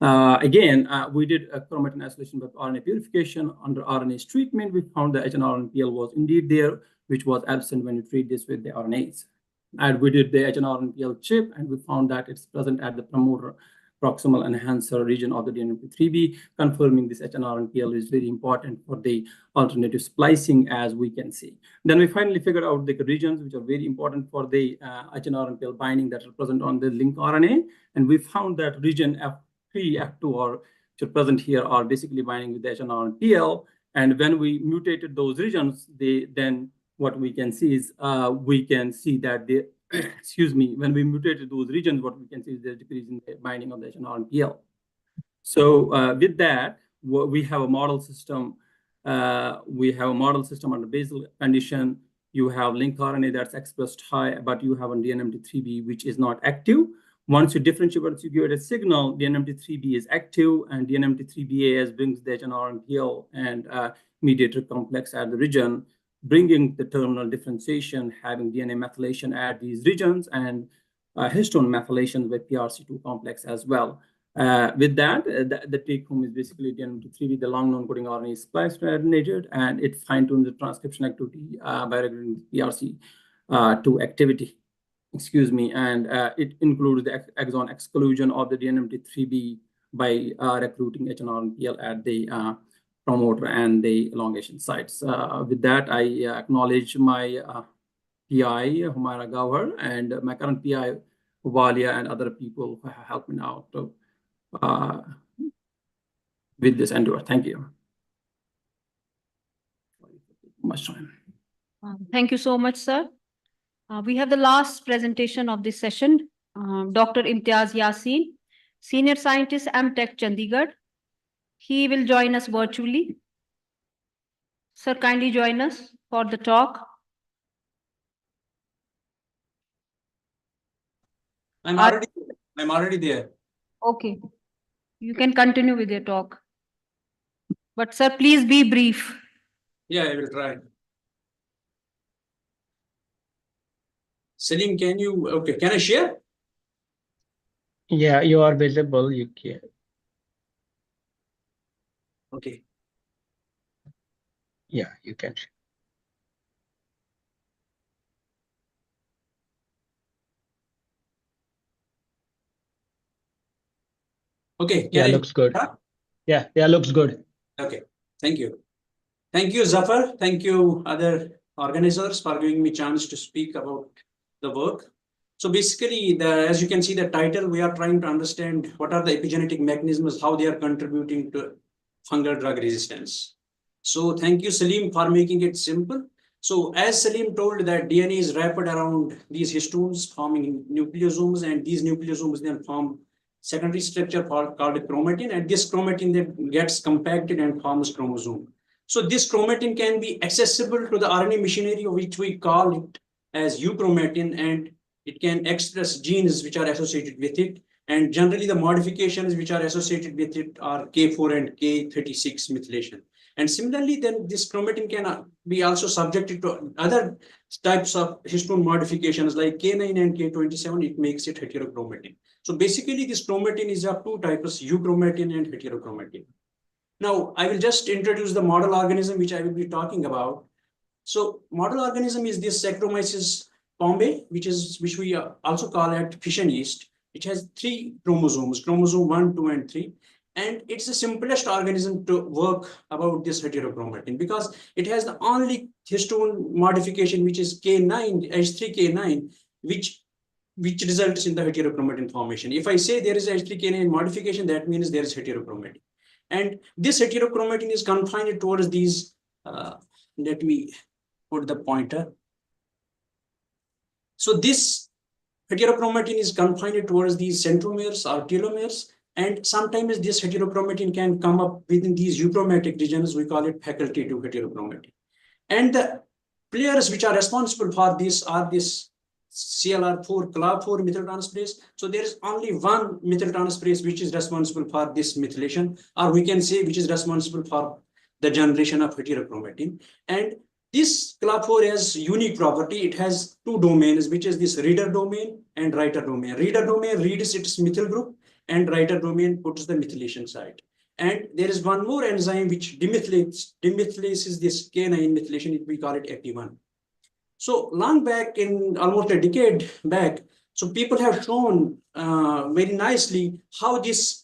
Again, we did a chromatin isolation with RNA purification under RNase treatment. We found the HNRNPL was indeed there, which was absent when you treat this with the RNase. And we did the HNRNPL chip, and we found that it's present at the promoter proximal enhancer region of the DNMT3B, confirming this HNRNPL is very important for the alternative splicing, as we can see. Then we finally figured out the regions which are very important for the HNRNPL binding that are present on the link RNA, and we found that region F3, F2, or which are present here, are basically binding with the HNRNPL. And when we mutated those regions, then what we can see is we can see that the when we mutated those regions, what we can see is the decrease in the binding of the HNRNPL. So with that, we have a model system. We have a model system under basal condition You have link RNA that's expressed high, but you have a DNMT3B, which is not active. Once you differentiate, once you give it a signal, DNMT3B is active, and DNMT3BAS brings the HNR and mediator complex at the region, bringing the terminal differentiation, having DNA methylation at these regions, and histone methylation with PRC2 complex as well. With that, the take home is basically DNMT3B, the long non-coding RNA is spliced coordinated, and it fine-tunes the transcription activity by regulating PRC2 activity. Excuse me, and it includes the exon exclusion of the DNMT3B by recruiting HNR and PL at the promoter and the elongation sites. With that, I acknowledge my PI, Humaira Gawhar, and my current PI, Walia, and other people who have helped me out with this endeavor. Thank you. Much time. Thank you so much, sir. We have the last presentation of this session, Dr. Imtiaz Yassin, Senior Scientist, MTech, Chandigarh. He will join us virtually. Sir, kindly join us for the talk. I'm already there. Okay. You can continue with your talk. But sir, please be brief. Yeah, I will try. Salim, can I share? Yeah, you are visible, you can. Okay. Yeah, you can. Okay. Yeah, looks good. Huh? Yeah, looks good. Okay. Thank you. Thank you, Zafar. Thank you, other organizers, for giving me a chance to speak about the work. So basically, as you can see the title, we are trying to understand what are the epigenetic mechanisms, how they are contributing to fungal drug resistance. So thank you, Salim, for making it simple. So as Salim told, that DNA is wrapped around these histones forming nucleosomes, and these nucleosomes then form secondary structure called chromatin, and this chromatin then gets compacted and forms chromosome. So this chromatin can be accessible to the RNA machinery, which we call it as euchromatin, and it can express genes which are associated with it. And generally the modifications which are associated with it are K4 and K36 methylation. And similarly, then this chromatin can be also subjected to other types of histone modifications like K9 and K27, it makes it heterochromatin. So basically this chromatin is of two types, euchromatin and heterochromatin. Now, I will just introduce the model organism which I will be talking about. So model organism is this Saccharomyces pombe, which we also call it fission yeast. It has 3 chromosomes, chromosome 1, 2, and 3. And it's the simplest organism to work about this heterochromatin because it has the only histone modification, which is K9, H3K9, which results in the heterochromatin formation. If I say there is a H3K9 modification, that means there is heterochromatin. And this heterochromatin is confined towards these, let me put the pointer. So this heterochromatin is confined towards these centromeres or telomeres, and sometimes this heterochromatin can come up within these euchromatic regions. We call it facultative heterochromatin. And the players which are responsible for this are this CLR4, CLAV4 methyltransferase. So there is only one methyltransferase which is responsible for this methylation, or we can say which is responsible for the generation of heterochromatin. And this CLAV4 has unique property. It has 2 domains, which is this reader domain and writer domain. Reader domain reads its methyl group, and writer domain puts the methylation site. And there is one more enzyme which demethylates this K9 methylation. We call it AP1. So long back, in almost a decade back, so people have shown very nicely how this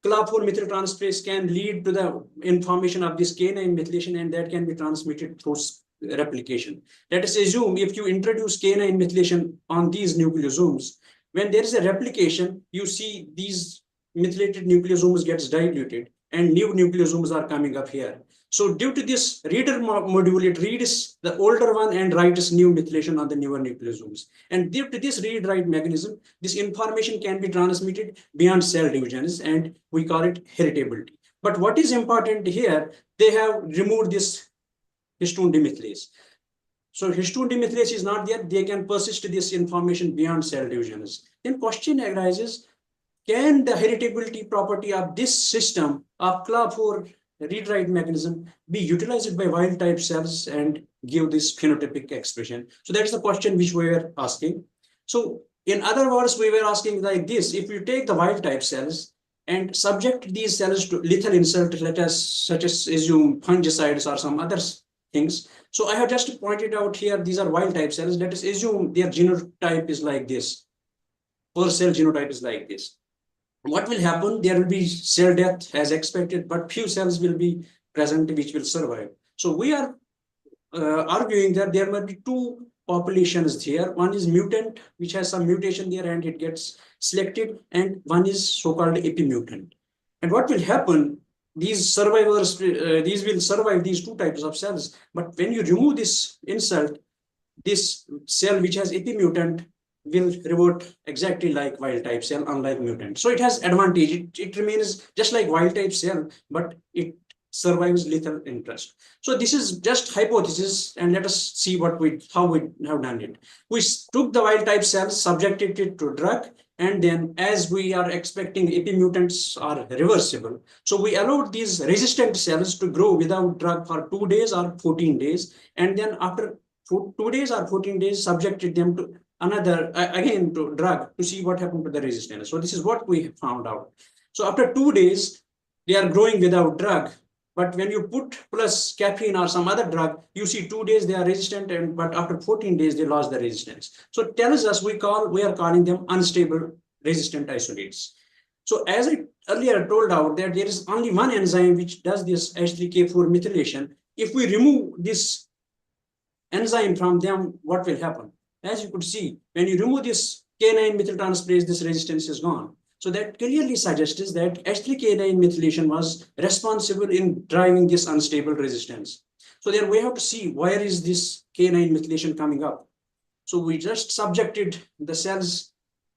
CLAV4 methyltransferase can lead to the information of this K9 methylation, and that can be transmitted through replication. Let us assume if you introduce K9 methylation on these nucleosomes, when there is a replication, you see these methylated nucleosomes gets diluted and new nucleosomes are coming up here. So due to this reader module, it reads the older one and writes new methylation on the newer nucleosomes. And due to this read-write mechanism, this information can be transmitted beyond cell divisions, and we call it heritability. But what is important here, they have removed this histone demethylase. So histone demethylase is not there, they can persist this information beyond cell divisions. Then question arises, can the heritability property of this system of CLA4 read-write mechanism be utilized by wild type cells and give this phenotypic expression? So that's the question which we were asking. So in other words, we were asking like this: if you take the wild type cells and subject these cells to lethal insult, such as assume fungicides or some other things. So I have just pointed out here, these are wild type cells. Let us assume their genotype is like this. Per cell genotype is like this. What will happen? There will be cell death as expected, but few cells will be present which will survive. So we are arguing that there might be two populations here. One is mutant, which has some mutation there and it gets selected, and one is so-called epimutant. And what will happen? These survivors, these will survive these two types of cells. But when you remove this insult, this cell which has epimutant will revert exactly like wild type cell, unlike mutant. So it has advantage. It remains just like wild type cell, but it survives lethal interest. So this is just hypothesis, and let us see how we have done it. We took the wild type cells, subjected it to drug, and then as we are expecting epimutants are reversible, so we allowed these resistant cells to grow without drug for 2 days or 14 days, and then after 2 days or 14 days subjected them to another again to drug to see what happened to the resistance. So this is what we found out. So after 2 days they are growing without drug, but when you put plus caffeine or some other drug, you see 2 days they are resistant, and but after 14 days they lost the resistance. So it tells us we are calling them unstable resistant isolates. So as I earlier told out that there is only one enzyme which does this H3K4 methylation. If we remove this enzyme from them, what will happen? As you could see, when you remove this K9 methyltransferase, this resistance is gone. So that clearly suggests that H3K9 methylation was responsible in driving this unstable resistance. So then we have to see where is this K9 methylation coming up. So we just subjected the cells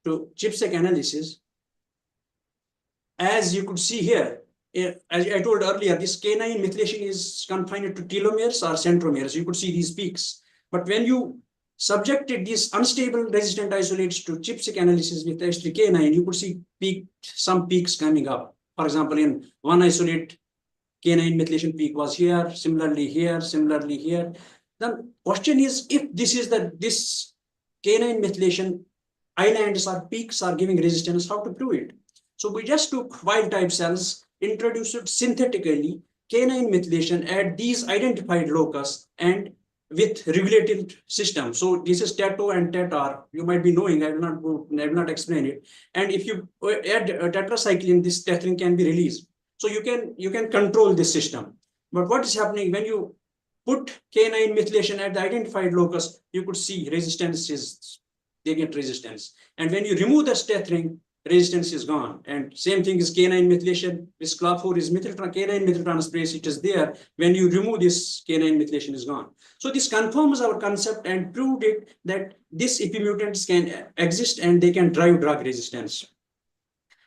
to ChIP-seq analysis. As you could see here, as I told earlier, this K9 methylation is confined to telomeres or centromeres. You could see these peaks. But when you subjected these unstable resistant isolates to ChIP-seq analysis with H3K9, you could see some peaks coming up. For example, in one isolate, K9 methylation peak was here, similarly here, similarly here. The question is, if this K9 methylation islands or peaks are giving resistance, how to prove it? So we just took wild type cells, introduced it synthetically, K9 methylation at these identified locus and with regulated system. So this is TETO and TETR. You might be knowing, I will not explain it. And if you add tetracycline, this tetrin can be released. So you can control this system. But what is happening when you put K9 methylation at the identified locus, you could see they get resistance. And when you remove the tetrin, resistance is gone. And same thing is K9 methylation. This CLA4 is K9 methyltransferase. It is there. When you remove this, K9 methylation is gone. So this confirms our concept and proved it that these epimutants can exist and they can drive drug resistance.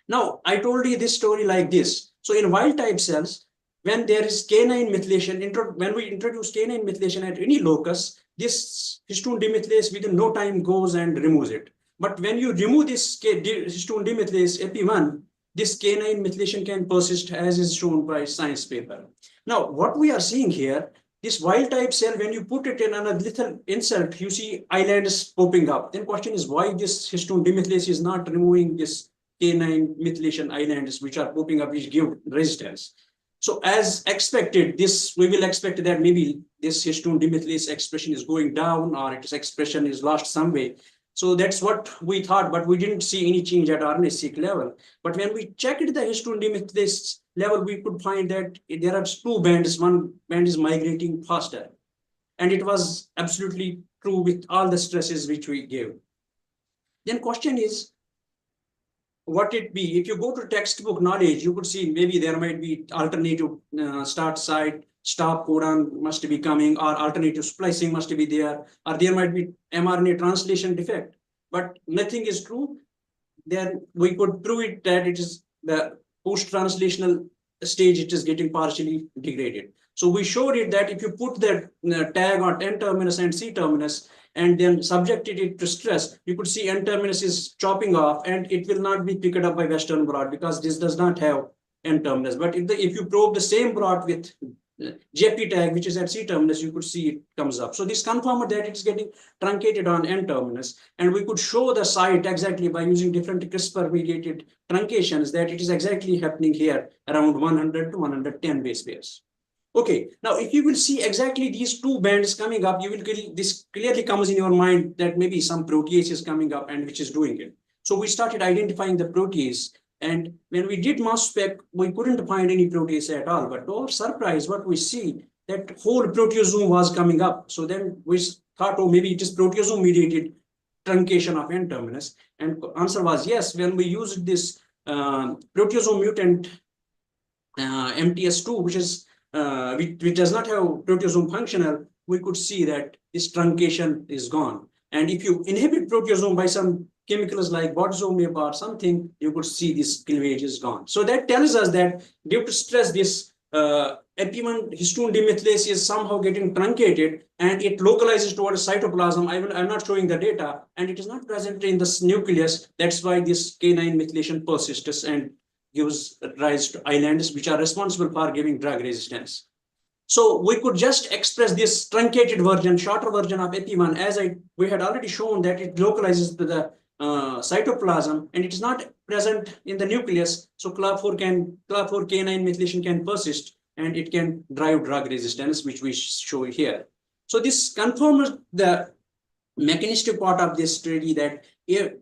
Now, I told you this story like this. So in wild type cells, when there is K9 methylation, when we introduce K9 methylation at any locus, this histone demethylase within no time goes and removes it. But when you remove this histone demethylase EP1, this K9 methylation can persist as is shown by science paper. Now, what we are seeing here, this wild type cell, when you put it in a lethal insult, you see islands popping up. Then question is why this histone demethylase is not removing this K9 methylation islands which are popping up, which give resistance. So as expected, we will expect that maybe this histone demethylase expression is going down or its expression is lost some way. So that's what we thought, but we didn't see any change at RNA-seq level. But when we checked the histone demethylase level, we could find that there are two bands. One band is migrating faster. And it was absolutely true with all the stresses which we gave. Then question is, what it be? If you go to textbook knowledge, you could see maybe there might be alternative start site, stop codon must be coming, or alternative splicing must be there, or there might be mRNA translation defect, but nothing is true. Then we could prove it that it is the post-translational stage, it is getting partially degraded. So we showed it that if you put the tag on N terminus and C terminus and then subjected it to stress, you could see N terminus is chopping off and it will not be picked up by Western blot because this does not have N terminus. But if you probe the same blot with JP tag, which is at C terminus, you could see it comes up. So this confirmed that it's getting truncated on N terminus. And we could show the site exactly by using different CRISPR mediated truncations that it is exactly happening here around 100 to 110 base pairs. Okay, now if you will see exactly these two bands coming up, you will this clearly comes in your mind that maybe some protease is coming up and which is doing it. So we started identifying the protease. And when we did mass spec, we couldn't find any protease at all. But to our surprise, what we see, that whole proteasome was coming up. So then we thought, oh, maybe it is proteasome mediated truncation of N terminus. And answer was yes. When we used this proteasome mutant MTS2, which is which does not have proteasome functional, we could see that this truncation is gone. And if you inhibit proteasome by some chemicals like bodzomib or something, you could see this cleavage is gone. So that tells us that due to stress, this EP1 histone demethylase is somehow getting truncated and it localizes towards cytoplasm. I'm not showing the data, and it is not present in the nucleus. That's why this K9 methylation persists and gives rise to islands which are responsible for giving drug resistance. So we could just express this truncated version, shorter version of EP1, as we had already shown that it localizes to the cytoplasm and it is not present in the nucleus. So CLAV4 K9 methylation can persist and it can drive drug resistance, which we show here. So this confirms the mechanistic part of this study that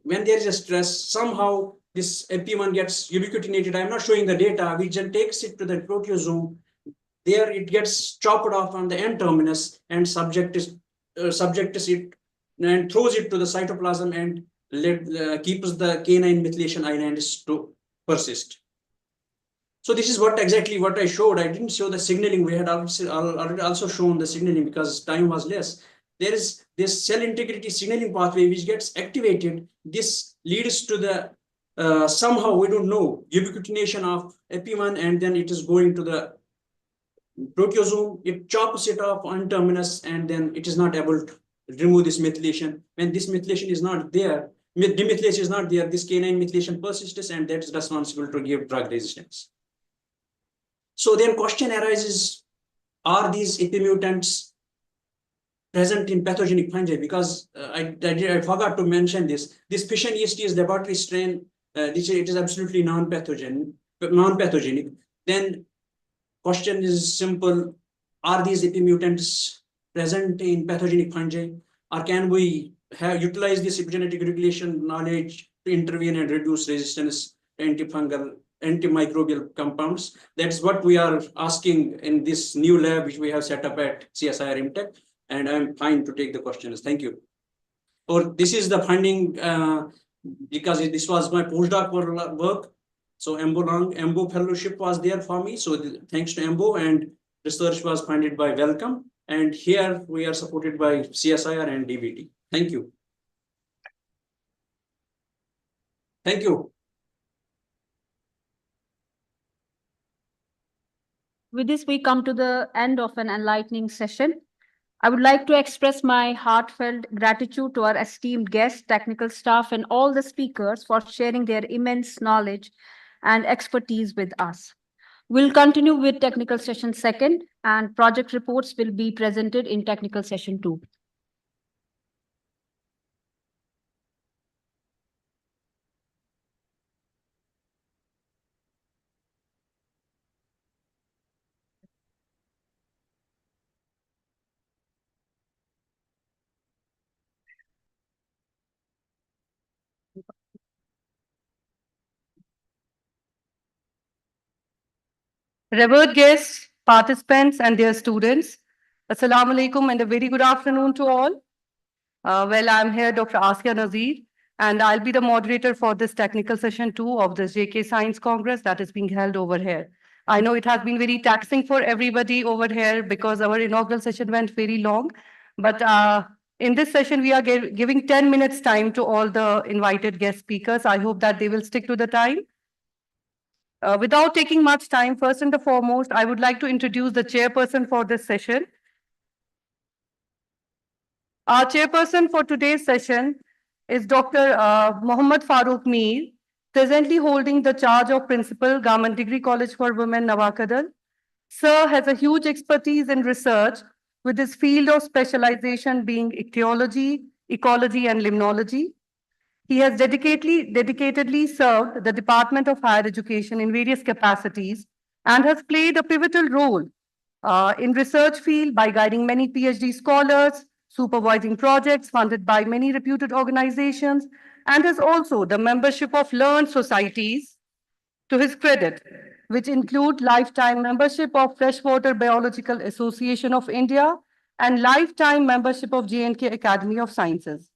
when there is a stress, somehow this EP1 gets ubiquitinated. I'm not showing the data, which then takes it to the proteasome. There it gets chopped off on the N terminus and subjects it and throws it to the cytoplasm and keeps the K9 methylation islands to persist. So this is exactly what I showed. I didn't show the signaling. We had already also shown the signaling because time was less. There is this cell integrity signaling pathway which gets activated. This leads to the somehow, we don't know, ubiquitination of EP1, and then it is going to the proteasome. It chops it off on terminus, and then it is not able to remove this methylation. When this methylation is not there, demethylase is not there, this K9 methylation persists, and that's responsible to give drug resistance. So then question arises, are these EP mutants present in pathogenic fungi? Because I forgot to mention this. This fission yeast is laboratory strain. It is absolutely non-pathogenic. Then question is simple: are these EP mutants present in pathogenic fungi, or can we utilize this epigenetic regulation knowledge to intervene and reduce resistance to antifungal, antimicrobial compounds? That's what we are asking in this new lab which we have set up at CSIR IMTech, and I'm fine to take the questions. Thank you. Or this is the funding because this was my postdoc work. So EMBO fellowship was there for me. So thanks to EMBO, and research was funded by Wellcome. And here we are supported by CSIR and DBT. Thank you. Thank you. With this, we come to the end of an enlightening session. I would like to express my heartfelt gratitude to our esteemed guests, technical staff, and all the speakers for sharing their immense knowledge and expertise with us. We'll continue with technical session 2, and project reports will be presented in technical session 2. Revered guests, participants, and their students, Assalamu alaikum and a very good afternoon to all. Well, I'm here, Dr. Askia Nazir, and I'll be the moderator for this technical session 2 of the JK Science Congress that is being held over here. I know it has been very taxing for everybody over here because our inaugural session went very long, but in this session, we are giving 10 minutes time to all the invited guest speakers. I hope that they will stick to the time. Without taking much time, first and foremost, I would like to introduce the chairperson for this session. Our chairperson for today's session is Dr. Mohammad Farooq Mir, presently holding the charge of Principal, Government Degree College for Women, Nawakadal. Sir has a huge expertise in research with his field of specialization being ichthyology, ecology, and limnology. He has dedicatedly served the Department of Higher Education in various capacities and has played a pivotal role in research field by guiding many PhD scholars, supervising projects funded by many reputed organizations, and has also the membership of learned societies to his credit, which include lifetime membership of Freshwater Biological Association of India and lifetime membership of J&K Academy of Sciences.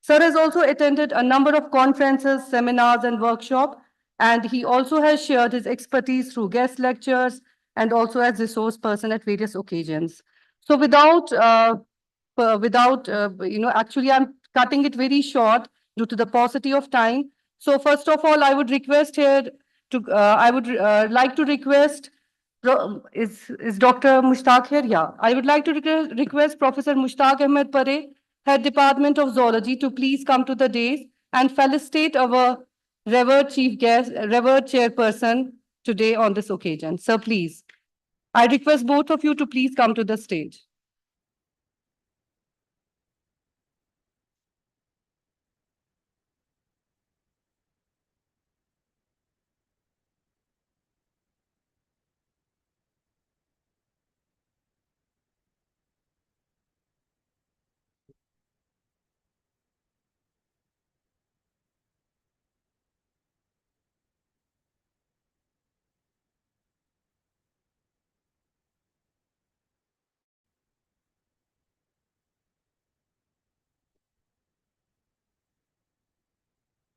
Sir has also attended a number of conferences, seminars, and workshops, and he also has shared his expertise through guest lectures and also as resource person at various occasions. So actually I'm cutting it very short due to the paucity of time. So first of all, I would request here I would like to request, is Dr. Mushtaq here? Yeah. I would like to request Professor Mushtaq Ahmed Pare, Head Department of Zoology, to please come to the dais and felicitate our revered chief guest, revered chairperson today on this occasion. Sir, please. I request both of you to please come to the stage.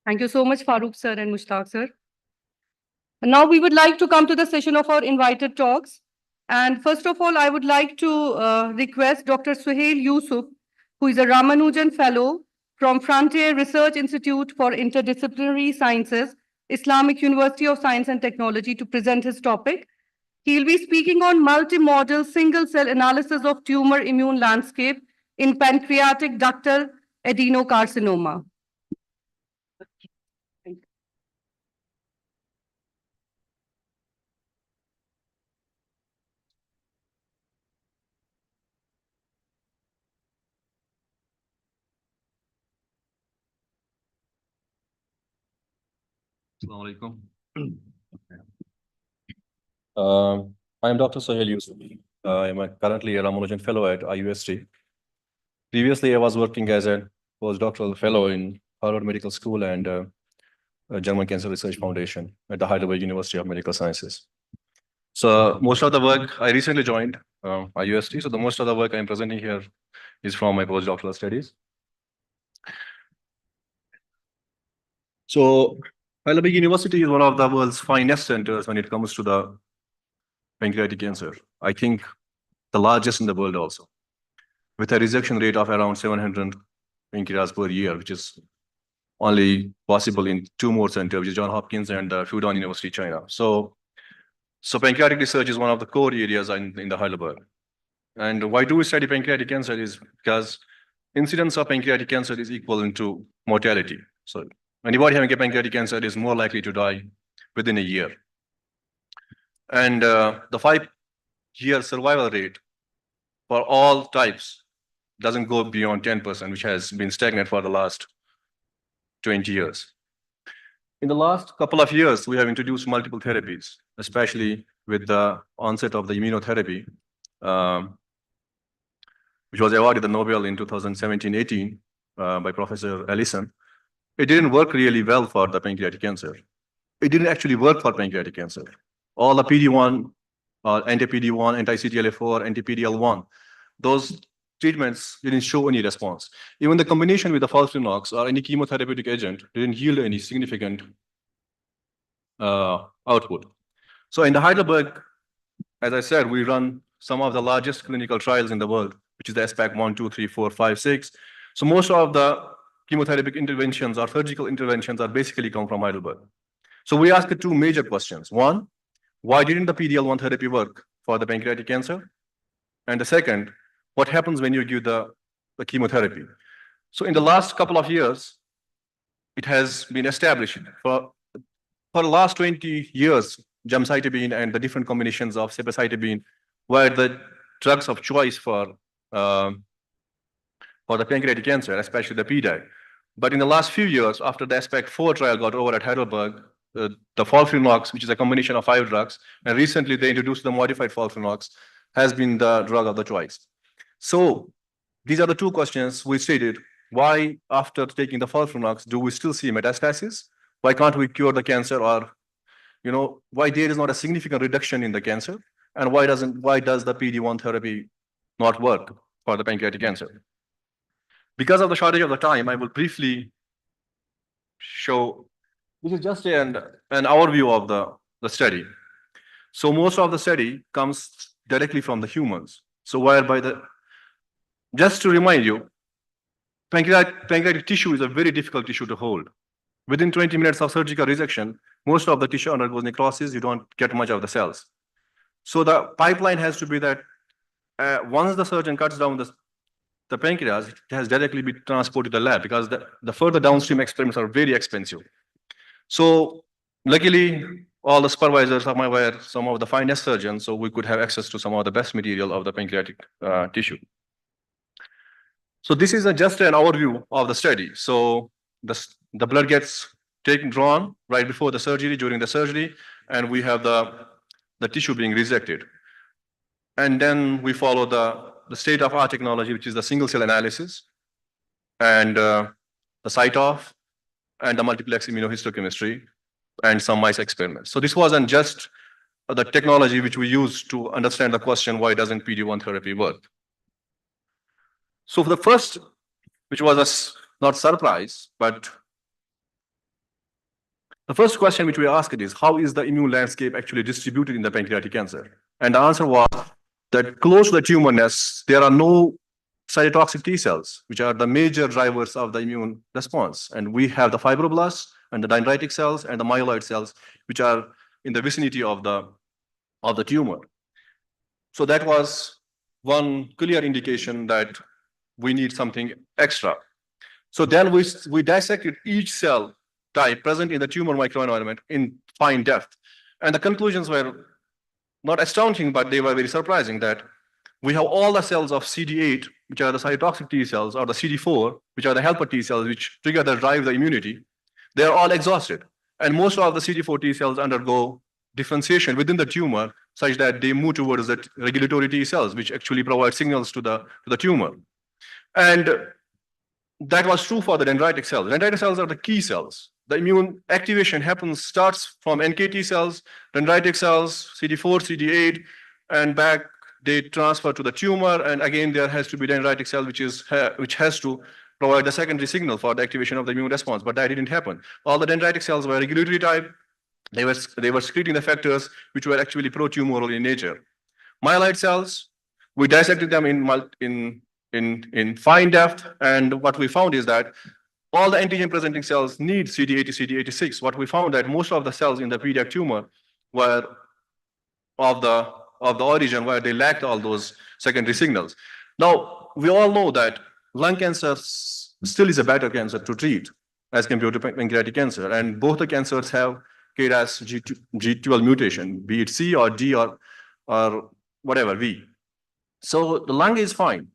Thank you so much, Farooq sir and Mushtaq sir. And now we would like to come to the session of our invited talks. And first of all, I would like to request Dr. Suhail Yusuf, who is a Ramanujan Fellow from Frontier Research Institute for Interdisciplinary Sciences, Islamic University of Science and Technology, to present his topic. He will be speaking on multimodal single-cell analysis of tumor immune landscape in pancreatic ductal adenocarcinoma. Assalamu alaikum. I am Dr. Sohail Yusuf. I am currently a Ramanujan Fellow at IUST. Previously, I was working as a postdoctoral fellow in Harvard Medical School and German Cancer Research Foundation at the Heidelberg University of Medical Sciences. So most of the work, I recently joined IUST, so the most of the work I am presenting here is from my postdoctoral studies. So Heidelberg University is one of the world's finest centers when it comes to the pancreatic cancer. I think the largest in the world also, with a resection rate of around 700 pancreas per year, which is only possible in two more centers, which is Johns Hopkins and Fudan University, China. So pancreatic research is one of the core areas in the Heidelberg. And why do we study pancreatic cancer is because incidence of pancreatic cancer is equivalent to mortality. So anybody having a pancreatic cancer is more likely to die within a year. And the 5-year survival rate for all types doesn't go beyond 10%, which has been stagnant for the last 20 years. In the last couple of years, we have introduced multiple therapies, especially with the onset of the immunotherapy, which was awarded the Nobel in 2017-18 by Professor Ellison. It didn't work really well for the pancreatic cancer. It didn't actually work for pancreatic cancer. All the PD-1, anti-PD-1, anti-CTLA-4, anti-PD-L1, those treatments didn't show any response. Even the combination with the FOLFIRINOX or any chemotherapeutic agent didn't yield any significant output. So in the Heidelberg, as I said, we run some of the largest clinical trials in the world, which is the SPAC 1, 2, 3, 4, 5, 6. So most of the chemotherapeutic interventions or surgical interventions are basically come from Heidelberg. So we asked two major questions. One, why didn't the PD-L1 therapy work for the pancreatic cancer? And the second, what happens when you give the chemotherapy? So in the last couple of years, it has been established for the last 20 years, gemcitabine and the different combinations of cepacitabine were the drugs of choice for the pancreatic cancer, especially the PDAC. But in the last few years, after the ASPECT 4 trial got over at Heidelberg, the FOLFIRINOX, which is a combination of 5 drugs, and recently they introduced the modified FOLFIRINOX, has been the drug of the choice. So these are the two questions we stated. Why, after taking the FOLFIRINOX, do we still see metastasis? Why can't we cure the cancer? Or, why there is not a significant reduction in the cancer? And why does the PD-1 therapy not work for the pancreatic cancer? Because of the shortage of the time, I will briefly show, this is just an overview of the study. So most of the study comes directly from the humans. So just to remind you, pancreatic tissue is a very difficult tissue to hold. Within 20 minutes of surgical resection, most of the tissue undergoes necrosis, you don't get much of the cells. So the pipeline has to be that once the surgeon cuts down the pancreas, it has directly been transported to the lab because the further downstream experiments are very expensive. So luckily, all the supervisors were some of the finest surgeons, so we could have access to some of the best material of the pancreatic tissue. So this is just an overview of the study. So the blood gets drawn right before the surgery, during the surgery, and we have the tissue being resected. And then we follow the state-of-art technology, which is the single-cell analysis, and the cytoph, and the multiplex immunohistochemistry, and some mice experiments. So this wasn't just the technology which we use to understand the question, why doesn't PD-1 therapy work? So for the first, which was not surprise, but the first question which we asked is, how is the immune landscape actually distributed in the pancreatic cancer? And the answer was that close to the tumor nest, there are no cytotoxic T cells, which are the major drivers of the immune response. And we have the fibroblasts and the dendritic cells and the myeloid cells, which are in the vicinity of the tumor. So that was one clear indication that we need something extra. So then we dissected each cell type present in the tumor microenvironment in fine depth. And the conclusions were not astounding, but they were very surprising that we have all the cells of CD8, which are the cytotoxic T cells, or the CD4, which are the helper T cells, which together drive the immunity. They are all exhausted. And most of the CD4 T cells undergo differentiation within the tumor such that they move towards the regulatory T cells, which actually provide signals to the tumor. And that was true for the dendritic cells. Dendritic cells are the key cells. The immune activation starts from NKT cells, dendritic cells, CD4, CD8, and back they transfer to the tumor. And again, there has to be dendritic cell, which has to provide the secondary signal for the activation of the immune response. But that didn't happen. All the dendritic cells were regulatory type. They were secreting the factors which were actually pro-tumoral in nature. Myeloid cells, we dissected them in fine depth, and what we found is that all the antigen-presenting cells need CD80, CD86. What we found that most of the cells in the PDAC tumor were of the origin where they lacked all those secondary signals. Now, we all know that lung cancer still is a better cancer to treat as compared to pancreatic cancer, and both the cancers have KRAS G12 mutation, be it C or D or whatever, V. So the lung is fine.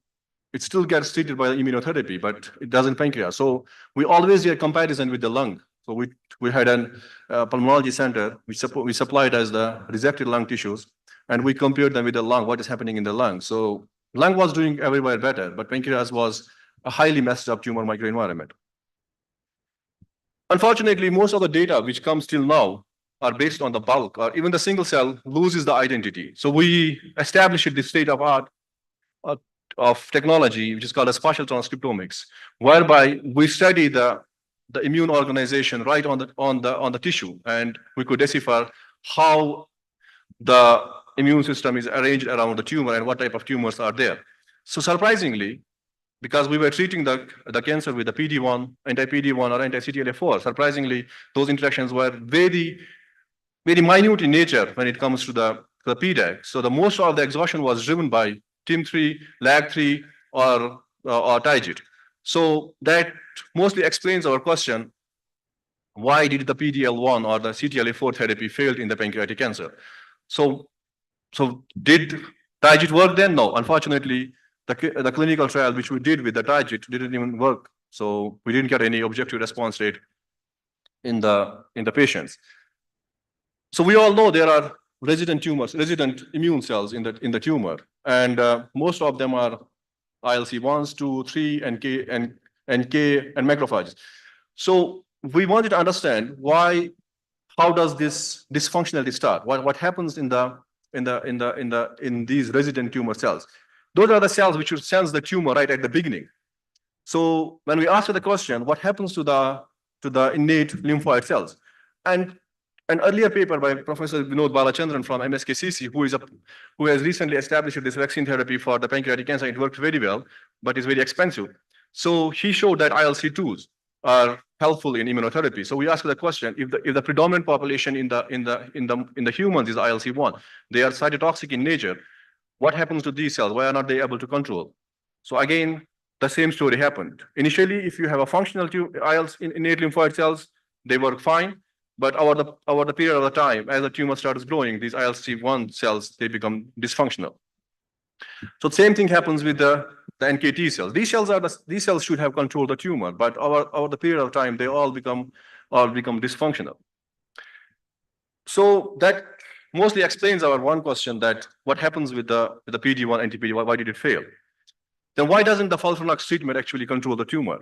It still gets treated by immunotherapy, but it doesn't pancreas. So we always do a comparison with the lung. So we had a pulmonology center, we supplied as the resected lung tissues, and we compared them with the lung, what is happening in the lung. So lung was doing everywhere better, but pancreas was a highly messed up tumor microenvironment. Unfortunately, most of the data which comes till now are based on the bulk, or even the single cell loses the identity. So we established this state-of-art of technology, which is called a spatial transcriptomics, whereby we study the immune organization right on the tissue, and we could decipher how the immune system is arranged around the tumor and what type of tumors are there. So surprisingly, because we were treating the cancer with the PD-1, anti-PD-1 or anti-CTLA-4. Surprisingly, those interactions were very minute in nature when it comes to the PDAC. So the most of the exhaustion was driven by TIM3, LAG3, or TIGIT. So that mostly explains our question, why did the PD-L1 or the CTLA-4 therapy failed in the pancreatic cancer? So did TIGIT work then? No, unfortunately, the clinical trial which we did with the TIGIT didn't even work. So we didn't get any objective response rate in the patients. So we all know there are resident tumors, resident immune cells in the tumor, and most of them are ILC1s, 2, 3, NK and macrophages. So we wanted to understand how does this dysfunctionality start? What happens in these resident tumor cells? Those are the cells which will sense the tumor right at the beginning. So when we ask the question, what happens to the innate lymphoid cells? And an earlier paper by Professor Vinod Balachandran from MSKCC, who has recently established this vaccine therapy for the pancreatic cancer, it worked very well, but it's very expensive. So he showed that ILC2s are helpful in immunotherapy. So we asked the question: if the predominant population in the humans is ILC1, they are cytotoxic in nature. What happens to these cells? Why are not they able to control? So again, the same story happened. Initially, if you have a functional innate lymphoid cells, they work fine. But over the period of the time, as the tumor starts growing, these ILC1 cells, they become dysfunctional. So the same thing happens with the NKT cells. These cells should have controlled the tumor, but over the period of time, they all become dysfunctional. So that mostly explains our one question, that what happens with the PD-1, anti-PD-1, why did it fail? Then why doesn't the FOLFIRINOX treatment actually control the tumor?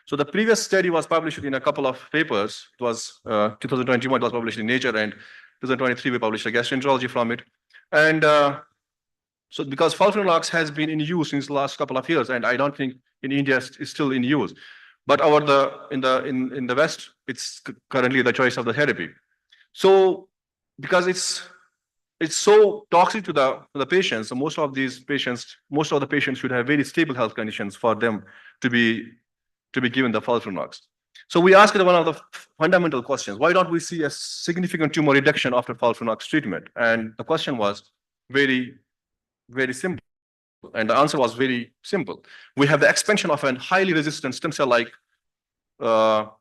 So the previous study was published in a couple of papers. It was 2021, it was published in Nature, and 2023, we published a gastroenterology from it. And so because FOLFIRINOX has been in use since the last couple of years, and I don't think in India it's still in use. But in the West, it's currently the choice of the therapy. So because it's so toxic to the patients, so most of the patients should have very stable health conditions for them to be given the FOLFIRINOX. So we asked one of the fundamental questions: why don't we see a significant tumor reduction after FOLFIRINOX treatment? And the question was very simple, and the answer was very simple. We have the expansion of a highly resistant stem cell-like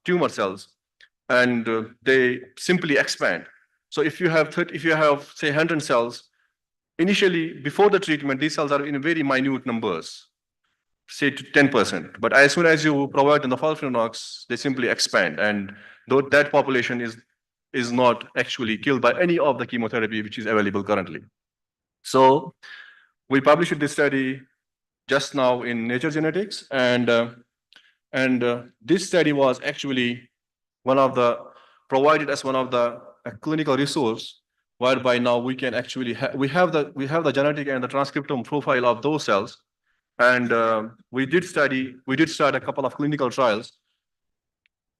tumor cells, and they simply expand. So if you have say 100 cells, initially before the treatment, these cells are in very minute numbers, say to 10%. But as soon as you provide them the FOLFIRINOX, they simply expand, and though that population is not actually killed by any of the chemotherapy which is available currently. So we published this study just now in Nature Genetics, and this study was actually provided as one of the clinical resource, whereby now we can actually we have the genetic and the transcriptome profile of those cells, and we did start a couple of clinical trials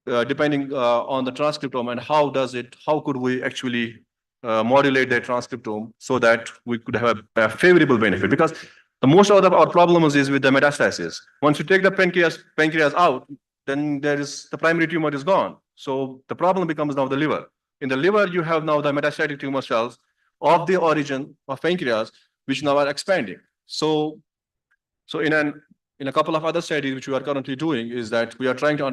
depending on the transcriptome and how could we actually modulate their transcriptome so that we could have a favorable benefit, because most of our problems is with the metastasis. Once you take the pancreas out, then the primary tumor is gone. So the problem becomes now the liver. In the liver, you have now the metastatic tumor cells of the origin of pancreas, which now are expanding. So in a couple of other studies which we are currently doing, is that we are trying to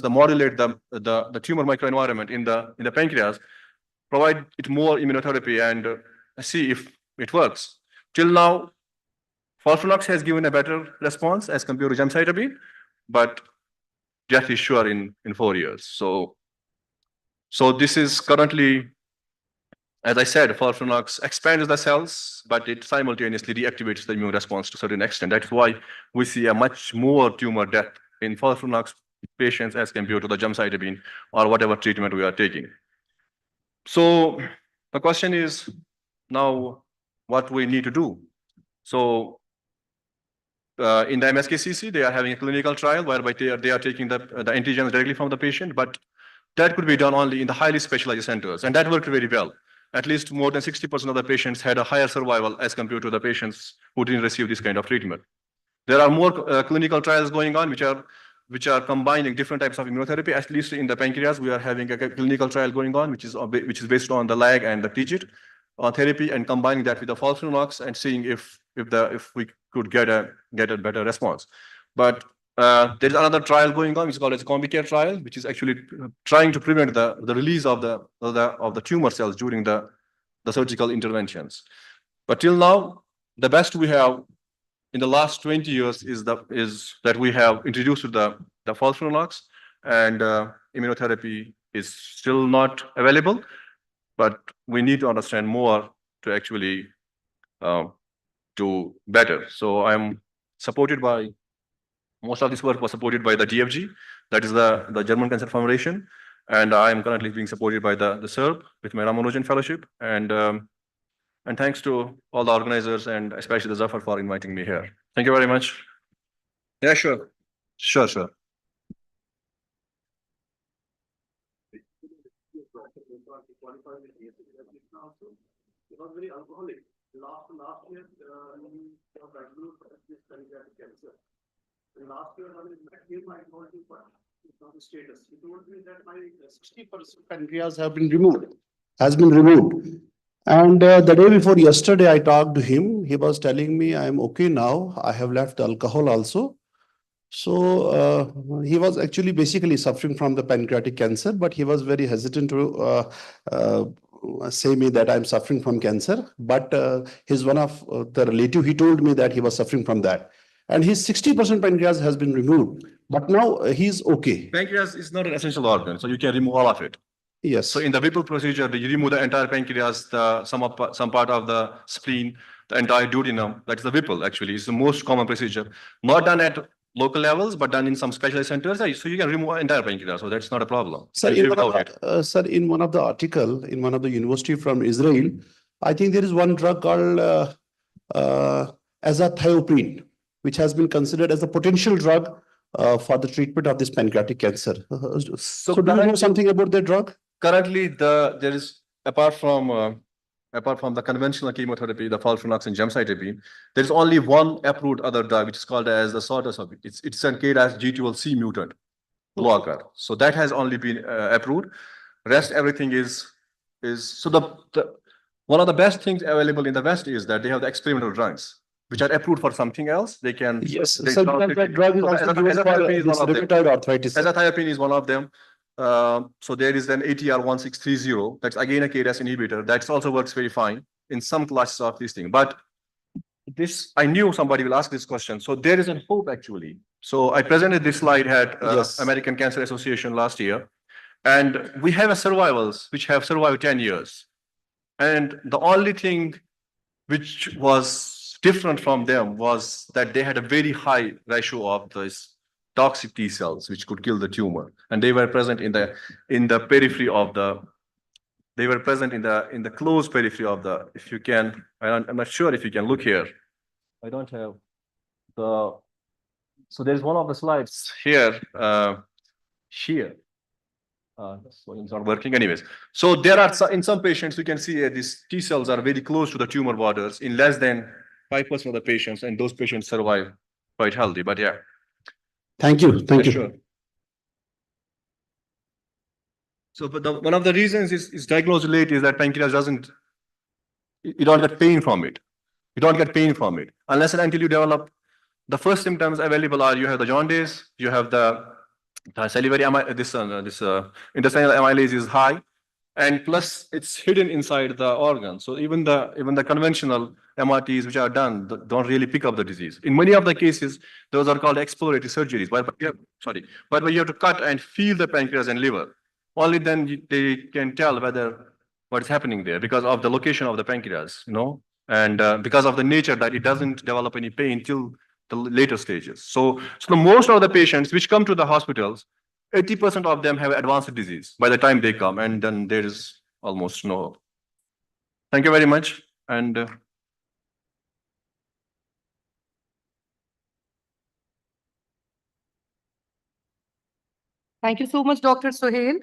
modulate the tumor microenvironment in the pancreas, provide it more immunotherapy, and see if it works. Till now, FOLFIRINOX has given a better response as compared to gemcitabine, but death is sure in 4 years. So this is currently, as I said, FOLFIRINOX expands the cells, but it simultaneously deactivates the immune response to a certain extent. That's why we see a much more tumor death in FOLFIRINOX patients as compared to the gemcitabine or whatever treatment we are taking. So the question is now what we need to do. So in the MSKCC, they are having a clinical trial whereby they are taking the antigens directly from the patient, but that could be done only in the highly specialized centers, and that worked very well. At least more than 60% of the patients had a higher survival as compared to the patients who didn't receive this kind of treatment. There are more clinical trials going on, which are combining different types of immunotherapy. At least in the pancreas, we are having a clinical trial going on, which is based on the lag and the TIGIT therapy, and combining that with the FOLFIRINOX and seeing if we could get a better response. But there is another trial going on, which is called as CONGRESS trial, which is actually trying to prevent the release of the tumor cells during the surgical interventions. But till now, the best we have in the last 20 years is that we have introduced the FOLFIRINOX, and immunotherapy is still not available, but we need to understand more to actually do better. So I'm supported by, most of this work was supported by the DFG, that is the German Cancer Foundation, and I am currently being supported by the SERB with my Ramanujan Fellowship, and thanks to all the organizers and especially the Zafar for inviting me here. Thank you very much. Yeah, sure. Sure. He was very alcoholic. Last year, he was diagnosed with this pancreatic cancer. And last year, when I met him, I told him what is the status. He told me that my 60% pancreas has been removed. And the day before yesterday, I talked to him. He was telling me, I'm okay now. I have left alcohol also. So he was actually basically suffering from the pancreatic cancer, but he was very hesitant to say me that I'm suffering from cancer. But his one of the relative, he told me that he was suffering from that. And his 60% pancreas has been removed, but now he's okay. Pancreas is not an essential organ, so you can remove all of it. Yes. So in the Whipple procedure, you remove the entire pancreas, some part of the spleen, the entire duodenum. That's the Whipple, actually. It's the most common procedure. Not done at local levels, but done in some specialized centers. So you can remove entire pancreas, so that's not a problem. Sir, in one of the article, in one of the university from Israel, I think there is one drug called azathioprine, which has been considered as a potential drug for the treatment of this pancreatic cancer. So do you know something about that drug? Currently, there is, apart from the conventional chemotherapy, the FOLFIRINOX and gemcitabine, there is only one approved other drug, which is called as the sortosabine. It's an KRAS G12C mutant blocker. So that has only been approved. Rest everything is so one of the best things available in the West is that they have the experimental drugs, which are approved for something else. They can. Yes, so that drug is also given for rheumatoid arthritis. Azathioprine is one of them. So there is an ATR 1630. That's again a KRAS inhibitor. That also works very fine in some classes of this thing. But this, I knew somebody will ask this question. So there is a hope actually. So I presented this slide at American Cancer Association last year, and we have a survivals which have survived 10 years. And the only thing which was different from them was that they had a very high ratio of this toxic T cells, which could kill the tumor, and they were present in the periphery of the. They were present in the close periphery of the. If you can, I'm not sure if you can look here. I don't have the. So there's one of the slides here. Here. So it's not working anyways. So there are in some patients you can see these T cells are very close to the tumor borders in less than 5% of the patients, and those patients survive quite healthy. But yeah. Thank you. Thank you. Sure. So, but one of the reasons is diagnosed late is that pancreas doesn't. You don't get pain from it. You don't get pain from it unless and until you develop. The first symptoms available are you have the jaundice, you have the salivary intestinal amylase is high, and plus it's hidden inside the organ. So even the conventional MRTs which are done don't really pick up the disease. In many of the cases, those are called exploratory surgeries. But you have to cut and feel the pancreas and liver. Only then they can tell whether what is happening there because of the location of the pancreas, and because of the nature that it doesn't develop any pain till the later stages. So the most of the patients which come to the hospitals, 80% of them have advanced disease by the time they come, and then there is almost no hope. Thank you very much. And Thank you so much, Dr. Sohail.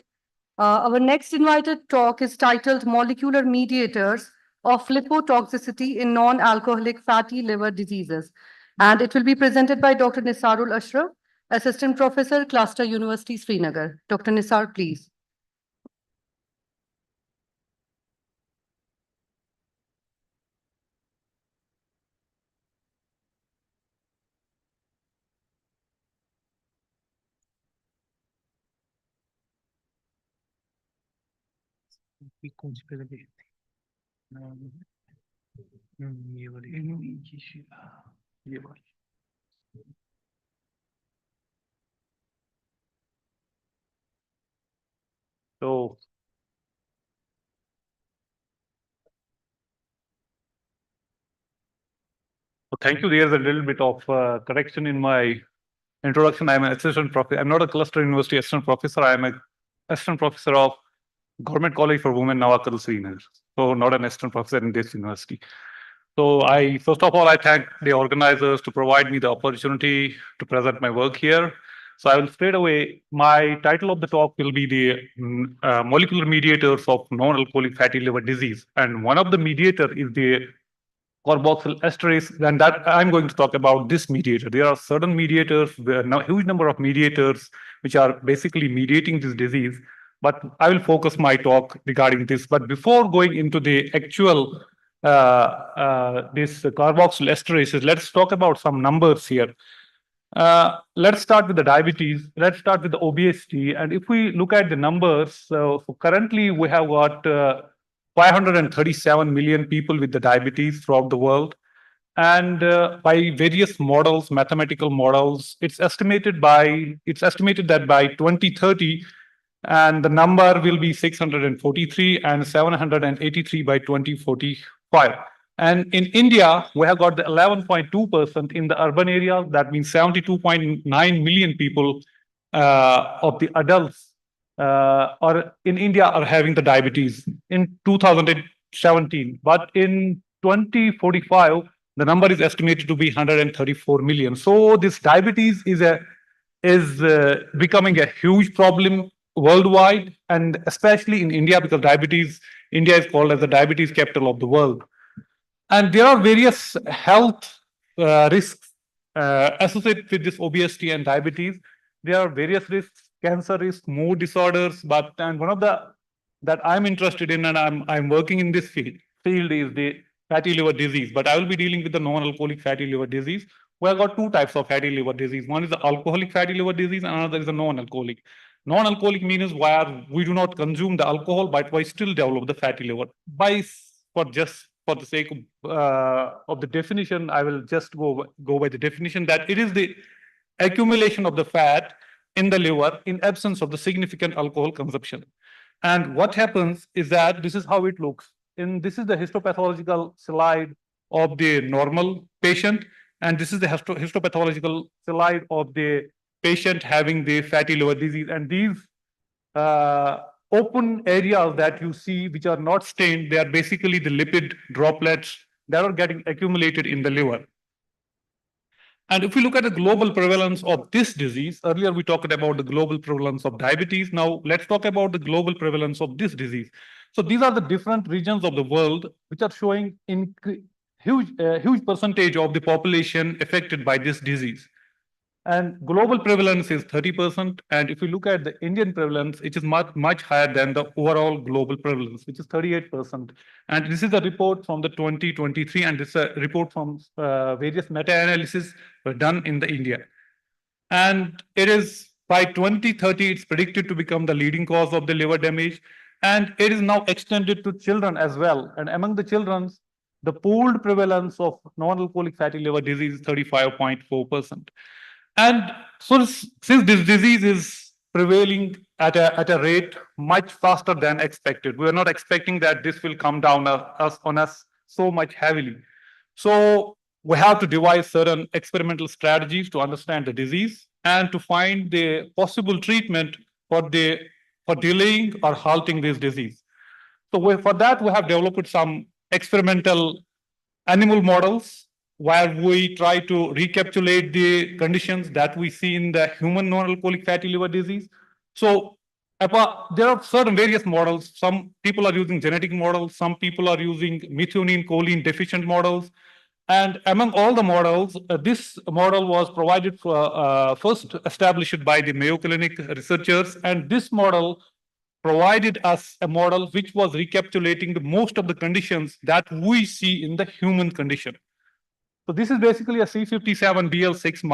Our next invited talk is titled Molecular Mediators of Lipotoxicity in Non-Alcoholic Fatty Liver Diseases. And it will be presented by Dr. Nisarul Ashraf, Assistant Professor, Cluster University, Srinagar. Dr. Nisar, please. So thank you. There's a little bit of correction in my introduction. I'm an assistant professor. I'm not a cluster university assistant professor. I'm a assistant professor of Government College for Women, Nawakal, Srinagar. So not an assistant professor in this university. So first of all, I thank the organizers to provide me the opportunity to present my work here. So I will straight away, my title of the talk will be the molecular mediators of non-alcoholic fatty liver disease. And one of the mediator is the carboxyl esterase, and that I'm going to talk about this mediator. There are certain mediators, there are a huge number of mediators which are basically mediating this disease, but I will focus my talk regarding this. But before going into the actual this carboxyl esterases, let's talk about some numbers here. Let's start with the diabetes. Let's start with the obesity. And if we look at the numbers, so currently we have got 537 million people with the diabetes throughout the world. And by various models, mathematical models, it's estimated that by 2030, and the number will be 643 and 783 by 2045. And in India, we have got the 11.2% in the urban areas. That means 72.9 million people of the adults or in India are having the diabetes in 2017. But in 2045, the number is estimated to be 134 million. So this diabetes is becoming a huge problem worldwide, and especially in India, because India is called as the diabetes capital of the world. And there are various health risks associated with this obesity and diabetes. There are various risks, cancer risks, mood disorders, and one of the that I'm interested in, and I'm working in this field is the fatty liver disease. But I will be dealing with the non-alcoholic fatty liver disease. We have got two types of fatty liver disease. One is the alcoholic fatty liver disease, and another is the non-alcoholic. Non-alcoholic means where we do not consume the alcohol, but we still develop the fatty liver. For the sake of the definition, I will just go by the definition that it is the accumulation of the fat in the liver in absence of the significant alcohol consumption. And what happens is that this is how it looks. This is the histopathological slide of the normal patient, and this is the histopathological slide of the patient having the fatty liver disease. And these open areas that you see, which are not stained, they are basically the lipid droplets that are getting accumulated in the liver. And if we look at the global prevalence of this disease, earlier we talked about the global prevalence of diabetes. Now let's talk about the global prevalence of this disease. So these are the different regions of the world which are showing huge percentage of the population affected by this disease. And global prevalence is 30%. And if you look at the Indian prevalence, it is much higher than the overall global prevalence, which is 38%. And this is a report from the 2023, and this is a report from various meta-analysis were done in the India. And it is by 2030, it's predicted to become the leading cause of the liver damage. And it is now extended to children as well. And among the children, the pooled prevalence of non-alcoholic fatty liver disease is 35.4%. And so since this disease is prevailing at a rate much faster than expected, we are not expecting that this will come down on us so much heavily. So we have to devise certain experimental strategies to understand the disease and to find the possible treatment for delaying or halting this disease. So for that, we have developed some experimental animal models where we try to recapitulate the conditions that we see in the human non-alcoholic fatty liver disease. So there are certain various models. Some people are using genetic models. Some people are using methionine choline deficient models. And among all the models, this model was provided for, first established by the Mayo Clinic researchers. And this model provided us a model which was recapitulating the most of the conditions that we see in the human condition. So this is basically a C57BL6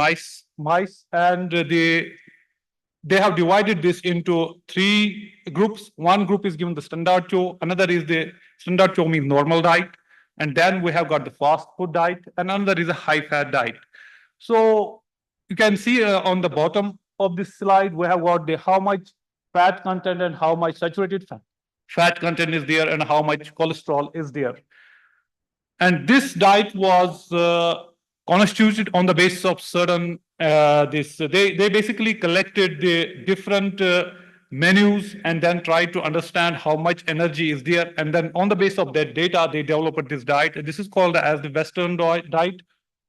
mice, and they have divided this into 3 groups. One group is given the standard CHO, another is the standard CHO means normal diet, and then we have got the fast food diet, and another is a high fat diet. So you can see on the bottom of this slide, we have got the how much fat content and how much saturated fat content is there and how much cholesterol is there. And this diet was constituted on the basis of certain they basically collected the different menus and then tried to understand how much energy is there, and then on the basis of that data they developed this diet. This is called as the Western diet,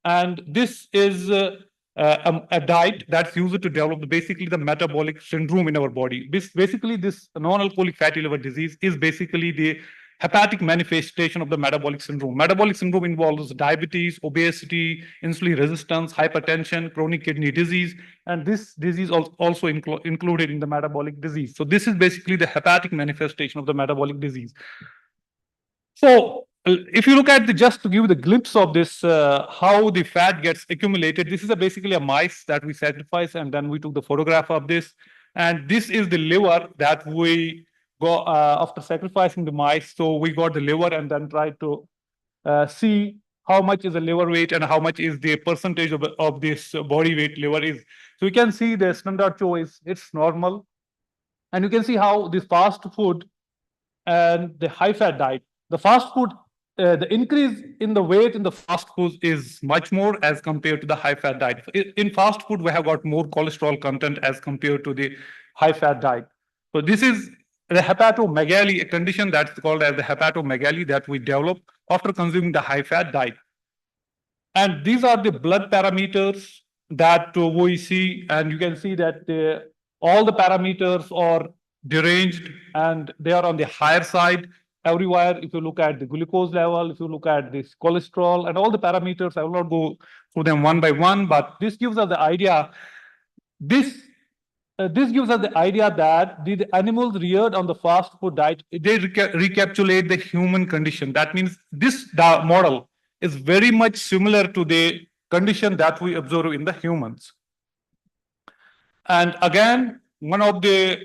and this is a diet that's used to develop basically the metabolic syndrome in our body. Basically, this non-alcoholic fatty liver disease is basically the hepatic manifestation of the metabolic syndrome. Metabolic syndrome involves diabetes, obesity, insulin resistance, hypertension, chronic kidney disease, and this disease also included in the metabolic disease. So this is basically the hepatic manifestation of the metabolic disease. So if you look at just to give the glimpse of this, how the fat gets accumulated, this is basically a mice that we sacrifice, and then we took the photograph of this. And this is the liver that we go after sacrificing the mice. So we got the liver and then tried to see how much is the liver weight and how much is the percentage of this body weight liver is. So you can see the standard CHO it's normal. And you can see how this fast food and the high fat diet, the fast food, the increase in the weight in the fast food is much more as compared to the high fat diet. In fast food, we have got more cholesterol content as compared to the high fat diet. So this is the hepatomegaly, a condition that's called as the hepatomegaly that we develop after consuming the high fat diet. And these are the blood parameters that we see, and you can see that all the parameters are deranged and they are on the higher side everywhere. If you look at the glucose level, if you look at this cholesterol and all the parameters, I will not go through them one by one, but this gives us the idea. This gives us the idea that the animals reared on the fast food diet, they recapitulate the human condition. That means this model is very much similar to the condition that we observe in the humans. And again, one of the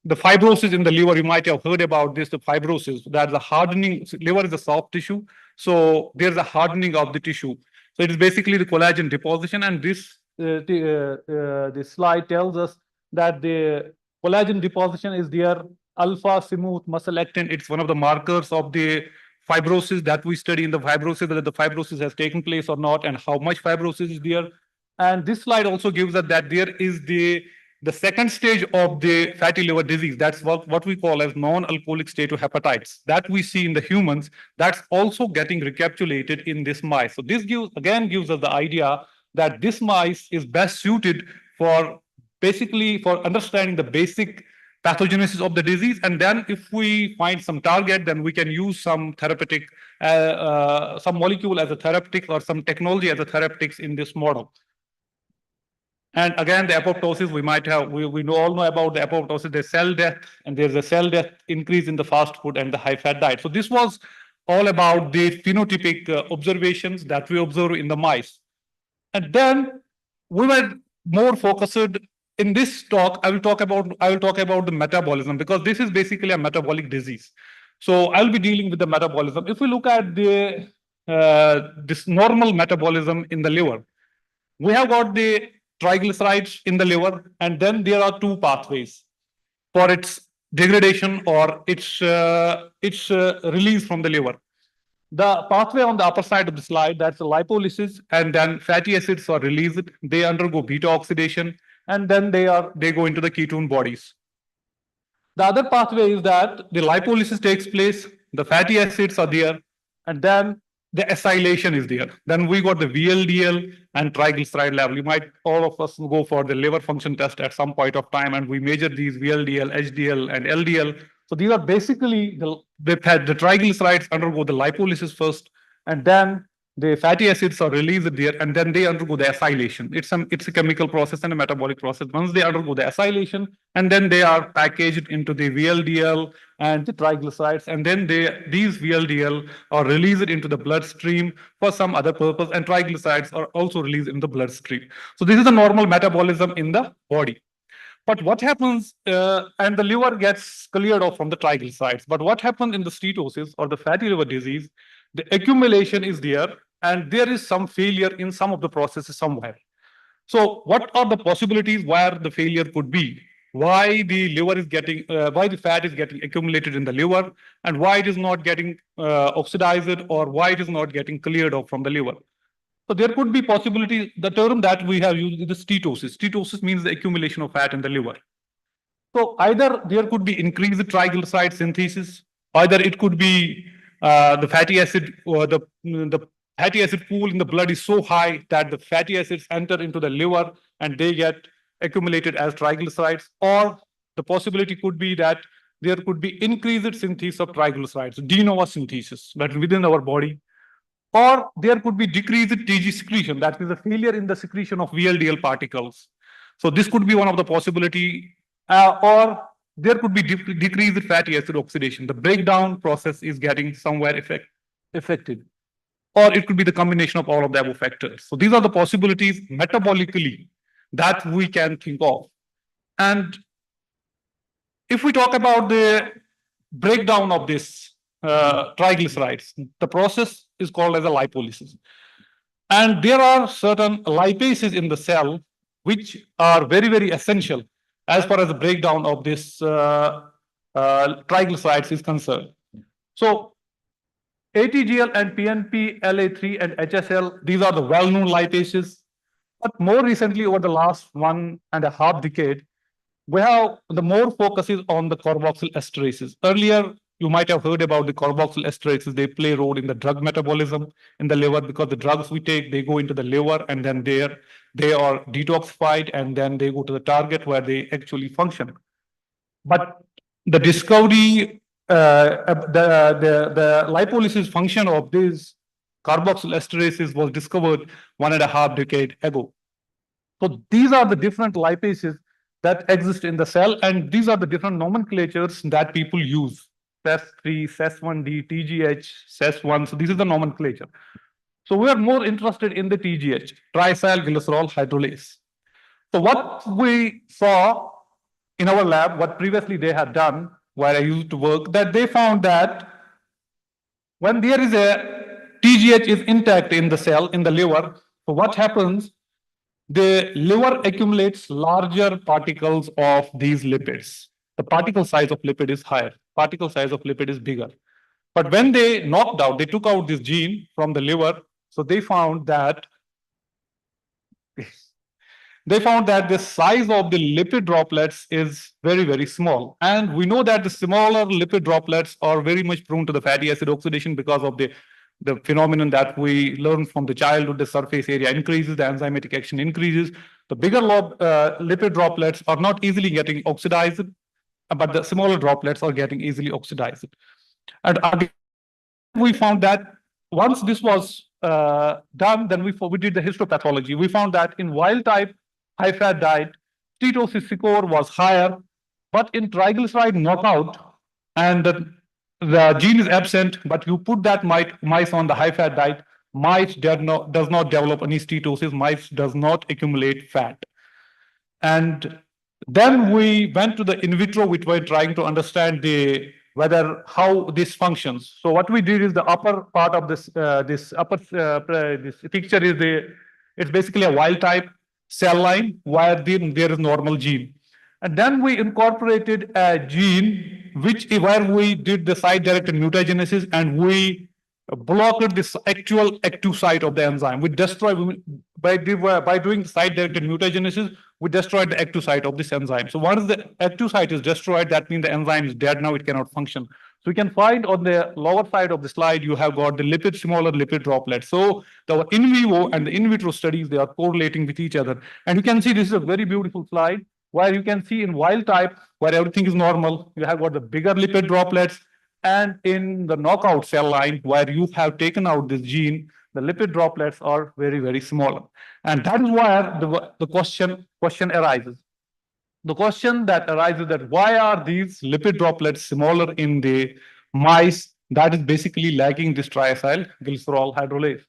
fibrosis in the liver, you might have heard about this, the fibrosis, that's the hardening. Liver is a soft tissue, so there's a hardening of the tissue. So it is basically the collagen deposition, and this slide tells us that the collagen deposition is there, alpha smooth muscle actin. It's one of the markers of the fibrosis that we study in the fibrosis, whether the fibrosis has taken place or not, and how much fibrosis is there. And this slide also gives us that there is the second stage of the fatty liver disease. That's what we call as non-alcoholic steatohepatitis that we see in the humans. That's also getting recapitulated in this mice. So this gives us the idea that this mice is best suited for basically for understanding the basic pathogenesis of the disease. And then if we find some target, then we can use some therapeutic, some molecule as a therapeutic or some technology as a therapeutics in this model. And again, the apoptosis, we might have, we all know about the apoptosis, there's cell death, and there's a cell death increase in the fast food and the high fat diet. So this was all about the phenotypic observations that we observe in the mice. And then we were more focused in this talk. I will talk about the metabolism, because this is basically a metabolic disease. So I'll be dealing with the metabolism. If we look at the this normal metabolism in the liver, we have got the triglycerides in the liver, and then there are two pathways for its degradation or its release from the liver. The pathway on the upper side of the slide, that's the lipolysis, and then fatty acids are released. They undergo beta oxidation, and then they go into the ketone bodies. The other pathway is that the lipolysis takes place, the fatty acids are there, and then the acylation is there. Then we got the VLDL and triglyceride level. You might all of us go for the liver function test at some point of time, and we measure these VLDL, HDL, and LDL. So these are basically the triglycerides undergo the lipolysis first, and then the fatty acids are released there and then they undergo the acylation. It's a chemical process and a metabolic process. Once they undergo the acylation and then they are packaged into the VLDL and the triglycerides, and then these VLDL are released into the bloodstream for some other purpose, and triglycerides are also released in the bloodstream. So this is the normal metabolism in the body. But what happens, and the liver gets cleared off from the triglycerides. But what happens in the steatosis or the fatty liver disease, the accumulation is there and there is some failure in some of the processes somewhere. So what are the possibilities where the failure could be? Why the liver is getting, why the fat is getting accumulated in the liver, and why it is not getting oxidized, or why it is not getting cleared off from the liver? So there could be possibility. The term that we have used is steatosis. Steatosis means the accumulation of fat in the liver. So either there could be increased triglyceride synthesis, either it could be the fatty acid or the fatty acid pool in the blood is so high that the fatty acids enter into the liver and they get accumulated as triglycerides, or the possibility could be that there could be increased synthesis of triglycerides, de novo synthesis, that within our body, or there could be decreased TG secretion, that is a failure in the secretion of VLDL particles. So this could be one of the possibility, or there could be decreased fatty acid oxidation. The breakdown process is getting somewhere affected, or it could be the combination of all of the above factors. So these are the possibilities metabolically that we can think of. And if we talk about the breakdown of this triglycerides, the process is called as a lipolysis. And there are certain lipases in the cell which are very, very essential as far as the breakdown of this triglycerides is concerned. So ATGL and PNP, LA3 and HSL, these are the well-known lipases. But more recently, over the last 1.5 decades, we have the more focuses on the carboxyl esterases. Earlier, you might have heard about the carboxyl esterases. They play a role in the drug metabolism in the liver, because the drugs we take, they go into the liver and then they are detoxified and then they go to the target where they actually function. But the discovery, the lipolysis function of these carboxyl esterases was discovered 1.5 decades ago. So these are the different lipases that exist in the cell, and these are the different nomenclatures that people use. CES3, CES1D, TGH, CES1. So this is the nomenclature. So we are more interested in the TGH, triacylglycerol hydrolase. So what we saw in our lab, what previously they had done, where I used to work, that they found that when there is a TGH is intact in the cell, in the liver, so what happens? The liver accumulates larger particles of these lipids. The particle size of lipid is higher. Particle size of lipid is bigger. But when they knocked out, they took out this gene from the liver, so they found that the size of the lipid droplets is very, very small. And we know that the smaller lipid droplets are very much prone to the fatty acid oxidation because of the phenomenon that we learn from the childhood. The surface area increases, the enzymatic action increases. The bigger lipid droplets are not easily getting oxidized, but the smaller droplets are getting easily oxidized. And again, we found that once this was done, then we did the histopathology. We found that in wild type high-fat diet, steatosis score was higher, but in triglyceride knockout, and the gene is absent, but you put that mice on the high-fat diet, mice does not develop any steatosis, mice does not accumulate fat. And then we went to the in vitro, which were trying to understand how this functions. So what we did is the upper part of this this picture is it's basically a wild type cell line where there is normal gene. And then we incorporated a gene where we did the site-directed mutagenesis, and we blocked this actual active site of the enzyme. We destroyed by doing site-directed mutagenesis, we destroyed the active site of this enzyme. So once the active site is destroyed, that means the enzyme is dead now, it cannot function. So you can find on the lower side of the slide, you have got the smaller lipid droplets. So the in vivo and the in vitro studies, they are correlating with each other. And you can see this is a very beautiful slide where you can see in wild type, where everything is normal, you have got the bigger lipid droplets, and in the knockout cell line, where you have taken out this gene, the lipid droplets are very, very small. And that is why the question arises. The question that arises that why are these lipid droplets smaller in the mice that is basically lacking this triacyl glycerol hydrolase?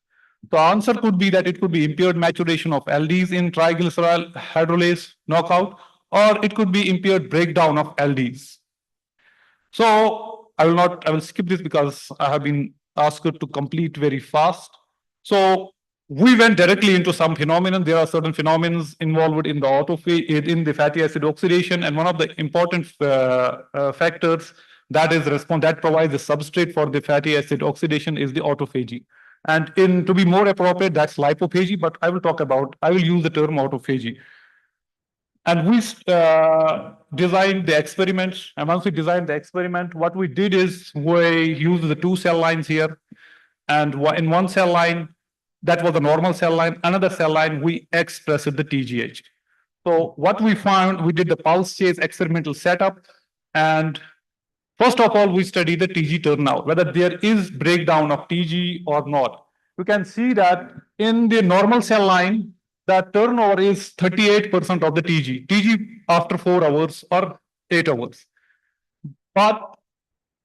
The answer could be that it could be impaired maturation of LDs in triglycerol hydrolase knockout, or it could be impaired breakdown of LDs. So I will skip this because I have been asked to complete very fast. So we went directly into some phenomenon. There are certain phenomena involved in the in the fatty acid oxidation, and one of the important factors that provides the substrate for the fatty acid oxidation is the autophagy. And to be more appropriate, that's lipophagy, but I will use the term autophagy. And we designed the experiment. And once we designed the experiment, what we did is we used the 2 cell lines here. And in one cell line, that was a normal cell line. Another cell line, we expressed the TGH. So what we found, we did the pulse chase experimental setup. And first of all, we studied the TG turnout, whether there is breakdown of TG or not. You can see that in the normal cell line, that turnover is 38% of the TG after 4 hours or 8 hours. But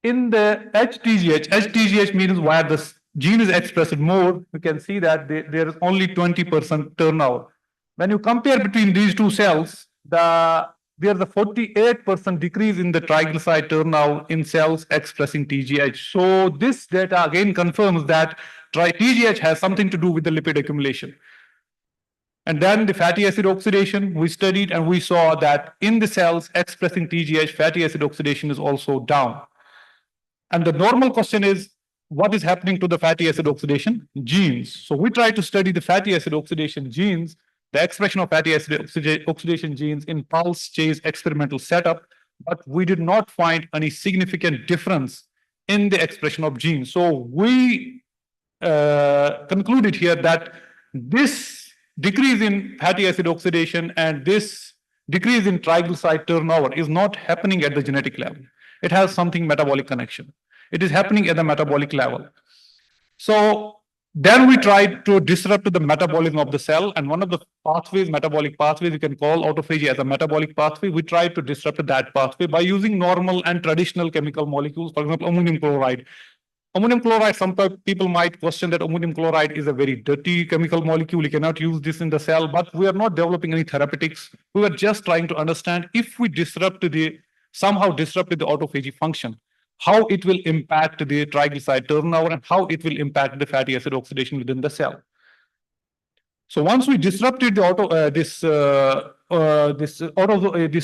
in the HTGH means where the gene is expressed more, you can see that there is only 20% turnover. When you compare between these 2 cells, there's a 48% decrease in the triglyceride turnover in cells expressing TGH. So this data again confirms that TGH has something to do with the lipid accumulation. And then the fatty acid oxidation we studied, and we saw that in the cells expressing TGH, fatty acid oxidation is also down. And the normal question is, what is happening to the fatty acid oxidation genes? So we tried to study the fatty acid oxidation genes, the expression of fatty acid oxidation genes in pulse chase experimental setup, but we did not find any significant difference in the expression of genes. So we concluded here that this decrease in fatty acid oxidation and this decrease in triglyceride turnover is not happening at the genetic level. It has something metabolic connection. It is happening at the metabolic level. So then we tried to disrupt the metabolism of the cell, and one of the pathways, metabolic pathways, you can call autophagy as a metabolic pathway. We tried to disrupt that pathway by using normal and traditional chemical molecules, for example, ammonium chloride. Ammonium chloride, some people might question that ammonium chloride is a very dirty chemical molecule. You cannot use this in the cell, but we are not developing any therapeutics. We were just trying to understand if we somehow disrupt the autophagy function, how it will impact the triglyceride turnover and how it will impact the fatty acid oxidation within the cell. So once we disrupted this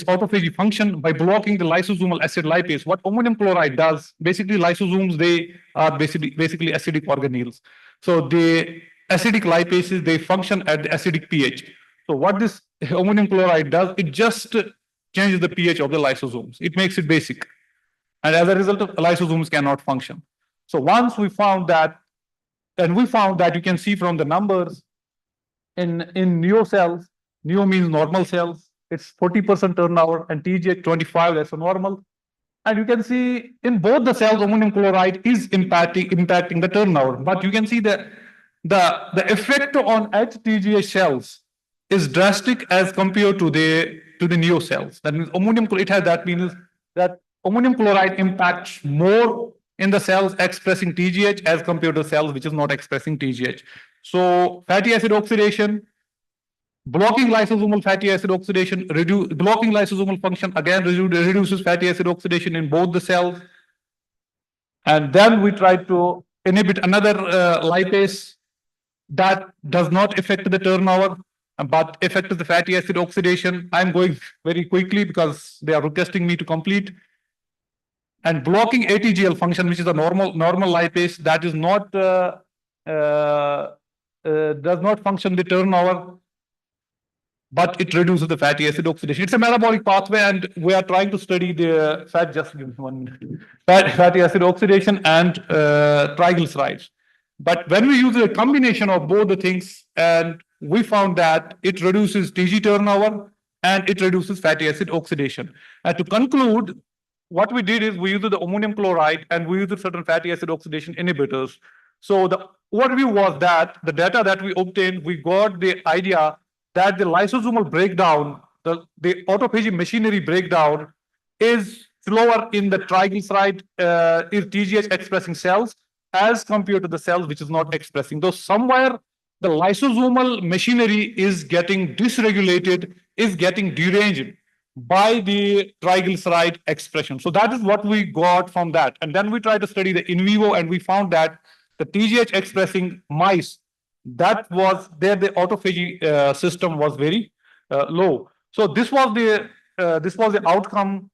autophagy function by blocking the lysosomal acid lipase, what ammonium chloride does, basically lysosomes, they are basically acidic organelles. So the acidic lipases, they function at the acidic pH. So what this ammonium chloride does, it just changes the pH of the lysosomes. It makes it basic. And as a result, lysosomes cannot function. So once we found that, and we found that you can see from the numbers in neo cells, neo means normal cells, it's 40% turnover, and TGH 25, that's a normal. And you can see in both the cells, ammonium chloride is impacting the turnover. But you can see that the effect on HTGH cells is drastic as compared to the neo cells. That means ammonium chloride impacts more in the cells expressing TGH as compared to cells which is not expressing TGH. So fatty acid oxidation, blocking lysosomal fatty acid oxidation, blocking lysosomal function again reduces fatty acid oxidation in both the cells. And then we tried to inhibit another lipase that does not affect the turnover, but affects the fatty acid oxidation. I'm going very quickly because they are requesting me to complete. And blocking ATGL function, which is a normal lipase that is not does not function the turnover, but it reduces the fatty acid oxidation. It's a metabolic pathway, and we are trying to study the fatty acid oxidation and triglycerides. But when we use a combination of both the things, and we found that it reduces TG turnover and it reduces fatty acid oxidation. And to conclude, what we did is we used the ammonium chloride and we used certain fatty acid oxidation inhibitors So the overview was that the data that we obtained, we got the idea that the lysosomal breakdown, the autophagy machinery breakdown is slower in the triglyceride TGH expressing cells as compared to the cells which is not expressing. Though somewhere the lysosomal machinery is getting dysregulated, is getting deranged by the triglyceride expression. So that is what we got from that. And then we tried to study the in vivo and we found that the TGH expressing mice, that was there the autophagy system was very low. So this was the outcome.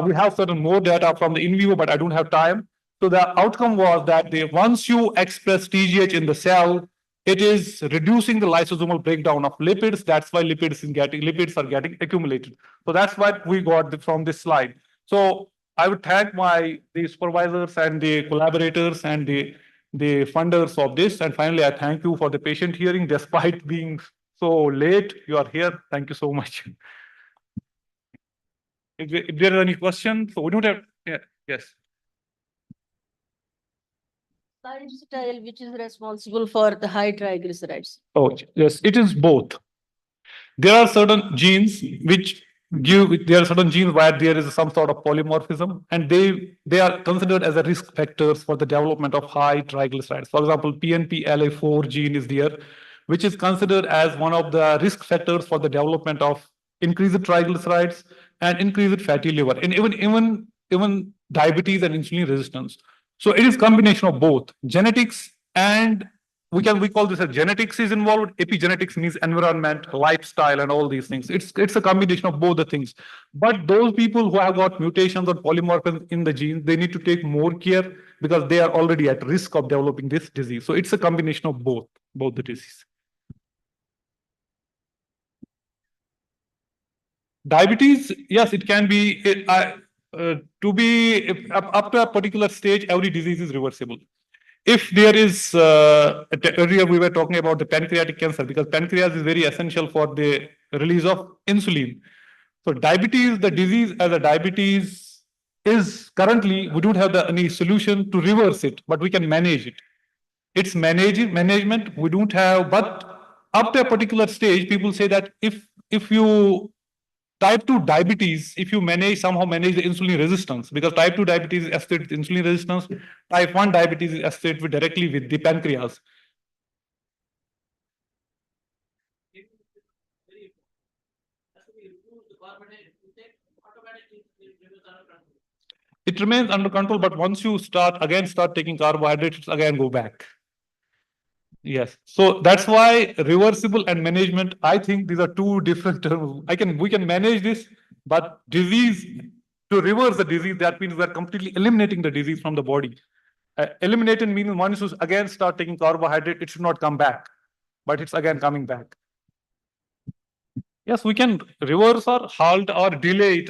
We have certain more data from the in vivo, but I don't have time. So the outcome was that once you express TGH in the cell, it is reducing the lysosomal breakdown of lipids. That's why lipids are getting accumulated. So that's what we got from this slide. So I would thank the supervisors and the collaborators and the funders of this. And finally, I thank you for the patient hearing despite being so late. You are here. Thank you so much. If there are any questions, so we don't have. Yeah, yes. Lifestyle which is responsible for the high triglycerides. Oh, yes, it is both. There are certain genes which there are certain genes where there is some sort of polymorphism, and they are considered as a risk factors for the development of high triglycerides. For example, PNPLA4 gene is there, which is considered as one of the risk factors for the development of increased triglycerides and increased fatty liver, and even diabetes and insulin resistance. So it is combination of both genetics and we call this as genetics is involved. Epigenetics means environment, lifestyle, and all these things. It's a combination of both the things. But those people who have got mutations or polymorphisms in the genes, they need to take more care because they are already at risk of developing this disease. So it's a combination of both the disease. Diabetes, yes, it can be up to a particular stage, every disease is reversible. If there is, earlier we were talking about the pancreatic cancer because pancreas is very essential for the release of insulin. So diabetes, the disease as a diabetes is currently, we don't have any solution to reverse it, but we can manage it. It's management, we don't have, but up to a particular stage, people say that if you type 2 diabetes, if you somehow manage the insulin resistance, because type 2 diabetes is associated with insulin resistance, type 1 diabetes is associated directly with the pancreas. It remains under control, but once you start taking carbohydrates, again go back. Yes. So that's why reversible and management, I think these are two different terms. We can manage this, but disease, to reverse the disease, that means we're completely eliminating the disease from the body. Eliminating means once you again start taking carbohydrate, it should not come back, but it's again coming back. Yes, we can reverse or halt or delay it.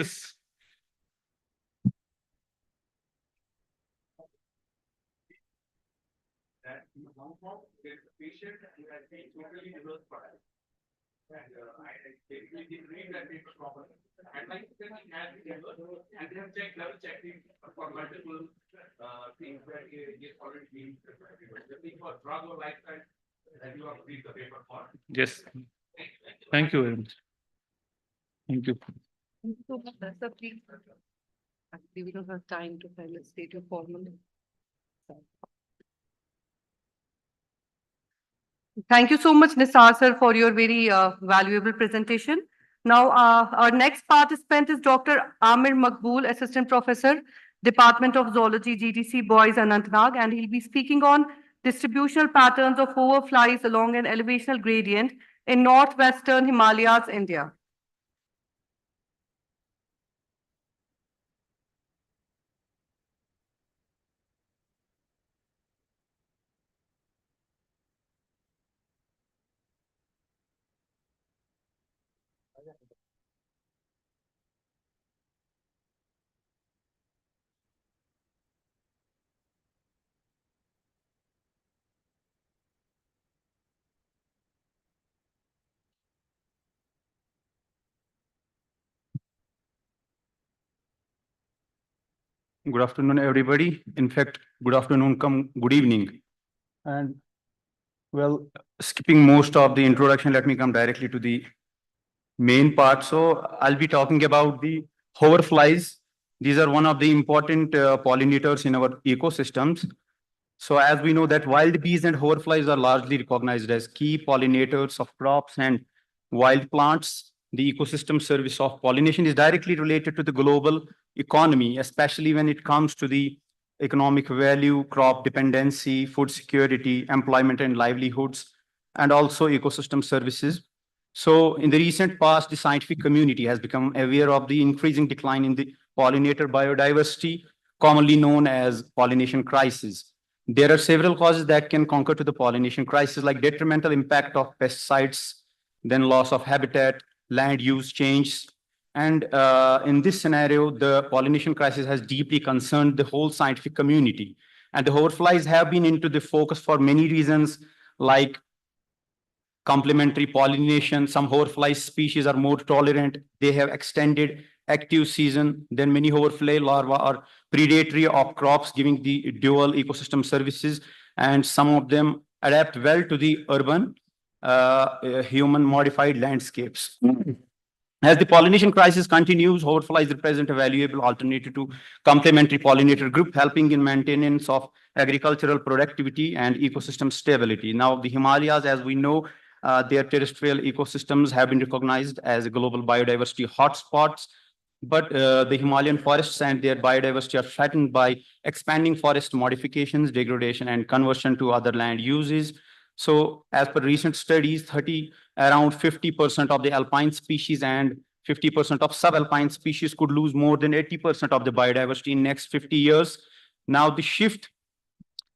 Yes. Thank you very much. Thank you. Actually, we don't have time to file a statement formally. Thank you so much, Nisar sir, for your very valuable presentation. Now, our next participant is Dr. Amir Makbul, Assistant Professor, Department of Zoology, GDC Boys, Anantnag, and he'll be speaking on distributional patterns of hoverflies along an elevational gradient in northwestern Himalayas, India. Good afternoon, everybody. In fact, good afternoon, good evening. And well, skipping most of the introduction, let me come directly to the main part. So I'll be talking about the hoverflies. These are one of the important pollinators in our ecosystems. So as we know that wild bees and hoverflies are largely recognized as key pollinators of crops and wild plants. The ecosystem service of pollination is directly related to the global economy, especially when it comes to the economic value, crop dependency, food security, employment and livelihoods, and also ecosystem services. So in the recent past, the scientific community has become aware of the increasing decline in the pollinator biodiversity, commonly known as pollination crisis. There are several causes that can concur to the pollination crisis, like detrimental impact of pesticides, then loss of habitat, land use change. And in this scenario, the pollination crisis has deeply concerned the whole scientific community. And the hoverflies have been into the focus for many reasons, like complementary pollination. Some hoverfly species are more tolerant. They have extended active season. Then many hoverfly larvae are predatory of crops, giving the dual ecosystem services. And some of them adapt well to the urban human modified landscapes. As the pollination crisis continues, hoverflies represent a valuable alternative to complementary pollinator group, helping in maintenance of agricultural productivity and ecosystem stability. Now, the Himalayas, as we know, their terrestrial ecosystems have been recognized as global biodiversity hotspots, but the Himalayan forests and their biodiversity are threatened by expanding forest modifications, degradation, and conversion to other land uses. So as per recent studies, around 50% of the alpine species and 50% of subalpine species could lose more than 80% of the biodiversity in next 50 years. Now the shift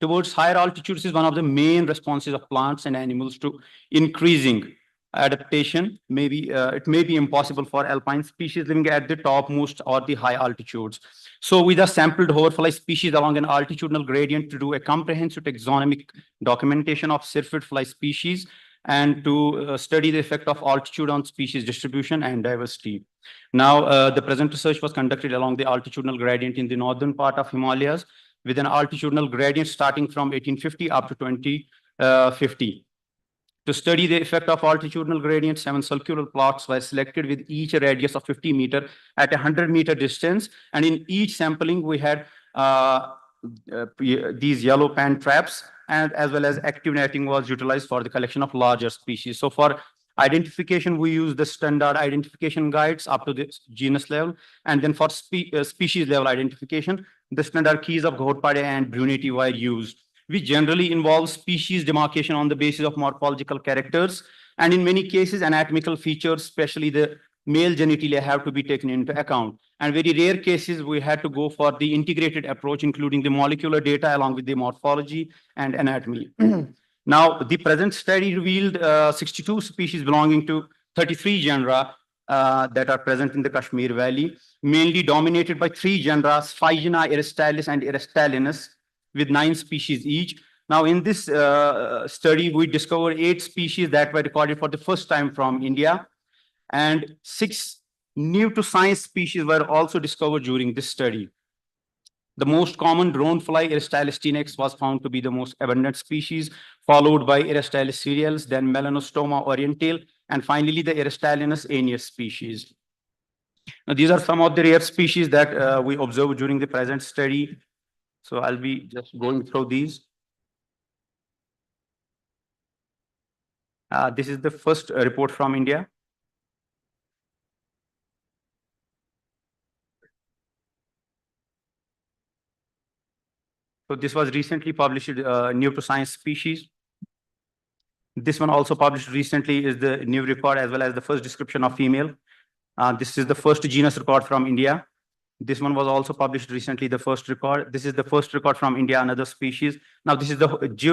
towards higher altitudes is one of the main responses of plants and animals to increasing adaptation. Maybe it may be impossible for alpine species living at the topmost or the high altitudes. So we just sampled hoverfly species along an altitudinal gradient to do a comprehensive taxonomic documentation of syrphid fly species and to study the effect of altitude on species distribution and diversity. Now, the present research was conducted along the altitudinal gradient in the northern part of Himalayas with an altitudinal gradient starting from 1850 up to 2050. To study the effect of altitudinal gradient, 7 circular plots were selected with each a radius of 50 meters at a 100-meter distance. And in each sampling, we had these yellow pan traps, and as well as active netting was utilized for the collection of larger species. So for identification, we use the standard identification guides up to the genus level. And then for species level identification, the standard keys of Ghodpade and Bruneti were used. We generally involve species demarcation on the basis of morphological characters. And in many cases, anatomical features, especially the male genitalia, have to be taken into account. And very rare cases, we had to go for the integrated approach, including the molecular data along with the morphology and anatomy. Now, the present study revealed 62 species belonging to 33 genera that are present in the Kashmir Valley, mainly dominated by 3 genera, Phygena, Eristalis, and Eristalinus, with 9 species each. Now, in this study, we discovered 8 species that were recorded for the first time from India, and 6 new to science species were also discovered during this study. The most common drone fly, Eristalis tenax, was found to be the most abundant species, followed by Eristalis cerealis, then Melanostoma orientale, and finally the Eristalinus aeneus species. Now, these are some of the rare species that we observed during the present study. So I'll be just going through these. This is the first report from India. So this was recently published, new to science species. This one also published recently is the new record as well as the first description of female. This is the first genus record from India. This one was also published recently, the first record. This is the first record from India, another species. Now, this is the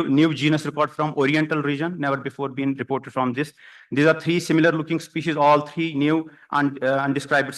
new genus record from Oriental region, never before been reported from this. These are 3 similar looking species, all 3 new undescribed